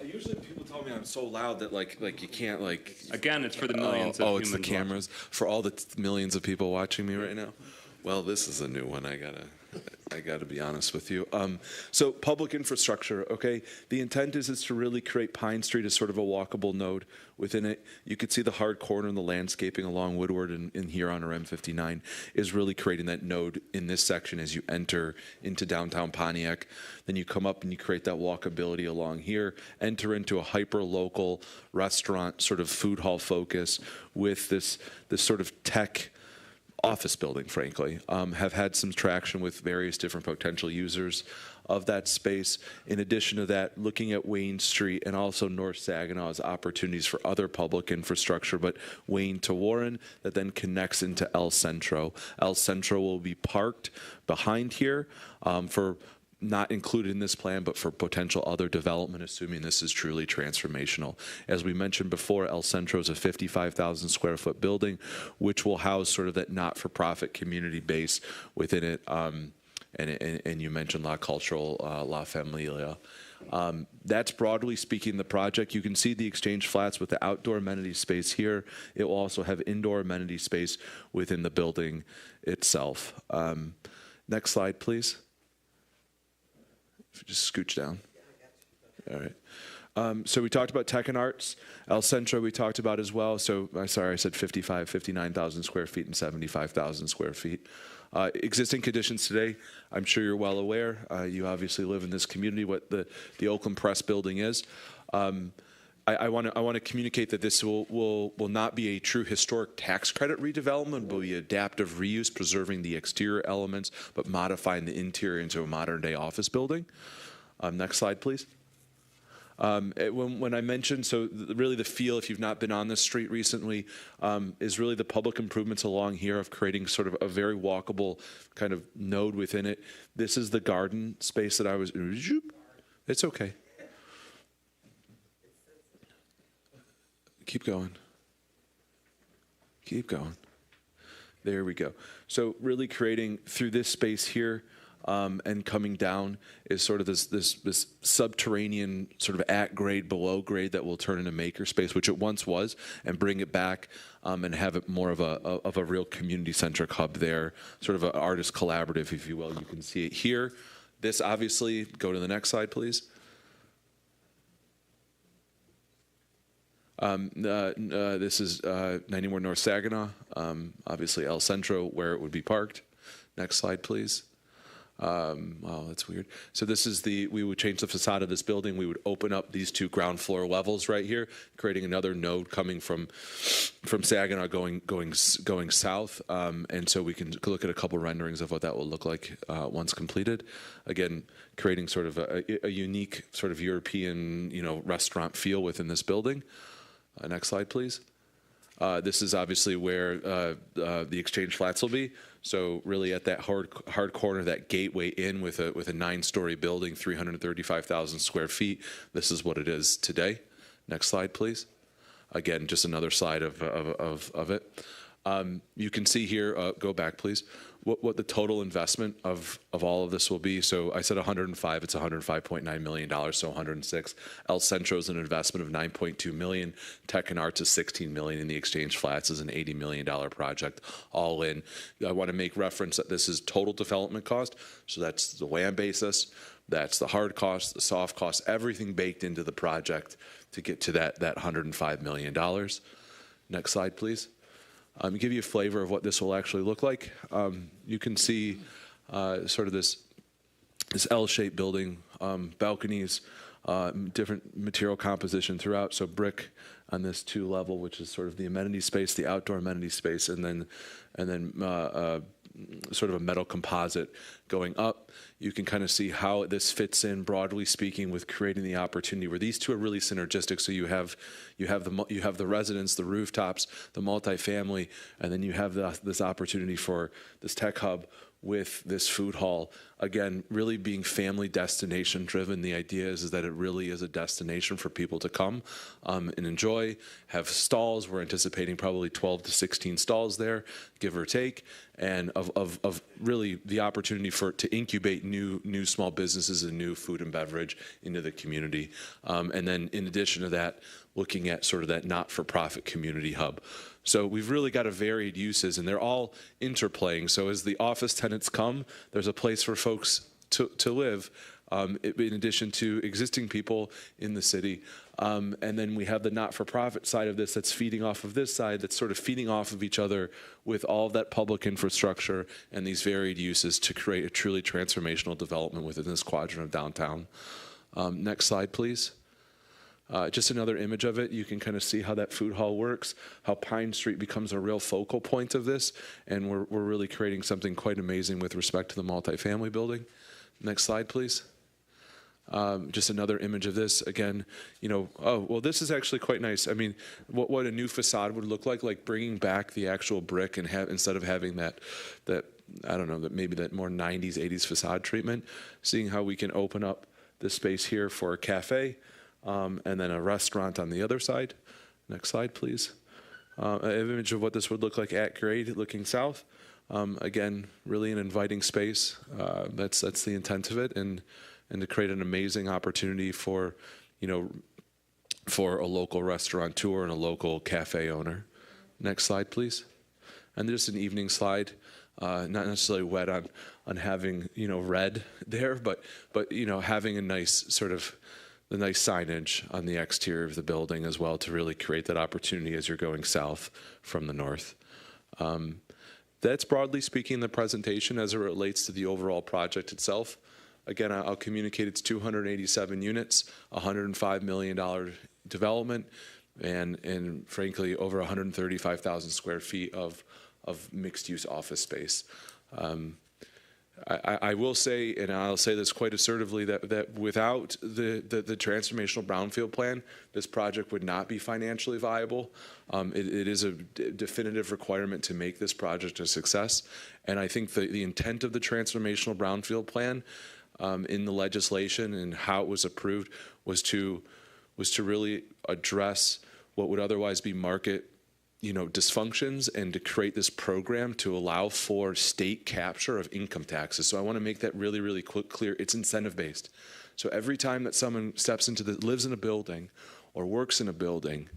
Usually people tell me I'm so loud that like you can't like. Again, it's for the millions of humans. It's the cameras for all the millions of people watching me right now. Well, this is a new one. I gotta be honest with you. So public infrastructure, okay? The intent is to really create Pine Street as sort of a walkable node within it. You could see the hard corner and the landscaping along Woodward and here on our M59 is really creating that node in this section as you enter into downtown Pontiac. Then you come up and you create that walkability along here, enter into a hyper-local restaurant sort of food hall focus with this sort of tech office building, frankly, have had some traction with various different potential users of that space. In addition to that, looking at Wayne Street and also North Saginaw as opportunities for other public infrastructure, but Wayne to Warren that then connects into El Centro. El Centro will be parked behind here for not included in this plan, but for potential other development, assuming this is truly transformational. As we mentioned before, El Centro is a 55,000 square foot building, which will house sort of that not-for-profit community base within it. And you mentioned La Cultural, La Familia. That's broadly speaking the project. You can see the Exchange Flats with the outdoor amenity space here. It will also have indoor amenity space within the building itself. Next slide, please. If you just scooch down. All right. So we talked about Tech and Arts. El Centro we talked about as well. So sorry, I said 59,000 square feet and 75,000 square feet. Existing conditions today, I'm sure you're well aware. You obviously live in this community, what the Oakland Press building is. I want to communicate that this will not be a true historic tax credit redevelopment, but will be adaptive reuse, preserving the exterior elements, but modifying the interior into a modern day office building. Next slide, please. When I mentioned, really the feel, if you've not been on this street recently, is really the public improvements along here of creating sort of a very walkable kind of node within it. This is the garden space that I was, it's okay. Keep going. Keep going. There we go. So really creating through this space here, and coming down is sort of this subterranean sort of at grade, below grade that will turn into maker space, which it once was, and bring it back and have it more of a real community centric hub there, sort of an artist collaborative, if you will. You can see it here. This obviously, go to the next slide, please. This is 91 North Saginaw, obviously El Centro, where it would be parked. Next slide, please. Wow, that's weird. So this is we would change the facade of this building. We would open up these two ground floor levels right here, creating another node coming from Saginaw going south. And so we can look at a couple renderings of what that will look like once completed. Again, creating sort of a unique sort of European, restaurant feel within this building. Next slide, please. This is obviously where the exchange flats will be. So really at that hard corner, that gateway in with a 9-story building, 335,000 square feet. This is what it is today. Next slide, please. Again, just another slide of it. You can see here, go back, please, what the total investment of all of this will be. So I said 105, it's $105.9 million, so 106. El Centro is an investment of $9.2 million. Tech and Arts is $16 million, and the Exchange Flats is an $80 million project, all in. I want to make reference that this is total development cost, so that's the land basis, that's the hard cost, the soft cost, everything baked into the project to get to that $105 million. Next slide, please. Give you a flavor of what this will actually look like. You can see sort of this L-shaped building, balconies, different material composition throughout. So brick on this 2-level, which is sort of the amenity space, the outdoor amenity space, and then sort of a metal composite going up. You can kind of see how this fits in, broadly speaking, with creating the opportunity where these two are really synergistic. So you have the residents, the rooftops, the multifamily, and then you have this opportunity for this tech hub with this food hall. Again, really being family destination driven. The idea is that it really is a destination for people to come and enjoy, have stalls. We're anticipating probably 12 to 16 stalls there, give or take, and of really the opportunity to incubate new small businesses and new food and beverage into the community. And then in addition to that, looking at sort of that not-for-profit community hub. So we've really got a varied uses, and they're all interplaying. So as the office tenants come, there's a place for folks to live, in addition to existing people in the city. And then we have the not-for-profit side of this that's feeding off of this side, that's sort of feeding off of each other with all of that public infrastructure and these varied uses to create a truly transformational development within this quadrant of downtown. Next slide, please. Just another image of it. You can kind of see how that food hall works, how Pine Street becomes a real focal point of this, and we're really creating something quite amazing with respect to the multifamily building. Next slide, please. Just another image of this. Again, oh, well, this is actually quite nice. I mean, what a new facade would look like bringing back the actual brick and instead of having that I don't know, maybe that more 90s, 80s facade treatment, seeing how we can open up this space here for a cafe, and then a restaurant on the other side. Next slide, please. An image of what this would look like at grade looking south. Again, really an inviting space. That's the intent of it, and to create an amazing opportunity for a local restaurateur and a local cafe owner. Next slide, please. And just an evening slide, not necessarily wet on having red there, but having a nice sort of nice signage on the exterior of the building as well to really create that opportunity as you're going south from the north. That's broadly speaking the presentation as it relates to the overall project itself. Again, I'll communicate it's 287 units, $105 million development, and frankly, over 135,000 square feet of mixed-use office space. I will say, and I'll say this quite assertively, that without the transformational brownfield plan, this project would not be financially viable. It is a definitive requirement to make this project a success. And I think the intent of the transformational brownfield plan in the legislation and how it was approved was to really address what would otherwise be market dysfunctions and to create this program to allow for state capture of income taxes. So I want to make that really, really clear. It's incentive based. So every time that someone lives in a building or works in a building,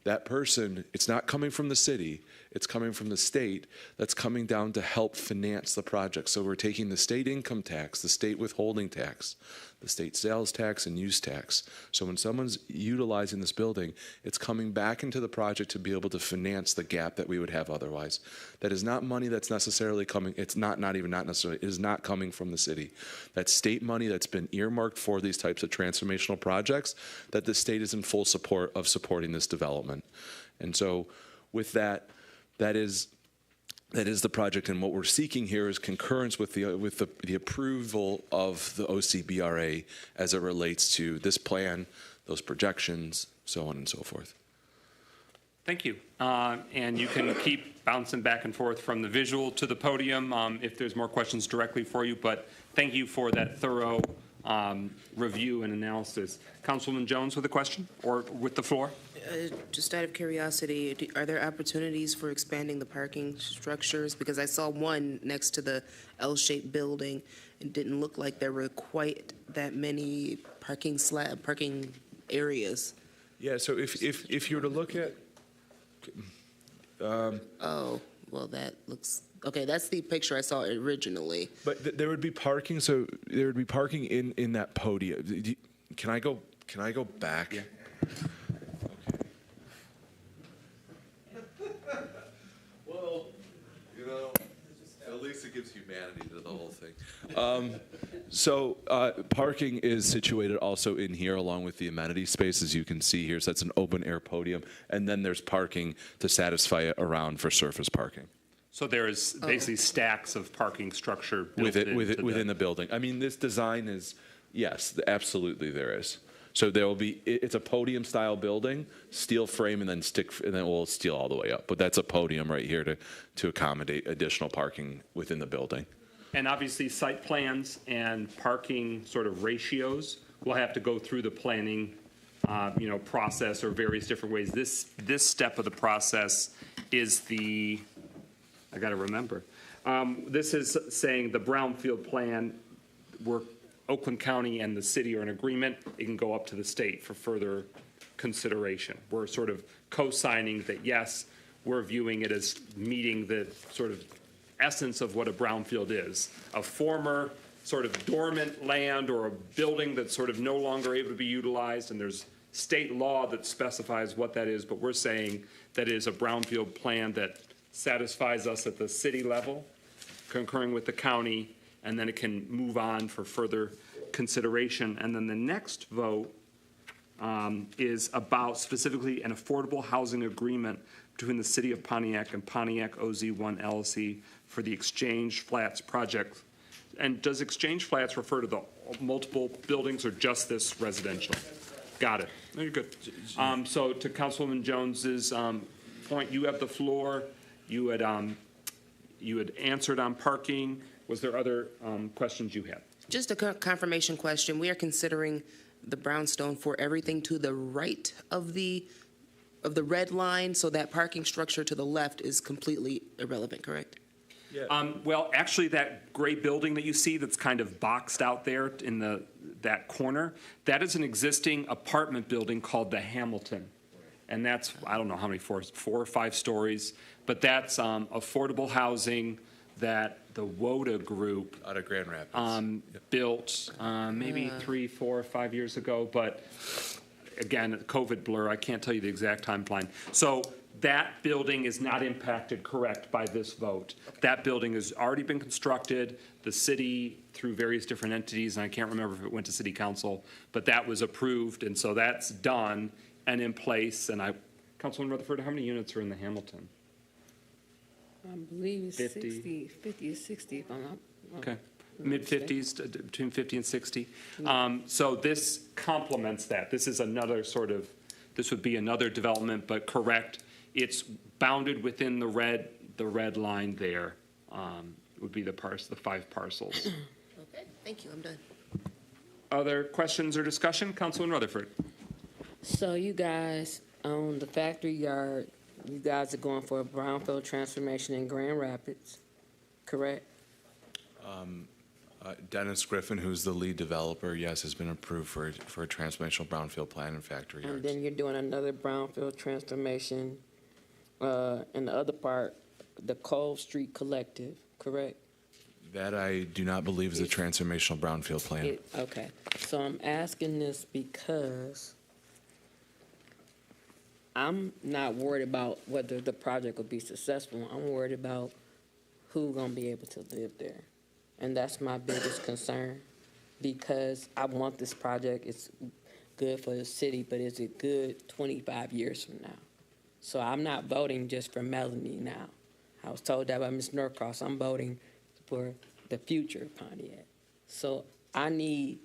that person, it's not coming from the city, it's coming from the state that's coming down to help finance the project. So we're taking the state income tax, the state withholding tax, the state sales tax and use tax. So when someone's utilizing this building, it's coming back into the project to be able to finance the gap that we would have otherwise. That is not money that's necessarily coming, it's not necessarily, it is not coming from the city. That's state money that's been earmarked for these types of transformational projects that the state is in full support of supporting this development. And so with that is the project, and what we're seeking here is concurrence with the approval of the OCBRA as it relates to this plan, those projections, so on and so forth. Thank you. And you can keep bouncing back and forth from the visual to the podium if there's more questions directly for you, but thank you for that thorough review and analysis. Councilwoman Jones with a question or with the floor? Just out of curiosity, are there opportunities for expanding the parking structures? Because I saw one next to the L-shaped building. It didn't look like there were quite that many parking areas. Yeah, so if you were to look at... oh, well, that looks... Okay, that's the picture I saw originally. But there would be parking, so there would be parking in that podium. Can I go back? Yeah. Well, at least it gives humanity to the whole thing. So parking is situated also in here along with the amenity space, as you can see here. So that's an open air podium. And then there's parking to satisfy it around for surface parking. So there is basically stacks of parking structure within the building. I mean, this design is, yes, absolutely there is. So there will be, it's a podium style building, steel frame and then we'll steel all the way up. But that's a podium right here to accommodate additional parking within the building. And obviously site plans and parking sort of ratios will have to go through the planning process or various different ways. This step of the process is I got to remember. This is saying the Brownfield plan, where Oakland County and the city are in agreement, it can go up to the state for further consideration. We're sort of co-signing that, yes, we're viewing it as meeting the sort of essence of what a brownfield is. A former sort of dormant land or a building that's sort of no longer able to be utilized, and there's state law that specifies what that is, but we're saying that is a brownfield plan that satisfies us at the city level, concurring with the county, and then it can move on for further consideration. And then the next vote is about specifically an affordable housing agreement between the city of Pontiac and Pontiac OZ1 LLC for the Exchange Flats project. And does Exchange Flats refer to the multiple buildings or just this residential? Got it. No, you're good. So to Councilwoman Jones's point, you have the floor. You had answered on parking. Was there other questions you had? Just a confirmation question. We are considering the brownstone for everything to the right of the red line, so that parking structure to the left is completely irrelevant, correct? Yeah. Well, actually, that gray building that you see that's kind of boxed out there in that corner, that is an existing apartment building called the Hamilton. And that's, I don't know how many floors, 4 or 5 stories, but that's affordable housing that the WODA group Out of Grand Rapids. built maybe 3, 4, 5 years ago, but again, COVID blur, I can't tell you the exact timeline. So that building is not impacted, correct, by this vote. That building has already been constructed. The city, through various different entities, and I can't remember if it went to city council, but that was approved, and so that's done and in place. And Councilman Rutherford, how many units are in the Hamilton? I believe it's 50. 50 or 60, if I'm not. Okay, mid-50s, between 50 and 60. So this complements that. This is another this would be another development, but correct, it's bounded within the red line there, would be the 5 parcels. Okay, thank you, I'm done. Other questions or discussion? Councilman Rutherford. So you guys own the factory yard, you guys are going for a brownfield transformation in Grand Rapids, correct? Dennis Griffin, who's the lead developer, yes, has been approved for a transformational brownfield plan and factory yards. And then you're doing another brownfield transformation in the other part, the Cove Street Collective, correct? That I do not believe is a transformational brownfield plan. Okay, so I'm asking this because I'm not worried about whether the project will be successful. I'm worried about who's gonna be able to live there. And that's my biggest concern, because I want this project, it's good for the city, but is it good 25 years from now? So I'm not voting just for Melanie now. I was told that by Ms. Norcross. I'm voting for the future of Pontiac. So I need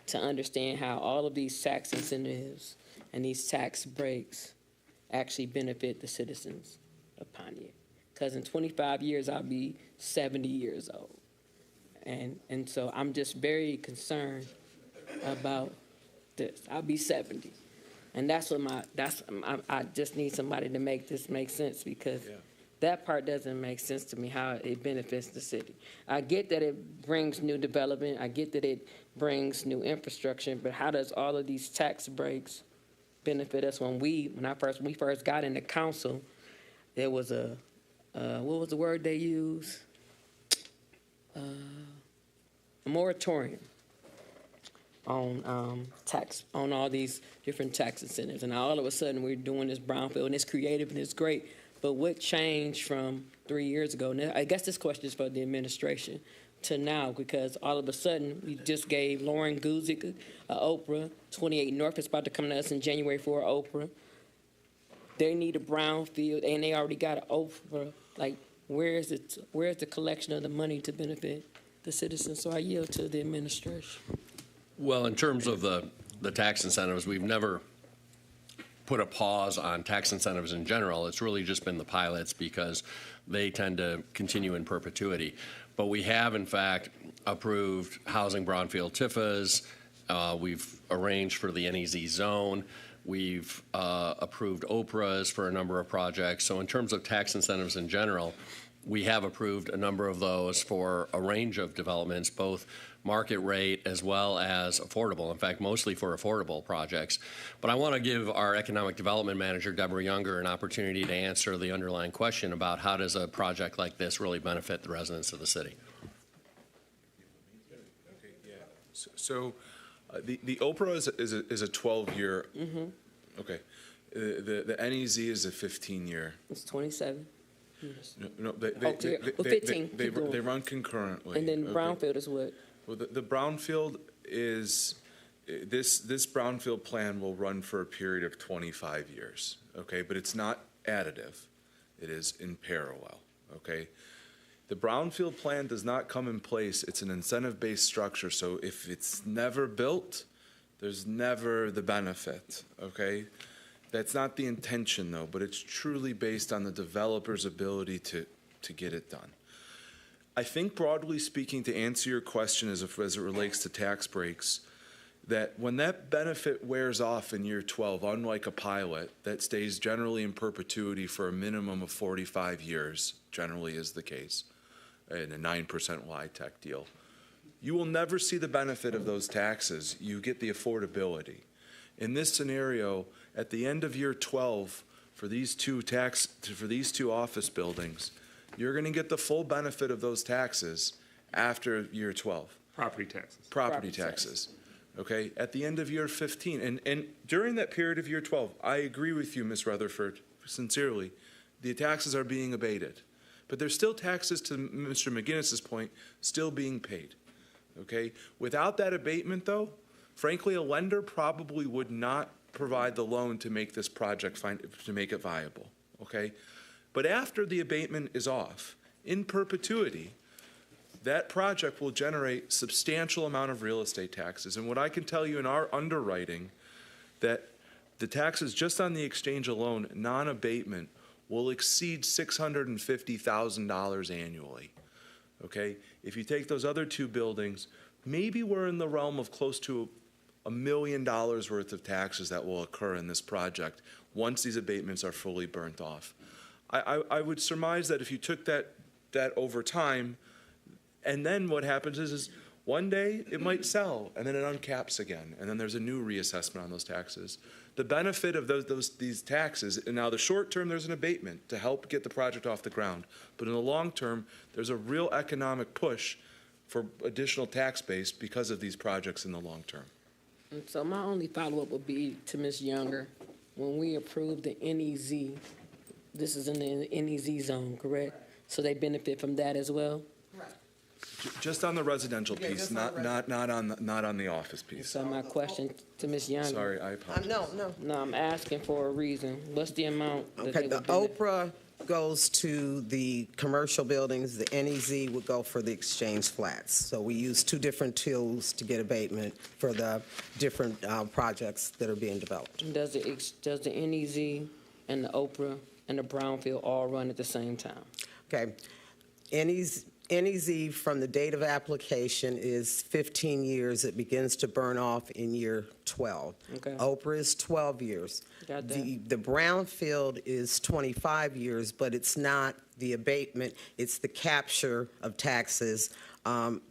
to understand how all of these tax incentives and these tax breaks actually benefit the citizens of Pontiac. Because in 25 years, I'll be 70 years old. And so I'm just very concerned about this. I'll be 70. And that's what I just need somebody to make this make sense, because that part doesn't make sense to me, how it benefits the city. I get that it brings new development. I get that it brings new infrastructure, but how does all of these tax breaks benefit us? When we first got into council, there was a, what was the word they used? A moratorium on on all these different tax incentives. And all of a sudden, we're doing this brownfield, and it's creative and it's great. But what changed from 3 years ago? Now, I guess this question is for the administration to now, because all of a sudden, we just gave Lauren Guzik Oprah. 28 North is about to come to us in January for Oprah. They need a brownfield, and they already got an Oprah. Like, where's the collection of the money to benefit the citizens? So I yield to the administration. Well, in terms of the tax incentives, we've never put a pause on tax incentives in general. It's really just been the pilots, because they tend to continue in perpetuity. But we have, in fact, approved housing brownfield TIFFAs. We've arranged for the NEZ zone. We've approved OPRAs for a number of projects. So in terms of tax incentives in general, we have approved a number of those for a range of developments, both market rate as well as affordable. In fact, mostly for affordable projects. But I want to give our economic development manager, Deborah Younger, an opportunity to answer the underlying question about how does a project like this really benefit the residents of the city. So the OPRA is a 12-year. Mm-hmm. Okay. The NEZ is a 15-year. It's 27. No, 15. They run concurrently. And then brownfield is what? Well, the brownfield is, this brownfield plan will run for a period of 25 years, okay? But it's not additive. It is in parallel, okay? The brownfield plan does not come in place. It's an incentive-based structure, so if it's never built, there's never the benefit, okay? That's not the intention, though, but it's truly based on the developer's ability to get it done. I think, broadly speaking, to answer your question as it relates to tax breaks, that when that benefit wears off in year 12, unlike a pilot, that stays generally in perpetuity for a minimum of 45 years, generally is the case, in a 9% Y-Tech deal, you will never see the benefit of those taxes. You get the affordability. In this scenario, at the end of year 12, for these two office buildings, You're going to get the full benefit of those taxes after year 12. Property taxes. Property taxes. Okay, at the end of year 15. And during that period of year 12, I agree with you, Ms. Rutherford, sincerely. The taxes are being abated. But there's still taxes, to Mr. McGinnis's point, still being paid. Okay? Without that abatement, though, frankly, a lender probably would not provide the loan to make this project, to make it viable. Okay? But after the abatement is off, in perpetuity, that project will generate substantial amount of real estate taxes. And what I can tell you in our underwriting, that the taxes just on the exchange alone, non-abatement, will exceed $650,000 annually. Okay? If you take those other two buildings, maybe we're in the realm of close to $1 million worth of taxes that will occur in this project once these abatements are fully burnt off. I would surmise that if you took that over time, and then what happens is one day it might sell, and then it uncaps again, and then there's a new reassessment on those taxes. The benefit of these taxes, and now the short term, there's an abatement to help get the project off the ground, but in the long term, there's a real economic push for additional tax base because of these projects in the long term. And so my only follow-up would be to Ms. Younger. When we approved the NEZ, this is in the NEZ zone, correct? So they benefit from that as well? Just on the residential piece, not on the office piece. So my question to Ms. Younger. Sorry, I apologize. No. No, I'm asking for a reason. What's the amount that Okay, they the would benefit? Oprah goes to the commercial buildings, the NEZ would go for the exchange flats. So we use two different tools to get abatement for the different projects that are being developed. Does the NEZ and the Oprah and the Brownfield all run at the same time? Okay, NEZ from the date of application is 15 years. It begins to burn off in year 12. Okay. Oprah is 12 years. Got that. The Brownfield is 25 years, but it's not the abatement, it's the capture of taxes,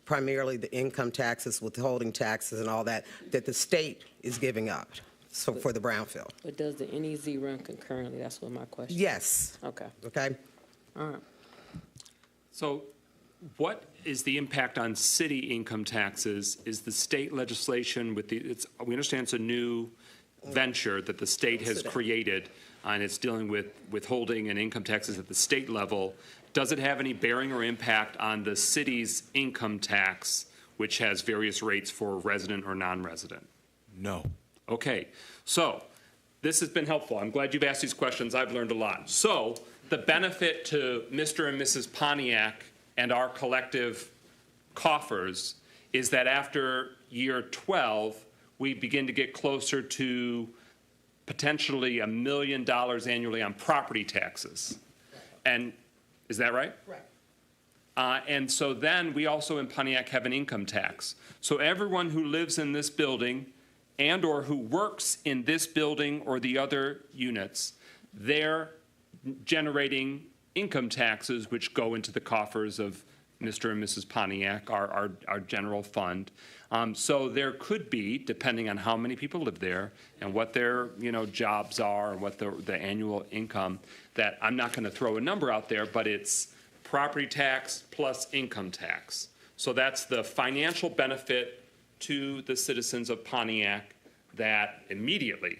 primarily the income taxes, withholding taxes and all that the state is giving up. So for the Brownfield. But does the NEZ run concurrently? That's what my question is. Yes. Okay. Okay? All right. So what is the impact on city income taxes? Is the state legislation with we understand it's a new venture that the state has created, and it's dealing with withholding and income taxes at the state level. Does it have any bearing or impact on the city's income tax, which has various rates for resident or non-resident? No. Okay, so this has been helpful. I'm glad you've asked these questions. I've learned a lot. So the benefit to Mr. and Mrs. Pontiac and our collective coffers is that after year 12, we begin to get closer to potentially $1 million annually on property taxes. And is that right? Right. And so then we also in Pontiac have an income tax. So everyone who lives in this building and or who works in this building or the other units, they're generating income taxes which go into the coffers of Mr. and Mrs. Pontiac, our general fund. So there could be, depending on how many people live there and what their jobs are and what the annual income, that I'm not going to throw a number out there, but it's property tax plus income tax. So that's the financial benefit to the citizens of Pontiac, that immediately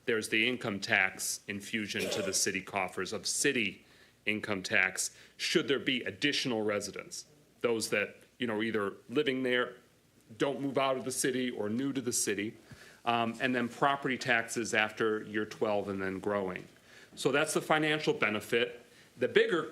there's the income tax infusion to the city coffers of city income tax, should there be additional residents, those that are either living there, don't move out of the city, or new to the city, and then property taxes after year 12 and then growing. So that's the financial benefit. The bigger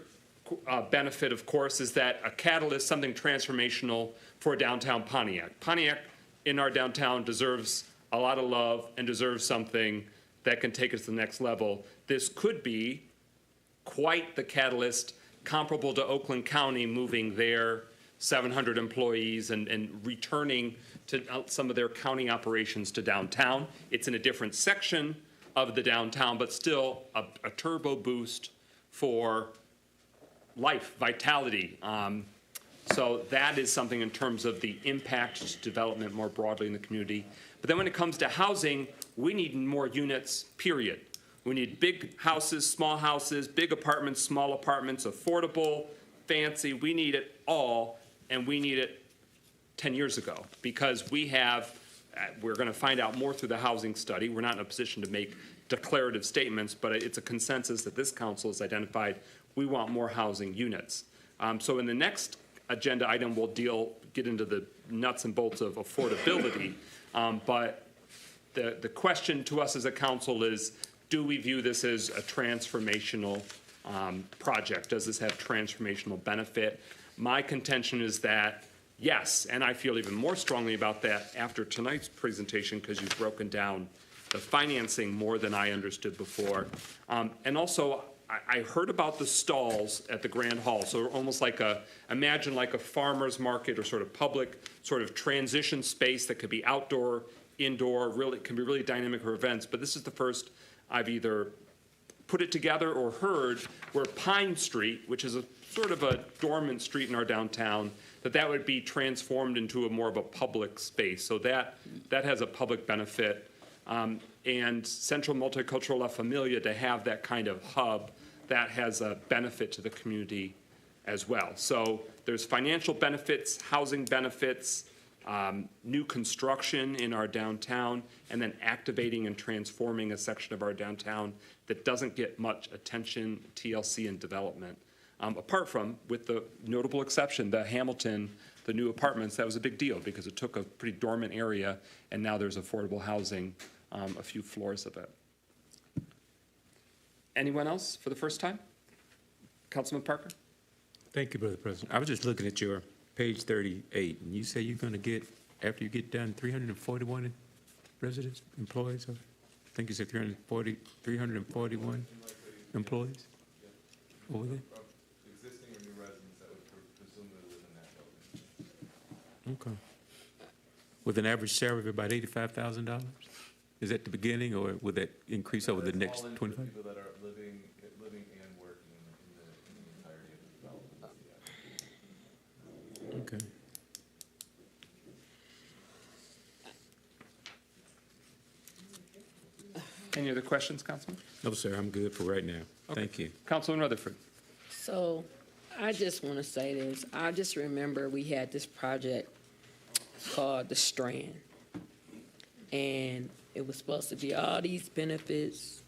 benefit, of course, is that a catalyst, something transformational for downtown Pontiac. Pontiac in our downtown deserves a lot of love and deserves something that can take us to the next level. This could be quite the catalyst, comparable to Oakland County moving their 700 employees and returning to some of their county operations to downtown. It's in a different section of the downtown, but still a turbo boost for life, vitality. So that is something in terms of the impact to development more broadly in the community. But then when it comes to housing, we need more units, period. We need big houses, small houses, big apartments, small apartments, affordable, fancy. We need it all, and we need it 10 years ago, because we're going to find out more through the housing study. We're not in a position to make declarative statements, but it's a consensus that this council has identified we want more housing units. So in the next agenda item, we'll get into the nuts and bolts of affordability. But the question to us as a council is, do we view this as a transformational project? Does this have transformational benefit? My contention is that yes, and I feel even more strongly about that after tonight's presentation, because you've broken down the financing more than I understood before. And also, I heard about the stalls at the Grand Hall, so almost like imagine like a farmer's market or sort of public sort of transition space that could be outdoor, indoor, really can be really dynamic for events. But this is the first I've either put it together or heard where Pine Street, which is a sort of a dormant street in our downtown, that would be transformed into more of a public space. So that has a public benefit. And Central Multicultural La Familia, to have that kind of hub, that has a benefit to the community as well. So there's financial benefits, housing benefits, new construction in our downtown, and then activating and transforming a section of our downtown that doesn't get much attention, TLC, and development. Apart from, with the notable exception, the Hamilton, the new apartments, that was a big deal because it took a pretty dormant area, and now there's affordable housing, a few floors of it. Anyone else for the first time? Councilman Parker? Thank you, Brother President. I was just looking at your page 38, and you say you're going to get, after you get done, 341 residents, employees? I think you said 341 employees over there? Existing or new residents that would presumably live in that building. Okay. With an average salary of about $85,000? Is that the beginning, or would that increase over the next 25? People that are living and working in the entirety of the development. Okay. Any other questions, Councilman? No, sir, I'm good for right now. Okay. Thank you. Councilman Rutherford. So I just want to say this. I just remember we had this project called The Strand. And it was supposed to be all these benefits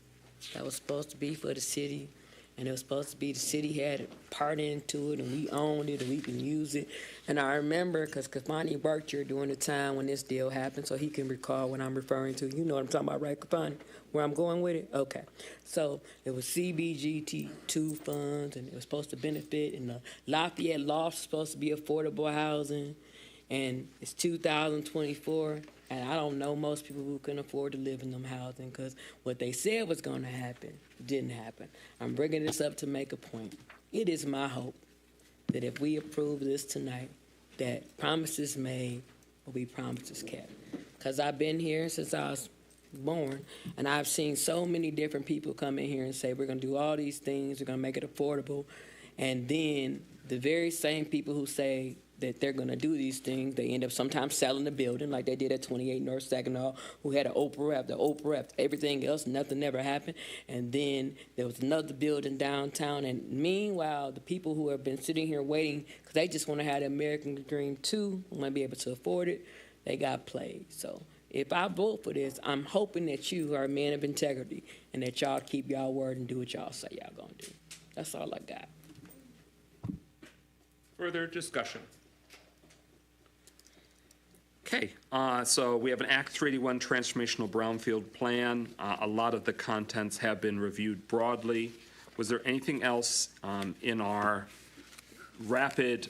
that was supposed to be for the city. And it was supposed to be the city had a part into it, and we owned it, and we can use it. And I remember, because Kafani worked here during the time when this deal happened, so he can recall what I'm referring to. You know what I'm talking about, right, Kafani? Where I'm going with it? Okay. So it was CBGT2 funds, and it was supposed to benefit, and the Lafayette Loft was supposed to be affordable housing. And it's 2024. And I don't know most people who can afford to live in them housing, because what they said was going to happen didn't happen. I'm bringing this up to make a point. It is my hope that if we approve this tonight, that promises made will be promises kept. Because I've been here since I was born, and I've seen so many different people come in here and say, we're going to do all these things, we're going to make it affordable. And then the very same people who say that they're going to do these things, they end up sometimes selling the building like they did at 28 North Saginaw, who had an Oprah after everything else, nothing ever happened. And then there was another building downtown. And meanwhile, the people who have been sitting here waiting, because they just want to have the American Dream too, want to be able to afford it, they got played. So if I vote for this, I'm hoping that you are a man of integrity and that y'all keep y'all word and do what y'all say y'all going to do. That's all I got. Further discussion? Okay, so we have an Act 381 transformational brownfield plan. A lot of the contents have been reviewed broadly. Was there anything else in our rapid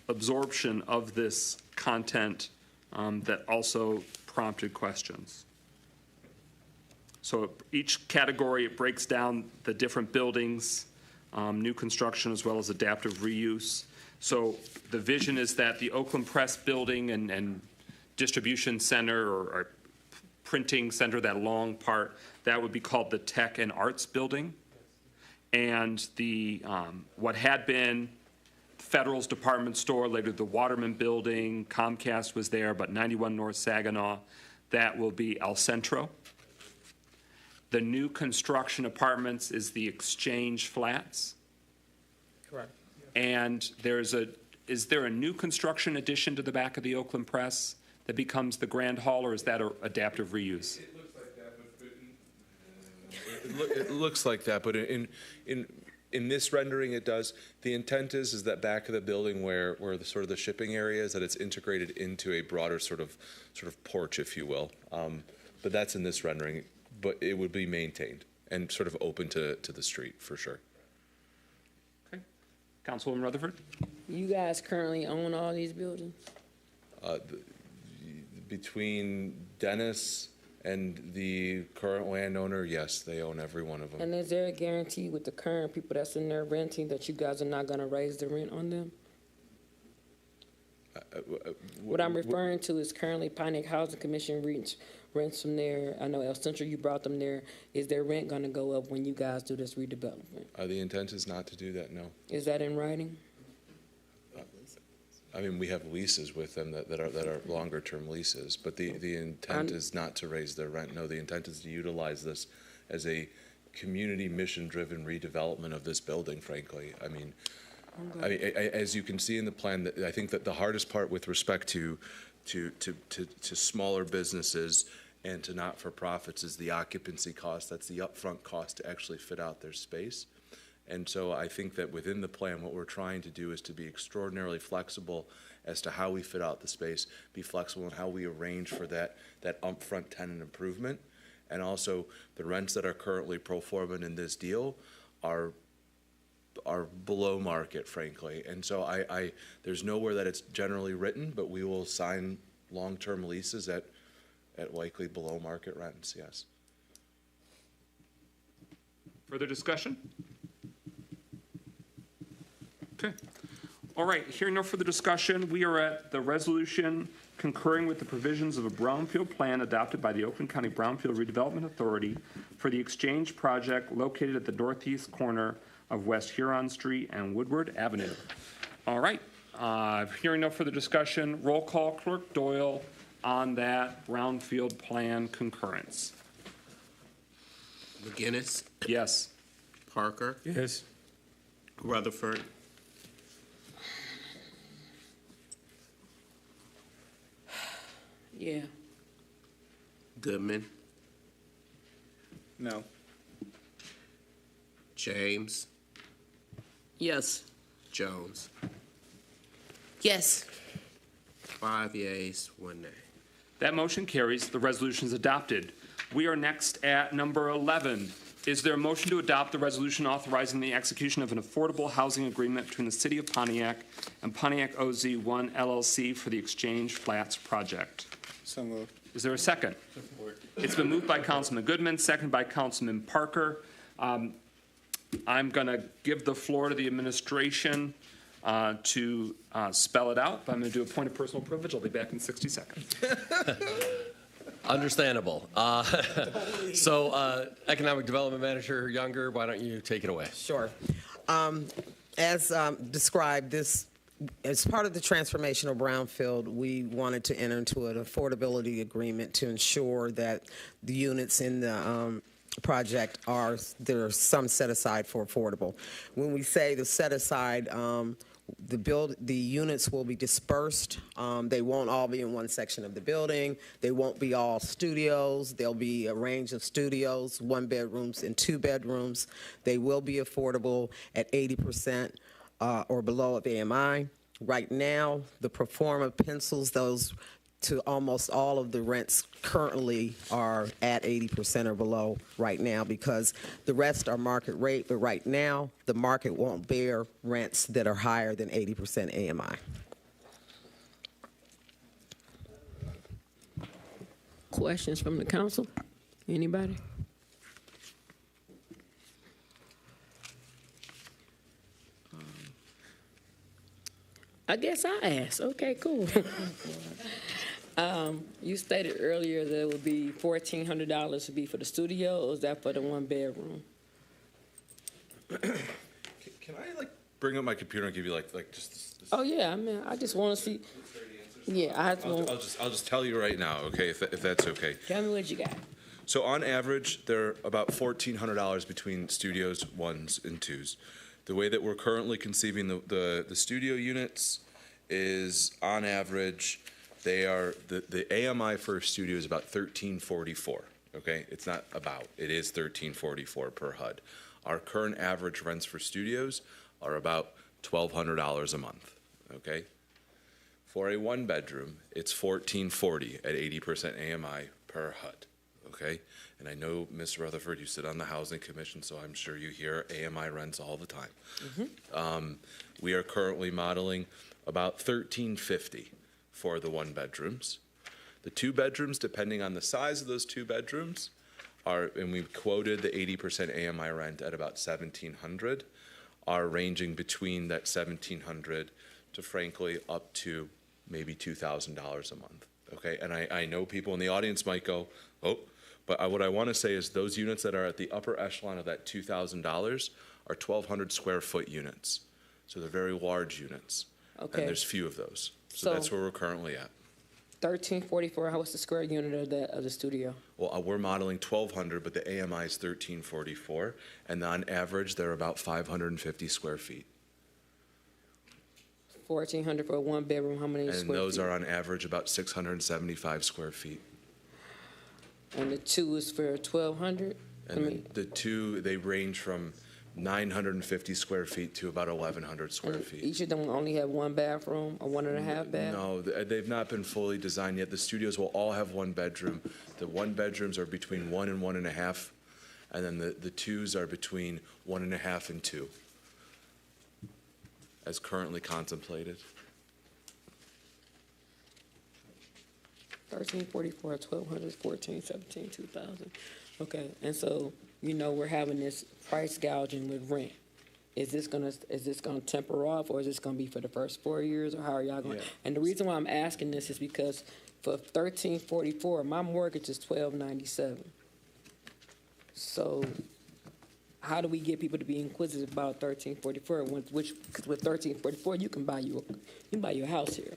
absorption of this content that also prompted questions? So each category, it breaks down the different buildings, new construction as well as adaptive reuse. So the vision is that the Oakland Press building and distribution center or printing center, that long part, that would be called the Tech and Arts Building. And the what had been Federal's department store, later the Waterman Building, Comcast was there, but 91 North Saginaw, that will be El Centro. the new construction apartments is the exchange flats? Correct. And is there a new construction addition to the back of the Oakland Press that becomes the Grand Hall, or is that an adaptive reuse? It looks like that, but in this rendering, it does. The intent is that back of the building where the sort of the shipping area is, that it's integrated into a broader sort of porch, if you will. But that's in this rendering, but it would be maintained and sort of open to the street for sure. Okay. Councilwoman Rutherford? You guys currently own all these buildings? Between Dennis and the current landowner, yes, they own every one of them. And is there a guarantee with the current people that's in there renting that you guys are not going to raise the rent on them? What I'm referring to is currently Pontiac Housing Commission rents from there. I know El Central, you brought them there. Is their rent going to go up when you guys do this redevelopment? The intent is not to do that, no. Is that in writing? I mean, we have leases with them that are longer-term leases, but the intent is not to raise their rent. No, the intent is to utilize this as a community mission-driven redevelopment of this building, frankly. I mean, as you can see in the plan, I think that the hardest part with respect to smaller businesses and to not-for-profits is the occupancy cost. That's the upfront cost to actually fit out their space. And so I think that within the plan, what we're trying to do is to be extraordinarily flexible as to how we fit out the space, be flexible in how we arrange for that upfront tenant improvement. And also, the rents that are currently pro forma in this deal are below market, frankly. And so there's nowhere that it's generally written, but we will sign long-term leases at likely below market rents, yes. Further discussion? Okay. All right, hearing no further discussion, we are at the resolution concurring with the provisions of a Brownfield plan adopted by the Oakland County Brownfield Redevelopment Authority for the Exchange project located at the northeast corner of West Huron Street and Woodward Avenue. All right, hearing no further discussion, roll call, Clerk Doyle on that Brownfield plan concurrence. McGinnis, Yes. Parker, Yes. Rutherford, Yeah. Goodman, No. James, Yes. Jones. Yes. 5 yeas, 1 nay. That motion carries. The resolution is adopted. We are next at number 11. Is there a motion to adopt the resolution authorizing the execution of an affordable housing agreement between the City of Pontiac and Pontiac OZ1 LLC for the Exchange Flats project? So moved. Is there a second? Support. It's been moved by Councilman Goodman, seconded by Councilman Parker. I'm going to give the floor to the administration to spell it out, but I'm going to do a point of personal privilege. I'll be back in 60 seconds. Understandable. So, Economic Development Manager Younger, why don't you take it away? Sure. As described, this as part of the transformational Brownfield, we wanted to enter into an affordability agreement to ensure that the units in the project there's some set aside for affordable. When we say the set aside, the units will be dispersed. They won't all be in one section of the building. They won't be all studios. There'll be a range of studios, 1 bedrooms and 2 bedrooms. They will be affordable at 80% or below of AMI. Right now, the pro forma pencils those to almost all of the rents currently are at 80% or below right now, because the rest are market rate, but right now the market won't bear rents that are higher than 80% AMI. Questions from the council? Anybody? I guess I asked. Okay, cool. You stated earlier that it would be $1,400 to be for the studio, or is that for the 1 bedroom? Can I bring up my computer and give you just? Oh yeah, I mean, I just want to see. Yeah, I'll just tell you right now, okay, if that's okay. Tell me what you got. So on average, they're about $1,400 between studios, 1s and 2s. The way that we're currently conceiving the studio units is, on average, they are, the AMI for a studio is about $1,344, okay? It's not about, it is $1,344 per HUD. Our current average rents for studios are about $1,200 a month, okay? For a one-bedroom, it's $1,440 at 80% AMI per HUD, okay? And I know, Ms. Rutherford, you sit on the Housing Commission, so I'm sure you hear AMI rents all the time. We are currently modeling about $1,350 for the one-bedrooms. The two-bedrooms, depending on the size of those two bedrooms, are, and we've quoted the 80% AMI rent at about $1,700, are ranging between that $1,700 to, frankly, up to maybe $2,000 a month, okay? And I know people in the audience might go, oh, but what I want to say is those units that are at the upper echelon of that $2,000 are 1,200 square foot units. So they're very large units. Okay. And there's few of those. So that's where we're currently at. $1,344, how was the square unit of the studio? Well, we're modeling 1,200, but the AMI is 1,344, and on average, they're about 550 square feet. 1,400 for a one-bedroom, how many square feet? And those are on average about 675 square feet. And the two is for 1,200? And the two, they range from 950 square feet to about 1,100 square feet. Each of them only have one bathroom or 1.5 bath? No, they've not been fully designed yet. The studios will all have one bedroom. The one bedrooms are between 1 and 1.5, and then the twos are between 1.5 and 2, as currently contemplated. 1,344, 1,200, 14, 17, 2,000. Okay, and so, you know, we're having this price gouging with rent. Is this gonna temper off, or is this gonna be for the first 4 years, or how are y'all going? Yeah. And the reason why I'm asking this is because for 1,344, my mortgage is 1,297. So how do we get people to be inquisitive about 1,344? Because with 1,344, you can buy you a house here.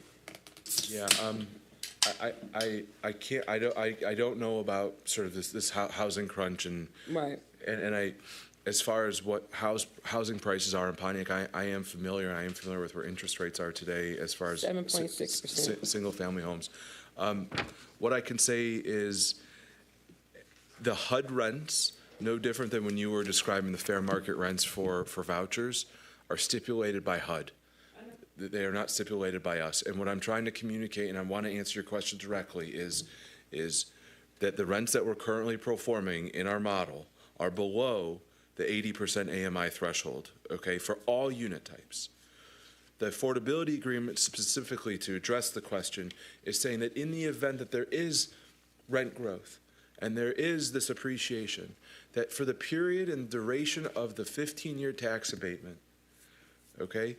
Yeah, I don't know about sort of this housing crunch and Right. and as far as what housing prices are in Pontiac, I am familiar with where interest rates are today as far as 7.6%. single family homes. What I can say is the HUD rents, no different than when you were describing the fair market rents for vouchers, are stipulated by HUD. They are not stipulated by us. And what I'm trying to communicate, and I want to answer your question directly, is that the rents that we're currently performing in our model are below the 80% AMI threshold, okay, for all unit types. The affordability agreement, specifically to address the question, is saying that in the event that there is rent growth and there is this appreciation, that for the period and duration of the 15-year tax abatement, okay,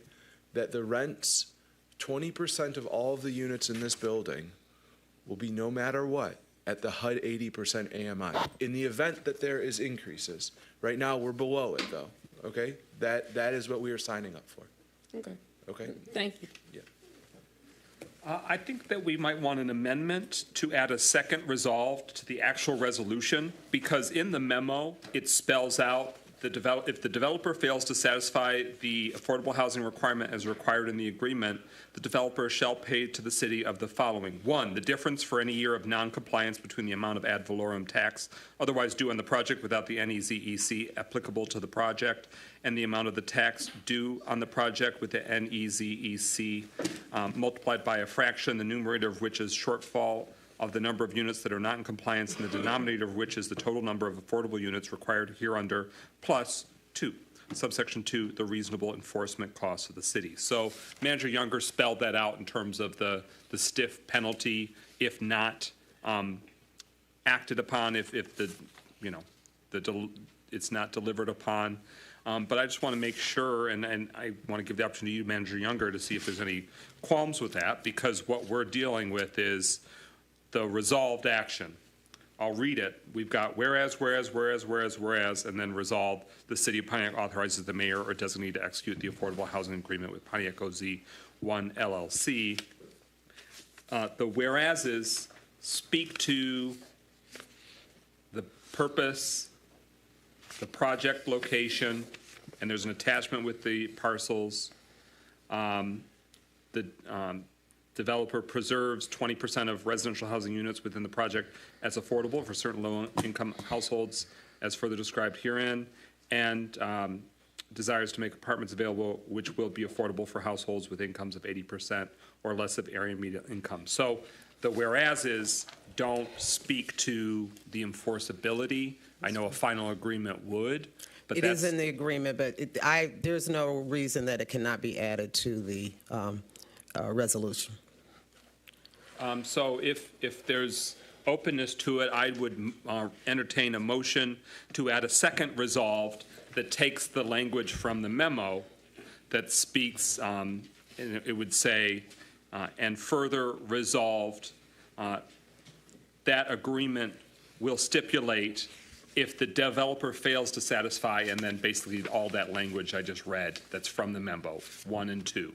that the rents, 20% of all of the units in this building will be, no matter what, at the HUD 80% AMI. In the event that there is increases, right now we're below it though, okay? That is what we are signing up for. Okay. Okay? Thank you. Yeah. I think that we might want an amendment to add a second resolve to the actual resolution, because in the memo, it spells out if the developer fails to satisfy the affordable housing requirement as required in the agreement, the developer shall pay to the city of the following. 1, the difference for any year of noncompliance between the amount of ad valorem tax otherwise due on the project without the NEZEC applicable to the project, and the amount of the tax due on the project with the NEZEC multiplied by a fraction, the numerator of which is shortfall of the number of units that are not in compliance, and the denominator of which is the total number of affordable units required hereunder, plus 2. Subsection 2, the reasonable enforcement costs of the city. So Manager Younger spelled that out in terms of the stiff penalty if not acted upon, if it's not delivered upon. But I just want to make sure, and I want to give the opportunity to you, Manager Younger, to see if there's any qualms with that, because what we're dealing with is the resolved action. I'll read it. We've got whereas, and then resolved, the city of Pontiac authorizes the mayor or designee to execute the affordable housing agreement with Pontiac OZ 1 LLC. The whereases speak to the purpose, the project location, and there's an attachment with the parcels. The developer preserves 20% of residential housing units within the project as affordable for certain low-income households, as further described herein, and desires to make apartments available which will be affordable for households with incomes of 80% or less of area median income. So the whereases don't speak to the enforceability. I know a final agreement would, but It is in the agreement, but there's no reason that it cannot be added to the resolution. So if there's openness to it, I would entertain a motion to add a second resolved that takes the language from the memo that speaks, and it would say, and further resolved, that agreement will stipulate if the developer fails to satisfy, and then basically all that language I just read that's from the memo, 1 and 2.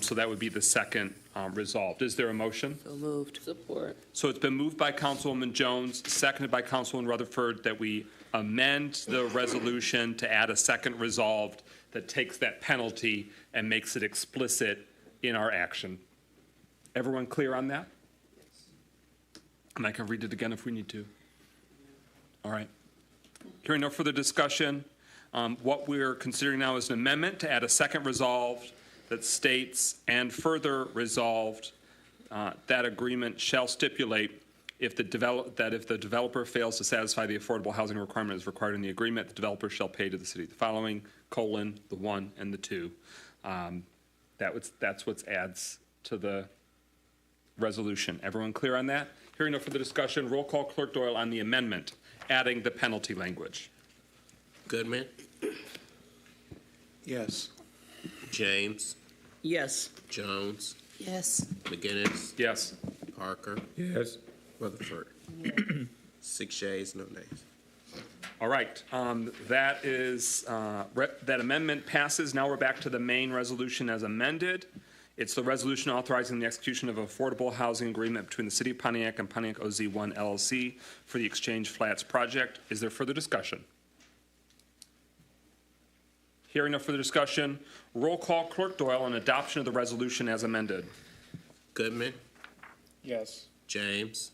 So that would be the second resolved. Is there a motion? So moved. Support. So it's been moved by Councilwoman Jones, seconded by Councilwoman Rutherford, that we amend the resolution to add a second resolved that takes that penalty and makes it explicit in our action. Everyone clear on that? And I can read it again if we need to. All right. Hearing no further discussion, what we're considering now is an amendment to add a second resolved that states, and further resolved, that agreement shall stipulate if the developer fails to satisfy the affordable housing requirement as required in the agreement, the developer shall pay to the city the following, the 1 and the 2. That's what adds to the resolution. Everyone clear on that? Hearing no further discussion, roll call Clerk Doyle on the amendment, adding the penalty language. Goodman, Yes. James, Yes. Jones, Yes. McGinnis, Yes. Parker, Yes. Rutherford. 6 yeas, no nays. All right, that amendment passes. Now we're back to the main resolution as amended. It's the resolution authorizing the execution of an affordable housing agreement between the City of Pontiac and Pontiac OZ1 LLC for the Exchange Flats project. Is there further discussion? Hearing no further discussion, roll call Clerk Doyle on adoption of the resolution as amended. Goodman, Yes. James,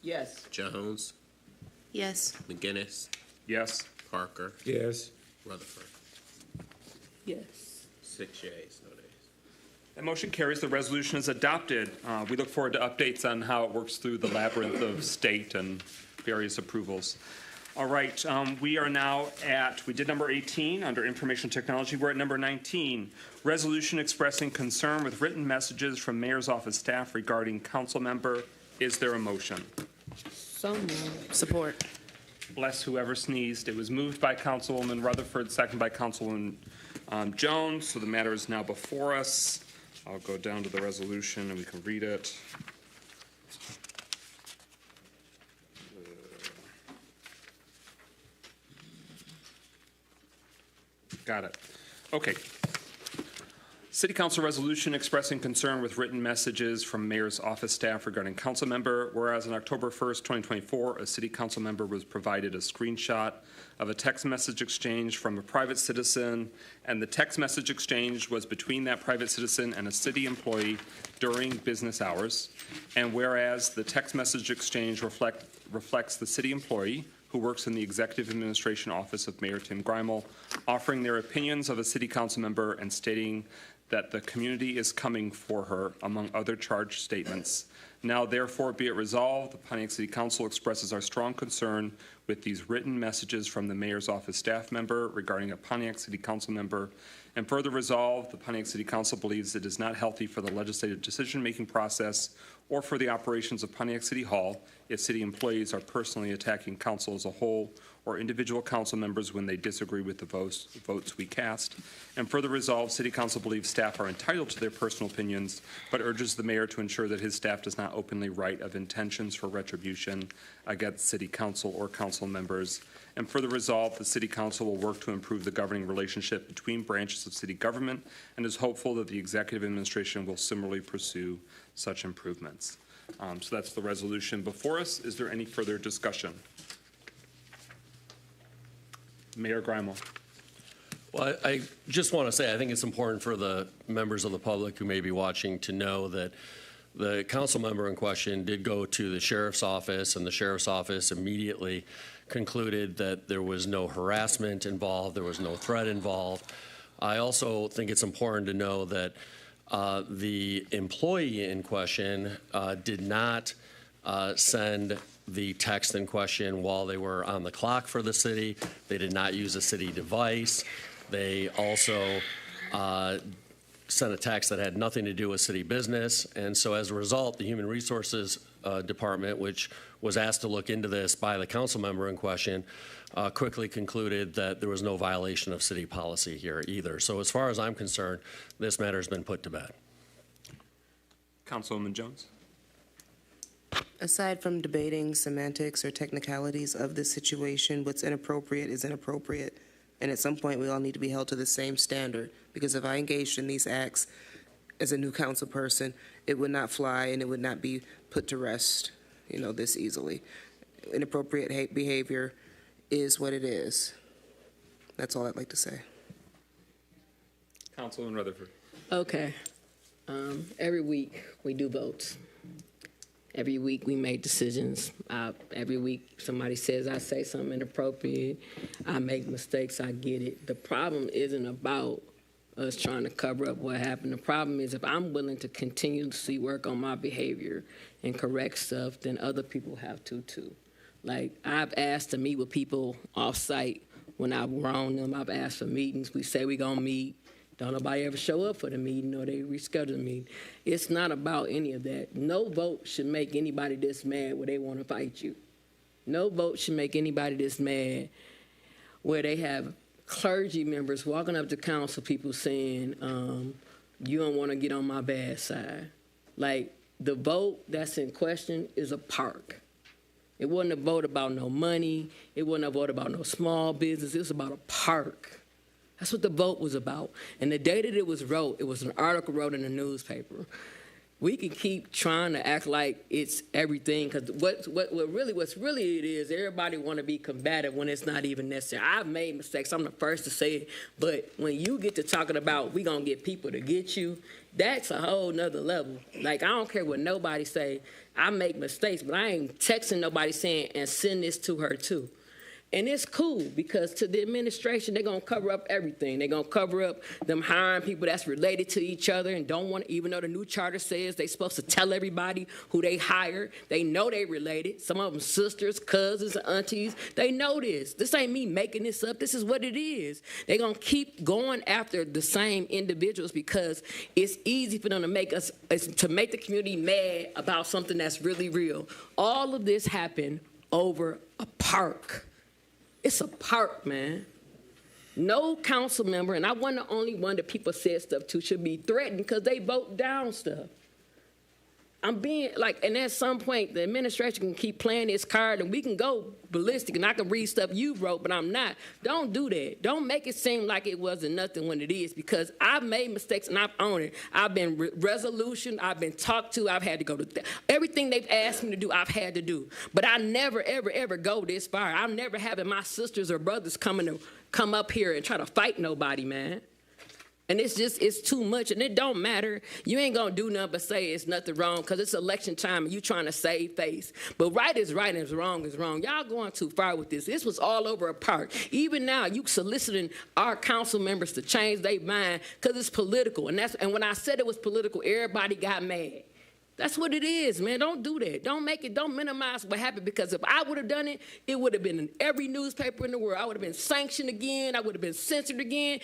Yes. Jones, Yes. McGinnis, Yes. Parker, Yes. Rutherford. Yes. 6 yeas, no nays. That motion carries. The resolution is adopted. We look forward to updates on how it works through the labyrinth of state and various approvals. All right, we are now we did number 18 under information technology. We're at number 19, resolution expressing concern with written messages from mayor's office staff regarding council member. Is there a motion? So moved. Support. Bless whoever sneezed. It was moved by Councilwoman Rutherford, second by Councilwoman Jones. So the matter is now before us. I'll go down to the resolution and we can read it. Got it. Okay. City Council resolution expressing concern with written messages from mayor's office staff regarding council member. Whereas on October 1st, 2024, a city council member was provided a screenshot of a text message exchange from a private citizen, and the text message exchange was between that private citizen and a city employee during business hours. And whereas the text message exchange reflects the city employee who works in the Executive Administration Office of Mayor Tim Greimel, offering their opinions of a city council member and stating that the community is coming for her, among other charged statements. Now, therefore, be it resolved, the Pontiac City Council expresses our strong concern with these written messages from the mayor's office staff member regarding a Pontiac City Council member. And further resolved, the Pontiac City Council believes it is not healthy for the legislative decision-making process or for the operations of Pontiac City Hall if city employees are personally attacking council as a whole or individual council members when they disagree with the votes we cast. And further resolved, City Council believes staff are entitled to their personal opinions, but urges the mayor to ensure that his staff does not openly write of intentions for retribution against City Council or council members. And further resolved, the City Council will work to improve the governing relationship between branches of city government and is hopeful that the executive administration will similarly pursue such improvements. So that's the resolution before us. Is there any further discussion? Mayor Grimo. Well, I just want to say, I think it's important for the members of the public who may be watching to know that the council member in question did go to the sheriff's office, and the sheriff's office immediately concluded that there was no harassment involved, there was no threat involved. I also think it's important to know that the employee in question did not send the text in question while they were on the clock for the city. They did not use a city device. They also sent a text that had nothing to do with city business. And so as a result, the Human Resources Department, which was asked to look into this by the council member in question, quickly concluded that there was no violation of city policy here either. So as far as I'm concerned, this matter has been put to bed. Councilwoman Jones. Aside from debating semantics or technicalities of the situation, what's inappropriate is inappropriate. And at some point, we all need to be held to the same standard. Because if I engaged in these acts as a new council person, it would not fly and it would not be put to rest, this easily. Inappropriate behavior is what it is. That's all I'd like to say. Councilwoman Rutherford. Okay. Every week we do votes. Every week we make decisions. Every week somebody says I say something inappropriate. I make mistakes. I get it. The problem isn't about us trying to cover up what happened. The problem is if I'm willing to continuously work on my behavior and correct stuff, then other people have to too. Like I've asked to meet with people off-site when I've wronged them. I've asked for meetings. We say we're going to meet. Don't nobody ever show up for the meeting or they reschedule the meeting. It's not about any of that. No vote should make anybody this mad where they want to fight you. No vote should make anybody this mad where they have clergy members walking up to council people saying, you don't want to get on my bad side. Like the vote that's in question is a park. It wasn't a vote about no money. It wasn't a vote about no small business. It was about a park. That's what the vote was about. And the day that it was wrote, it was an article wrote in the newspaper. We can keep trying to act like it's everything, because what's really it is, everybody want to be combative when it's not even necessary. I've made mistakes. I'm the first to say it. But when you get to talking about we going to get people to get you, that's a whole nother level. Like, I don't care what nobody say. I make mistakes, but I ain't texting nobody saying, and send this to her too. And it's cool because to the administration, they're going to cover up everything. They're going to cover up them hiring people that's related to each other and don't want, even though the new charter says they're supposed to tell everybody who they hire. They know they related. Some of them sisters, cousins, aunties. They know this. This ain't me making this up. This is what it is. They're going to keep going after the same individuals because it's easy for them to make the community mad about something that's really real. All of this happened over a park. It's a park, man. No council member, and I wasn't the only one that people said stuff to, should be threatened because they vote down stuff. I'm being like, and at some point, the administration can keep playing this card and we can go ballistic and I can read stuff you wrote, but I'm not. Don't do that. Don't make it seem like it wasn't nothing when it is, because I've made mistakes and I've owned it. I've been resolution. I've been talked to. I've had to go to everything they've asked me to do, I've had to do. But I never, ever, ever go this far. I'm never having my sisters or brothers come up here and try to fight nobody, man. And it's too much, and it don't matter. You ain't gonna do nothing but say it's nothing wrong because it's election time and you trying to save face. But right is right and wrong is wrong. Y'all going too far with this. This was all over a park. Even now, you soliciting our council members to change their mind because it's political. And when I said it was political, everybody got mad. That's what it is, man. Don't do that. Don't minimize what happened, because if I would have done it, it would have been in every newspaper in the world. I would have been sanctioned again. I would have been censored again.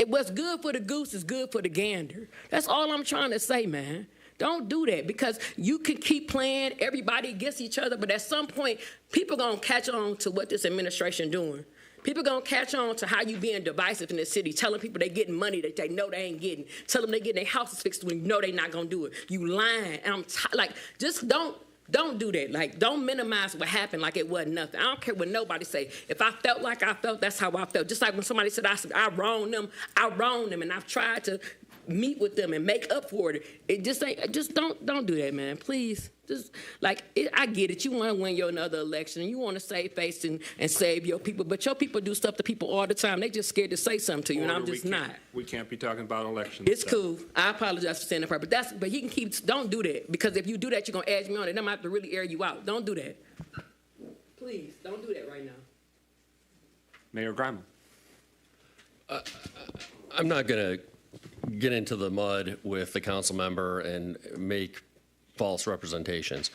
What's good for the goose is good for the gander. That's all I'm trying to say, man. Don't do that, because you can keep playing everybody against each other, but at some point, people going to catch on to what this administration doing. People going to catch on to how you being divisive in the city, telling people they getting money that they know they ain't getting, tell them they getting their houses fixed when you know they not going to do it. You lying. And I'm just don't do that. Like, don't minimize what happened like it wasn't nothing. I don't care what nobody say. If I felt like I felt, that's how I felt. Just like when somebody said I wronged them, and I've tried to meet with them and make up for it. It just ain't. Just don't do that, man. Please. Just I get it. You want to win your another election, and you want to save face and save your people. But your people do stuff to people all the time. They just scared to say something to you, and I'm just not. We can't be talking about elections. It's cool. I apologize for saying that part, but he can keep. Don't do that, because if you do that, you're gonna edge me on it. Then I'm gonna have to really air you out. Don't do that. Please don't do that right now. Mayor Grimal. I'm not going to get into the mud with the council member and make false representations.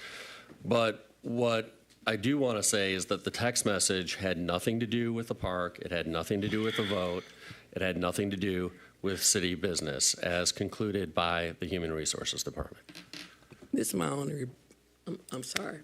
But what I do want to say is that the text message had nothing to do with the park. It had nothing to do with the vote. It had nothing to do with city business, as concluded by the Human Resources Department. This is my only. I'm sorry.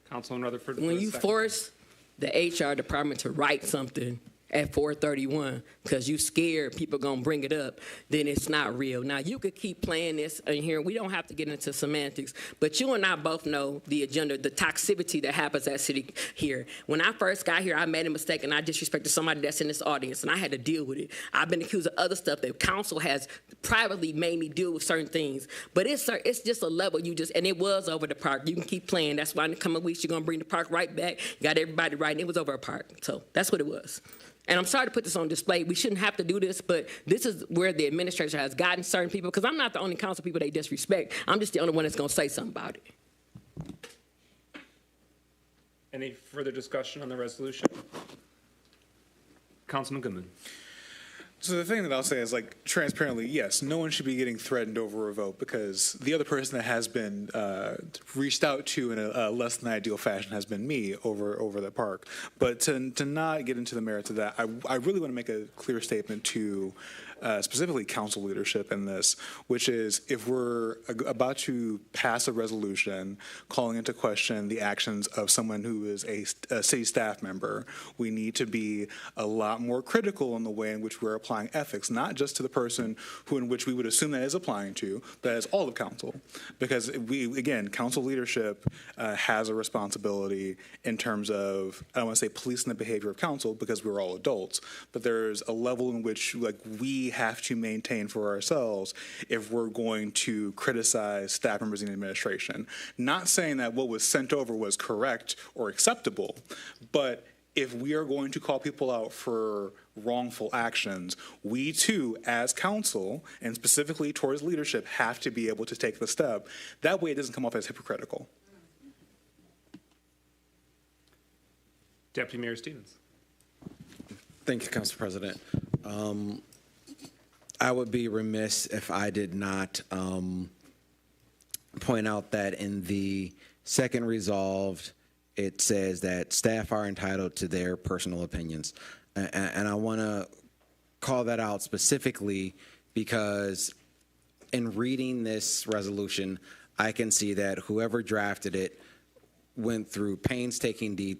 Councilman Rutherford. When you force the HR department to write something at 4:31 because you scared people gonna bring it up, then it's not real. Now, you could keep playing this in here. We don't have to get into semantics, but you and I both know the agenda, the toxicity that happens at city here. When I first got here, I made a mistake and I disrespected somebody that's in this audience, and I had to deal with it. I've been accused of other stuff that council has privately made me deal with certain things, but it's just a level and it was over the park. You can keep playing. That's why in the coming weeks, you're gonna bring the park right back. Got everybody right, and it was over a park. So that's what it was. And I'm sorry to put this on display. We shouldn't have to do this, but this is where the administration has gotten certain people, because I'm not the only council people they disrespect. I'm just the only one that's going to say something about it. Any further discussion on the resolution? Councilman Goodman. So the thing that I'll say is, transparently, yes, no one should be getting threatened over a vote, because the other person that has been reached out to in a less than ideal fashion has been me over the park. But to not get into the merits of that, I really want to make a clear statement to specifically council leadership in this, which is, if we're about to pass a resolution calling into question the actions of someone who is a city staff member, we need to be a lot more critical in the way in which we're applying ethics, not just to the person in which we would assume that is applying to, but as all of council. Because council leadership has a responsibility in terms of, I don't want to say policing the behavior of council, because we're all adults, but there's a level in which we have to maintain for ourselves if we're going to criticize staff members in the administration. Not saying that what was sent over was correct or acceptable, but if we are going to call people out for wrongful actions, we too, as council, and specifically towards leadership, have to be able to take the step. That way it doesn't come off as hypocritical. Deputy Mayor Stevens. Thank you, Council President. I would be remiss if I did not point out that in the second resolved, it says that staff are entitled to their personal opinions. And I want to call that out specifically because in reading this resolution, I can see that whoever drafted it went through painstaking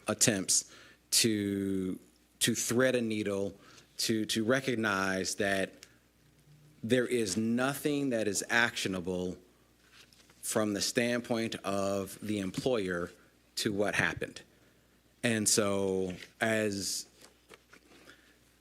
attempts to thread a needle, to recognize that there is nothing that is actionable from the standpoint of the employer to what happened. And so as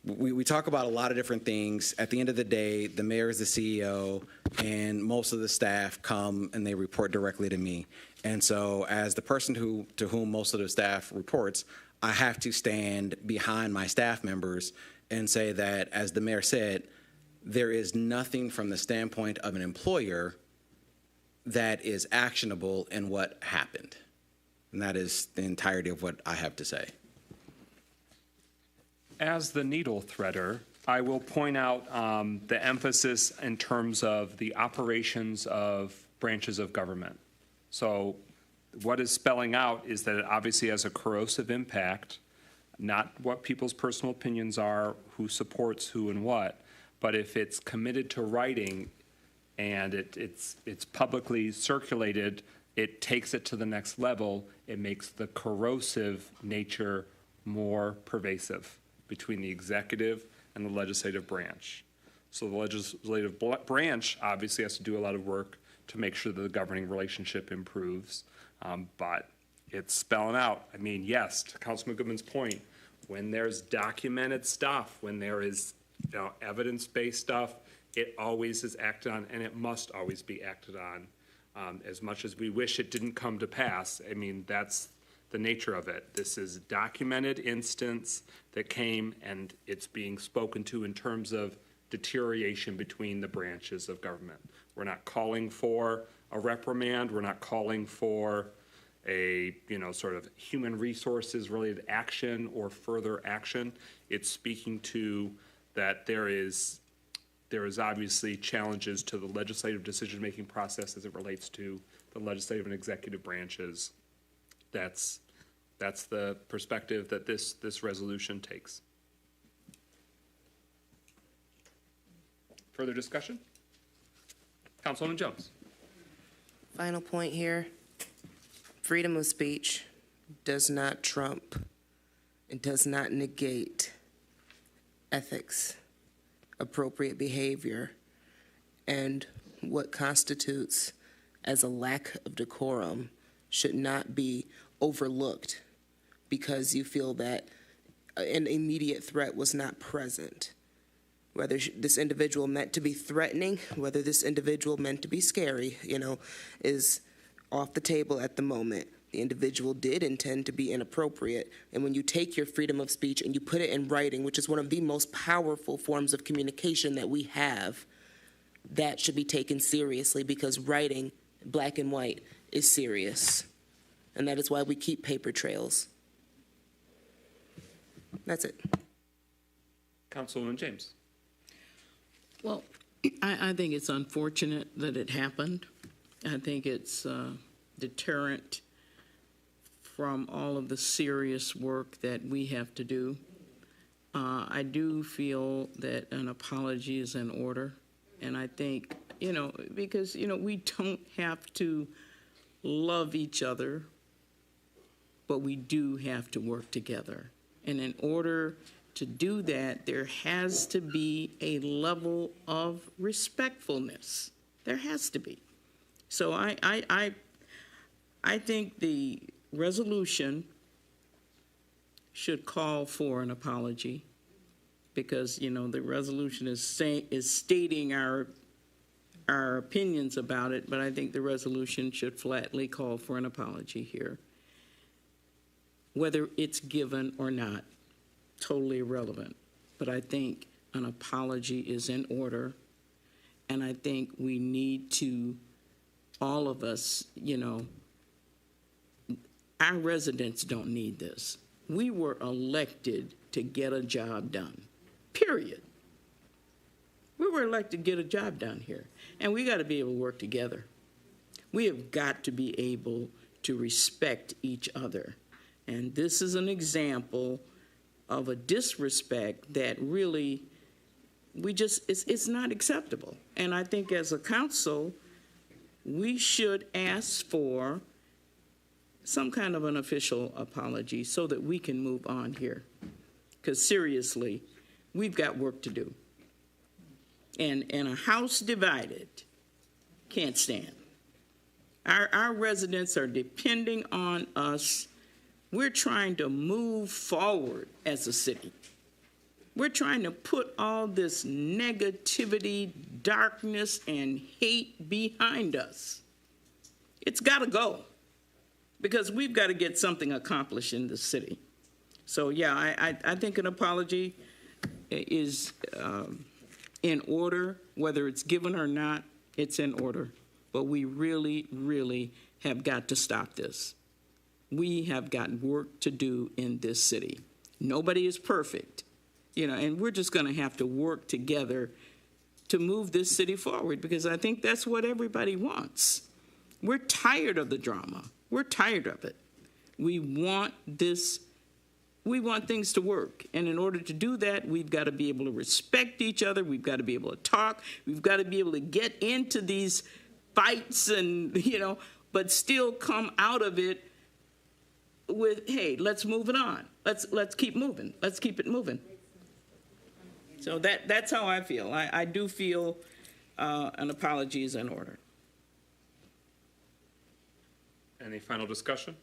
we talk about a lot of different things, at the end of the day, the mayor is the CEO, and most of the staff come and they report directly to me. And so as the person to whom most of the staff reports, I have to stand behind my staff members and say that, as the mayor said, there is nothing from the standpoint of an employer that is actionable in what happened. And that is the entirety of what I have to say. As the needle threader, I will point out the emphasis in terms of the operations of branches of government. So what is spelling out is that it obviously has a corrosive impact, not what people's personal opinions are, who supports who and what, but if it's committed to writing and it's publicly circulated, it takes it to the next level. It makes the corrosive nature more pervasive between the executive and the legislative branch. So the legislative branch obviously has to do a lot of work to make sure that the governing relationship improves, but it's spelling out. I mean, yes, to Councilman Goodman's point, when there's documented stuff, when there is evidence-based stuff, it always is acted on, and it must always be acted on. As much as we wish it didn't come to pass, I mean, that's the nature of it. This is a documented instance that came, and it's being spoken to in terms of deterioration between the branches of government. We're not calling for a reprimand. We're not calling for a, sort of human resources related action or further action. It's speaking to that there is obviously challenges to the legislative decision-making process as it relates to the legislative and executive branches. That's the perspective that this resolution takes. Further discussion? Councilwoman Jones. Final point here. Freedom of speech does not trump, it does not negate ethics, appropriate behavior, and what constitutes as a lack of decorum should not be overlooked because you feel that an immediate threat was not present. Whether this individual meant to be threatening, whether this individual meant to be scary, is off the table at the moment. The individual did intend to be inappropriate. And when you take your freedom of speech and you put it in writing, which is one of the most powerful forms of communication that we have, that should be taken seriously because writing, black and white, is serious. And that is why we keep paper trails. That's it. Councilwoman James. Well, I think it's unfortunate that it happened. I think it's deterrent from all of the serious work that we have to do. I do feel that an apology is in order. And I think, because, we don't have to love each other, but we do have to work together. And in order to do that, there has to be a level of respectfulness. There has to be. So I think the resolution should call for an apology because, the resolution is stating our opinions about it, but I think the resolution should flatly call for an apology here. Whether it's given or not, totally irrelevant. But I think an apology is in order, and I think we need to, all of us, our residents don't need this. We were elected to get a job done, period. We were elected to get a job done here, and we got to be able to work together. We have got to be able to respect each other. And this is an example of a disrespect that really, it's not acceptable. And I think as a council, we should ask for some kind of an official apology so that we can move on here. Because seriously, we've got work to do. And a house divided can't stand. Our residents are depending on us. We're trying to move forward as a city. We're trying to put all this negativity, darkness, and hate behind us. It's got to go because we've got to get something accomplished in the city. So, yeah, I think an apology is in order. Whether it's given or not, it's in order. But we really, really have got to stop this. We have got work to do in this city. Nobody is perfect, and we're just going to have to work together to move this city forward because I think that's what everybody wants. We're tired of the drama. We're tired of it. We want things to work. And in order to do that, we've got to be able to respect each other. We've got to be able to talk. We've got to be able to get into these fights and, but still come out of it with, hey, let's move it on. Let's keep moving. Let's keep it moving. So that's how I feel. I do feel an apology is in order. Any final discussion?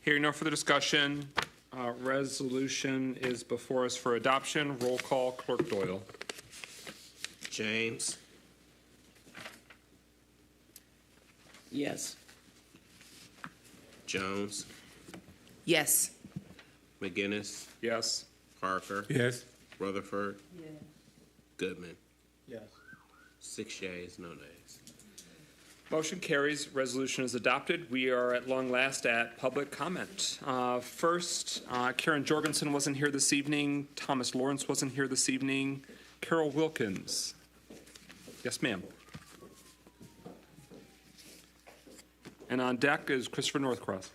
Hearing no further discussion, Resolution is before us for adoption. Roll call, Clerk Doyle. James. Yes. Jones. Yes. McGinnis. Yes. Parker. Yes. Rutherford. Goodman. Yes. 6 yeas, no nays. Motion carries. Resolution is adopted. We are at long last at public comment. First, Karen Jorgensen wasn't here this evening. Thomas Lawrence wasn't here this evening. Carol Wilkins. Yes, ma'am. And on deck is Christopher Northcross.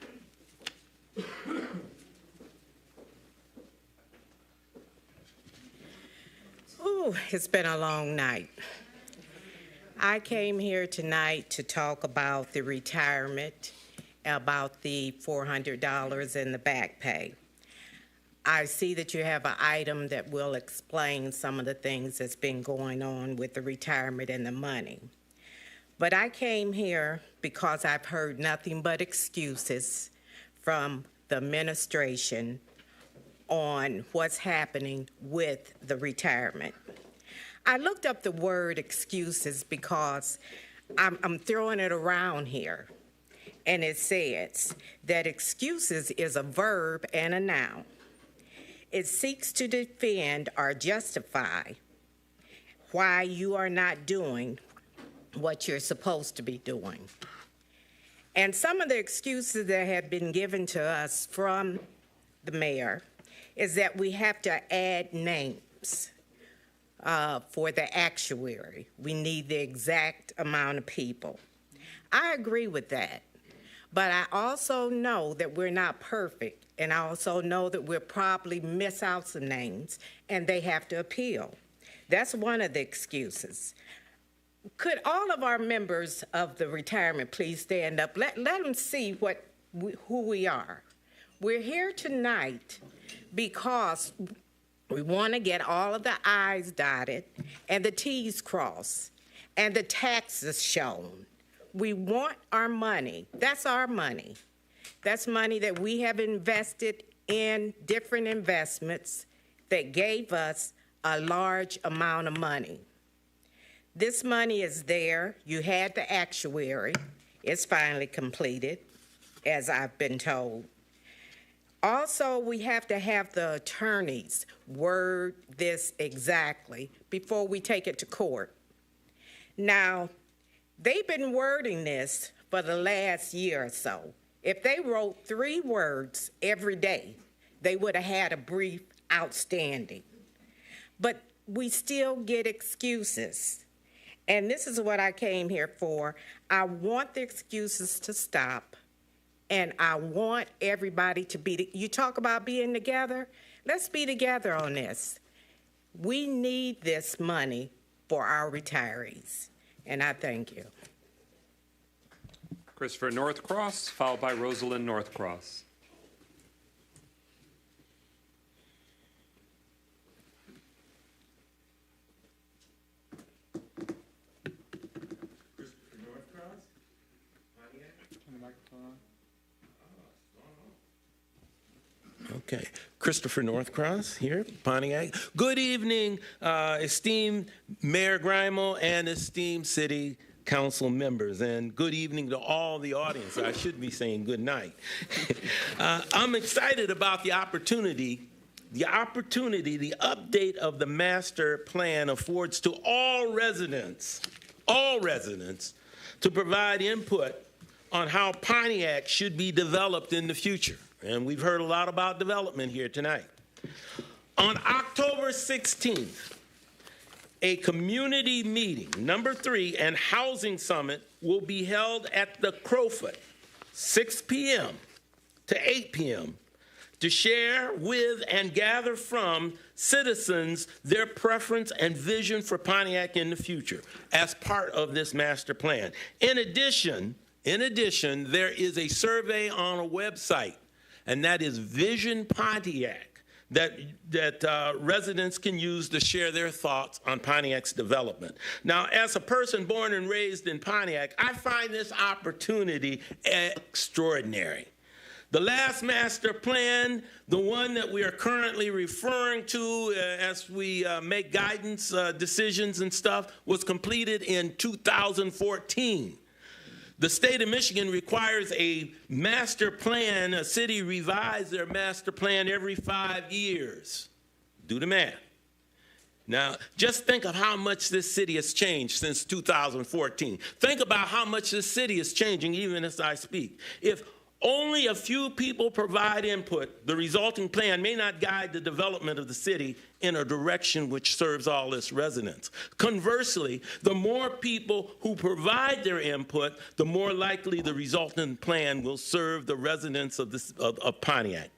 Ooh, it's been a long night. I came here tonight to talk about the retirement, about the $400 in the back pay. I see that you have an item that will explain some of the things that's been going on with the retirement and the money. But I came here because I've heard nothing but excuses from the administration on what's happening with the retirement. I looked up the word excuses because I'm throwing it around here, and it says that excuses is a verb and a noun. It seeks to defend or justify why you are not doing what you're supposed to be doing. And some of the excuses that have been given to us from the mayor is that we have to add names for the actuary. We need the exact amount of people. I agree with that. But I also know that we're not perfect, and I also know that we'll probably miss out some names, and they have to appeal. That's one of the excuses. Could all of our members of the retirement please stand up? Let them see who we are. We're here tonight because we want to get all of the I's dotted and the T's crossed and the taxes shown. We want our money. That's our money. That's money that we have invested in different investments that gave us a large amount of money. This money is there. You had the actuary. It's finally completed, as I've been told. Also, we have to have the attorneys word this exactly before we take it to court. Now, they've been wording this for the last year or so. If they wrote 3 words every day, they would have had a brief outstanding. But we still get excuses. And this is what I came here for. I want the excuses to stop. And I want everybody to be, you talk about being together, let's be together on this. We need this money for our retirees, and I thank you. Christopher Northcross, followed by Rosalind Northcross. Okay, Christopher Northcross here, Pontiac. Good evening, esteemed Mayor Grimel and esteemed City Council members, and good evening to all the audience. I should be saying good night. I'm excited about the opportunity, the update of the master plan affords to all residents, to provide input on how Pontiac should be developed in the future. And we've heard a lot about development here tonight. On October 16th, a community meeting, number 3, and housing summit will be held at the Crowfoot, 6 p.m. to 8 p.m. to share with and gather from citizens their preference and vision for Pontiac in the future as part of this master plan. In addition, there is a survey on a website, and that is Vision Pontiac, that residents can use to share their thoughts on Pontiac's development. Now, as a person born and raised in Pontiac, I find this opportunity extraordinary. The last master plan, the one that we are currently referring to as we make guidance decisions and stuff, was completed in 2014. The state of Michigan requires a master plan, a city revise their master plan every 5 years. Do the math. Now, just think of how much this city has changed since 2014. Think about how much this city is changing even as I speak. If only a few people provide input, the resulting plan may not guide the development of the city in a direction which serves all its residents. Conversely, the more people who provide their input, the more likely the resultant plan will serve the residents of Pontiac.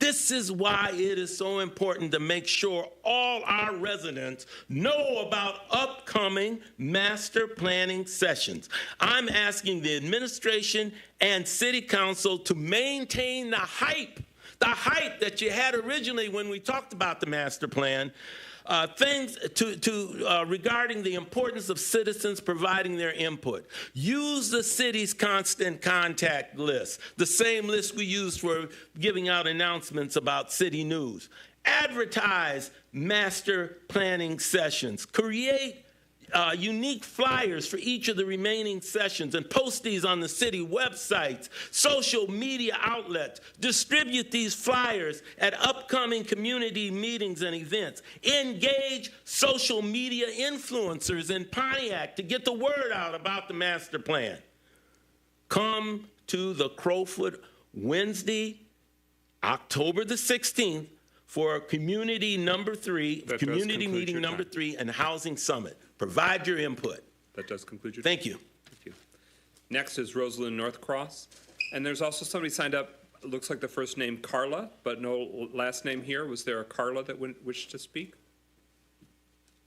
This is why it is so important to make sure all our residents know about upcoming master planning sessions. I'm asking the administration and city council to maintain the hype that you had originally when we talked about the master plan, things regarding the importance of citizens providing their input. Use the city's constant contact list, the same list we use for giving out announcements about city news. Advertise master planning sessions. Create unique flyers for each of the remaining sessions and post these on the city websites, social media outlets. Distribute these flyers at upcoming community meetings and events. Engage social media influencers in Pontiac to get the word out about the master plan. Come to the Crowfoot Wednesday, October the 16th for community meeting number 3 and housing summit. Provide your input. That does conclude your time. Thank you. Thank you. Next is Rosalind Northcross. And there's also somebody signed up, it looks like the first name Carla, but no last name here. Was there a Carla that wished to speak?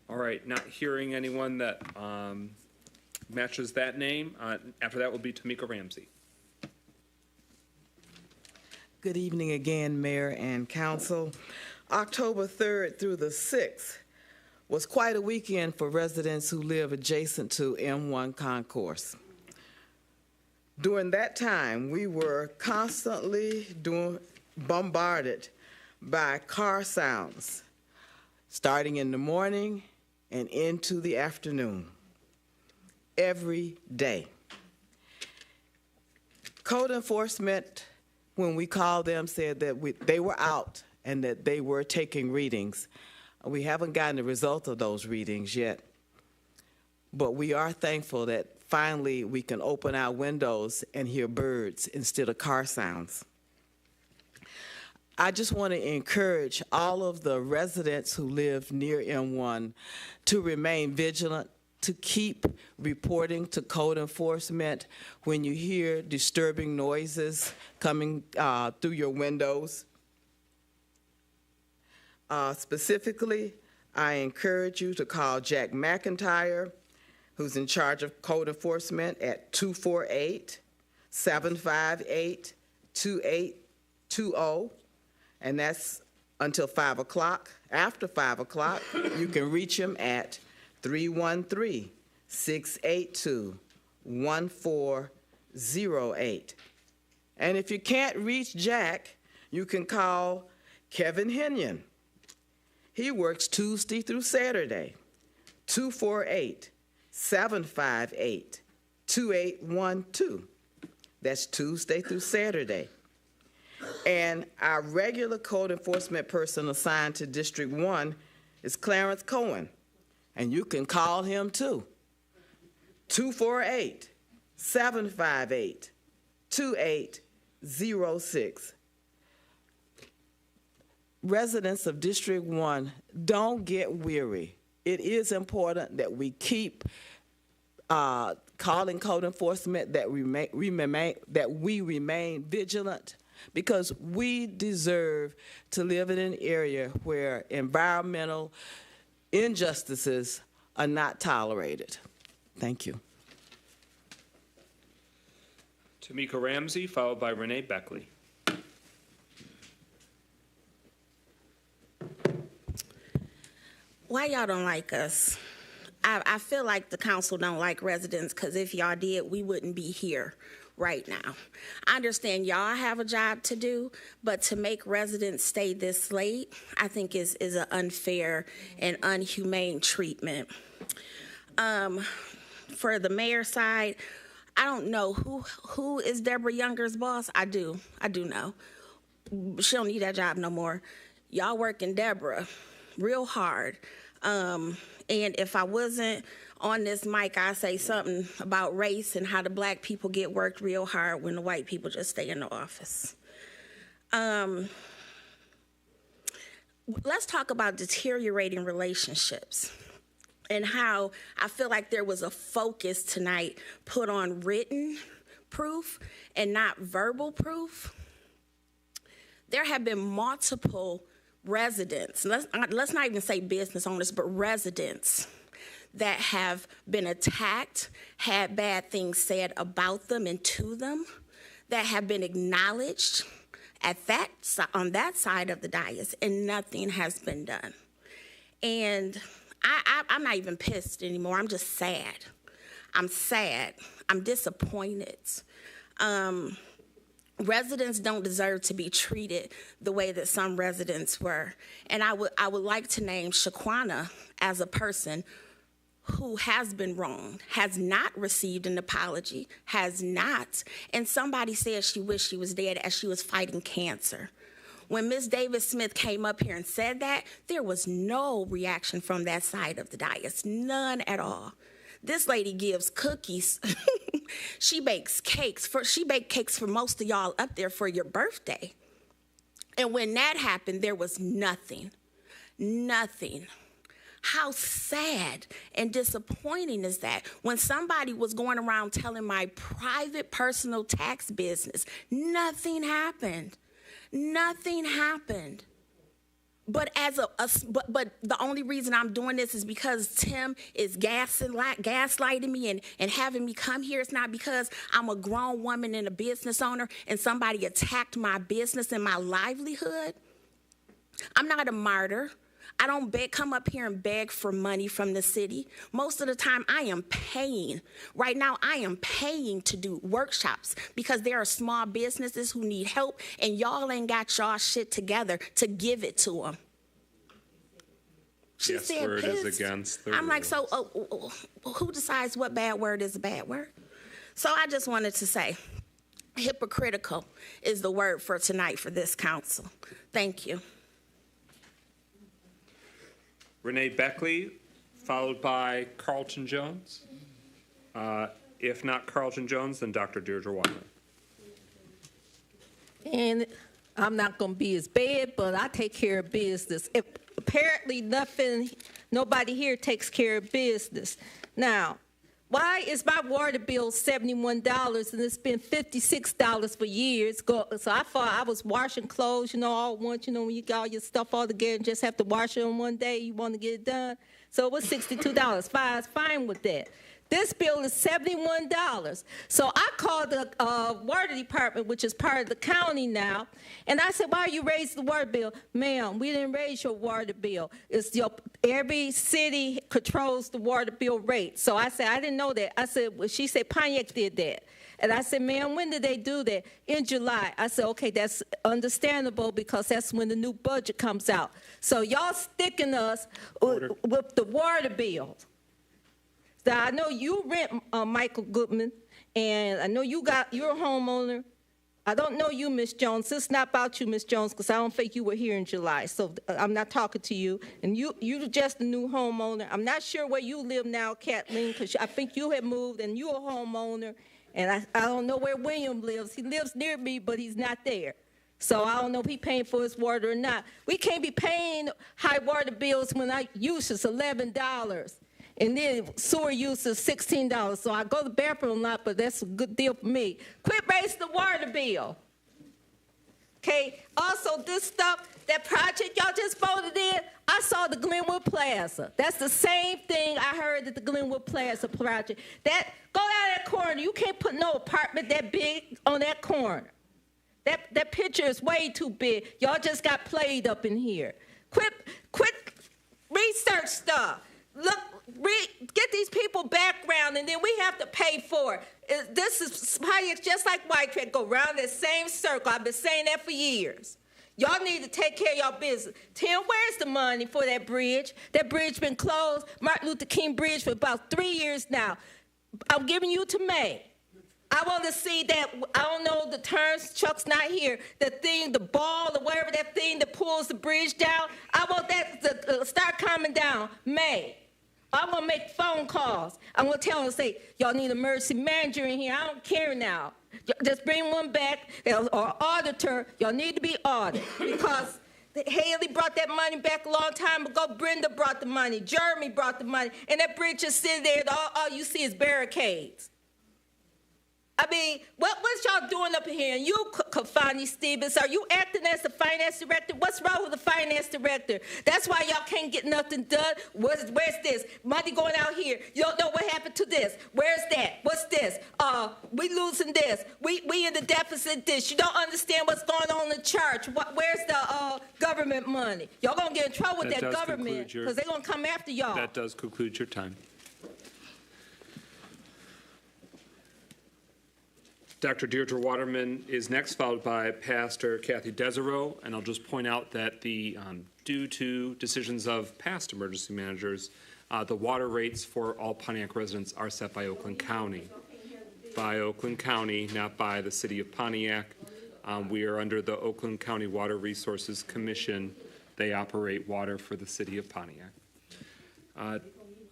All right, not hearing anyone that matches that name. After that will be Tamika Ramsey. Good evening again, Mayor and Council. October 3rd through the 6th was quite a weekend for residents who live adjacent to M1 Concourse. During that time, we were constantly bombarded by car sounds, starting in the morning and into the afternoon, every day. Code enforcement, when we called them, said that they were out and that they were taking readings. We haven't gotten the result of those readings yet, but we are thankful that finally we can open our windows and hear birds instead of car sounds. I just want to encourage all of the residents who live near M1 to remain vigilant, to keep reporting to code enforcement when you hear disturbing noises coming through your windows. Specifically, I encourage you to call Jack McIntyre, who's in charge of code enforcement, at 248-758-2820, and that's until 5 o'clock. After 5 o'clock, you can reach him at 313-682-1408. And if you can't reach Jack, you can call Kevin Henyon. He works Tuesday through Saturday, 248-758-2812. That's Tuesday through Saturday. And our regular code enforcement person assigned to District 1 is Clarence Cohen, and you can call him too, 248-758-2806. Residents of District 1, don't get weary. It is important that we keep calling code enforcement, that we remain vigilant, because we deserve to live in an area where environmental injustices are not tolerated. Thank you. Tamika Ramsey, followed by Renee Beckley. Why y'all don't like us? I feel like the council don't like residents, because if y'all did, we wouldn't be here right now. I understand y'all have a job to do, but to make residents stay this late, I think is an unfair and unhumane treatment. For the mayor's side, I don't know who is Deborah Younger's boss. I do know. She don't need that job no more. Y'all working Deborah real hard. And if I wasn't on this mic, I'd say something about race and how the black people get worked real hard when the white people just stay in the office. Let's talk about deteriorating relationships and how I feel like there was a focus tonight put on written proof and not verbal proof. There have been multiple residents, let's not even say business owners, but residents that have been attacked, had bad things said about them and to them, that have been acknowledged on that side of the dais, and nothing has been done. And I'm not even pissed anymore. I'm just sad. I'm sad. I'm disappointed. Residents don't deserve to be treated the way that some residents were. And I would like to name Shaquana as a person who has been wronged, has not received an apology, has not. And somebody said she wished she was dead as she was fighting cancer. When Ms. Davis-Smith came up here and said that, there was no reaction from that side of the dais, none at all. This lady gives cookies. She bakes cakes. She baked cakes for most of y'all up there for your birthday. And when that happened, there was nothing. Nothing. How sad and disappointing is that? When somebody was going around telling my private personal tax business, nothing happened. Nothing happened. But but the only reason I'm doing this is because Tim is gaslighting me and having me come here. It's not because I'm a grown woman and a business owner and somebody attacked my business and my livelihood. I'm not a martyr. I don't come up here and beg for money from the city. Most of the time, I am paying. Right now, I am paying to do workshops because there are small businesses who need help, and y'all ain't got y'all shit together to give it to them. She said word pissed. is against the I'm like, rules. so who decides what bad word is a bad word? So I just wanted to say, hypocritical is the word for tonight for this council. Thank you. Renee Beckley, followed by Carlton Jones. If not Carlton Jones, then Dr. Deirdre Weiler. And I'm not going to be as bad, but I take care of business. Apparently nobody here takes care of business. Now, why is my water bill $71 and it's been $56 for years? So I thought I was washing clothes, all at once, when you got all your stuff all together and just have to wash it on one day, you want to get it done. So it was $62. Fine with that. This bill is $71. So I called the water department, which is part of the county now, and I said, why you raised the water bill? Ma'am, we didn't raise your water bill. Every city controls the water bill rate. So I said, I didn't know that. I said, well, she said, Pontiac did that. And I said, ma'am, when did they do that? In July. I said, okay, that's understandable because that's when the new budget comes out. So y'all sticking us with the water bill. So I know you rent Michael Goodman, and I know you're a homeowner. I don't know you, Miss Jones. It's not about you, Miss Jones, because I don't think you were here in July. So I'm not talking to you. And you're just a new homeowner. I'm not sure where you live now, Kathleen, because I think you have moved and you're a homeowner. And I don't know where William lives. He lives near me, but he's not there. So I don't know if he's paying for his water or not. We can't be paying high water bills when our use is $11. And then sewer use is $16. So I go to the bathroom a lot, but that's a good deal for me. Quit raising the water bill. Okay, also this stuff, that project y'all just voted in, I saw the Glenwood Plaza. That's the same thing I heard at the Glenwood Plaza project. Go down that corner, you can't put no apartment that big on that corner. That picture is way too big. Y'all just got played up in here. Quit research stuff. Look, get these people background, and then we have to pay for it. This is Pontiac, just like White Track, go round that same circle. I've been saying that for years. Y'all need to take care of y'all business. Tim, where's the money for that bridge? That bridge been closed, Martin Luther King Bridge, for about 3 years now. I'm giving you to May. I want to see that, I don't know the terms, Chuck's not here, the thing, the ball or whatever, that thing that pulls the bridge down. I want that to start coming down May. I'm going to make phone calls. I'm going to tell them, say, y'all need an emergency manager in here. I don't care now. Just bring one back, or auditor. Y'all need to be audited because Haley brought that money back a long time ago. Brenda brought the money. Jeremy brought the money. And that bridge is sitting there, and all you see is barricades. I mean, what's y'all doing up here? And you, Kafani Stevens, are you acting as the finance director? What's wrong with the finance director? That's why y'all can't get nothing done. Where's this? Money going out here. You don't know what happened to this. Where's that? What's this? We losing this. We in the deficit this. You don't understand what's going on in the church. Where's the government money? Y'all gonna get in trouble with that government because they're gonna come after y'all. That does conclude your time. Dr. Deirdre Waterman is next, followed by Pastor Kathy Desereau. And I'll just point out that due to decisions of past emergency managers, the water rates for all Pontiac residents are set by Oakland County. By Oakland County, not by the city of Pontiac. We are under the Oakland County Water Resources Commission. They operate water for the city of Pontiac.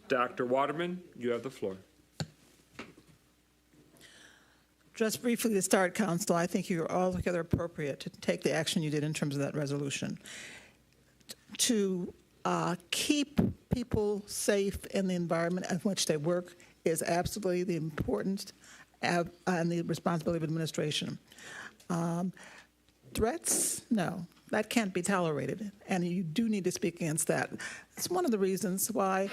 Dr. Waterman, you have the floor. Just briefly to start, Council, I think you're altogether appropriate to take the action you did in terms of that resolution. To keep people safe in the environment in which they work is absolutely the importance and the responsibility of administration. Threats, no, that can't be tolerated, and you do need to speak against that. It's one of the reasons why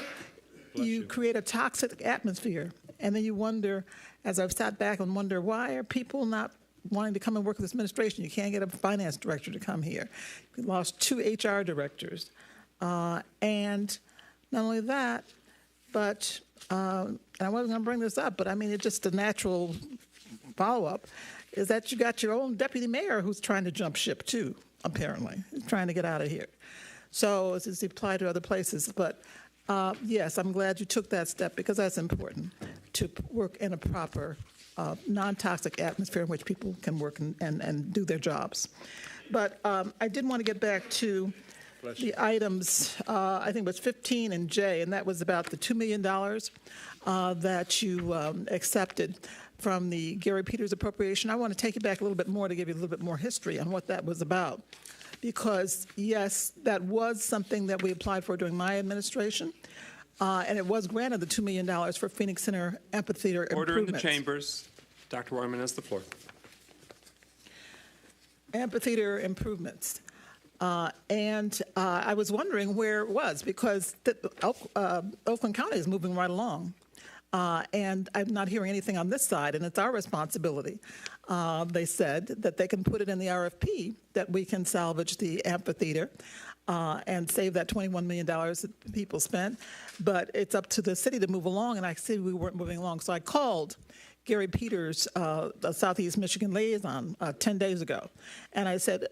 you create a toxic atmosphere, and then you wonder, as I've sat back and wonder, why are people not wanting to come and work with this administration? You can't get a finance director to come here. We lost 2 HR directors. And not only that, but, and I wasn't going to bring this up, but I mean, it's just a natural follow-up, is that you got your own deputy mayor who's trying to jump ship too, apparently. He's trying to get out of here. So it's applied to other places. But yes, I'm glad you took that step because that's important, to work in a proper, non-toxic atmosphere in which people can work and do their jobs. But I did want to get back to the items, I think it was 15 and J, and that was about the $2 million that you accepted from the Gary Peters appropriation. I want to take you back a little bit more to give you a little bit more history on what that was about. Because, yes, that was something that we applied for during my administration, and it was granted the $2 million for Phoenix Center amphitheater improvements. Order in the chambers. Dr. Waterman has the floor. Amphitheater improvements. And I was wondering where it was, because Oakland County is moving right along. And I'm not hearing anything on this side, and it's our responsibility. They said that they can put it in the RFP that we can salvage the amphitheater and save that $21 million that people spent. But it's up to the city to move along, and I said we weren't moving along. So I called Gary Peters, the Southeast Michigan liaison, 10 days ago. And I said,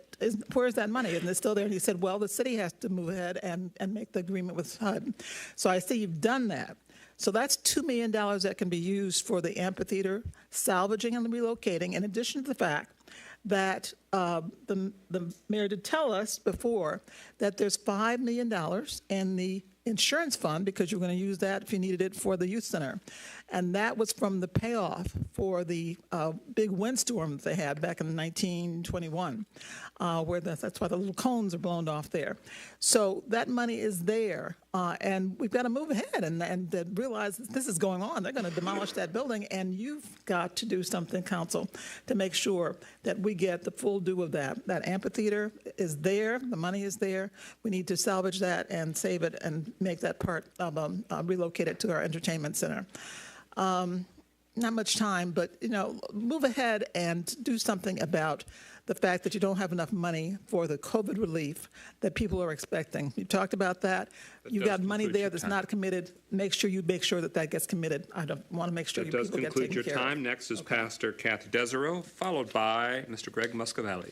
where's that money? And it's still there. And he said, well, the city has to move ahead and make the agreement with HUD. So I see you've done that. So that's $2 million that can be used for the amphitheater, salvaging and relocating, in addition to the fact that the mayor did tell us before that there's $5 million in the insurance fund, because you're going to use that if you needed it for the youth center. And that was from the payoff for the big windstorm that they had back in 1921, where that's why the little cones are blown off there. So that money is there, and we've got to move ahead and realize that this is going on. They're going to demolish that building, and you've got to do something, council, to make sure that we get the full due of that. That amphitheater is there. The money is there. We need to salvage that and save it and make that part of relocate it to our entertainment center. Not much time, but move ahead and do something about the fact that you don't have enough money for the COVID relief that people are expecting. You talked about that. You got money there that's not committed. Make sure that gets committed. I don't want to make sure That you does people get conclude taken your care of. time. Next is Pastor Kathy Desereau, followed by Mr. Greg Muscavelli.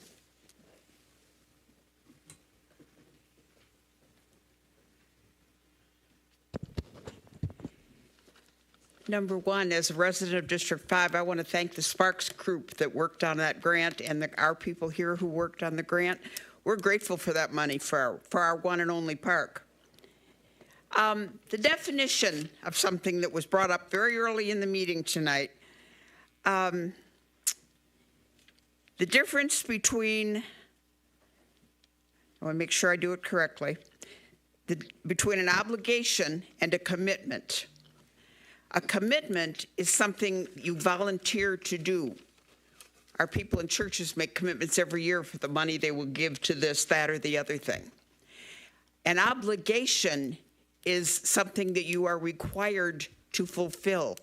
Number one, as a resident of District 5, I want to thank the Sparks group that worked on that grant and our people here who worked on the grant. We're grateful for that money for our one and only park. The definition of something that was brought up very early in the meeting tonight, the difference between, I want to make sure I do it correctly, between an obligation and a commitment. A commitment is something you volunteer to do. Our people in churches make commitments every year for the money they will give to this, that, or the other thing. An obligation is something that you are required to fulfill.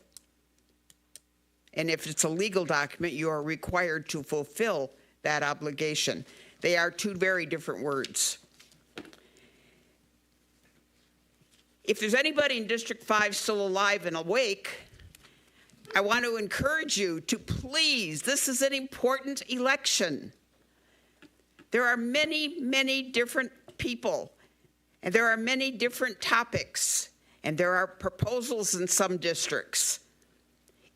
And if it's a legal document, you are required to fulfill that obligation. They are two very different words. If there's anybody in District 5 still alive and awake, I want to encourage you to please, this is an important election. There are many, many different people, and there are many different topics, and there are proposals in some districts.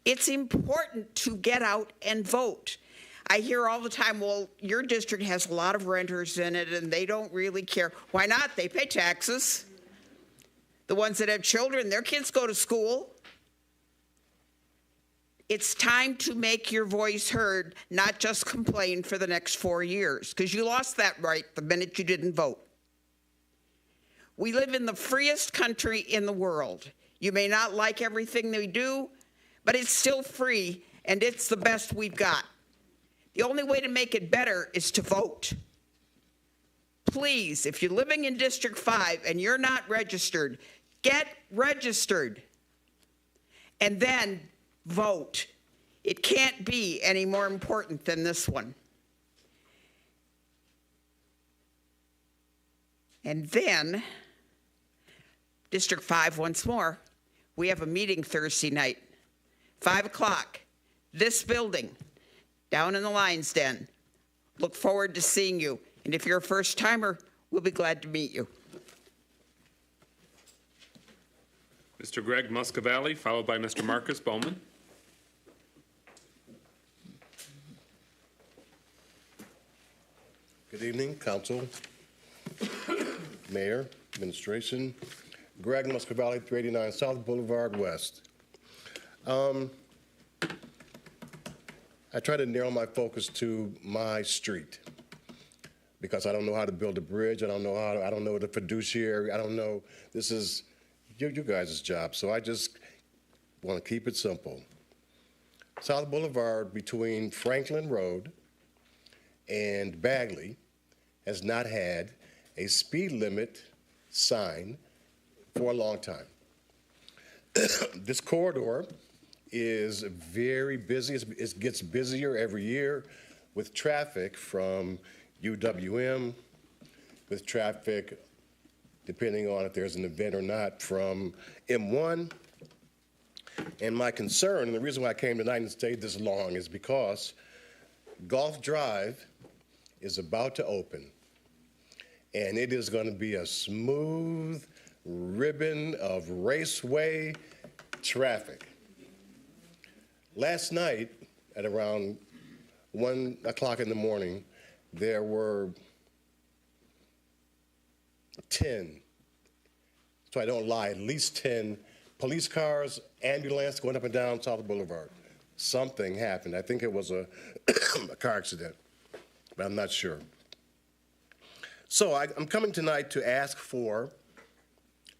It's important to get out and vote. I hear all the time, well, your district has a lot of renters in it, and they don't really care. Why not? They pay taxes. The ones that have children, their kids go to school. It's time to make your voice heard, not just complain for the next 4 years, because you lost that right the minute you didn't vote. We live in the freest country in the world. You may not like everything they do, but it's still free, and it's the best we've got. The only way to make it better is to vote. Please, if you're living in District 5 and you're not registered, get registered and then vote. It can't be any more important than this one. And then, District 5 once more, we have a meeting Thursday night, 5 o'clock, this building, down in the Lion's Den. Look forward to seeing you. And if you're a first timer, we'll be glad to meet you. Mr. Greg Muscavelli, followed by Mr. Marcus Bowman. Good evening, Council, Mayor, Administration. Greg Muscavelli, 389 South Boulevard West. I try to narrow my focus to my street because I don't know how to build a bridge. I don't know the fiduciary. I don't know. This is you guys' job. So I just want to keep it simple. South Boulevard between Franklin Road and Bagley has not had a speed limit sign for a long time. This corridor is very busy. It gets busier every year with traffic from UWM, with traffic, depending on if there's an event or not, from M1. And my concern, and the reason why I came tonight and stayed this long, is because Gulf Drive is about to open. And it is going to be a smooth ribbon of raceway traffic. Last night, at around 1 o'clock in the morning, there were 10, so I don't lie, at least 10 police cars, ambulance going up and down South Boulevard. Something happened. I think it was a car accident, but I'm not sure. So I'm coming tonight to ask for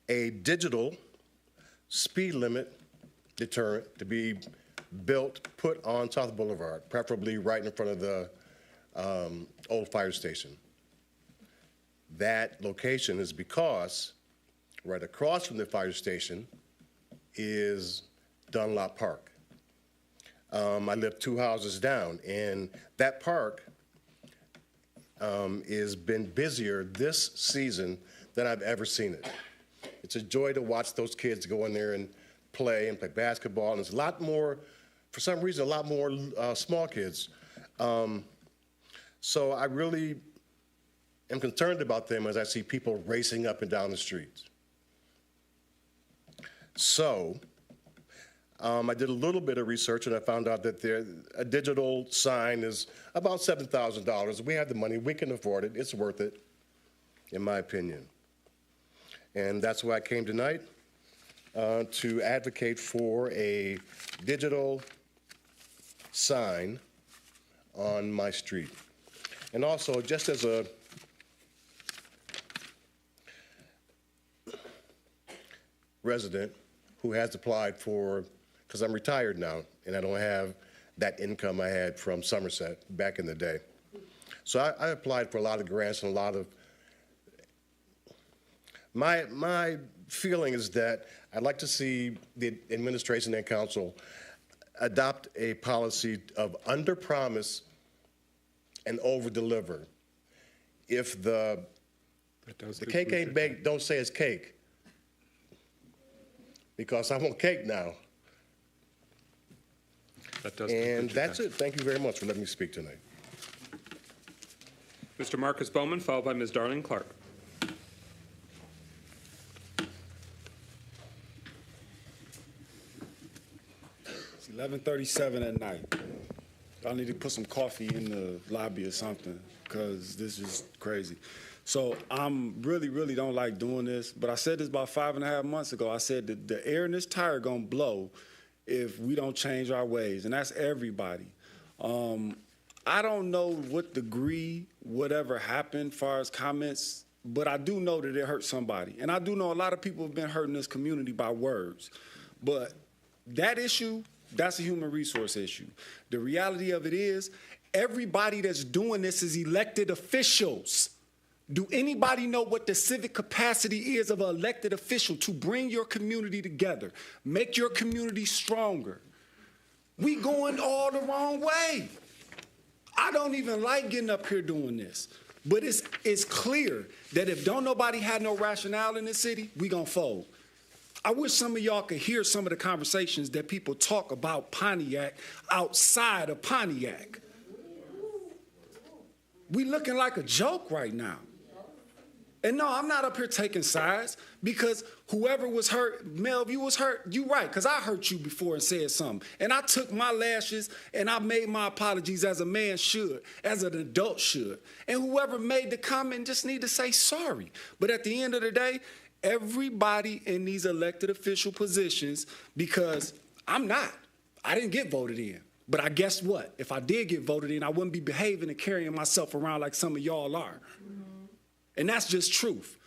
a digital speed limit deterrent to be built, put on South Boulevard, preferably right in front of the old fire station. That location is because right across from the fire station is Dunlop Park. I live 2 houses down, and that park has been busier this season than I've ever seen it. It's a joy to watch those kids go in there and play basketball, and there's a lot more, for some reason, a lot more small kids. So I really am concerned about them as I see people racing up and down the streets. So I did a little bit of research, and I found out that a digital sign is about $7,000. We have the money. We can afford it. It's worth it, in my opinion. And that's why I came tonight, to advocate for a digital sign on my street. And also, just as a resident who has applied for, because I'm retired now and I don't have that income I had from Somerset back in the day. So I applied for a lot of grants and a lot of, my feeling is that I'd like to see the administration and council adopt a policy of under-promise and over-deliver. If the cake ain't baked, don't say it's cake. Because I want cake now. And that's it. Thank you very much for letting me speak tonight. Mr. Marcus Bowman, followed by Ms. Darlene Clark. It's 11:37 at night. I need to put some coffee in the lobby or something, because this is crazy. So I'm really don't like doing this, but I said this about 5.5 months ago. I said that the air in this tire gonna blow if we don't change our ways, and that's everybody. I don't know what degree whatever happened as far as comments, but I do know that it hurt somebody. And I do know a lot of people have been hurting this community by words. But that issue, that's a human resource issue. The reality of it is, everybody that's doing this is elected officials. Do anybody know what the civic capacity is of an elected official to bring your community together, make your community stronger? We going all the wrong way. I don't even like getting up here doing this, but it's clear that if don't nobody have no rationale in this city, we gonna fold. I wish some of y'all could hear some of the conversations that people talk about Pontiac outside of Pontiac. We looking like a joke right now. And no, I'm not up here taking sides, because whoever was hurt, Mel, if you was hurt, you right, because I hurt you before and said something. And I took my lashes and I made my apologies as a man should, as an adult should. And whoever made the comment just need to say sorry. But at the end of the day, everybody in these elected official positions, because I didn't get voted in. But I guess what? If I did get voted in, I wouldn't be behaving and carrying myself around like some of y'all are. And that's just truth.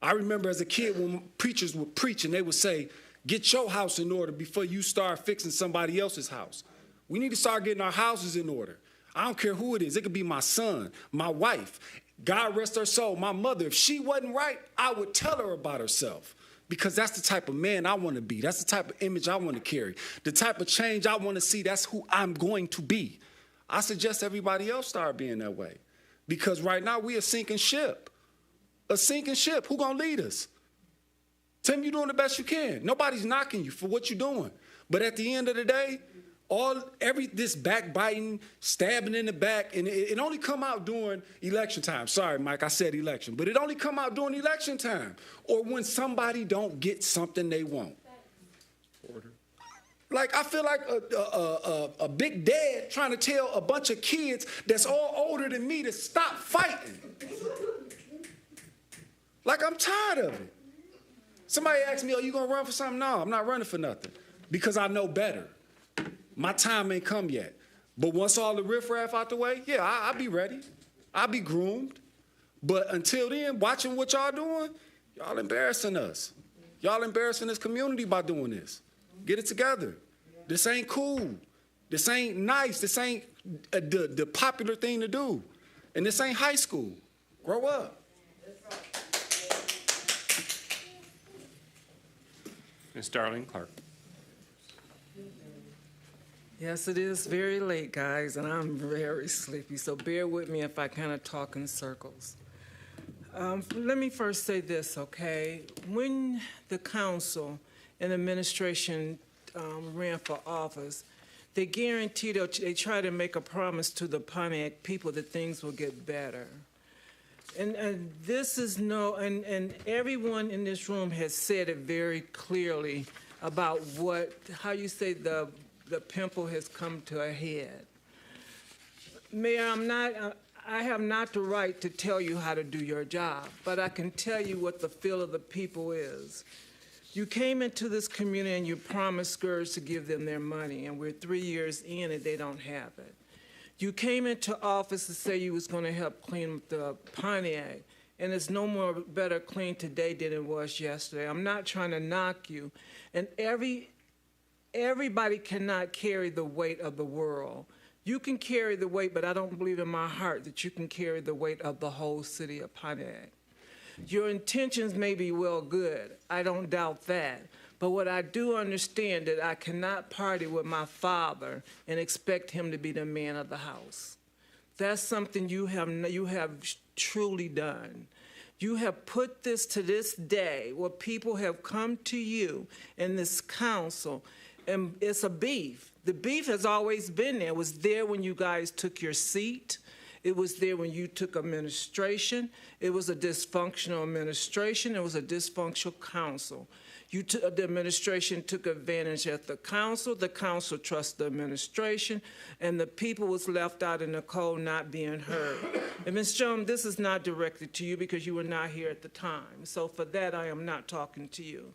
I remember as a kid when preachers would preach and they would say, get your house in order before you start fixing somebody else's house. We need to start getting our houses in order. I don't care who it is. It could be my son, my wife. God rest her soul, my mother. If she wasn't right, I would tell her about herself, because that's the type of man I want to be. That's the type of image I want to carry. The type of change I want to see, that's who I'm going to be. I suggest everybody else start being that way, because right now we a sinking ship. A sinking ship. Who gonna lead us? Tim, you're doing the best you can. Nobody's knocking you for what you're doing. But at the end of the day, this backbiting, stabbing in the back, and it only come out during election time. Sorry, Mike, I said election, but it only come out during election time, or when somebody don't get something they want. Order. Like, I feel like a big dad trying to tell a bunch of kids that's all older than me to stop fighting. Like, I'm tired of it. Somebody asked me, are you going to run for something? No, I'm not running for nothing, because I know better. My time ain't come yet. But once all the riffraff out the way, yeah, I'll be ready. I'll be groomed. But until then, watching what y'all doing, y'all embarrassing us. Y'all embarrassing this community by doing this. Get it together. This ain't cool. This ain't nice. This ain't the popular thing to do. And this ain't high school. Grow up. Ms. Darlene Clark. Yes, it is very late, guys, and I'm very sleepy, so bear with me if I kind of talk in circles. Let me first say this, okay? When the council and administration ran for office, they guaranteed, they tried to make a promise to the Pontiac people that things will get better. And this is and everyone in this room has said it very clearly about how you say the pimple has come to a head. Mayor, I have not the right to tell you how to do your job, but I can tell you what the feel of the people is. You came into this community and you promised Scourge to give them their money, and we're 3 years in and they don't have it. You came into office to say you was going to help clean up the Pontiac, and it's no more better clean today than it was yesterday. I'm not trying to knock you, and everybody cannot carry the weight of the world. You can carry the weight, but I don't believe in my heart that you can carry the weight of the whole city of Pontiac. Your intentions may be well good. I don't doubt that. But what I do understand that I cannot party with my father and expect him to be the man of the house. That's something you have truly done. You have put this to this day where people have come to you in this council, and it's a beef. The beef has always been there. It was there when you guys took your seat. It was there when you took administration. It was a dysfunctional administration. It was a dysfunctional council. The administration took advantage of the council trusted the administration, and the people was left out in the cold not being heard. And Ms. Jones, this is not directed to you because you were not here at the time. So for that, I am not talking to you.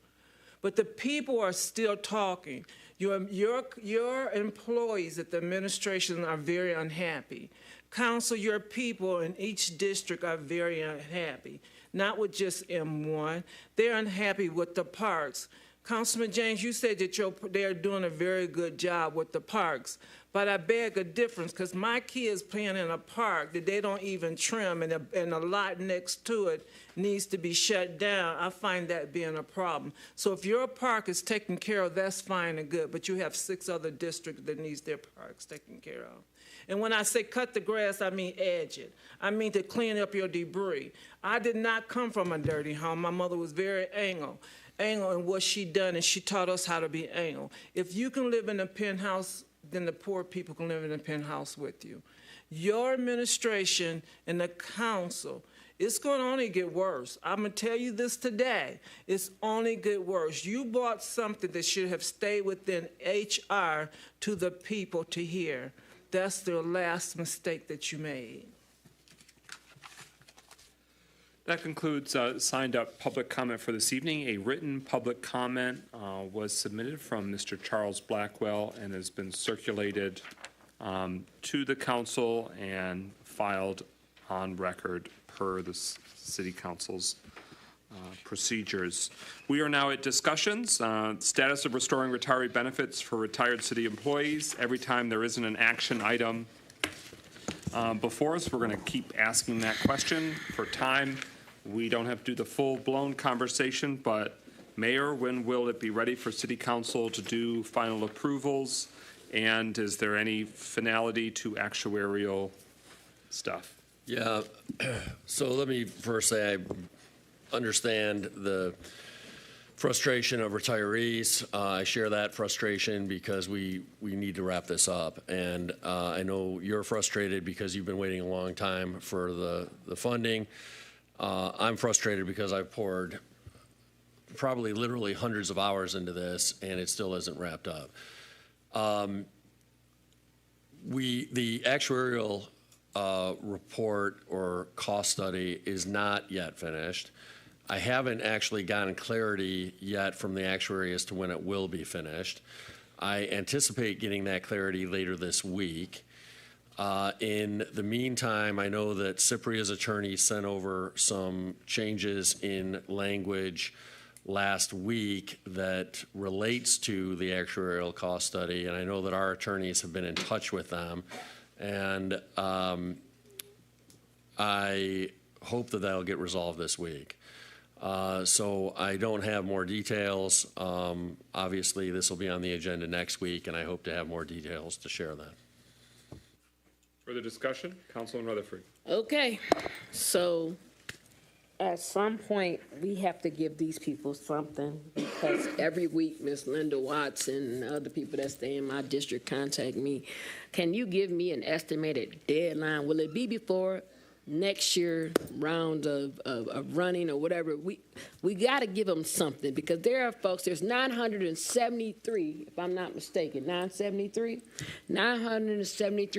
But the people are still talking. Your employees at the administration are very unhappy. Council, your people in each district are very unhappy. Not with just M1. They're unhappy with the parks. Councilman James, you said that they're doing a very good job with the parks, but I beg a difference because my kids playing in a park that they don't even trim, and a lot next to it needs to be shut down. I find that being a problem. So if your park is taken care of, that's fine and good, but you have 6 other districts that needs their parks taken care of. And when I say cut the grass, I mean edge it. I mean to clean up your debris. I did not come from a dirty home. My mother was very anal in what she done, and she taught us how to be anal. If you can live in a penthouse, then the poor people can live in a penthouse with you. Your administration and the council, it's going to only get worse. I'm going to tell you this today. It's only get worse. You bought something that should have stayed within HR to the people to hear. That's the last mistake that you made. That concludes signed up public comment for this evening. A written public comment was submitted from Mr. Charles Blackwell and has been circulated to the council and filed on record per the city council's procedures. We are now at discussions. Status of restoring retiree benefits for retired city employees. Every time there isn't an action item before us, we're going to keep asking that question for time. We don't have to do the full-blown conversation, but Mayor, when will it be ready for City Council to do final approvals? And is there any finality to actuarial stuff? Yeah, so let me first say I understand the frustration of retirees. I share that frustration because we need to wrap this up. And I know you're frustrated because you've been waiting a long time for the funding. I'm frustrated because I've poured probably literally hundreds of hours into this and it still isn't wrapped up. The actuarial report or cost study is not yet finished. I haven't actually gotten clarity yet from the actuary as to when it will be finished. I anticipate getting that clarity later this week. In the meantime, I know that Cypria's attorney sent over some changes in language last week that relates to the actuarial cost study, and I know that our attorneys have been in touch with them, and I hope that that'll get resolved this week. So I don't have more details. Obviously, this will be on the agenda next week, and I hope to have more details to share then. Further discussion? Councilman Rutherford. Okay, so at some point, we have to give these people something, because every week, Ms. Linda Watson and other people that stay in my district contact me. Can you give me an estimated deadline? Will it be before next year round of running or whatever? We got to give them something, because there are folks, there's 973, if I'm not mistaken, 973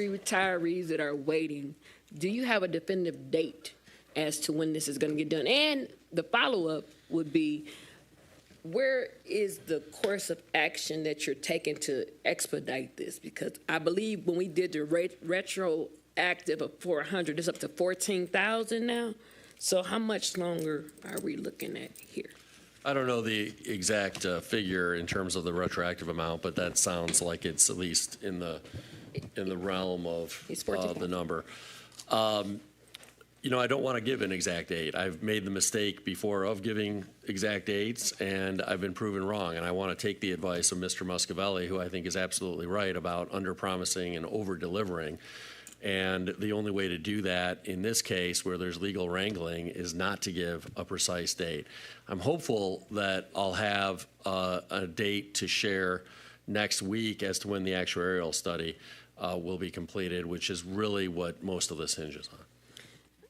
retirees that are waiting. Do you have a definitive date as to when this is going to get done? And the follow-up would be, where is the course of action that you're taking to expedite this? Because I believe when we did the retroactive of 400, it's up to 14,000 now. So how much longer are we looking at here? I don't know the exact figure in terms of the retroactive amount, but that sounds like it's at least in the realm of the number. You know, I don't want to give an exact date. I've made the mistake before of giving exact dates, and I've been proven wrong. And I want to take the advice of Mr. Muscavelli, who I think is absolutely right about under-promising and over-delivering. And the only way to do that in this case, where there's legal wrangling, is not to give a precise date. I'm hopeful that I'll have a date to share next week as to when the actuarial study will be completed, which is really what most of this hinges on.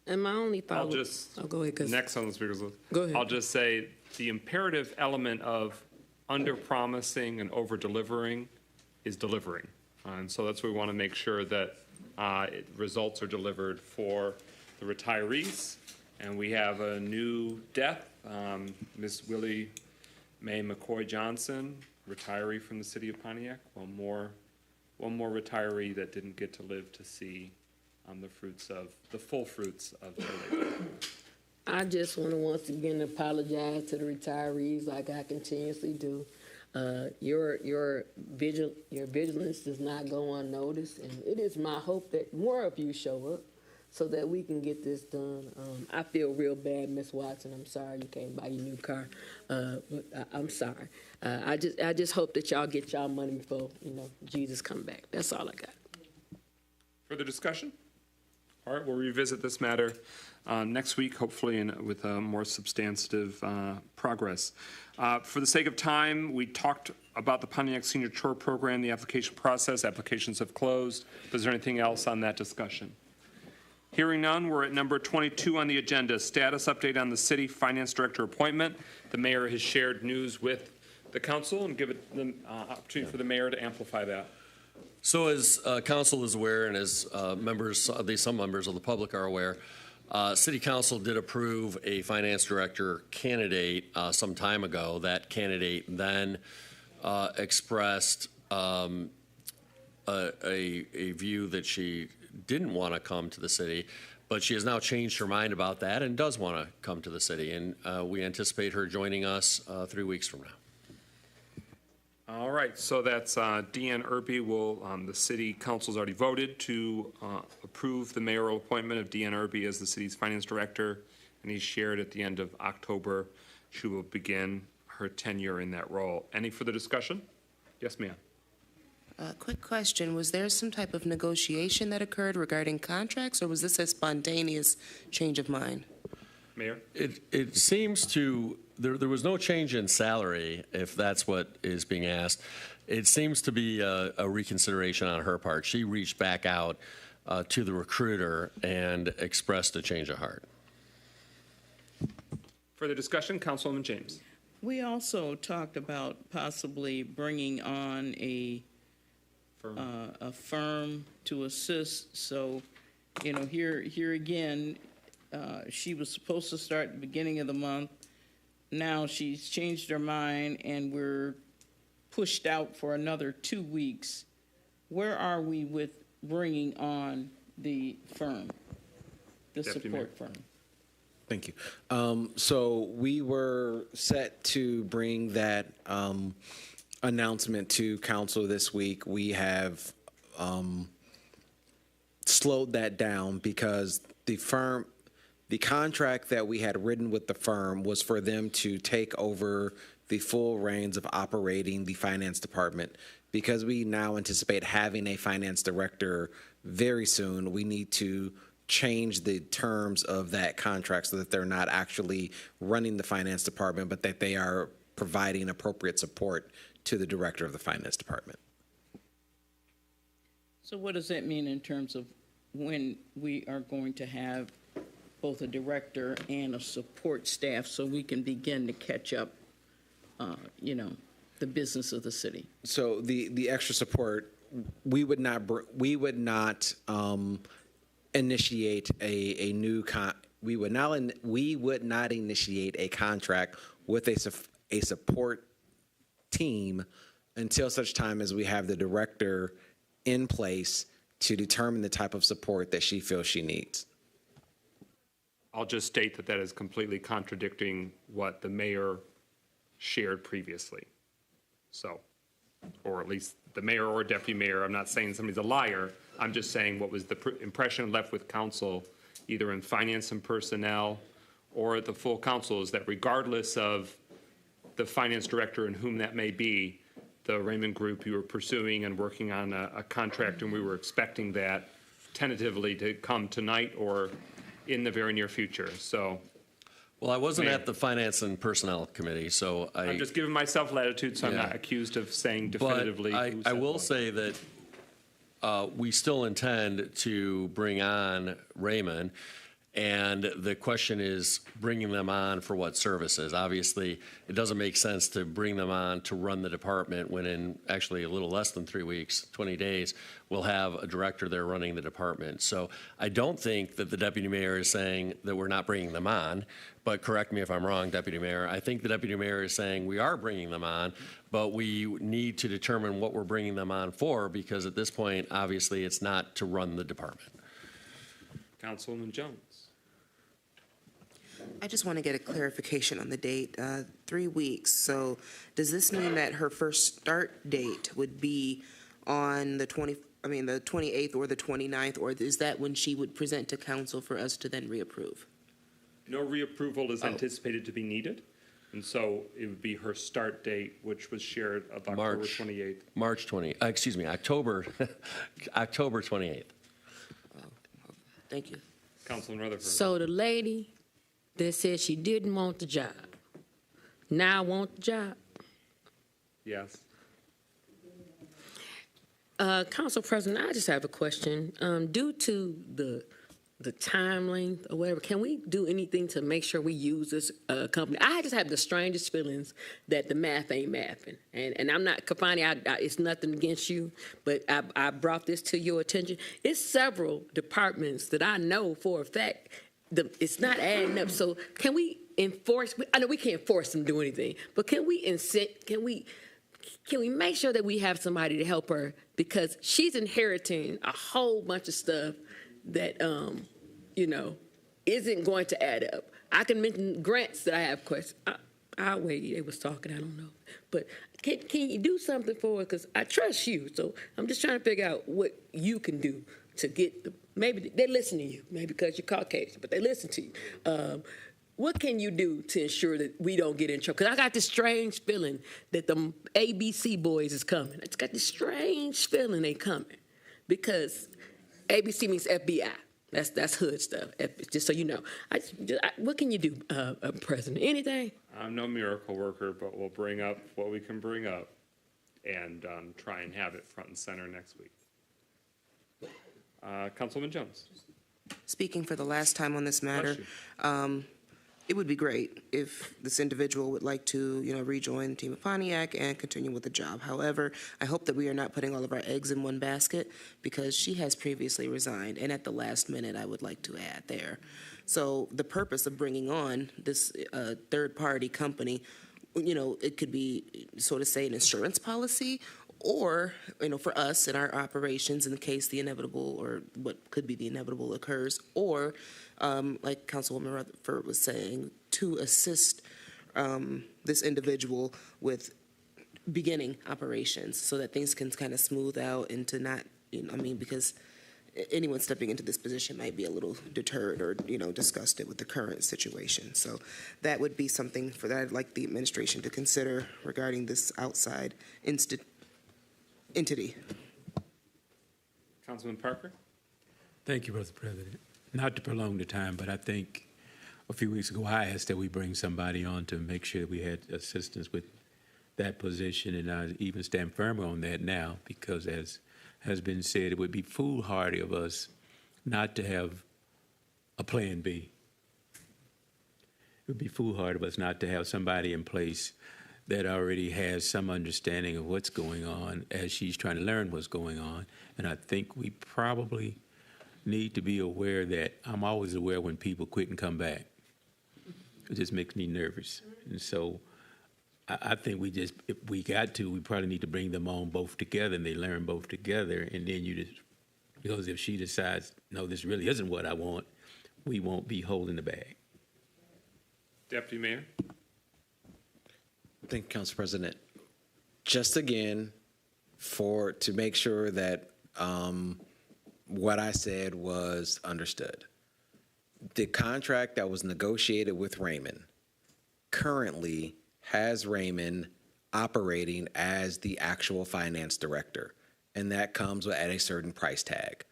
And my only I'll just, go ahead, next on the speaker's list. Go ahead. I'll just say the imperative element of under-promising and over-delivering is delivering. And so that's what we want to make sure that results are delivered for the retirees. And we have a new death, Ms. Willie Mae McCoy Johnson, retiree from the city of Pontiac. One more retiree that didn't get to live to see the full fruits of their labor. I just want to once again apologize to the retirees, like I continuously do. Your vigilance does not go unnoticed, and it is my hope that more of you show up so that we can get this done. I feel real bad, Miss Watson. I'm sorry you can't buy your new car, but I'm sorry. I just hope that y'all get y'all money before Jesus come back. That's all I got. Further discussion? All right, we'll revisit this matter next week, hopefully with more substantive progress. For the sake of time, we talked about the Pontiac Senior Tour Program, the application process. Applications have closed. Is there anything else on that discussion? Hearing none, we're at number 22 on the agenda, status update on the city finance director appointment. The mayor has shared news with the council, and give it the opportunity for the mayor to amplify that. So as council is aware, and as some members of the public are aware, City Council did approve a finance director candidate some time ago. That candidate then expressed a view that she didn't want to come to the city, but she has now changed her mind about that and does want to come to the city. And we anticipate her joining us 3 weeks from now. All right, so that's Deanne Irby. The city council's already voted to approve the mayoral appointment of Deanne Irby as the city's finance director, and he shared at the end of October she will begin her tenure in that role. Any further discussion? Yes, ma'am. Quick question, was there some type of negotiation that occurred regarding contracts, or was this a spontaneous change of mind? Mayor? It seems to, there was no change in salary, if that's what is being asked. It seems to be a reconsideration on her part. She reached back out to the recruiter and expressed a change of heart. Further discussion, Councilwoman James. We also talked about possibly bringing on a firm to assist. So, here again, she was supposed to start at the beginning of the month. Now she's changed her mind, and we're pushed out for another 2 weeks. Where are we with bringing on the firm, the Deputy support Mayor. firm? Thank you. So we were set to bring that announcement to council this week. We have slowed that down because the The contract that we had written with the firm was for them to take over the full reins of operating the finance department. Because we now anticipate having a finance director very soon, we need to change the terms of that contract so that they're not actually running the finance department, but that they are providing appropriate support to the director of the finance department. So what does that mean in terms of when we are going to have both a director and a support staff so we can begin to catch up, the business of the city? So the extra support, we would not initiate a new we would not initiate a contract with a support team until such time as we have the director in place to determine the type of support that she feels she needs. I'll just state that that is completely contradicting what the mayor shared previously. So, or at least the mayor or deputy mayor, I'm not saying somebody's a liar, I'm just saying what was the impression left with council, either in finance and personnel or at the full council, is that regardless of the finance director and whom that may be, the Raymond Group, you were pursuing and working on a contract, and we were expecting that tentatively to come tonight or in the very near future. So, well, I wasn't at the Finance and Personnel Committee, so I'm just giving myself latitude, so I'm not accused of saying definitively. But I will say that we still intend to bring on Raymond, and the question is bringing them on for what services? Obviously, it doesn't make sense to bring them on to run the department when in actually a little less than 3 weeks, 20 days, we'll have a director there running the department. So I don't think that the deputy mayor is saying that we're not bringing them on, but correct me if I'm wrong, Deputy Mayor. I think the deputy mayor is saying we are bringing them on, but we need to determine what we're bringing them on for, because at this point, obviously, it's not to run the department. Councilwoman Jones. I just want to get a clarification on the date, 3 weeks. So does this mean that her first start date would be on the 28th or the 29th, or is that when she would present to council for us to then reapprove? No reapproval is anticipated to be needed, and so it would be her start date, which was shared of October 28th. October 28th. Thank you. Councilman Rutherford. So the lady that said she didn't want the job, now want the job? Yes. Council President, I just have a question. Due to the time length or whatever, can we do anything to make sure we use this company? I just have the strangest feelings that the math ain't mathing. And I'm not, Kafani, it's nothing against you, but I brought this to your attention. It's several departments that I know for a fact it's not adding up. So can we enforce, I know we can't force them to do anything, but can we make sure that we have somebody to help her, because she's inheriting a whole bunch of stuff that, isn't going to add up. I can mention grants that I have questions. I'll wait. They was talking. I don't know. But can you do something for her? Because I trust you. So I'm just trying to figure out what you can do to get maybe they listen to you, maybe because you're Caucasian, but they listen to you. What can you do to ensure that we don't get in trouble? Because I got this strange feeling that the ABC boys is coming. I just got this strange feeling they coming, because ABC means FBI. That's hood stuff, just so you know. What can you do, President? Anything? I'm no miracle worker, but we'll bring up what we can bring up and try and have it front and center next week. Councilwoman Jones. Speaking for the last time on this matter, it would be great if this individual would like to, rejoin the team of Pontiac and continue with the job. However, I hope that we are not putting all of our eggs in one basket, because she has previously resigned, and at the last minute, I would like to add there. So the purpose of bringing on this third-party company, it could be, so to say, an insurance policy, or, for us in our operations, in the case the inevitable or what could be the inevitable occurs, or like Councilwoman Rutherford was saying, to assist this individual with beginning operations so that things can kind of smooth out and to not, because anyone stepping into this position might be a little deterred or, disgusted with the current situation. So that would be something for that I'd like the administration to consider regarding this outside entity. Councilman Parker? Thank you, Mr. President. Not to prolong the time, but I think a few weeks ago I asked that we bring somebody on to make sure we had assistance with that position, and I even stand firm on that now because, as has been said, it would be foolhardy of us not to have a plan B. It would be foolhardy of us not to have somebody in place that already has some understanding of what's going on as she's trying to learn what's going on. And I think we probably need to be aware that I'm always aware when people quit and come back. It just makes me nervous. And so I think if we probably need to bring them on both together and they learn both together. And then because if she decides, no, this really isn't what I want, we won't be holding the bag. Deputy Mayor? Thank you, Council President. Just again, to make sure that what I said was understood. The contract that was negotiated with Raymond currently has Raymond operating as the actual finance director, and that comes at a certain price tag.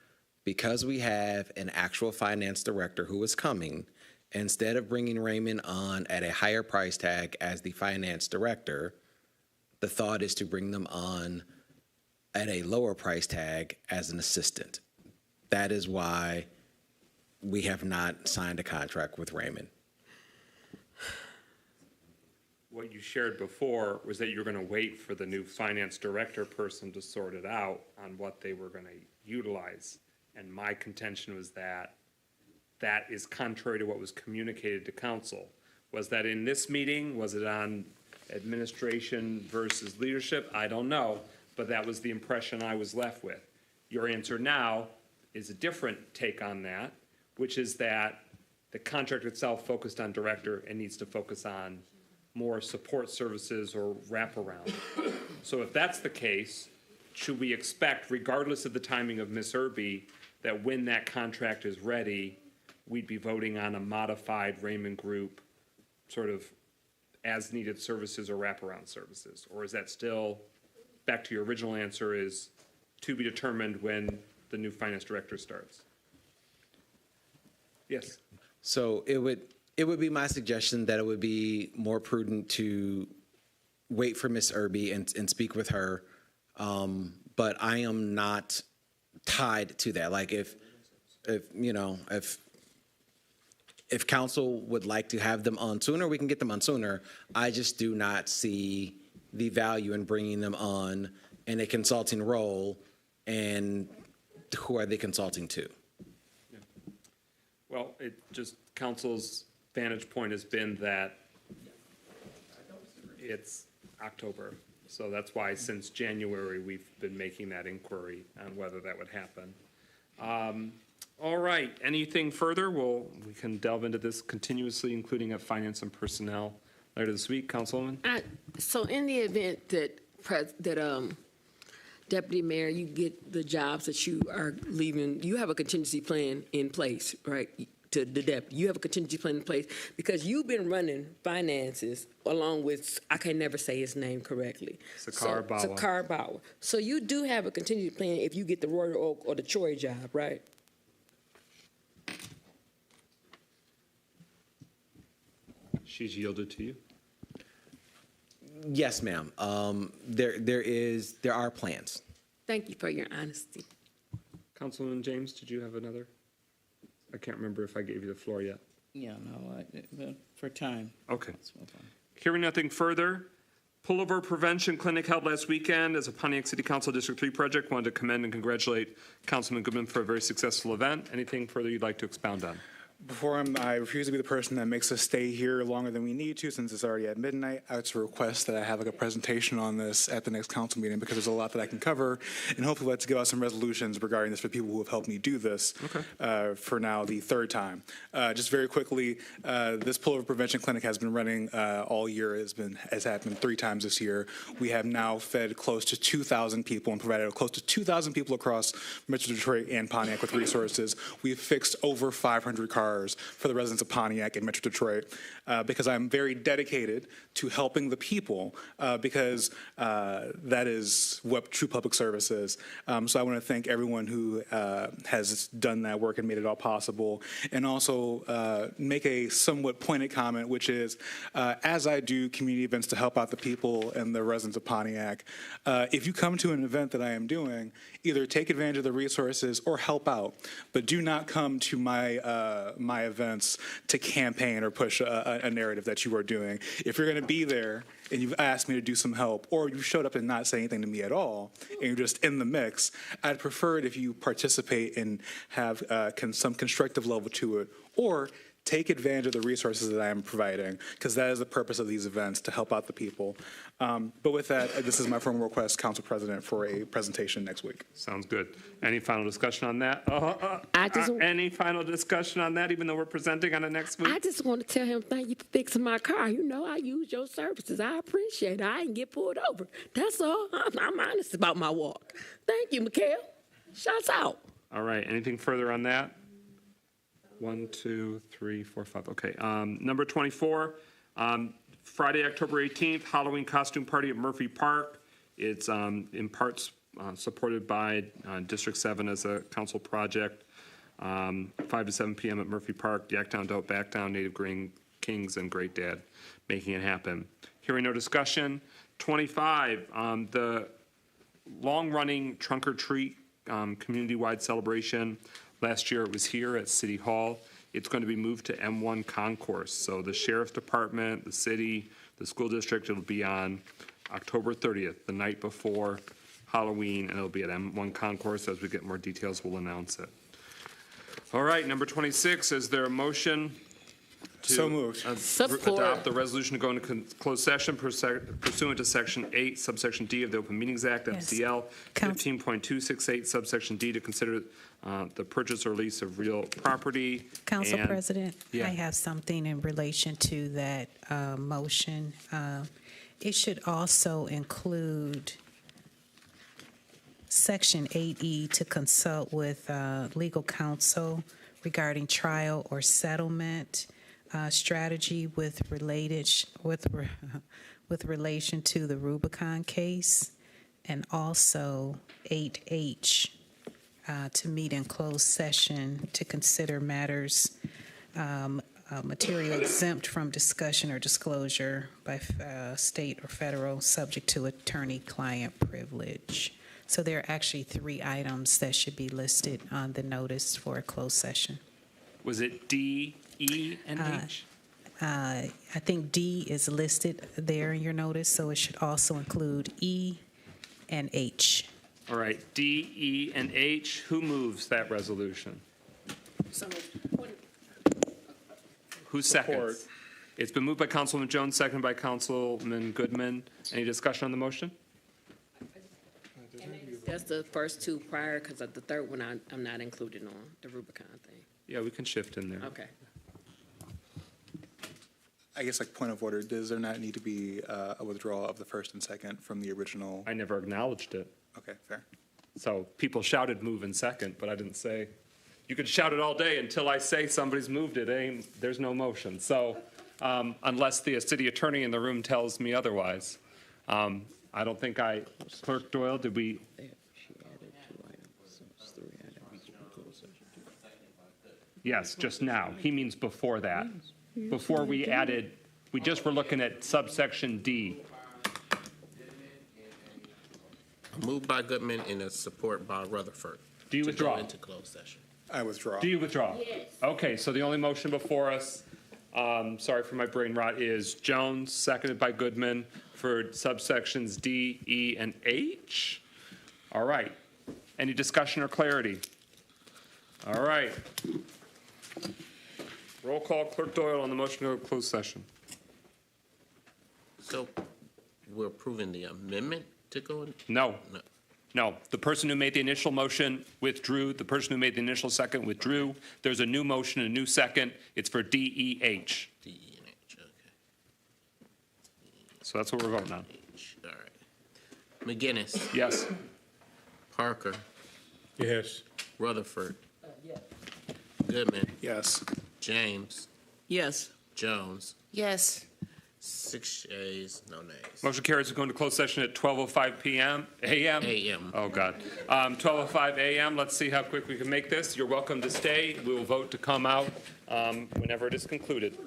Because we have an actual finance director who is coming, instead of bringing Raymond on at a higher price tag as the finance director, the thought is to bring them on at a lower price tag as an assistant. That is why we have not signed a contract with Raymond. What you shared before was that you were going to wait for the new finance director person to sort it out on what they were going to utilize. And my contention was that that is contrary to what was communicated to council. Was that in this meeting? Was it on administration versus leadership? I don't know, but that was the impression I was left with. Your answer now is a different take on that, which is that the contract itself focused on director and needs to focus on more support services or wraparound. So if that's the case, should we expect, regardless of the timing of Ms. Irby, that when that contract is ready, we'd be voting on a modified Raymond Group sort of as needed services or wraparound services? Or is that still, back to your original answer, is to be determined when the new finance director starts? Yes. So it would be my suggestion that it would be more prudent to wait for Ms. Irby and speak with her. But I am not tied to that. Like if council would like to have them on sooner, we can get them on sooner. I just do not see the value in bringing them on in a consulting role. And who are they consulting to? Yeah. Well, council's vantage point has been that it's October. So that's why since January, we've been making that inquiry on whether that would happen. All right, anything further? We can delve into this continuously, including at finance and personnel later this week. Councilwoman? So in the event that Deputy Mayor, you get the jobs that you are leaving, you have a contingency plan in place, right? To the deputy, you have a contingency plan in place because you've been running finances along with, I can never say his name correctly. Sakar Bawa. Sakar Bawa. So you do have a contingency plan if you get the Royal Oak or the Troy job, right? She's yielded to you. Yes, ma'am. There are plans. Thank you for your honesty. Councilman James, did you have another? I can't remember if I gave you the floor yet. Yeah, no, for time. Okay. Hearing nothing further, Pullover Prevention Clinic held last weekend as a Pontiac City Council District 3 project. Wanted to commend and congratulate Councilman Goodman for a very successful event. Anything further you'd like to expound on? I refuse to be the person that makes us stay here longer than we need to since it's already at midnight. I would request that I have like a presentation on this at the next council meeting because there's a lot that I can cover, and hopefully let's give out some resolutions regarding this for people who have helped me do this for now the third time. Just very quickly, this pullover prevention clinic has been running all year. Has happened 3 times this year. We have now fed close to 2,000 people and provided close to 2,000 people across Metro Detroit and Pontiac with resources. We've fixed over 500 cars for the residents of Pontiac and Metro Detroit because I'm very dedicated to helping the people because that is what true public service is. So I want to thank everyone who has done that work and made it all possible, and also make a somewhat pointed comment, which is as I do community events to help out the people and the residents of Pontiac, if you come to an event that I am doing, either take advantage of the resources or help out, but do not come to my events to campaign or push a narrative that you are doing. If you're going to be there and you've asked me to do some help, or you showed up and not say anything to me at all, and you're just in the mix, I'd prefer it if you participate and have some constructive level to it, or take advantage of the resources that I am providing, because that is the purpose of these events, to help out the people. But with that, this is my formal request, Council President, for a presentation next week. Sounds good. Any final discussion on that? Any final discussion on that, even though we're presenting on it next week? I just want to tell him thank you for fixing my car. You know, I use your services. I appreciate it. I didn't get pulled over. That's all. I'm honest about my walk. Thank you, Mikhail. Shouts out. All right. Anything further on that? 1, 2, 3, 4, 5. Okay. Number 24, Friday, October 18th, Halloween costume party at Murphy Park. It's in parts supported by District 7 as a council project. 5 to 7 p.m. at Murphy Park. Yak Down, Don't Back Down, Native Green Kings, and Great Dad making it happen. Hearing no discussion. 25, the long-running Trunk or Treat community-wide celebration. Last year it was here at City Hall. It's going to be moved to M1 Concourse. So the Sheriff's Department, the city, the school district, it'll be on October 30th, the night before Halloween, and it'll be at M1 Concourse. As we get more details, we'll announce it. All right, number 26, is there a motion to adopt the resolution to go into closed session pursuant to Section 8, subsection D of the Open Meetings Act, MCL 15.268, subsection D, to consider the purchase or lease of real property. Council President, I have something in relation to that motion. It should also include Section 8E to consult with legal counsel regarding trial or settlement strategy with relation to the Rubicon case, and also 8H to meet in closed session to consider matters material exempt from discussion or disclosure by state or federal, subject to attorney-client privilege. So there are actually 3 items that should be listed on the notice for a closed session. Was it D, E, and H? I think D is listed there in your notice, so it should also include E and H. All right, D, E, and H. Who moves that resolution? Who seconds? It's been moved by Councilman Jones, seconded by Councilman Goodman. Any discussion on the motion? That's the first 2 prior, because the third one I'm not included on, the Rubicon thing. Yeah, we can shift in there. Okay. I guess, like, point of order, does there not need to be a withdrawal of the first and second from the original? I never acknowledged it. Okay, fair. So people shouted move in second, but I didn't say. You could shout it all day until I say somebody's moved it. There's no motion. So unless the city attorney in the room tells me otherwise. I don't think Clerk Doyle, did we? Yes, just now. He means before that. Before we added, we just were looking at subsection D. Moved by Goodman and a support by Rutherford. Do you withdraw? To go into closed session. I withdraw. Do you withdraw? Yes. Okay, so the only motion before us, sorry for my brain rot, is Jones, seconded by Goodman, for subsections D, E, and H. All right. Any discussion or clarity? All right. Roll call, Clerk Doyle on the motion to go to closed session. So we're approving the amendment to go in? No. No. The person who made the initial motion withdrew. The person who made the initial second withdrew. There's a new motion, a new second. It's for DEH. DEH, okay. So that's what we're voting on. All right. McGinnis? Yes. Parker? Yes. Rutherford? Yes. Goodman? Yes. James? Yes. Jones? Yes. 6 yeas, no nays. Motion carries. We're going to close session at 12:05 p.m. a.m. A.m. Oh, God. 12:05 a.m. Let's see how quick we can make this. You're welcome to stay. We will vote to come out whenever it is concluded.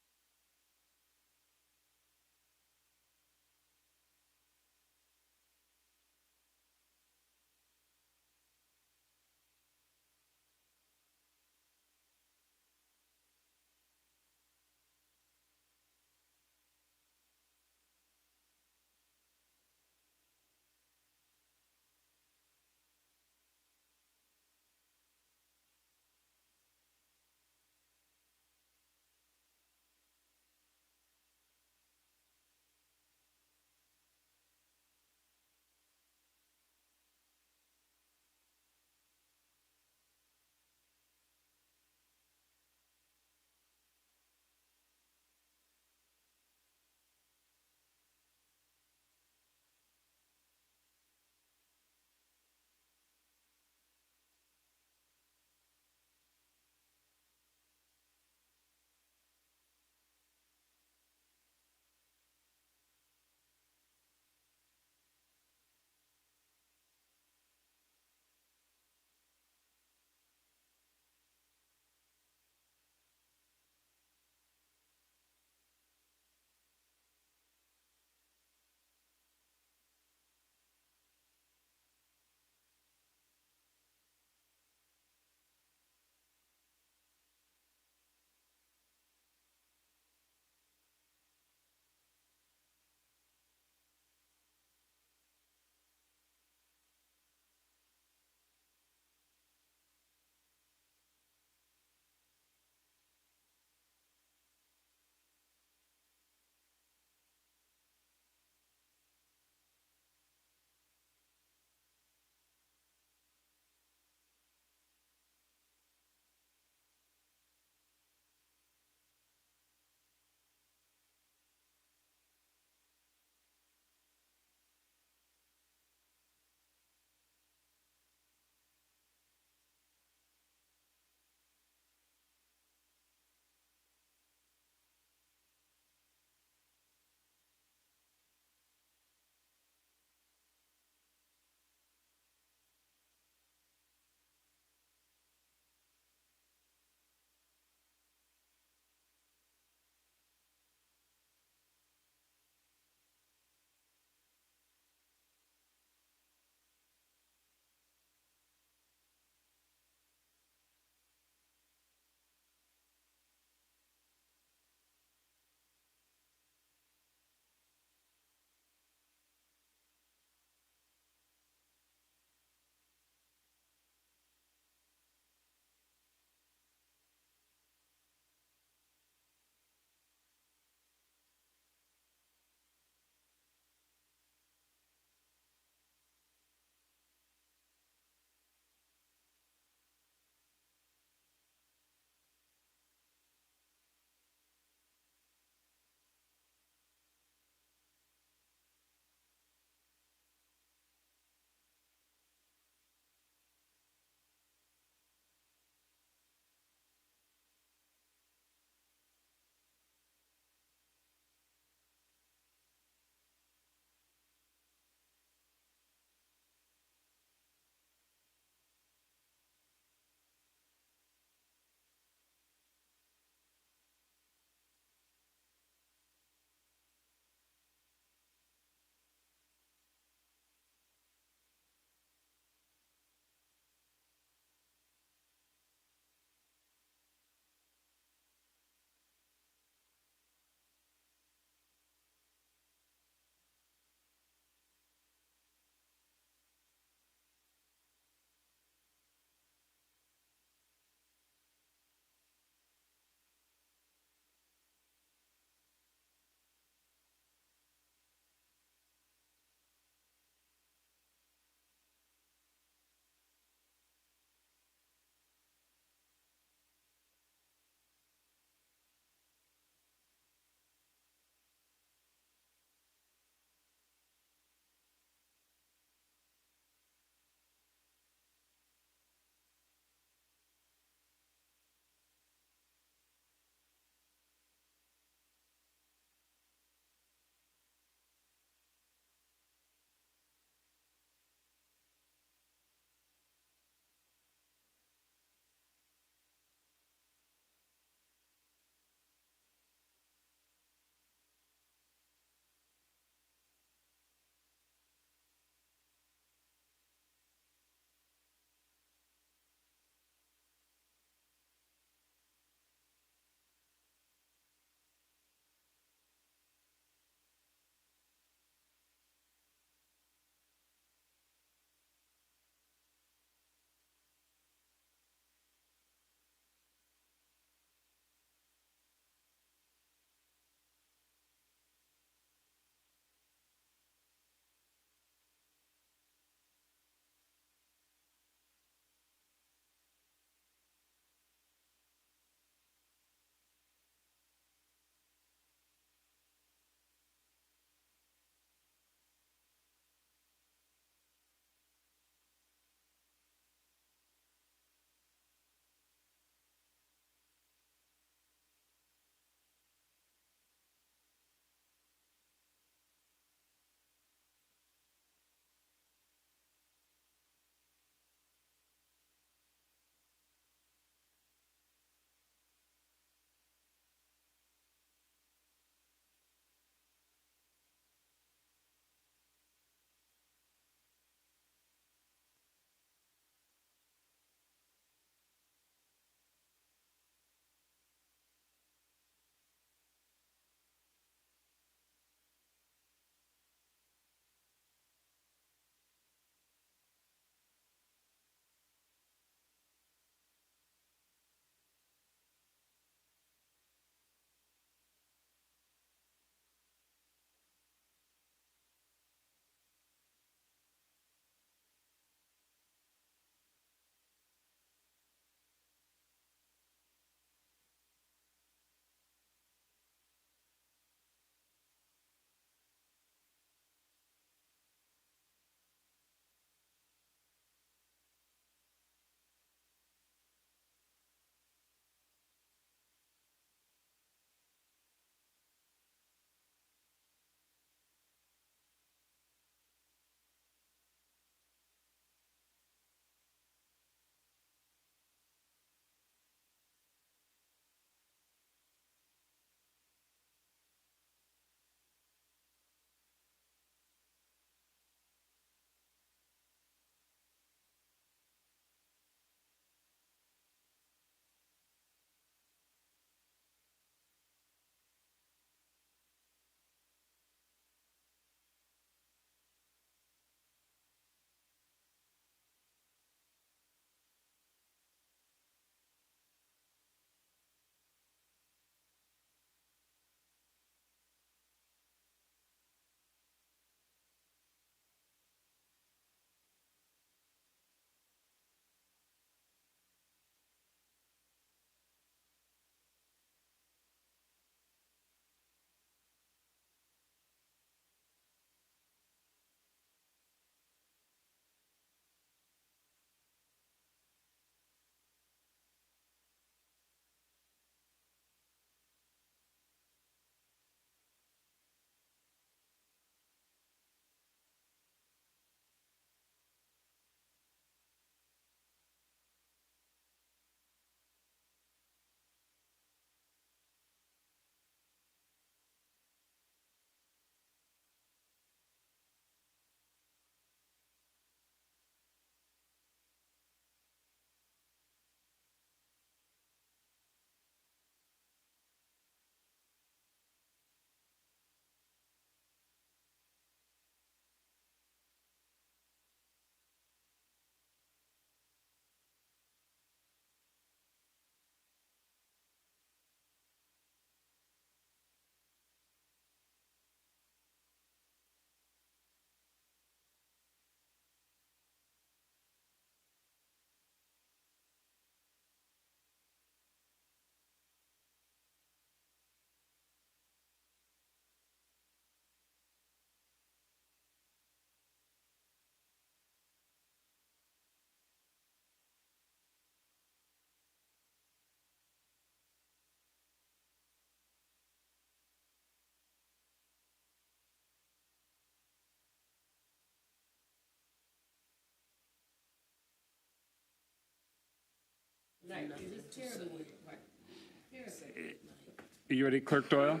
Are you ready, Clerk Doyle?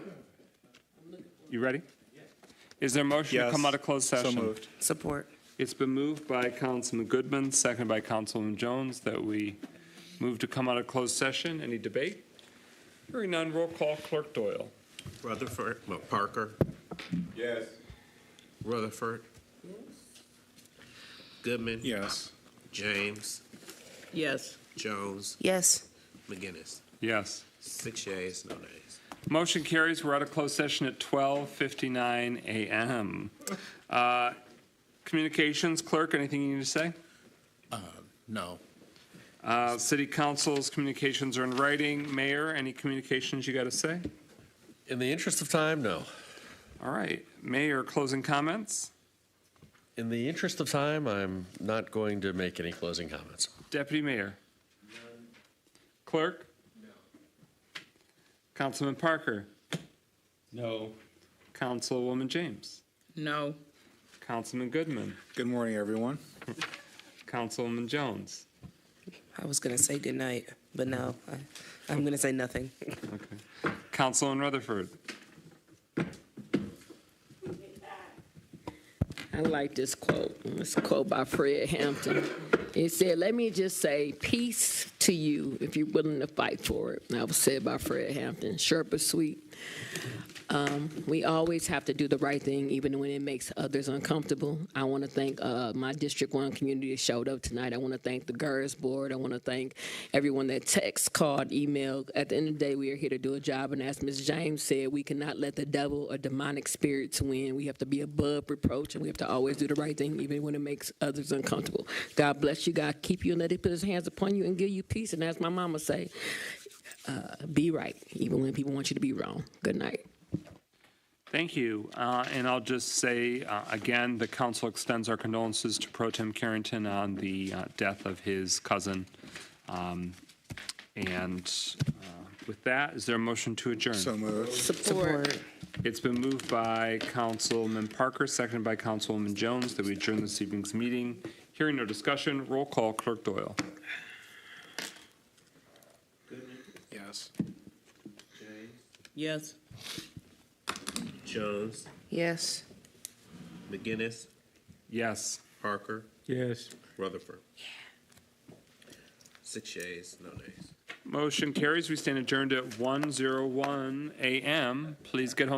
You ready? Is there a motion to come out of closed session? So moved. Support. It's been moved by Councilman Goodman, seconded by Councilman Jones, that we move to come out of closed session. Any debate? Hearing none, roll call, Clerk Doyle. Rutherford, Parker. Yes. Rutherford. Yes. Goodman. Yes. James. Yes. Jones. Yes. McGinnis. Yes. 6 yeas, no nays. Motion carries. We're out of closed session at 12:59 a.m. Communications, Clerk, anything you need to say? No. City Council's communications are in writing. Mayor, any communications you got to say? In the interest of time, no. All right. Mayor, closing comments? In the interest of time, I'm not going to make any closing comments. Deputy Mayor? Clerk? No. Councilman Parker? No. Councilwoman James? No. Councilman Goodman? Good morning, everyone. Councilwoman Jones? I was going to say good night, but no, I'm going to say nothing. Okay. Councilman Rutherford? I like this quote. It's a quote by Fred Hampton. It said, "Let me just say peace to you if you're willing to fight for it." And that was said by Fred Hampton. Short but sweet. We always have to do the right thing, even when it makes others uncomfortable. I want to thank my District 1 community that showed up tonight. I want to thank the GERS board. I want to thank everyone that texted, called, emailed. At the end of the day, we are here to do a job. And as Ms. James said, we cannot let the devil or demonic spirits win. We have to be above reproach, and we have to always do the right thing, even when it makes others uncomfortable. God bless you. God keep you, and let He put His hands upon you and give you peace. And as my mama say, be right, even when people want you to be wrong. Good night. Thank you. And I'll just say, again, the council extends our condolences to Pro Tem Carrington on the death of his cousin. With that, is there a motion to adjourn? So moved. Support. It's been moved by Councilman Parker, seconded by Councilwoman Jones, that we adjourn this evening's meeting. Hearing no discussion, roll call, Clerk Doyle. Yes. Yes. Jones. Yes. McGinnis. Yes. Parker. Yes. Rutherford. 6 yeas, no nays. Motion carries. We stand adjourned at 1:01 a.m. Please get home.